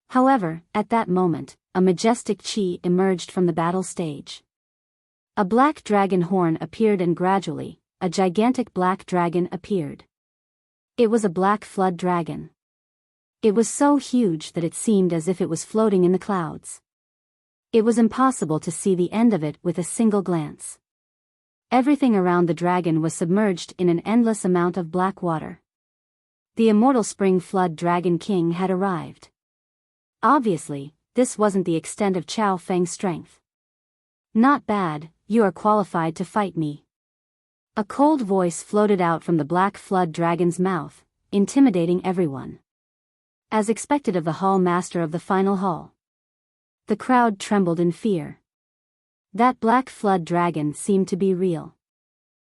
However, at that moment, a majestic chi emerged from the battle stage. A black dragon horn appeared, and gradually, a gigantic black dragon appeared. It was a black flood dragon. It was so huge that it seemed as if it was floating in the clouds. It was impossible to see the end of it with a single glance. Everything around the dragon was submerged in an endless amount of black water. The immortal spring flood dragon king had arrived. Obviously, this wasn't the extent of Qiao Feng's strength. Not bad, you are qualified to fight me. A cold voice floated out from the black flood dragon's mouth, intimidating everyone. As expected of the hall master of the final hall. The crowd trembled in fear. That black flood dragon seemed to be real.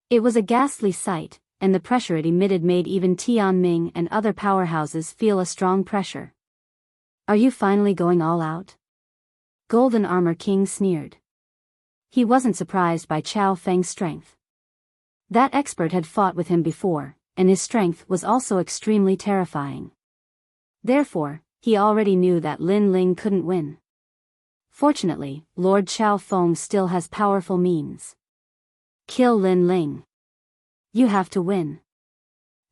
It was a ghastly sight, and the pressure it emitted made even Tianming and other powerhouses feel a strong pressure. Are you finally going all out? Golden Armor King sneered. He wasn't surprised by Qiao Feng's strength. That expert had fought with him before, and his strength was also extremely terrifying. Therefore, he already knew that Lin Ling couldn't win. Fortunately, Lord Qiao Feng still has powerful means. Kill Lin Ling. You have to win.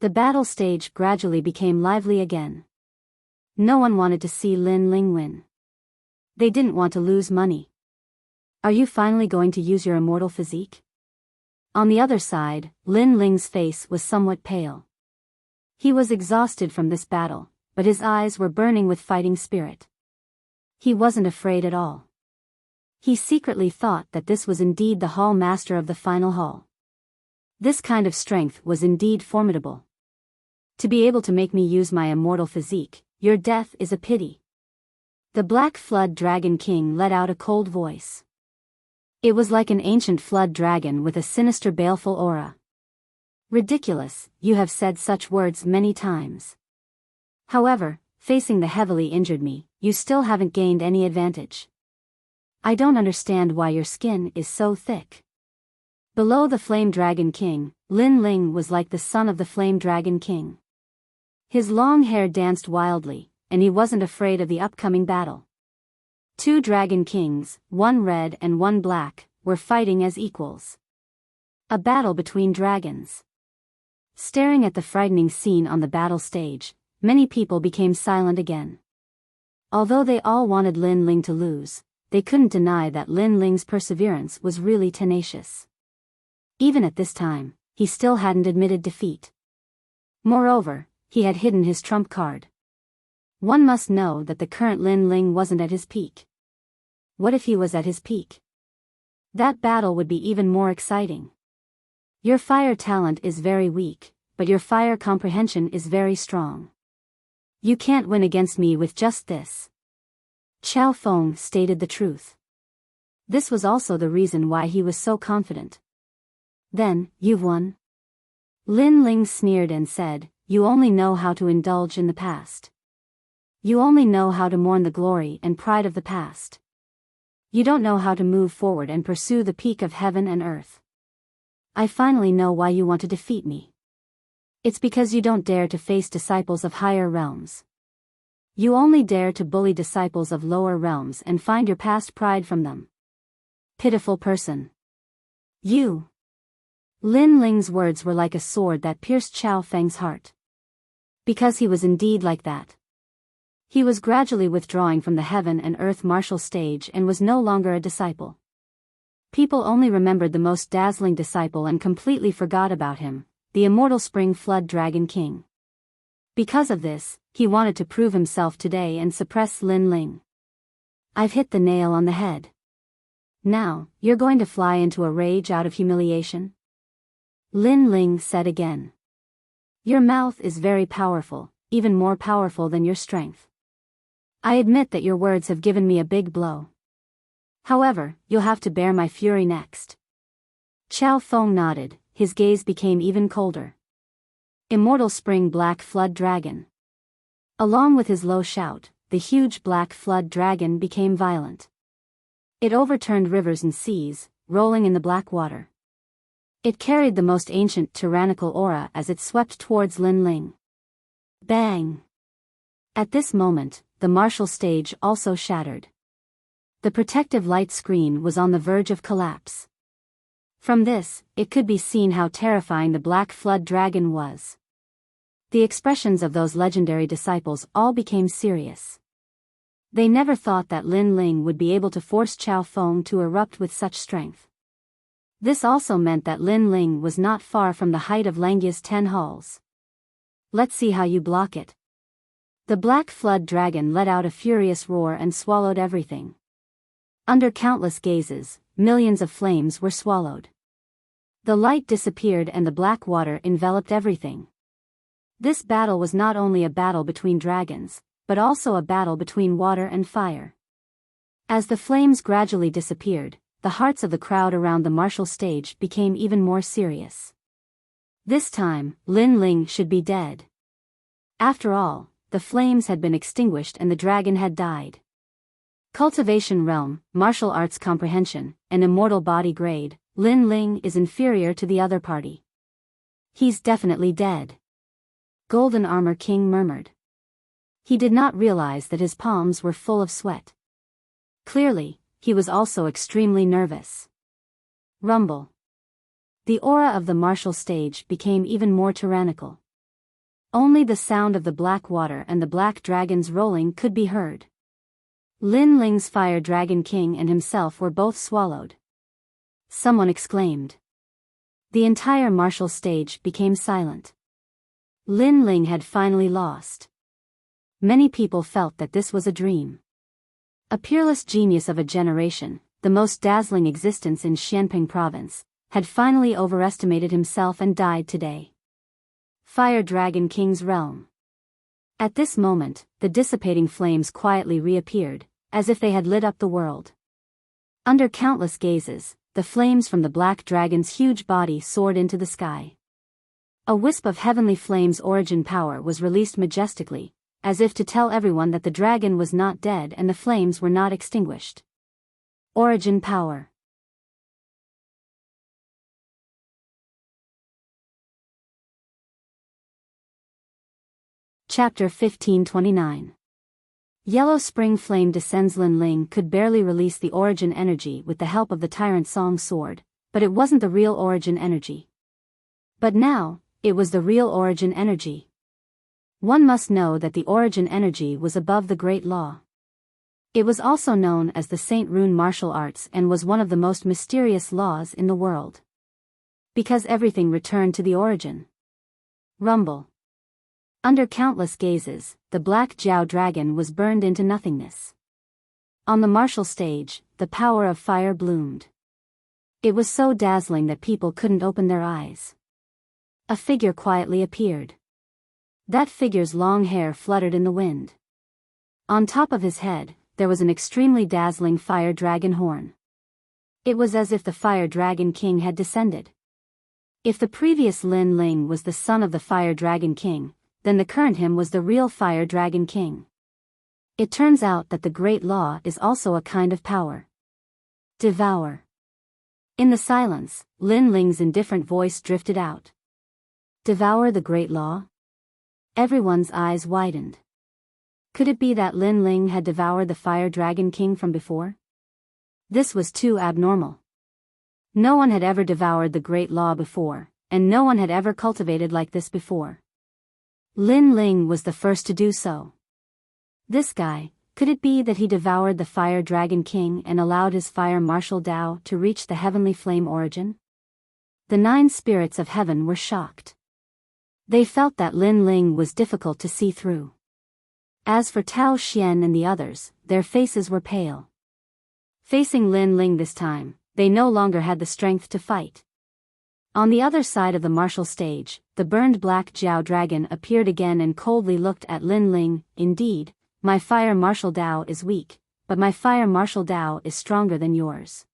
The battle stage gradually became lively again. No one wanted to see Lin Ling win. They didn't want to lose money. Are you finally going to use your immortal physique? On the other side, Lin Ling's face was somewhat pale. He was exhausted from this battle, but his eyes were burning with fighting spirit. He wasn't afraid at all. He secretly thought that this was indeed the hall master of the final hall. This kind of strength was indeed formidable. To be able to make me use my immortal physique, your death is a pity. The Black Flood Dragon King let out a cold voice. It was like an ancient flood dragon with a sinister baleful aura. Ridiculous, you have said such words many times. However, facing the heavily injured me, you still haven't gained any advantage. I don't understand why your skin is so thick. Below the Flame Dragon King, Lin Ling was like the son of the Flame Dragon King. His long hair danced wildly, and he wasn't afraid of the upcoming battle. 2 Dragon Kings, one red and one black, were fighting as equals. A battle between dragons. Staring at the frightening scene on the battle stage, many people became silent again. Although they all wanted Lin Ling to lose, they couldn't deny that Lin Ling's perseverance was really tenacious. Even at this time, he still hadn't admitted defeat. Moreover, he had hidden his trump card. One must know that the current Lin Ling wasn't at his peak. What if he was at his peak? That battle would be even more exciting. Your fire talent is very weak, but your fire comprehension is very strong. You can't win against me with just this. Qiao Feng stated the truth. This was also the reason why he was so confident. Then, you've won? Lin Ling sneered and said, you only know how to indulge in the past. You only know how to mourn the glory and pride of the past. You don't know how to move forward and pursue the peak of heaven and earth. I finally know why you want to defeat me. It's because you don't dare to face disciples of higher realms. You only dare to bully disciples of lower realms and find your past pride from them. Pitiful person. You. Lin Ling's words were like a sword that pierced Qiao Feng's heart. Because he was indeed like that. He was gradually withdrawing from the heaven and earth martial stage and was no longer a disciple. People only remembered the most dazzling disciple and completely forgot about him, the immortal Spring Flood Dragon King. Because of this, he wanted to prove himself today and suppress Lin Ling. I've hit the nail on the head. Now, you're going to fly into a rage out of humiliation? Lin Ling said again. Your mouth is very powerful, even more powerful than your strength. I admit that your words have given me a big blow. However, you'll have to bear my fury next. Qiao Feng nodded, his gaze became even colder. Immortal Spring Black Flood Dragon. Along with his low shout, the huge Black Flood Dragon became violent. It overturned rivers and seas, rolling in the black water. It carried the most ancient tyrannical aura as it swept towards Lin Ling. Bang! At this moment, the martial stage also shattered. The protective light screen was on the verge of collapse. From this, it could be seen how terrifying the Black Flood Dragon was. The expressions of those legendary disciples all became serious. They never thought that Lin Ling would be able to force Qiao Feng to erupt with such strength. This also meant that Lin Ling was not far from the height of Langya's 10 halls. Let's see how you block it. The Black Flood Dragon let out a furious roar and swallowed everything. Under countless gazes, millions of flames were swallowed. The light disappeared and the black water enveloped everything. This battle was not only a battle between dragons, but also a battle between water and fire. As the flames gradually disappeared, the hearts of the crowd around the martial stage became even more serious. This time, Lin Ling should be dead. After all, the flames had been extinguished and the dragon had died. Cultivation realm, martial arts comprehension, and immortal body grade, Lin Ling is inferior to the other party. He's definitely dead. Golden Armor King murmured. He did not realize that his palms were full of sweat. Clearly, he was also extremely nervous. Rumble. The aura of the martial stage became even more tyrannical. Only the sound of the black water and the black dragons rolling could be heard. Lin Ling's Fire Dragon King and himself were both swallowed. Someone exclaimed. The entire martial stage became silent. Lin Ling had finally lost. Many people felt that this was a dream. A peerless genius of a generation, the most dazzling existence in Xianping province, had finally overestimated himself and died today. Fire Dragon King's realm. At this moment, the dissipating flames quietly reappeared, as if they had lit up the world. Under countless gazes, the flames from the black dragon's huge body soared into the sky. A wisp of heavenly flames' origin power was released majestically, as if to tell everyone that the dragon was not dead and the flames were not extinguished. Origin power. Chapter 1529. Yellow Spring Flame descends. Lin Ling could barely release the origin energy with the help of the Tyrant Song Sword, but it wasn't the real origin energy. But now, It was the real origin energy. One must know that the origin energy was above the Great Law. It was also known as the Saint Rune martial arts and was one of the most mysterious laws in the world. Because everything returned to the origin. Rumble. Under countless gazes, the black Jiao dragon was burned into nothingness. On the martial stage, the power of fire bloomed. It was so dazzling that people couldn't open their eyes. A figure quietly appeared. That figure's long hair fluttered in the wind. On top of his head, there was an extremely dazzling fire dragon horn. It was as if the fire dragon king had descended. If the previous Lin Ling was the son of the fire dragon king, then the current him was the real fire dragon king. It turns out that the Great Law is also a kind of power. Devour. In the silence, Lin Ling's indifferent voice drifted out. Devour the Great Law? Everyone's eyes widened. Could it be that Lin Ling had devoured the Fire Dragon King from before? This was too abnormal. No one had ever devoured the Great Law before, and no one had ever cultivated like this before. Lin Ling was the first to do so. This guy, could it be that he devoured the Fire Dragon King and allowed his fire martial Dao to reach the heavenly flame origin? The 9 spirits of heaven were shocked. They felt that Lin Ling was difficult to see through. As for Tao Xian and the others, their faces were pale. Facing Lin Ling this time, they no longer had the strength to fight. On the other side of the martial stage, the burned black Jiao dragon appeared again and coldly looked at Lin Ling. Indeed, my fire martial Dao is weak, but my fire martial Dao is stronger than yours.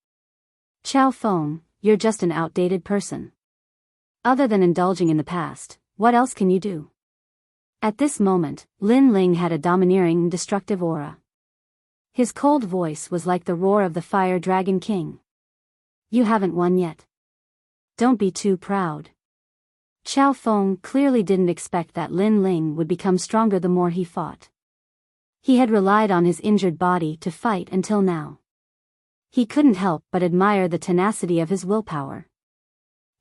Chao Feng, you're just an outdated person. Other than indulging in the past, what else can you do? At this moment, Lin Ling had a domineering and destructive aura. His cold voice was like the roar of the Fire Dragon King. You haven't won yet. Don't be too proud. Chao Feng clearly didn't expect that Lin Ling would become stronger the more he fought. He had relied on his injured body to fight until now. He couldn't help but admire the tenacity of his willpower.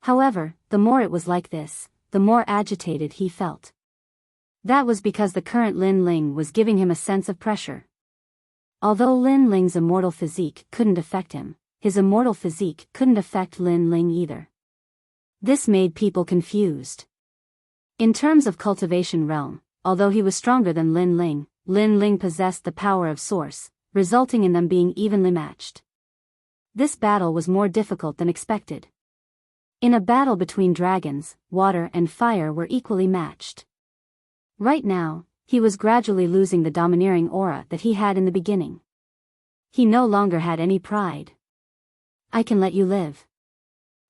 However, the more it was like this, the more agitated he felt. That was because the current Lin Ling was giving him a sense of pressure. Although Lin Ling's immortal physique couldn't affect him, his immortal physique couldn't affect Lin Ling either. This made people confused. In terms of cultivation realm, although he was stronger than Lin Ling possessed the power of Source, resulting in them being evenly matched. This battle was more difficult than expected. In a battle between dragons, water and fire were equally matched. Right now, he was gradually losing the domineering aura that he had in the beginning. He no longer had any pride. I can let you live.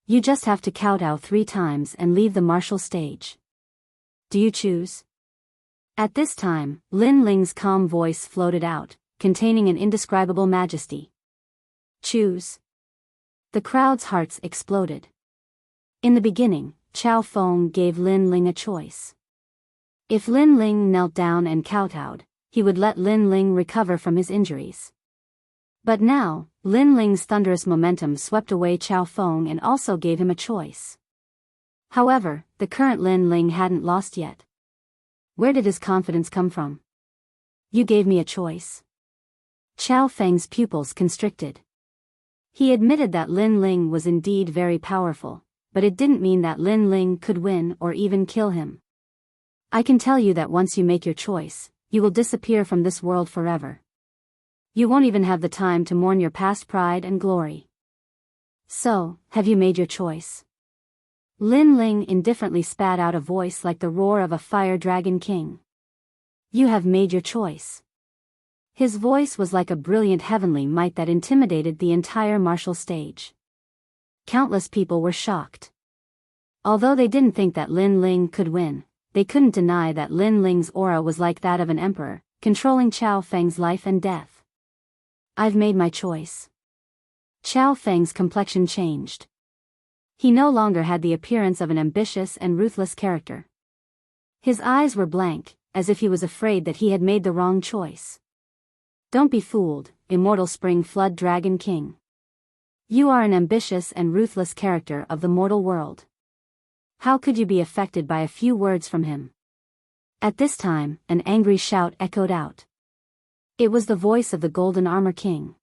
You just have to kowtow 3 times and leave the martial stage. Do you choose? At this time, Lin Ling's calm voice floated out, containing an indescribable majesty. Choose. The crowd's hearts exploded. In the beginning, Chao Feng gave Lin Ling a choice. If Lin Ling knelt down and kowtowed, he would let Lin Ling recover from his injuries. But now, Lin Ling's thunderous momentum swept away Chao Feng and also gave him a choice. However, the current Lin Ling hadn't lost yet. Where did his confidence come from? You gave me a choice. Chao Feng's pupils constricted. He admitted that Lin Ling was indeed very powerful, but it didn't mean that Lin Ling could win or even kill him. I can tell you that once you make your choice, you will disappear from this world forever. You won't even have the time to mourn your past pride and glory. So, have you made your choice? Lin Ling indifferently spat out a voice like the roar of a fire dragon king. You have made your choice. His voice was like a brilliant heavenly might that intimidated the entire martial stage. Countless people were shocked. Although they didn't think that Lin Ling could win, they couldn't deny that Lin Ling's aura was like that of an emperor, controlling Chao Feng's life and death. I've made my choice. Chao Feng's complexion changed. He no longer had the appearance of an ambitious and ruthless character. His eyes were blank, as if he was afraid that he had made the wrong choice. Don't be fooled, immortal Spring Flood Dragon King. You are an ambitious and ruthless character of the mortal world. How could you be affected by a few words from him? At this time, an angry shout echoed out. It was the voice of the Golden Armor King.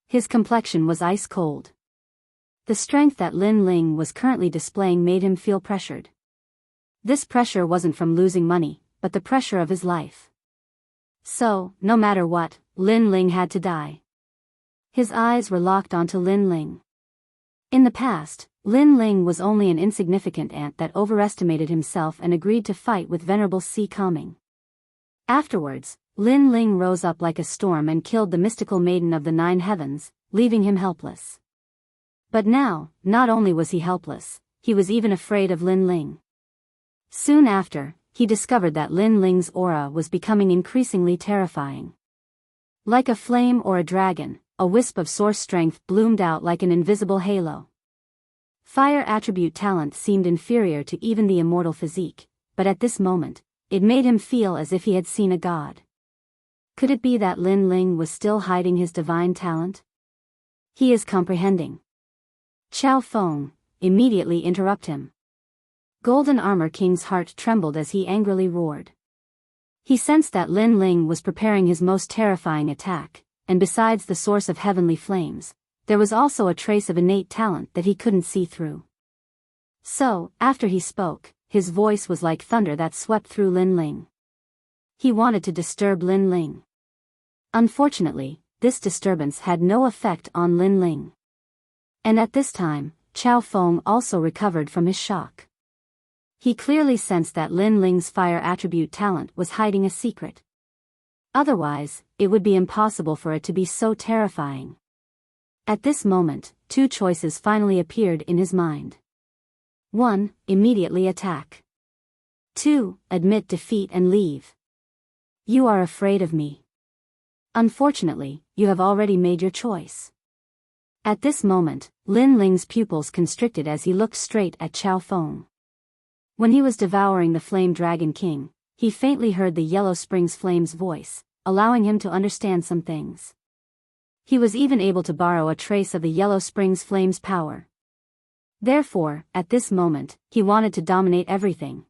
His complexion was ice cold. The strength that Lin Ling was currently displaying made him feel pressured. This pressure wasn't from losing money, but the pressure of his life. So, no matter what, Lin Ling had to die. His eyes were locked onto Lin Ling. In the past, Lin Ling was only an insignificant ant that overestimated himself and agreed to fight with Venerable Si Coming. Afterwards, Lin Ling rose up like a storm and killed the mystical maiden of the 9 heavens, leaving him helpless. But now, not only was he helpless, he was even afraid of Lin Ling. Soon after, he discovered that Lin Ling's aura was becoming increasingly terrifying. Like a flame or a dragon, a wisp of source strength bloomed out like an invisible halo. Fire attribute talent seemed inferior to even the immortal physique, but at this moment, it made him feel as if he had seen a god. Could it be that Lin Ling was still hiding his divine talent? He is comprehending. Chao Feng, immediately interrupt him. Golden Armor King's heart trembled as he angrily roared. He sensed that Lin Ling was preparing his most terrifying attack, and besides the source of heavenly flames, there was also a trace of innate talent that he couldn't see through. So, after he spoke, his voice was like thunder that swept through Lin Ling. He wanted to disturb Lin Ling. Unfortunately, this disturbance had no effect on Lin Ling. And at this time, Chao Feng also recovered from his shock. He clearly sensed that Lin Ling's fire attribute talent was hiding a secret. Otherwise, it would be impossible for it to be so terrifying. At this moment, 2 choices finally appeared in his mind. 1. Immediately attack. 2. Admit defeat and leave. You are afraid of me. Unfortunately, you have already made your choice. At this moment, Lin Ling's pupils constricted as he looked straight at Chao Feng. When he was devouring the Flame Dragon King, he faintly heard the Yellow Springs Flame's voice, allowing him to understand some things. He was even able to borrow a trace of the Yellow Springs Flame's power. Therefore, at this moment, he wanted to dominate everything.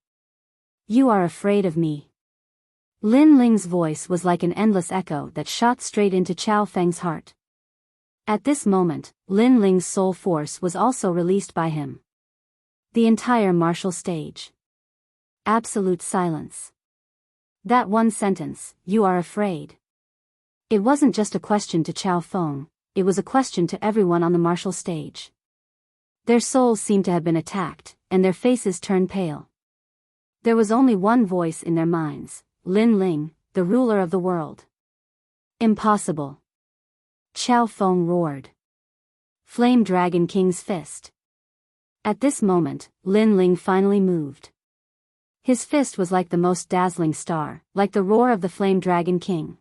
You are afraid of me. Lin Ling's voice was like an endless echo that shot straight into Chao Feng's heart. At this moment, Lin Ling's soul force was also released by him. The entire martial stage. Absolute silence. That one sentence, you are afraid. It wasn't just a question to Chao Feng, it was a question to everyone on the martial stage. Their souls seemed to have been attacked, and their faces turned pale. There was only one voice in their minds, Lin Ling, the ruler of the world. Impossible. Chao Feng roared. Flame Dragon King's fist. At this moment, Lin Ling finally moved. His fist was like the most dazzling star, like the roar of the Flame Dragon King.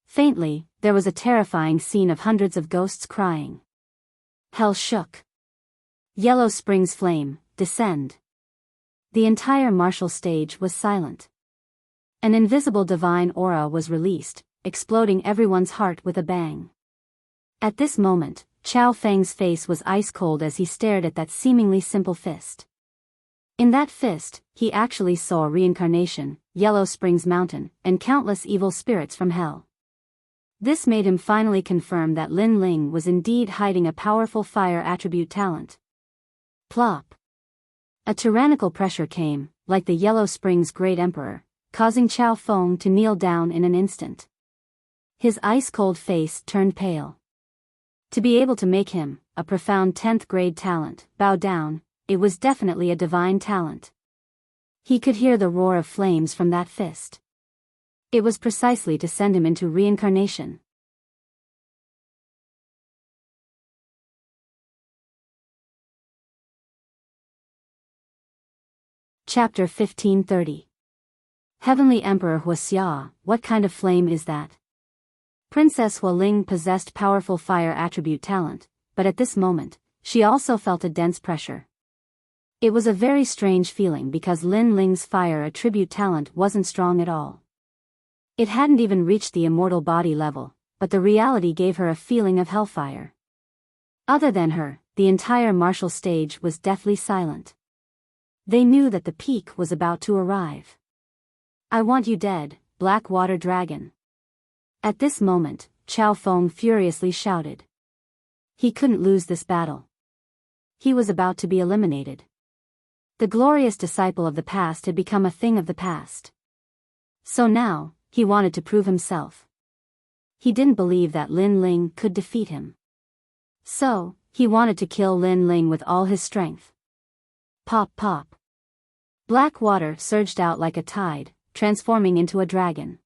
Faintly, there was a terrifying scene of hundreds of ghosts crying. Hell shook. Yellow Springs Flame, descend. The entire martial stage was silent. An invisible divine aura was released, exploding everyone's heart with a bang. At this moment, Chao Feng's face was ice cold as he stared at that seemingly simple fist. In that fist, he actually saw reincarnation, Yellow Springs Mountain, and countless evil spirits from hell. This made him finally confirm that Lin Ling was indeed hiding a powerful fire attribute talent. Plop. A tyrannical pressure came, like the Yellow Springs Great Emperor, causing Chao Feng to kneel down in an instant. His ice-cold face turned pale. To be able to make him, a profound 10th grade talent, bow down, it was definitely a divine talent. He could hear the roar of flames from that fist. It was precisely to send him into reincarnation. Chapter 1530. Heavenly Emperor Wuxia, what kind of flame is that? Princess Hualing possessed powerful fire attribute talent, but at this moment, she also felt a dense pressure. It was a very strange feeling because Lin Ling's fire attribute talent wasn't strong at all. It hadn't even reached the immortal body level, but the reality gave her a feeling of hellfire. Other than her, the entire martial stage was deathly silent. They knew that the peak was about to arrive. I want you dead, Black Water Dragon. At this moment, Chao Feng furiously shouted. He couldn't lose this battle. He was about to be eliminated. The glorious disciple of the past had become a thing of the past. So now, he wanted to prove himself. He didn't believe that Lin Ling could defeat him. So, he wanted to kill Lin Ling with all his strength. Pop pop. Black water surged out like a tide, transforming into a dragon.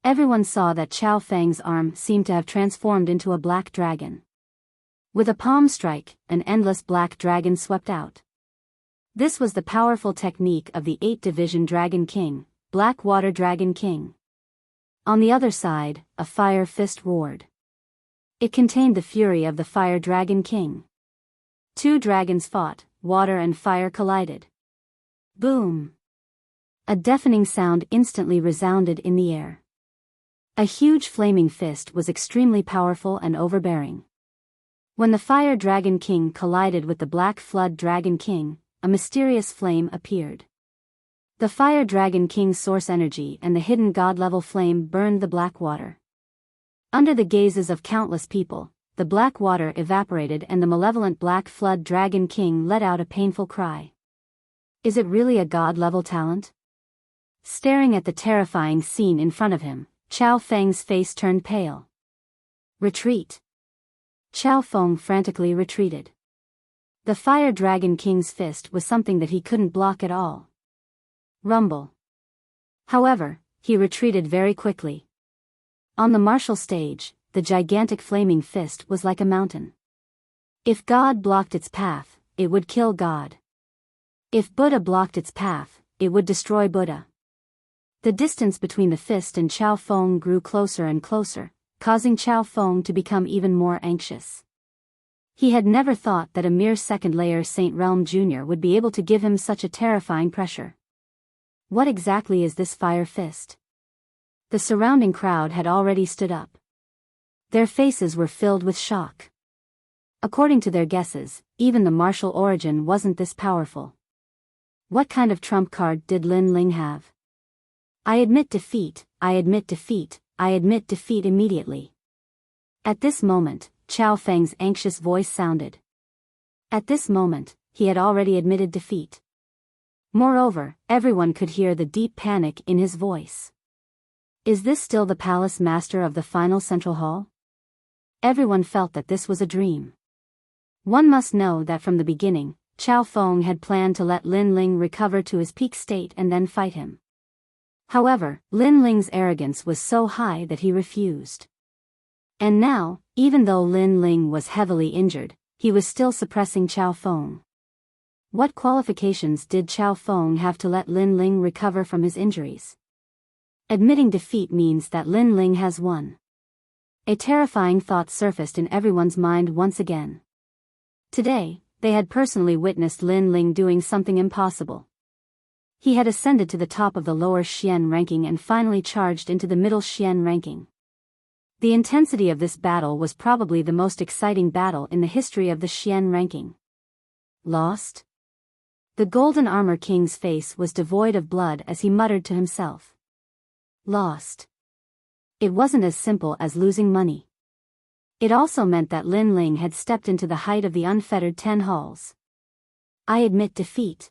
Everyone saw that Chao Feng's arm seemed to have transformed into a black dragon. With a palm strike, an endless black dragon swept out. This was the powerful technique of the 8-division Dragon King, Black Water Dragon King. On the other side, a fire fist roared. It contained the fury of the Fire Dragon King. Two dragons fought, water and fire collided. Boom! A deafening sound instantly resounded in the air. A huge flaming fist was extremely powerful and overbearing. When the Fire Dragon King collided with the Black Flood Dragon King, a mysterious flame appeared. The Fire Dragon King's source energy and the hidden god-level flame burned the black water. Under the gazes of countless people, the black water evaporated and the malevolent Black Flood Dragon King let out a painful cry. Is it really a god-level talent? Staring at the terrifying scene in front of him, Chao Feng's face turned pale. Retreat. Chao Feng frantically retreated. The Fire Dragon King's fist was something that he couldn't block at all. Rumble. However, he retreated very quickly. On the martial stage, the gigantic flaming fist was like a mountain. If God blocked its path, it would kill God. If Buddha blocked its path, it would destroy Buddha. The distance between the fist and Chao Feng grew closer and closer, causing Chao Feng to become even more anxious. He had never thought that a mere second-layer Saint Realm Jr. would be able to give him such a terrifying pressure. What exactly is this fire fist? The surrounding crowd had already stood up. Their faces were filled with shock. According to their guesses, even the martial origin wasn't this powerful. What kind of trump card did Lin Ling have? I admit defeat, I admit defeat, I admit defeat immediately. At this moment, Chao Feng's anxious voice sounded. At this moment, he had already admitted defeat. Moreover, everyone could hear the deep panic in his voice. Is this still the palace master of the final central hall? Everyone felt that this was a dream. One must know that from the beginning, Chao Feng had planned to let Lin Ling recover to his peak state and then fight him. However, Lin Ling's arrogance was so high that he refused. And now, even though Lin Ling was heavily injured, he was still suppressing Chao Feng. What qualifications did Chao Feng have to let Lin Ling recover from his injuries? Admitting defeat means that Lin Ling has won. A terrifying thought surfaced in everyone's mind once again. Today, they had personally witnessed Lin Ling doing something impossible. He had ascended to the top of the lower Xian ranking and finally charged into the middle Xian ranking. The intensity of this battle was probably the most exciting battle in the history of the Xian ranking. Lost? The Golden Armor King's face was devoid of blood as he muttered to himself. Lost. It wasn't as simple as losing money. It also meant that Lin Ling had stepped into the height of the unfettered 10 halls. I admit defeat.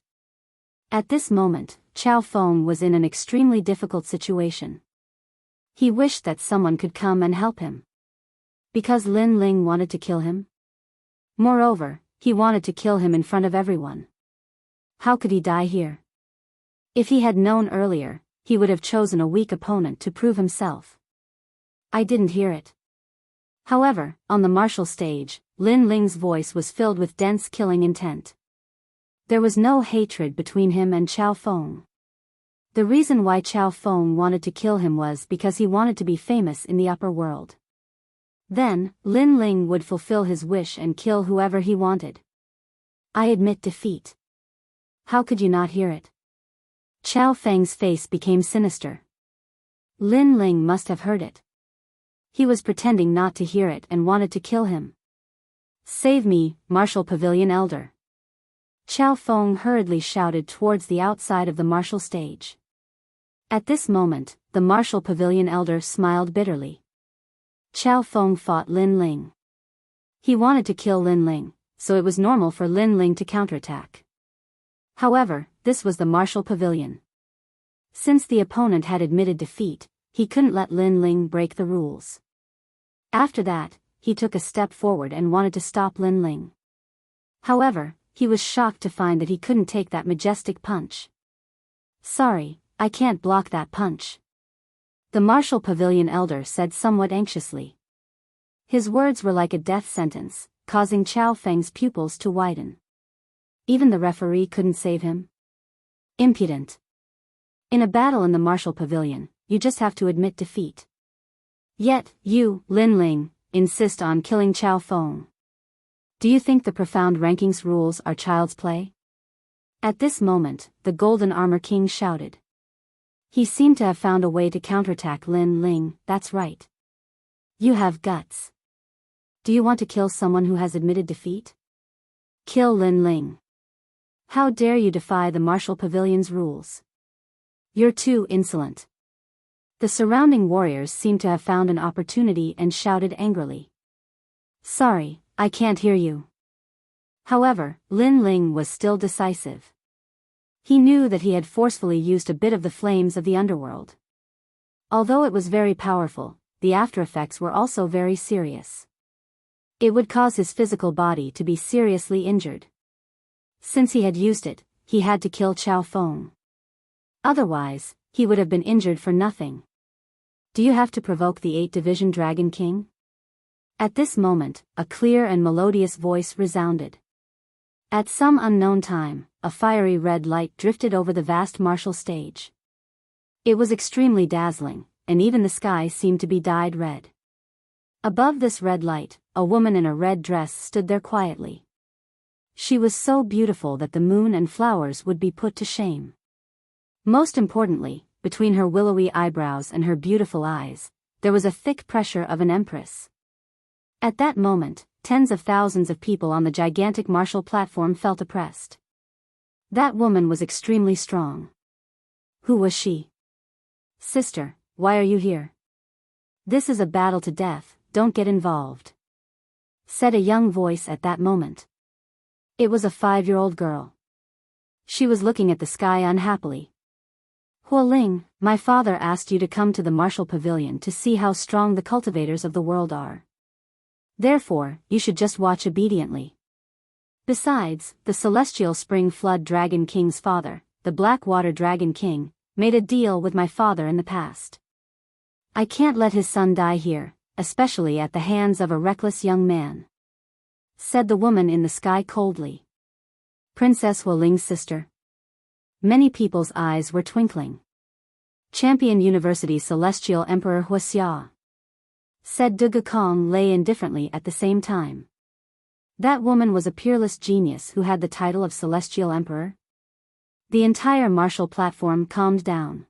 At this moment, Chao Feng was in an extremely difficult situation. He wished that someone could come and help him. Because Lin Ling wanted to kill him? Moreover, he wanted to kill him in front of everyone. How could he die here? If he had known earlier, he would have chosen a weak opponent to prove himself. I didn't hear it. However, on the martial stage, Lin Ling's voice was filled with dense killing intent. There was no hatred between him and Chao Feng. The reason why Chao Feng wanted to kill him was because he wanted to be famous in the upper world. Then, Lin Ling would fulfill his wish and kill whoever he wanted. I admit defeat. How could you not hear it? Chao Feng's face became sinister. Lin Ling must have heard it. He was pretending not to hear it and wanted to kill him. Save me, Martial Pavilion Elder. Qiao Feng hurriedly shouted towards the outside of the martial stage. At this moment, the martial pavilion elder smiled bitterly. Qiao Feng fought Lin Ling. He wanted to kill Lin Ling, so it was normal for Lin Ling to counterattack. However, this was the martial pavilion. Since the opponent had admitted defeat, he couldn't let Lin Ling break the rules. After that, he took a step forward and wanted to stop Lin Ling. However, he was shocked to find that he couldn't take that majestic punch. "Sorry, I can't block that punch," the martial pavilion elder said somewhat anxiously. His words were like a death sentence, causing Qiao Feng's pupils to widen. Even the referee couldn't save him? Impudent. In a battle in the martial pavilion, you just have to admit defeat. Yet, you, Lin Ling, insist on killing Qiao Feng. Do you think the profound rankings rules are child's play? At this moment, the Golden Armor King shouted. He seemed to have found a way to counterattack Lin Ling. "That's right. You have guts. Do you want to kill someone who has admitted defeat? Kill Lin Ling. How dare you defy the martial pavilion's rules? You're too insolent." The surrounding warriors seemed to have found an opportunity and shouted angrily. "Sorry, I can't hear you." However, Lin Ling was still decisive. He knew that he had forcefully used a bit of the flames of the underworld. Although it was very powerful, the aftereffects were also very serious. It would cause his physical body to be seriously injured. Since he had used it, he had to kill Qiao Feng. Otherwise, he would have been injured for nothing. "Do you have to provoke the 8th-division Dragon King?" At this moment, a clear and melodious voice resounded. At some unknown time, a fiery red light drifted over the vast martial stage. It was extremely dazzling, and even the sky seemed to be dyed red. Above this red light, a woman in a red dress stood there quietly. She was so beautiful that the moon and flowers would be put to shame. Most importantly, between her willowy eyebrows and her beautiful eyes, there was a thick pressure of an empress. At that moment, tens of thousands of people on the gigantic martial platform felt oppressed. That woman was extremely strong. Who was she? "Sister, why are you here?" "This is a battle to death, don't get involved," said a young voice at that moment. It was a 5-year-old girl. She was looking at the sky unhappily. "Huoling, my father asked you to come to the martial pavilion to see how strong the cultivators of the world are. Therefore, you should just watch obediently. Besides, the Celestial Spring Flood Dragon King's father, the Blackwater Dragon King, made a deal with my father in the past. I can't let his son die here, especially at the hands of a reckless young man," said the woman in the sky coldly. Princess Huoling's sister. Many people's eyes were twinkling. Champion University Celestial Emperor Wuxia, said Du Gukong lay indifferently at the same time. That woman was a peerless genius who had the title of Celestial Emperor. The entire martial platform calmed down.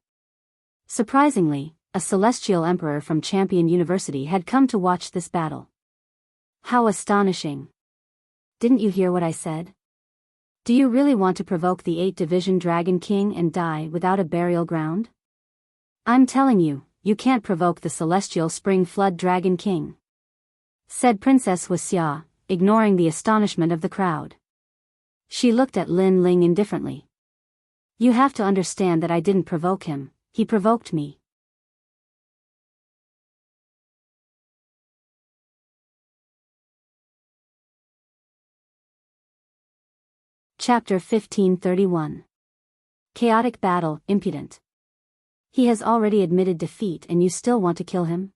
Surprisingly, a Celestial Emperor from Champion University had come to watch this battle. How astonishing. Didn't you hear what I said? Do you really want to provoke the 8th-division Dragon King and die without a burial ground? I'm telling you, you can't provoke the Celestial Spring Flood Dragon King, said Princess Wuxia, ignoring the astonishment of the crowd. She looked at Lin Ling indifferently. You have to understand that I didn't provoke him, he provoked me. Chapter 1531. Chaotic Battle, Impudent. He has already admitted defeat and you still want to kill him?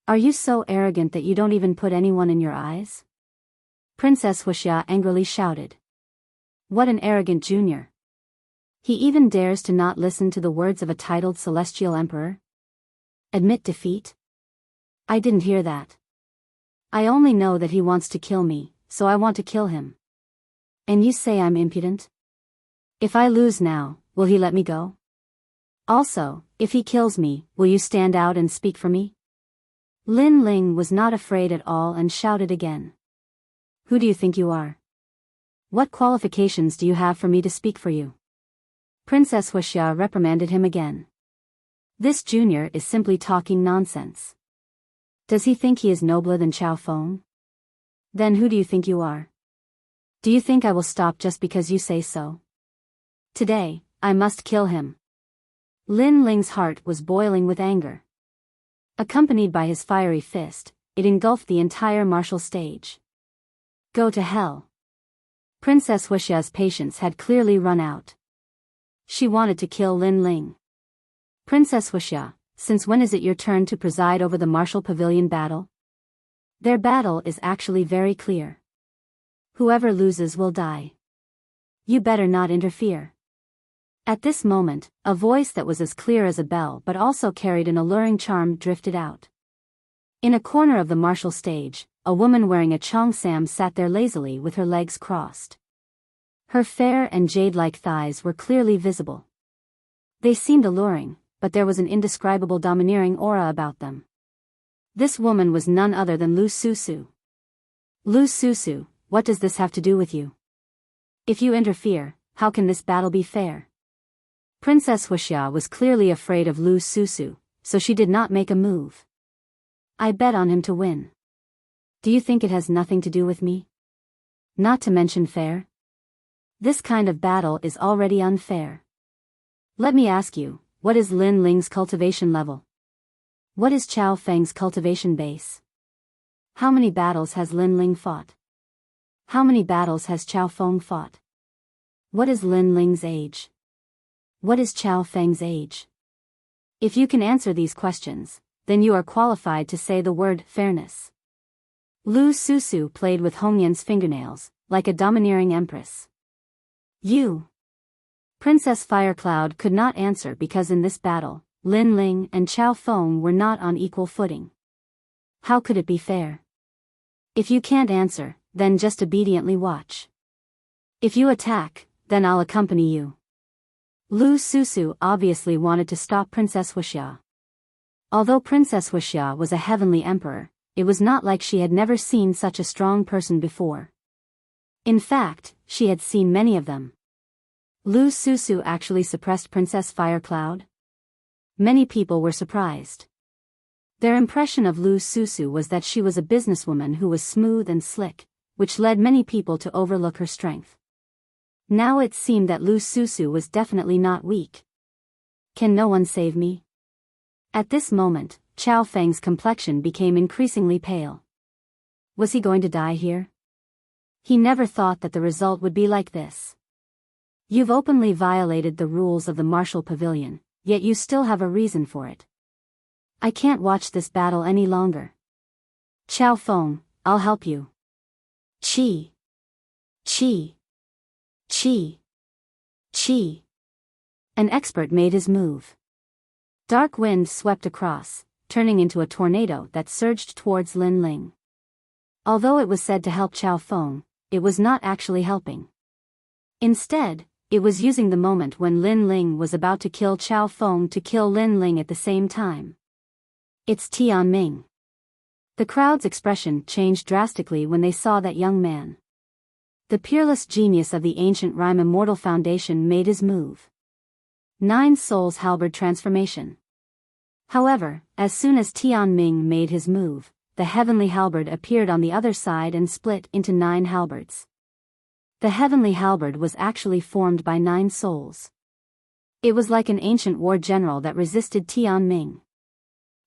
Are you so arrogant that you don't even put anyone in your eyes? Princess Wuxia angrily shouted. What an arrogant junior. He even dares to not listen to the words of a titled Celestial Emperor? Admit defeat? I didn't hear that. I only know that he wants to kill me, so I want to kill him. And you say I'm impudent? If I lose now, will he let me go? Also, if he kills me, will you stand out and speak for me? Lin Ling was not afraid at all and shouted again. Who do you think you are? What qualifications do you have for me to speak for you? Princess Wuxia reprimanded him again. This junior is simply talking nonsense. Does he think he is nobler than Chao Feng? Then who do you think you are? Do you think I will stop just because you say so? Today, I must kill him. Lin Ling's heart was boiling with anger. Accompanied by his fiery fist, it engulfed the entire martial stage. Go to hell. Princess Wuxia's patience had clearly run out. She wanted to kill Lin Ling. Princess Wuxia, since when is it your turn to preside over the martial pavilion battle? Their battle is actually very clear. Whoever loses will die. You better not interfere. At this moment, a voice that was as clear as a bell but also carried an alluring charm drifted out. In a corner of the martial stage, a woman wearing a cheongsam sat there lazily with her legs crossed. Her fair and jade-like thighs were clearly visible. They seemed alluring, but there was an indescribable domineering aura about them. This woman was none other than Lu Susu. Lu Susu, what does this have to do with you? If you interfere, how can this battle be fair? Princess Wuxia was clearly afraid of Lu Susu, so she did not make a move. I bet on him to win. Do you think it has nothing to do with me? Not to mention fair? This kind of battle is already unfair. Let me ask you, what is Lin Ling's cultivation level? What is Chao Feng's cultivation base? How many battles has Lin Ling fought? How many battles has Chao Feng fought? What is Lin Ling's age? What is Chao Feng's age? If you can answer these questions, then you are qualified to say the word fairness. Lu Susu played with Hongyan's fingernails, like a domineering empress. You. Princess Firecloud could not answer because in this battle, Lin Ling and Chao Feng were not on equal footing. How could it be fair? If you can't answer, then just obediently watch. If you attack, then I'll accompany you. Lu Susu obviously wanted to stop Princess Wuxia. Although Princess Wuxia was a heavenly emperor, it was not like she had never seen such a strong person before. In fact, she had seen many of them. Lu Susu actually suppressed Princess Firecloud? Many people were surprised. Their impression of Lu Susu was that she was a businesswoman who was smooth and slick, which led many people to overlook her strength. Now it seemed that Lu Susu was definitely not weak. Can no one save me? At this moment, Chao Feng's complexion became increasingly pale. Was he going to die here? He never thought that the result would be like this. You've openly violated the rules of the martial pavilion, yet you still have a reason for it. I can't watch this battle any longer. Chao Feng, I'll help you. Chi. Chi. Chi. Chi. An expert made his move. Dark wind swept across, turning into a tornado that surged towards Lin Ling. Although it was said to help Chao Feng, it was not actually helping. Instead, it was using the moment when Lin Ling was about to kill Chao Feng to kill Lin Ling at the same time. It's Tian Ming. The crowd's expression changed drastically when they saw that young man. The peerless genius of the ancient rhyme Immortal Foundation made his move. 9 Souls Halberd Transformation. However, as soon as Tian Ming made his move, the heavenly halberd appeared on the other side and split into 9 halberds. The heavenly halberd was actually formed by 9 souls. It was like an ancient war general that resisted Tian Ming.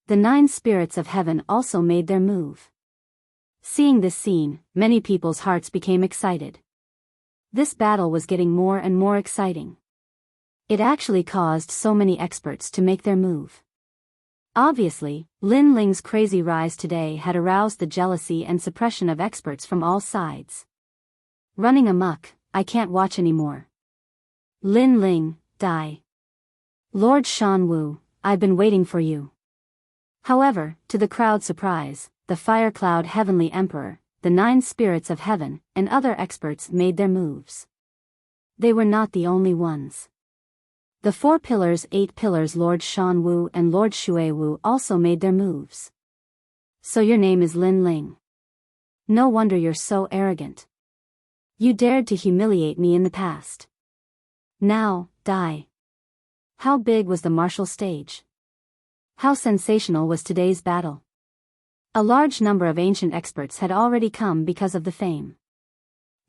The 9 spirits of heaven also made their move. Seeing this scene, many people's hearts became excited. This battle was getting more and more exciting. It actually caused so many experts to make their move. Obviously, Lin Ling's crazy rise today had aroused the jealousy and suppression of experts from all sides. Running amok, I can't watch anymore. Lin Ling, die. Lord Shanwu, I've been waiting for you. However, to the crowd's surprise, the Fire Cloud Heavenly Emperor, the 9 spirits of heaven, and other experts made their moves. They were not the only ones. The 4 pillars, 8 pillars Lord Shanwu and Lord Shuiwu also made their moves. So your name is Lin Ling. No wonder you're so arrogant. You dared to humiliate me in the past. Now, die. How big was the martial stage? How sensational was today's battle? A large number of ancient experts had already come because of the fame.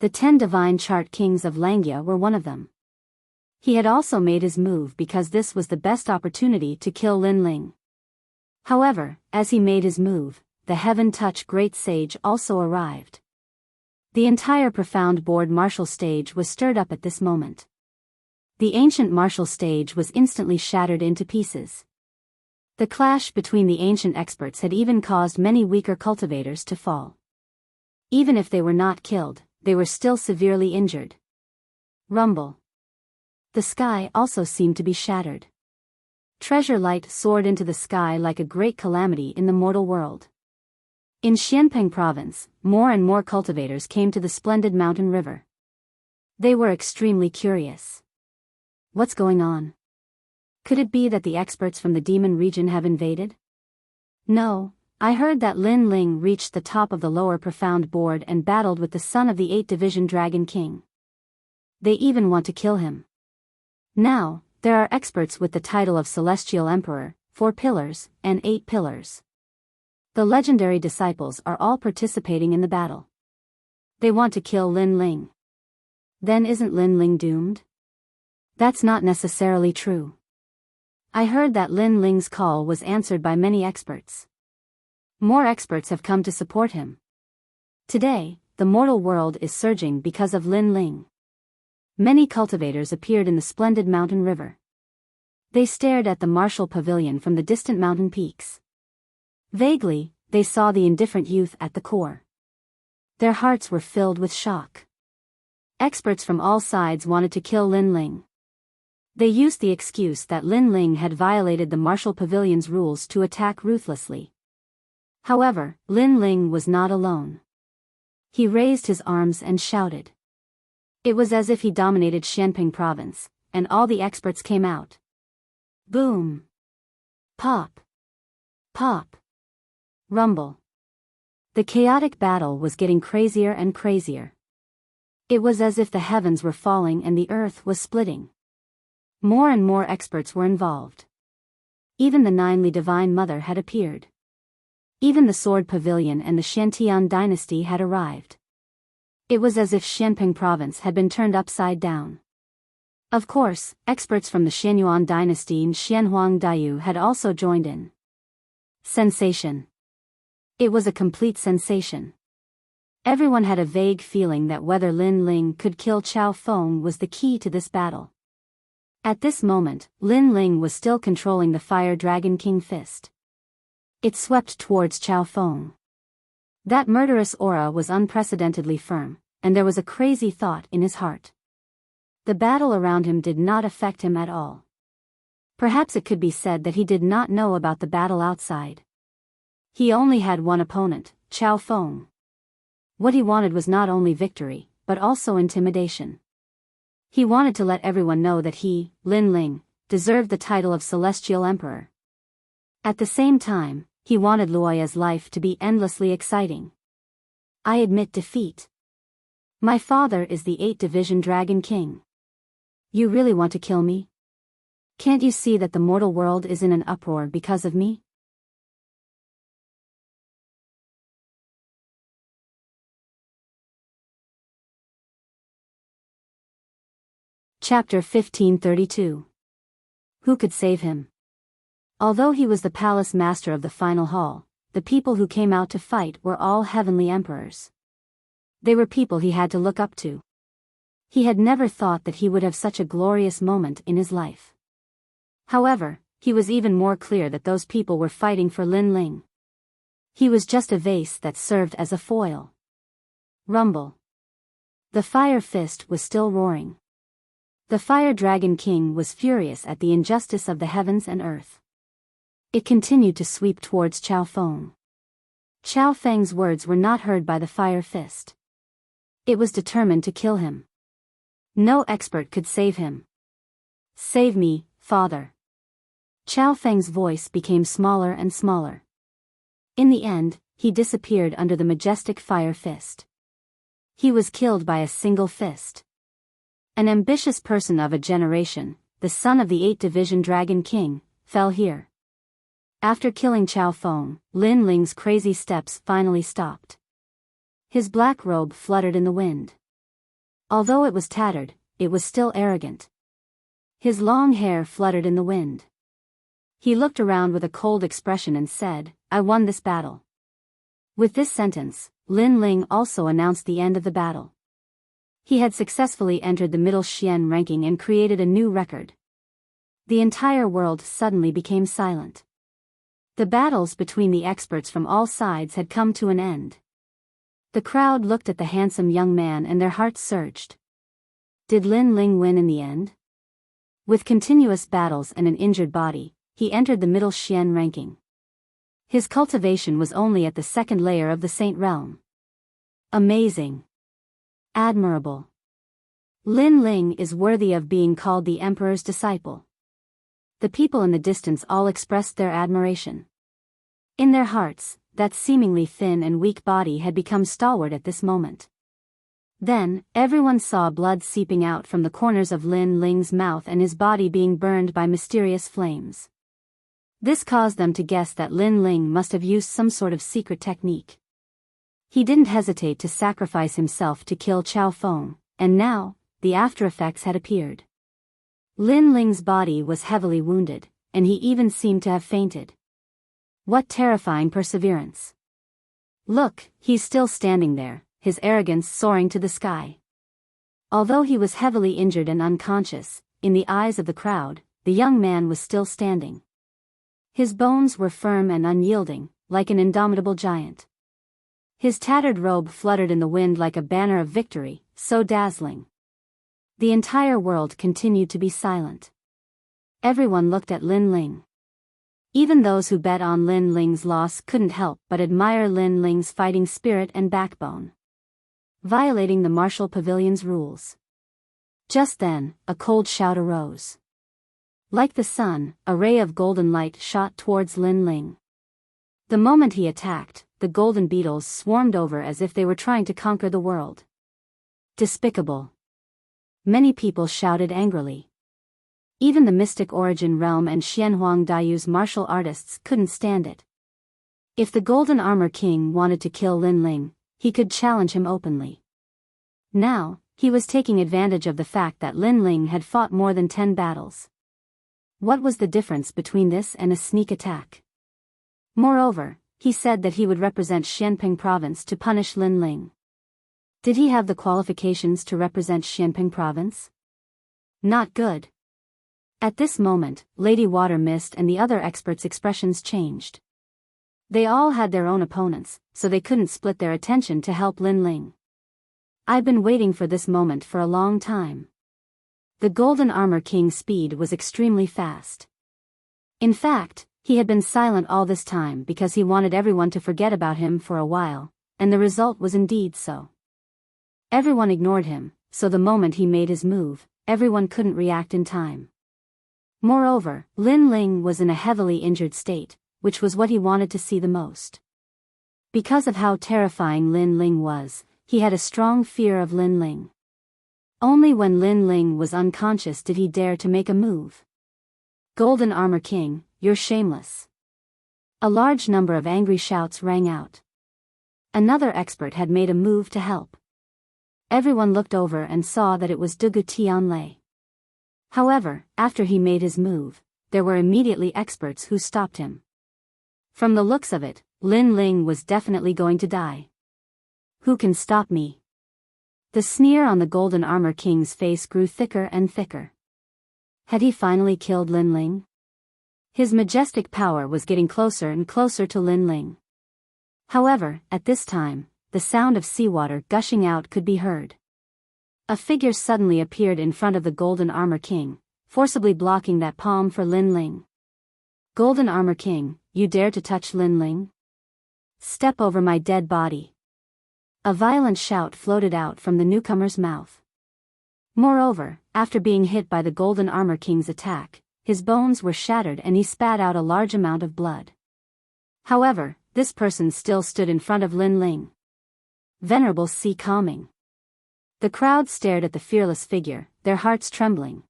The 10 divine chart kings of Langya were one of them. He had also made his move because this was the best opportunity to kill Lin Ling. However, as he made his move, the Heaven Touch Great Sage also arrived. The entire profound board martial stage was stirred up at this moment. The ancient martial stage was instantly shattered into pieces. The clash between the ancient experts had even caused many weaker cultivators to fall. Even if they were not killed, they were still severely injured. Rumble. The sky also seemed to be shattered. Treasure light soared into the sky like a great calamity in the mortal world. In Xianpeng province, more and more cultivators came to the splendid mountain river. They were extremely curious. What's going on? Could it be that the experts from the demon region have invaded? No, I heard that Lin Ling reached the top of the lower profound board and battled with the son of the 8th Division Dragon King. They even want to kill him. Now, there are experts with the title of Celestial Emperor, 4 pillars, and 8 pillars. The legendary disciples are all participating in the battle. They want to kill Lin Ling. Then isn't Lin Ling doomed? That's not necessarily true. I heard that Lin Ling's call was answered by many experts. More experts have come to support him. Today, the mortal world is surging because of Lin Ling. Many cultivators appeared in the splendid mountain river. They stared at the martial pavilion from the distant mountain peaks. Vaguely, they saw the indifferent youth at the core. Their hearts were filled with shock. Experts from all sides wanted to kill Lin Ling. They used the excuse that Lin Ling had violated the martial pavilion's rules to attack ruthlessly. However, Lin Ling was not alone. He raised his arms and shouted. It was as if he dominated Xianping province, and all the experts came out. Boom! Pop! Pop! Rumble. The chaotic battle was getting crazier and crazier. It was as if the heavens were falling and the earth was splitting. More and more experts were involved. Even the Ninely Divine Mother had appeared. Even the Sword Pavilion and the Shantian dynasty had arrived. It was as if Xianping province had been turned upside down. Of course, experts from the Xianyuan dynasty and Xianhuang Dayu had also joined in. Sensation. It was a complete sensation. Everyone had a vague feeling that whether Lin Ling could kill Chao Feng was the key to this battle. At this moment, Lin Ling was still controlling the Fire Dragon King fist. It swept towards Chao Feng. That murderous aura was unprecedentedly firm, and there was a crazy thought in his heart. The battle around him did not affect him at all. Perhaps it could be said that he did not know about the battle outside. He only had one opponent, Chao Feng. What he wanted was not only victory, but also intimidation. He wanted to let everyone know that he, Lin Ling, deserved the title of Celestial Emperor. At the same time, he wanted Luoya's life to be endlessly exciting. I admit defeat. My father is the 8th Division Dragon King. You really want to kill me? Can't you see that the mortal world is in an uproar because of me? Chapter 1532. Who could save him? Although he was the palace master of the final hall, the people who came out to fight were all heavenly emperors. They were people he had to look up to. He had never thought that he would have such a glorious moment in his life. However, he was even more clear that those people were fighting for Lin Ling. He was just a vase that served as a foil. Rumble. The fire fist was still roaring. The Fire Dragon King was furious at the injustice of the heavens and earth. It continued to sweep towards Chao Feng. Chao Feng's words were not heard by the Fire Fist. It was determined to kill him. No expert could save him. Save me, father. Chao Feng's voice became smaller and smaller. In the end, he disappeared under the majestic Fire Fist. He was killed by a single fist. An ambitious person of a generation, the son of the 8-division Dragon King, fell here. After killing Chao Feng, Lin Ling's crazy steps finally stopped. His black robe fluttered in the wind. Although it was tattered, it was still arrogant. His long hair fluttered in the wind. He looked around with a cold expression and said, "I won this battle." With this sentence, Lin Ling also announced the end of the battle. He had successfully entered the middle Xian ranking and created a new record. The entire world suddenly became silent. The battles between the experts from all sides had come to an end. The crowd looked at the handsome young man and their hearts surged. Did Lin Ling win in the end? With continuous battles and an injured body, he entered the middle Xian ranking. His cultivation was only at the second layer of the Saint Realm. Amazing. Admirable. Lin Ling is worthy of being called the Emperor's disciple. The people in the distance all expressed their admiration. In their hearts, that seemingly thin and weak body had become stalwart at this moment. Then, everyone saw blood seeping out from the corners of Lin Ling's mouth and his body being burned by mysterious flames. This caused them to guess that Lin Ling must have used some sort of secret technique. He didn't hesitate to sacrifice himself to kill Chao Feng, and now, the after-effects had appeared. Lin Ling's body was heavily wounded, and he even seemed to have fainted. What terrifying perseverance. Look, he's still standing there, his arrogance soaring to the sky. Although he was heavily injured and unconscious, in the eyes of the crowd, the young man was still standing. His bones were firm and unyielding, like an indomitable giant. His tattered robe fluttered in the wind like a banner of victory, so dazzling. The entire world continued to be silent. Everyone looked at Lin Ling. Even those who bet on Lin Ling's loss couldn't help but admire Lin Ling's fighting spirit and backbone. Violating the martial pavilion's rules. Just then, a cold shout arose. Like the sun, a ray of golden light shot towards Lin Ling. The moment he attacked, the golden beetles swarmed over as if they were trying to conquer the world. Despicable. Many people shouted angrily. Even the Mystic Origin Realm and Xianhuang Daiyu's martial artists couldn't stand it. If the Golden Armor King wanted to kill Lin Ling, he could challenge him openly. Now, he was taking advantage of the fact that Lin Ling had fought more than 10 battles. What was the difference between this and a sneak attack? Moreover, he said that he would represent Xianping Province to punish Lin Ling. Did he have the qualifications to represent Xianping Province? Not good. At this moment, Lady Water Mist and the other experts' expressions changed. They all had their own opponents, so they couldn't split their attention to help Lin Ling. I've been waiting for this moment for a long time. The Golden Armor King's speed was extremely fast. In fact, he had been silent all this time because he wanted everyone to forget about him for a while, and the result was indeed so. Everyone ignored him, so the moment he made his move, everyone couldn't react in time. Moreover, Lin Ling was in a heavily injured state, which was what he wanted to see the most. Because of how terrifying Lin Ling was, he had a strong fear of Lin Ling. Only when Lin Ling was unconscious did he dare to make a move. Golden Armor King, you're shameless. A large number of angry shouts rang out. Another expert had made a move to help. Everyone looked over and saw that it was Dugu Tianlei. However, after he made his move, there were immediately experts who stopped him. From the looks of it, Lin Ling was definitely going to die. Who can stop me? The sneer on the Golden Armor King's face grew thicker and thicker. Had he finally killed Lin Ling? His majestic power was getting closer and closer to Lin Ling. However, at this time, the sound of seawater gushing out could be heard. A figure suddenly appeared in front of the Golden Armor King, forcibly blocking that palm for Lin Ling. Golden Armor King, you dare to touch Lin Ling? Step over my dead body. A violent shout floated out from the newcomer's mouth. Moreover, after being hit by the Golden Armor King's attack, his bones were shattered and he spat out a large amount of blood. However, this person still stood in front of Lin Ling. Venerable Sea Calming. The crowd stared at the fearless figure, their hearts trembling.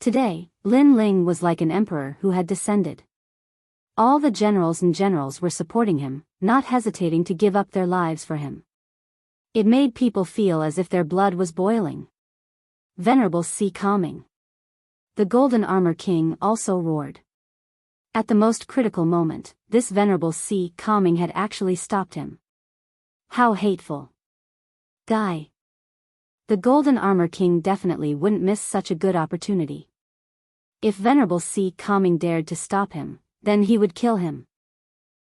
Today, Lin Ling was like an emperor who had descended. All the generals and generals were supporting him, not hesitating to give up their lives for him. It made people feel as if their blood was boiling. Venerable Sea Calming. The Golden Armor King also roared. At the most critical moment, this Venerable Sea Calming had actually stopped him. How hateful. Die. The Golden Armor King definitely wouldn't miss such a good opportunity. If Venerable Sea Calming dared to stop him, then he would kill him.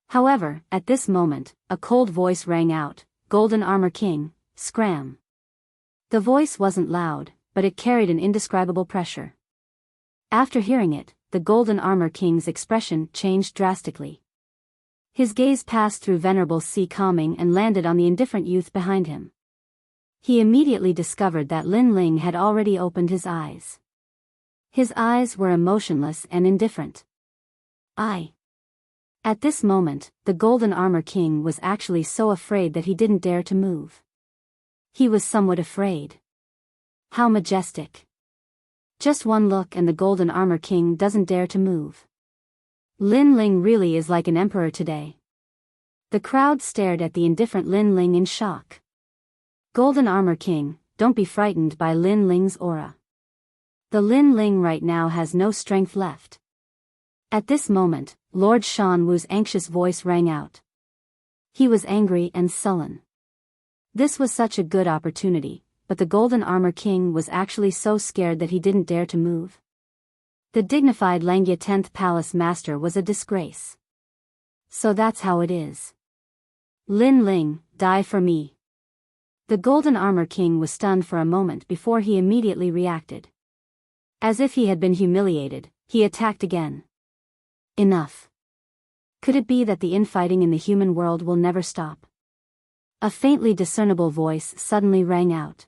However, at this moment, a cold voice rang out, "Golden Armor King, scram." The voice wasn't loud, but it carried an indescribable pressure. After hearing it, the Golden Armor King's expression changed drastically. His gaze passed through Venerable Sea Calming and landed on the indifferent youth behind him. He immediately discovered that Lin Ling had already opened his eyes. His eyes were emotionless and indifferent. At this moment, the Golden Armor King was actually so afraid that he didn't dare to move. He was somewhat afraid. How majestic. Just one look and the Golden Armor King doesn't dare to move. Lin Ling really is like an emperor today. The crowd stared at the indifferent Lin Ling in shock. Golden Armor King, don't be frightened by Lin Ling's aura. The Lin Ling right now has no strength left. At this moment, Lord Shan Wu's anxious voice rang out. He was angry and sullen. This was such a good opportunity, but the Golden Armor King was actually so scared that he didn't dare to move. The dignified Langya 10th Palace Master was a disgrace. So that's how it is. Lin Ling, die for me. The Golden Armor King was stunned for a moment before he immediately reacted. As if he had been humiliated, he attacked again. Enough. Could it be that the infighting in the human world will never stop? A faintly discernible voice suddenly rang out.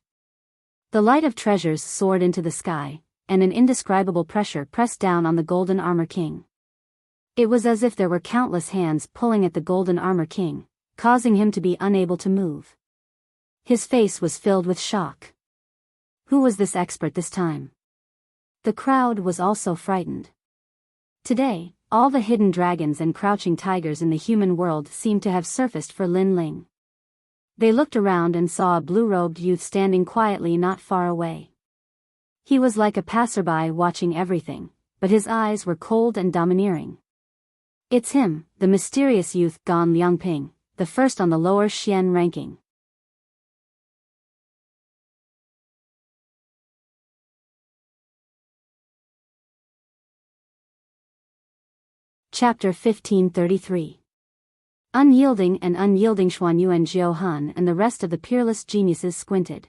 The light of treasures soared into the sky, and an indescribable pressure pressed down on the Golden Armor King. It was as if there were countless hands pulling at the Golden Armor King, causing him to be unable to move. His face was filled with shock. Who was this expert this time? The crowd was also frightened. Today, all the hidden dragons and crouching tigers in the human world seemed to have surfaced for Lin Ling. They looked around and saw a blue-robed youth standing quietly not far away. He was like a passerby watching everything, but his eyes were cold and domineering. It's him, the mysterious youth Gan Liangping, the first on the lower Xian ranking. Chapter 1533. Unyielding and unyielding Xuanyuan Jiuhan and the rest of the peerless geniuses squinted.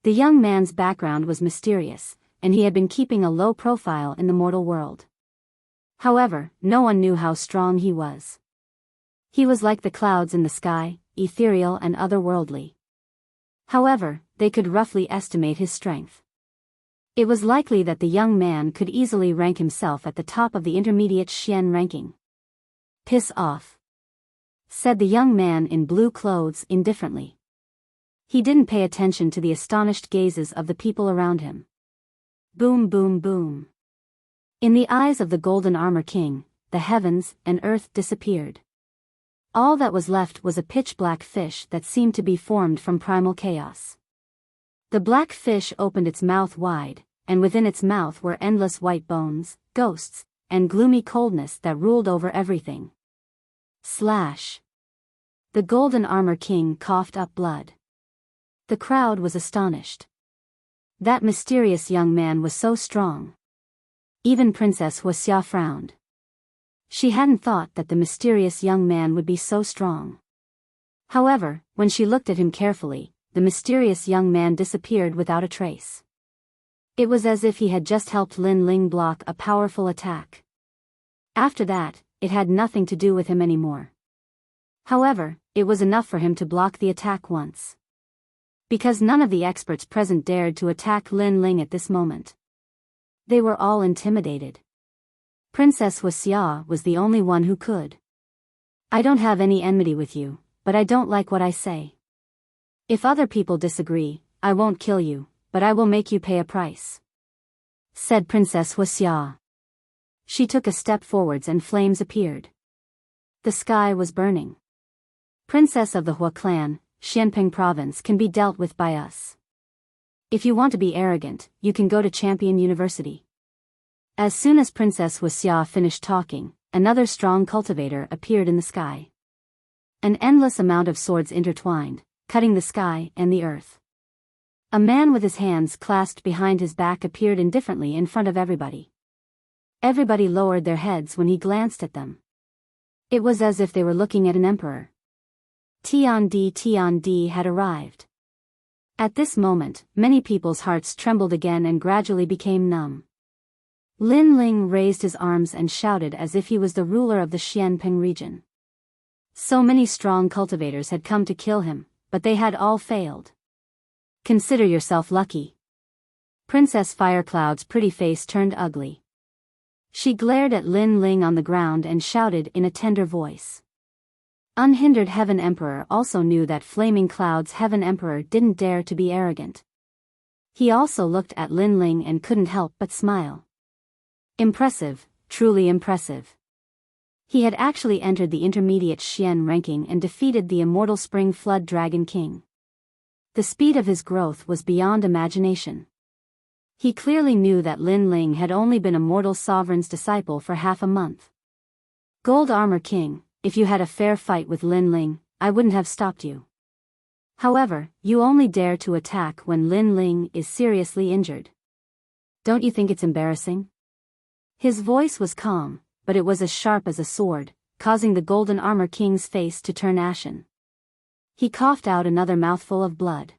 The young man's background was mysterious, and he had been keeping a low profile in the mortal world. However, no one knew how strong he was. He was like the clouds in the sky, ethereal and otherworldly. However, they could roughly estimate his strength. It was likely that the young man could easily rank himself at the top of the intermediate Xian ranking. "Piss off," said the young man in blue clothes indifferently. He didn't pay attention to the astonished gazes of the people around him. Boom, boom, boom. In the eyes of the Golden Armor King, the heavens and earth disappeared. All that was left was a pitch-black fish that seemed to be formed from primal chaos. The black fish opened its mouth wide, and within its mouth were endless white bones, ghosts, and gloomy coldness that ruled over everything. Slash. The Golden Armor King coughed up blood. The crowd was astonished. That mysterious young man was so strong. Even Princess Wuxia frowned. She hadn't thought that the mysterious young man would be so strong. However, when she looked at him carefully, the mysterious young man disappeared without a trace. It was as if he had just helped Lin Ling block a powerful attack. After that, it had nothing to do with him anymore. However, it was enough for him to block the attack once. Because none of the experts present dared to attack Lin Ling at this moment. They were all intimidated. Princess Wuxia was the only one who could. "I don't have any enmity with you, but I don't like what I say. If other people disagree, I won't kill you, but I will make you pay a price," said Princess Wuxia. She took a step forwards and flames appeared. The sky was burning. "Princess of the Hua clan, Xianping province can be dealt with by us. If you want to be arrogant, you can go to Champion University." As soon as Princess Wuxia finished talking, another strong cultivator appeared in the sky. An endless amount of swords intertwined, cutting the sky and the earth. A man with his hands clasped behind his back appeared indifferently in front of everybody. Everybody lowered their heads when he glanced at them. It was as if they were looking at an emperor. Tiandi had arrived. At this moment, many people's hearts trembled again and gradually became numb. Lin Ling raised his arms and shouted as if he was the ruler of the Xianping region. So many strong cultivators had come to kill him, but they had all failed. "Consider yourself lucky." Princess Firecloud's pretty face turned ugly. She glared at Lin Ling on the ground and shouted in a tender voice. Unhindered Heaven Emperor also knew that Flaming Cloud's Heaven Emperor didn't dare to be arrogant. He also looked at Lin Ling and couldn't help but smile. Impressive, truly impressive. He had actually entered the intermediate Xian ranking and defeated the immortal Spring Flood Dragon King. The speed of his growth was beyond imagination. He clearly knew that Lin Ling had only been a mortal sovereign's disciple for half a month. "Gold Armor King, if you had a fair fight with Lin Ling, I wouldn't have stopped you. However, you only dare to attack when Lin Ling is seriously injured. Don't you think it's embarrassing?" His voice was calm, but it was as sharp as a sword, causing the Golden Armor King's face to turn ashen. He coughed out another mouthful of blood.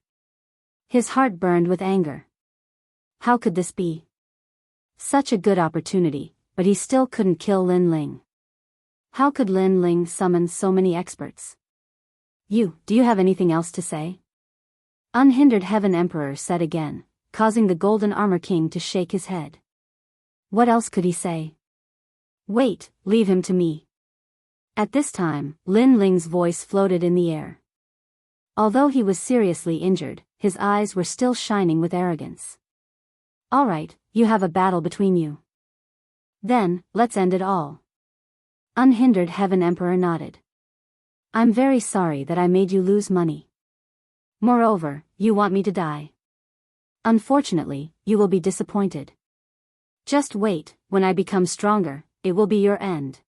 His heart burned with anger. How could this be? Such a good opportunity, but he still couldn't kill Lin Ling. How could Lin Ling summon so many experts? Do you have anything else to say?" Unhindered Heaven Emperor said again, causing the Golden Armor King to shake his head. What else could he say? "Wait, leave him to me." At this time, Lin Ling's voice floated in the air. Although he was seriously injured, his eyes were still shining with arrogance. "All right, you have a battle between you. Then, let's end it all." Unhindered Heaven Emperor nodded. "I'm very sorry that I made you lose money. Moreover, you want me to die. Unfortunately, you will be disappointed. Just wait, when I become stronger, it will be your end."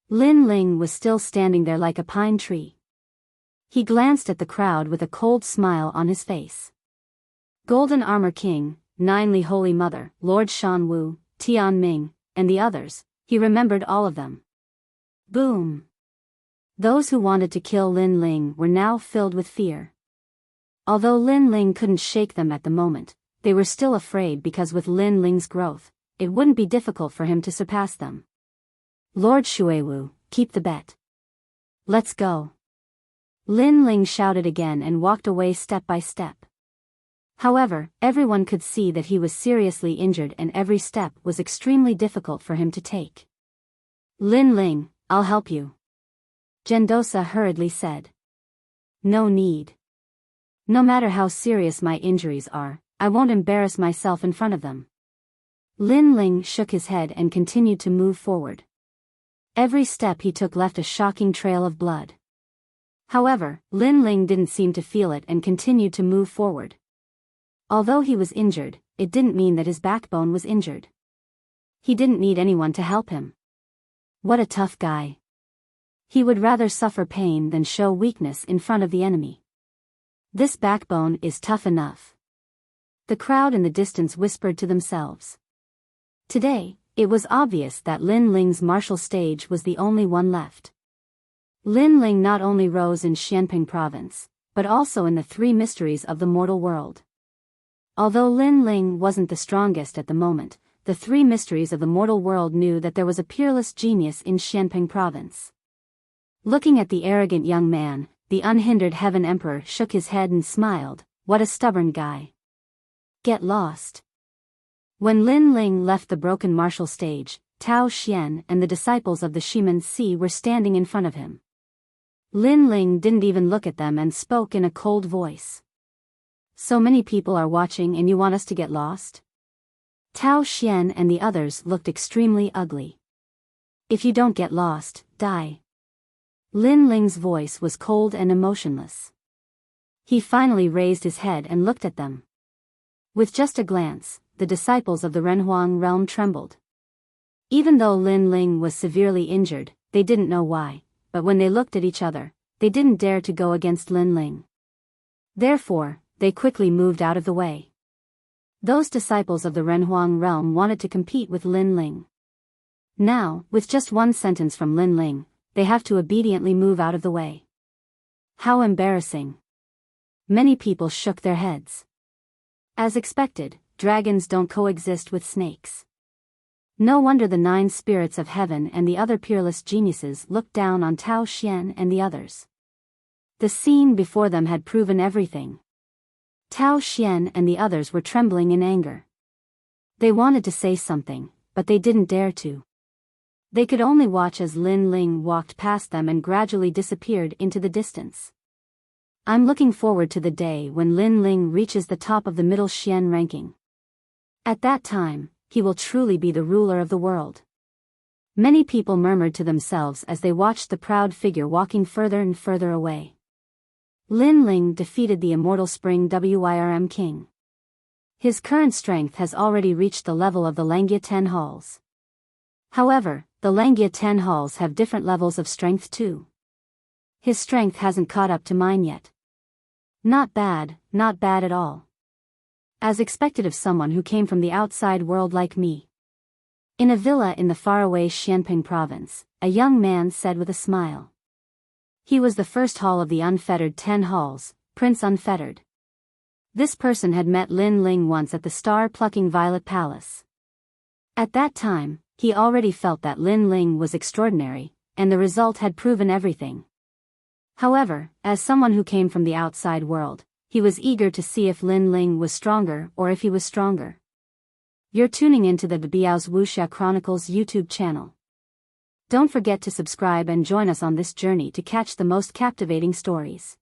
Lin Ling was still standing there like a pine tree. He glanced at the crowd with a cold smile on his face. Golden Armor King, Ninely Holy Mother, Lord Shan Wu, Tian Ming, and the others, he remembered all of them. Boom! Those who wanted to kill Lin Ling were now filled with fear. Although Lin Ling couldn't shake them at the moment, they were still afraid because with Lin Ling's growth, it wouldn't be difficult for him to surpass them. "Lord Shuiwu, keep the bet. Let's go." Lin Ling shouted again and walked away step by step. However, everyone could see that he was seriously injured and every step was extremely difficult for him to take. "Lin Ling, I'll help you," Gendosa hurriedly said. "No need. No matter how serious my injuries are, I won't embarrass myself in front of them." Lin Ling shook his head and continued to move forward. Every step he took left a shocking trail of blood. However, Lin Ling didn't seem to feel it and continued to move forward. Although he was injured, it didn't mean that his backbone was injured. He didn't need anyone to help him. What a tough guy. He would rather suffer pain than show weakness in front of the enemy. This backbone is tough enough. The crowd in the distance whispered to themselves. Today, it was obvious that Lin Ling's martial stage was the only one left. Lin Ling not only rose in Xianping province, but also in the three mysteries of the mortal world. Although Lin Ling wasn't the strongest at the moment, the three mysteries of the mortal world knew that there was a peerless genius in Xianping province. Looking at the arrogant young man, the unhindered Heaven Emperor shook his head and smiled. What a stubborn guy. Get lost. When Lin Ling left the broken martial stage, Tao Xian and the disciples of the Shiman Si were standing in front of him. Lin Ling didn't even look at them and spoke in a cold voice. So many people are watching and you want us to get lost? Tao Xian and the others looked extremely ugly. If you don't get lost, die. Lin Ling's voice was cold and emotionless. He finally raised his head and looked at them. With just a glance, the disciples of the Renhuang realm trembled. Even though Lin Ling was severely injured, they didn't know why, but when they looked at each other, they didn't dare to go against Lin Ling. Therefore, they quickly moved out of the way. Those disciples of the Renhuang realm wanted to compete with Lin Ling. Now, with just one sentence from Lin Ling, they have to obediently move out of the way. How embarrassing. Many people shook their heads. As expected, dragons don't coexist with snakes. No wonder the 9 spirits of heaven and the other peerless geniuses looked down on Tao Xian and the others. The scene before them had proven everything. Tao Xian and the others were trembling in anger. They wanted to say something, but they didn't dare to. They could only watch as Lin Ling walked past them and gradually disappeared into the distance. I'm looking forward to the day when Lin Ling reaches the top of the middle Xian ranking. At that time, he will truly be the ruler of the world. Many people murmured to themselves as they watched the proud figure walking further and further away. Lin Ling defeated the immortal Spring Wyrm King. His current strength has already reached the level of the Langia 10 halls. However, the Langia 10 halls have different levels of strength too. His strength hasn't caught up to mine yet. Not bad at all. As expected of someone who came from the outside world like me. In a villa in the faraway Xianping province, a young man said with a smile. He was the first hall of the unfettered 10 halls, Prince Unfettered. This person had met Lin Ling once at the star-plucking Violet Palace. At that time, he already felt that Lin Ling was extraordinary, and the result had proven everything. However, as someone who came from the outside world, he was eager to see if Lin Ling was stronger or if he was stronger. You're tuning into the Biyao's Wuxia Chronicles YouTube channel. Don't forget to subscribe and join us on this journey to catch the most captivating stories.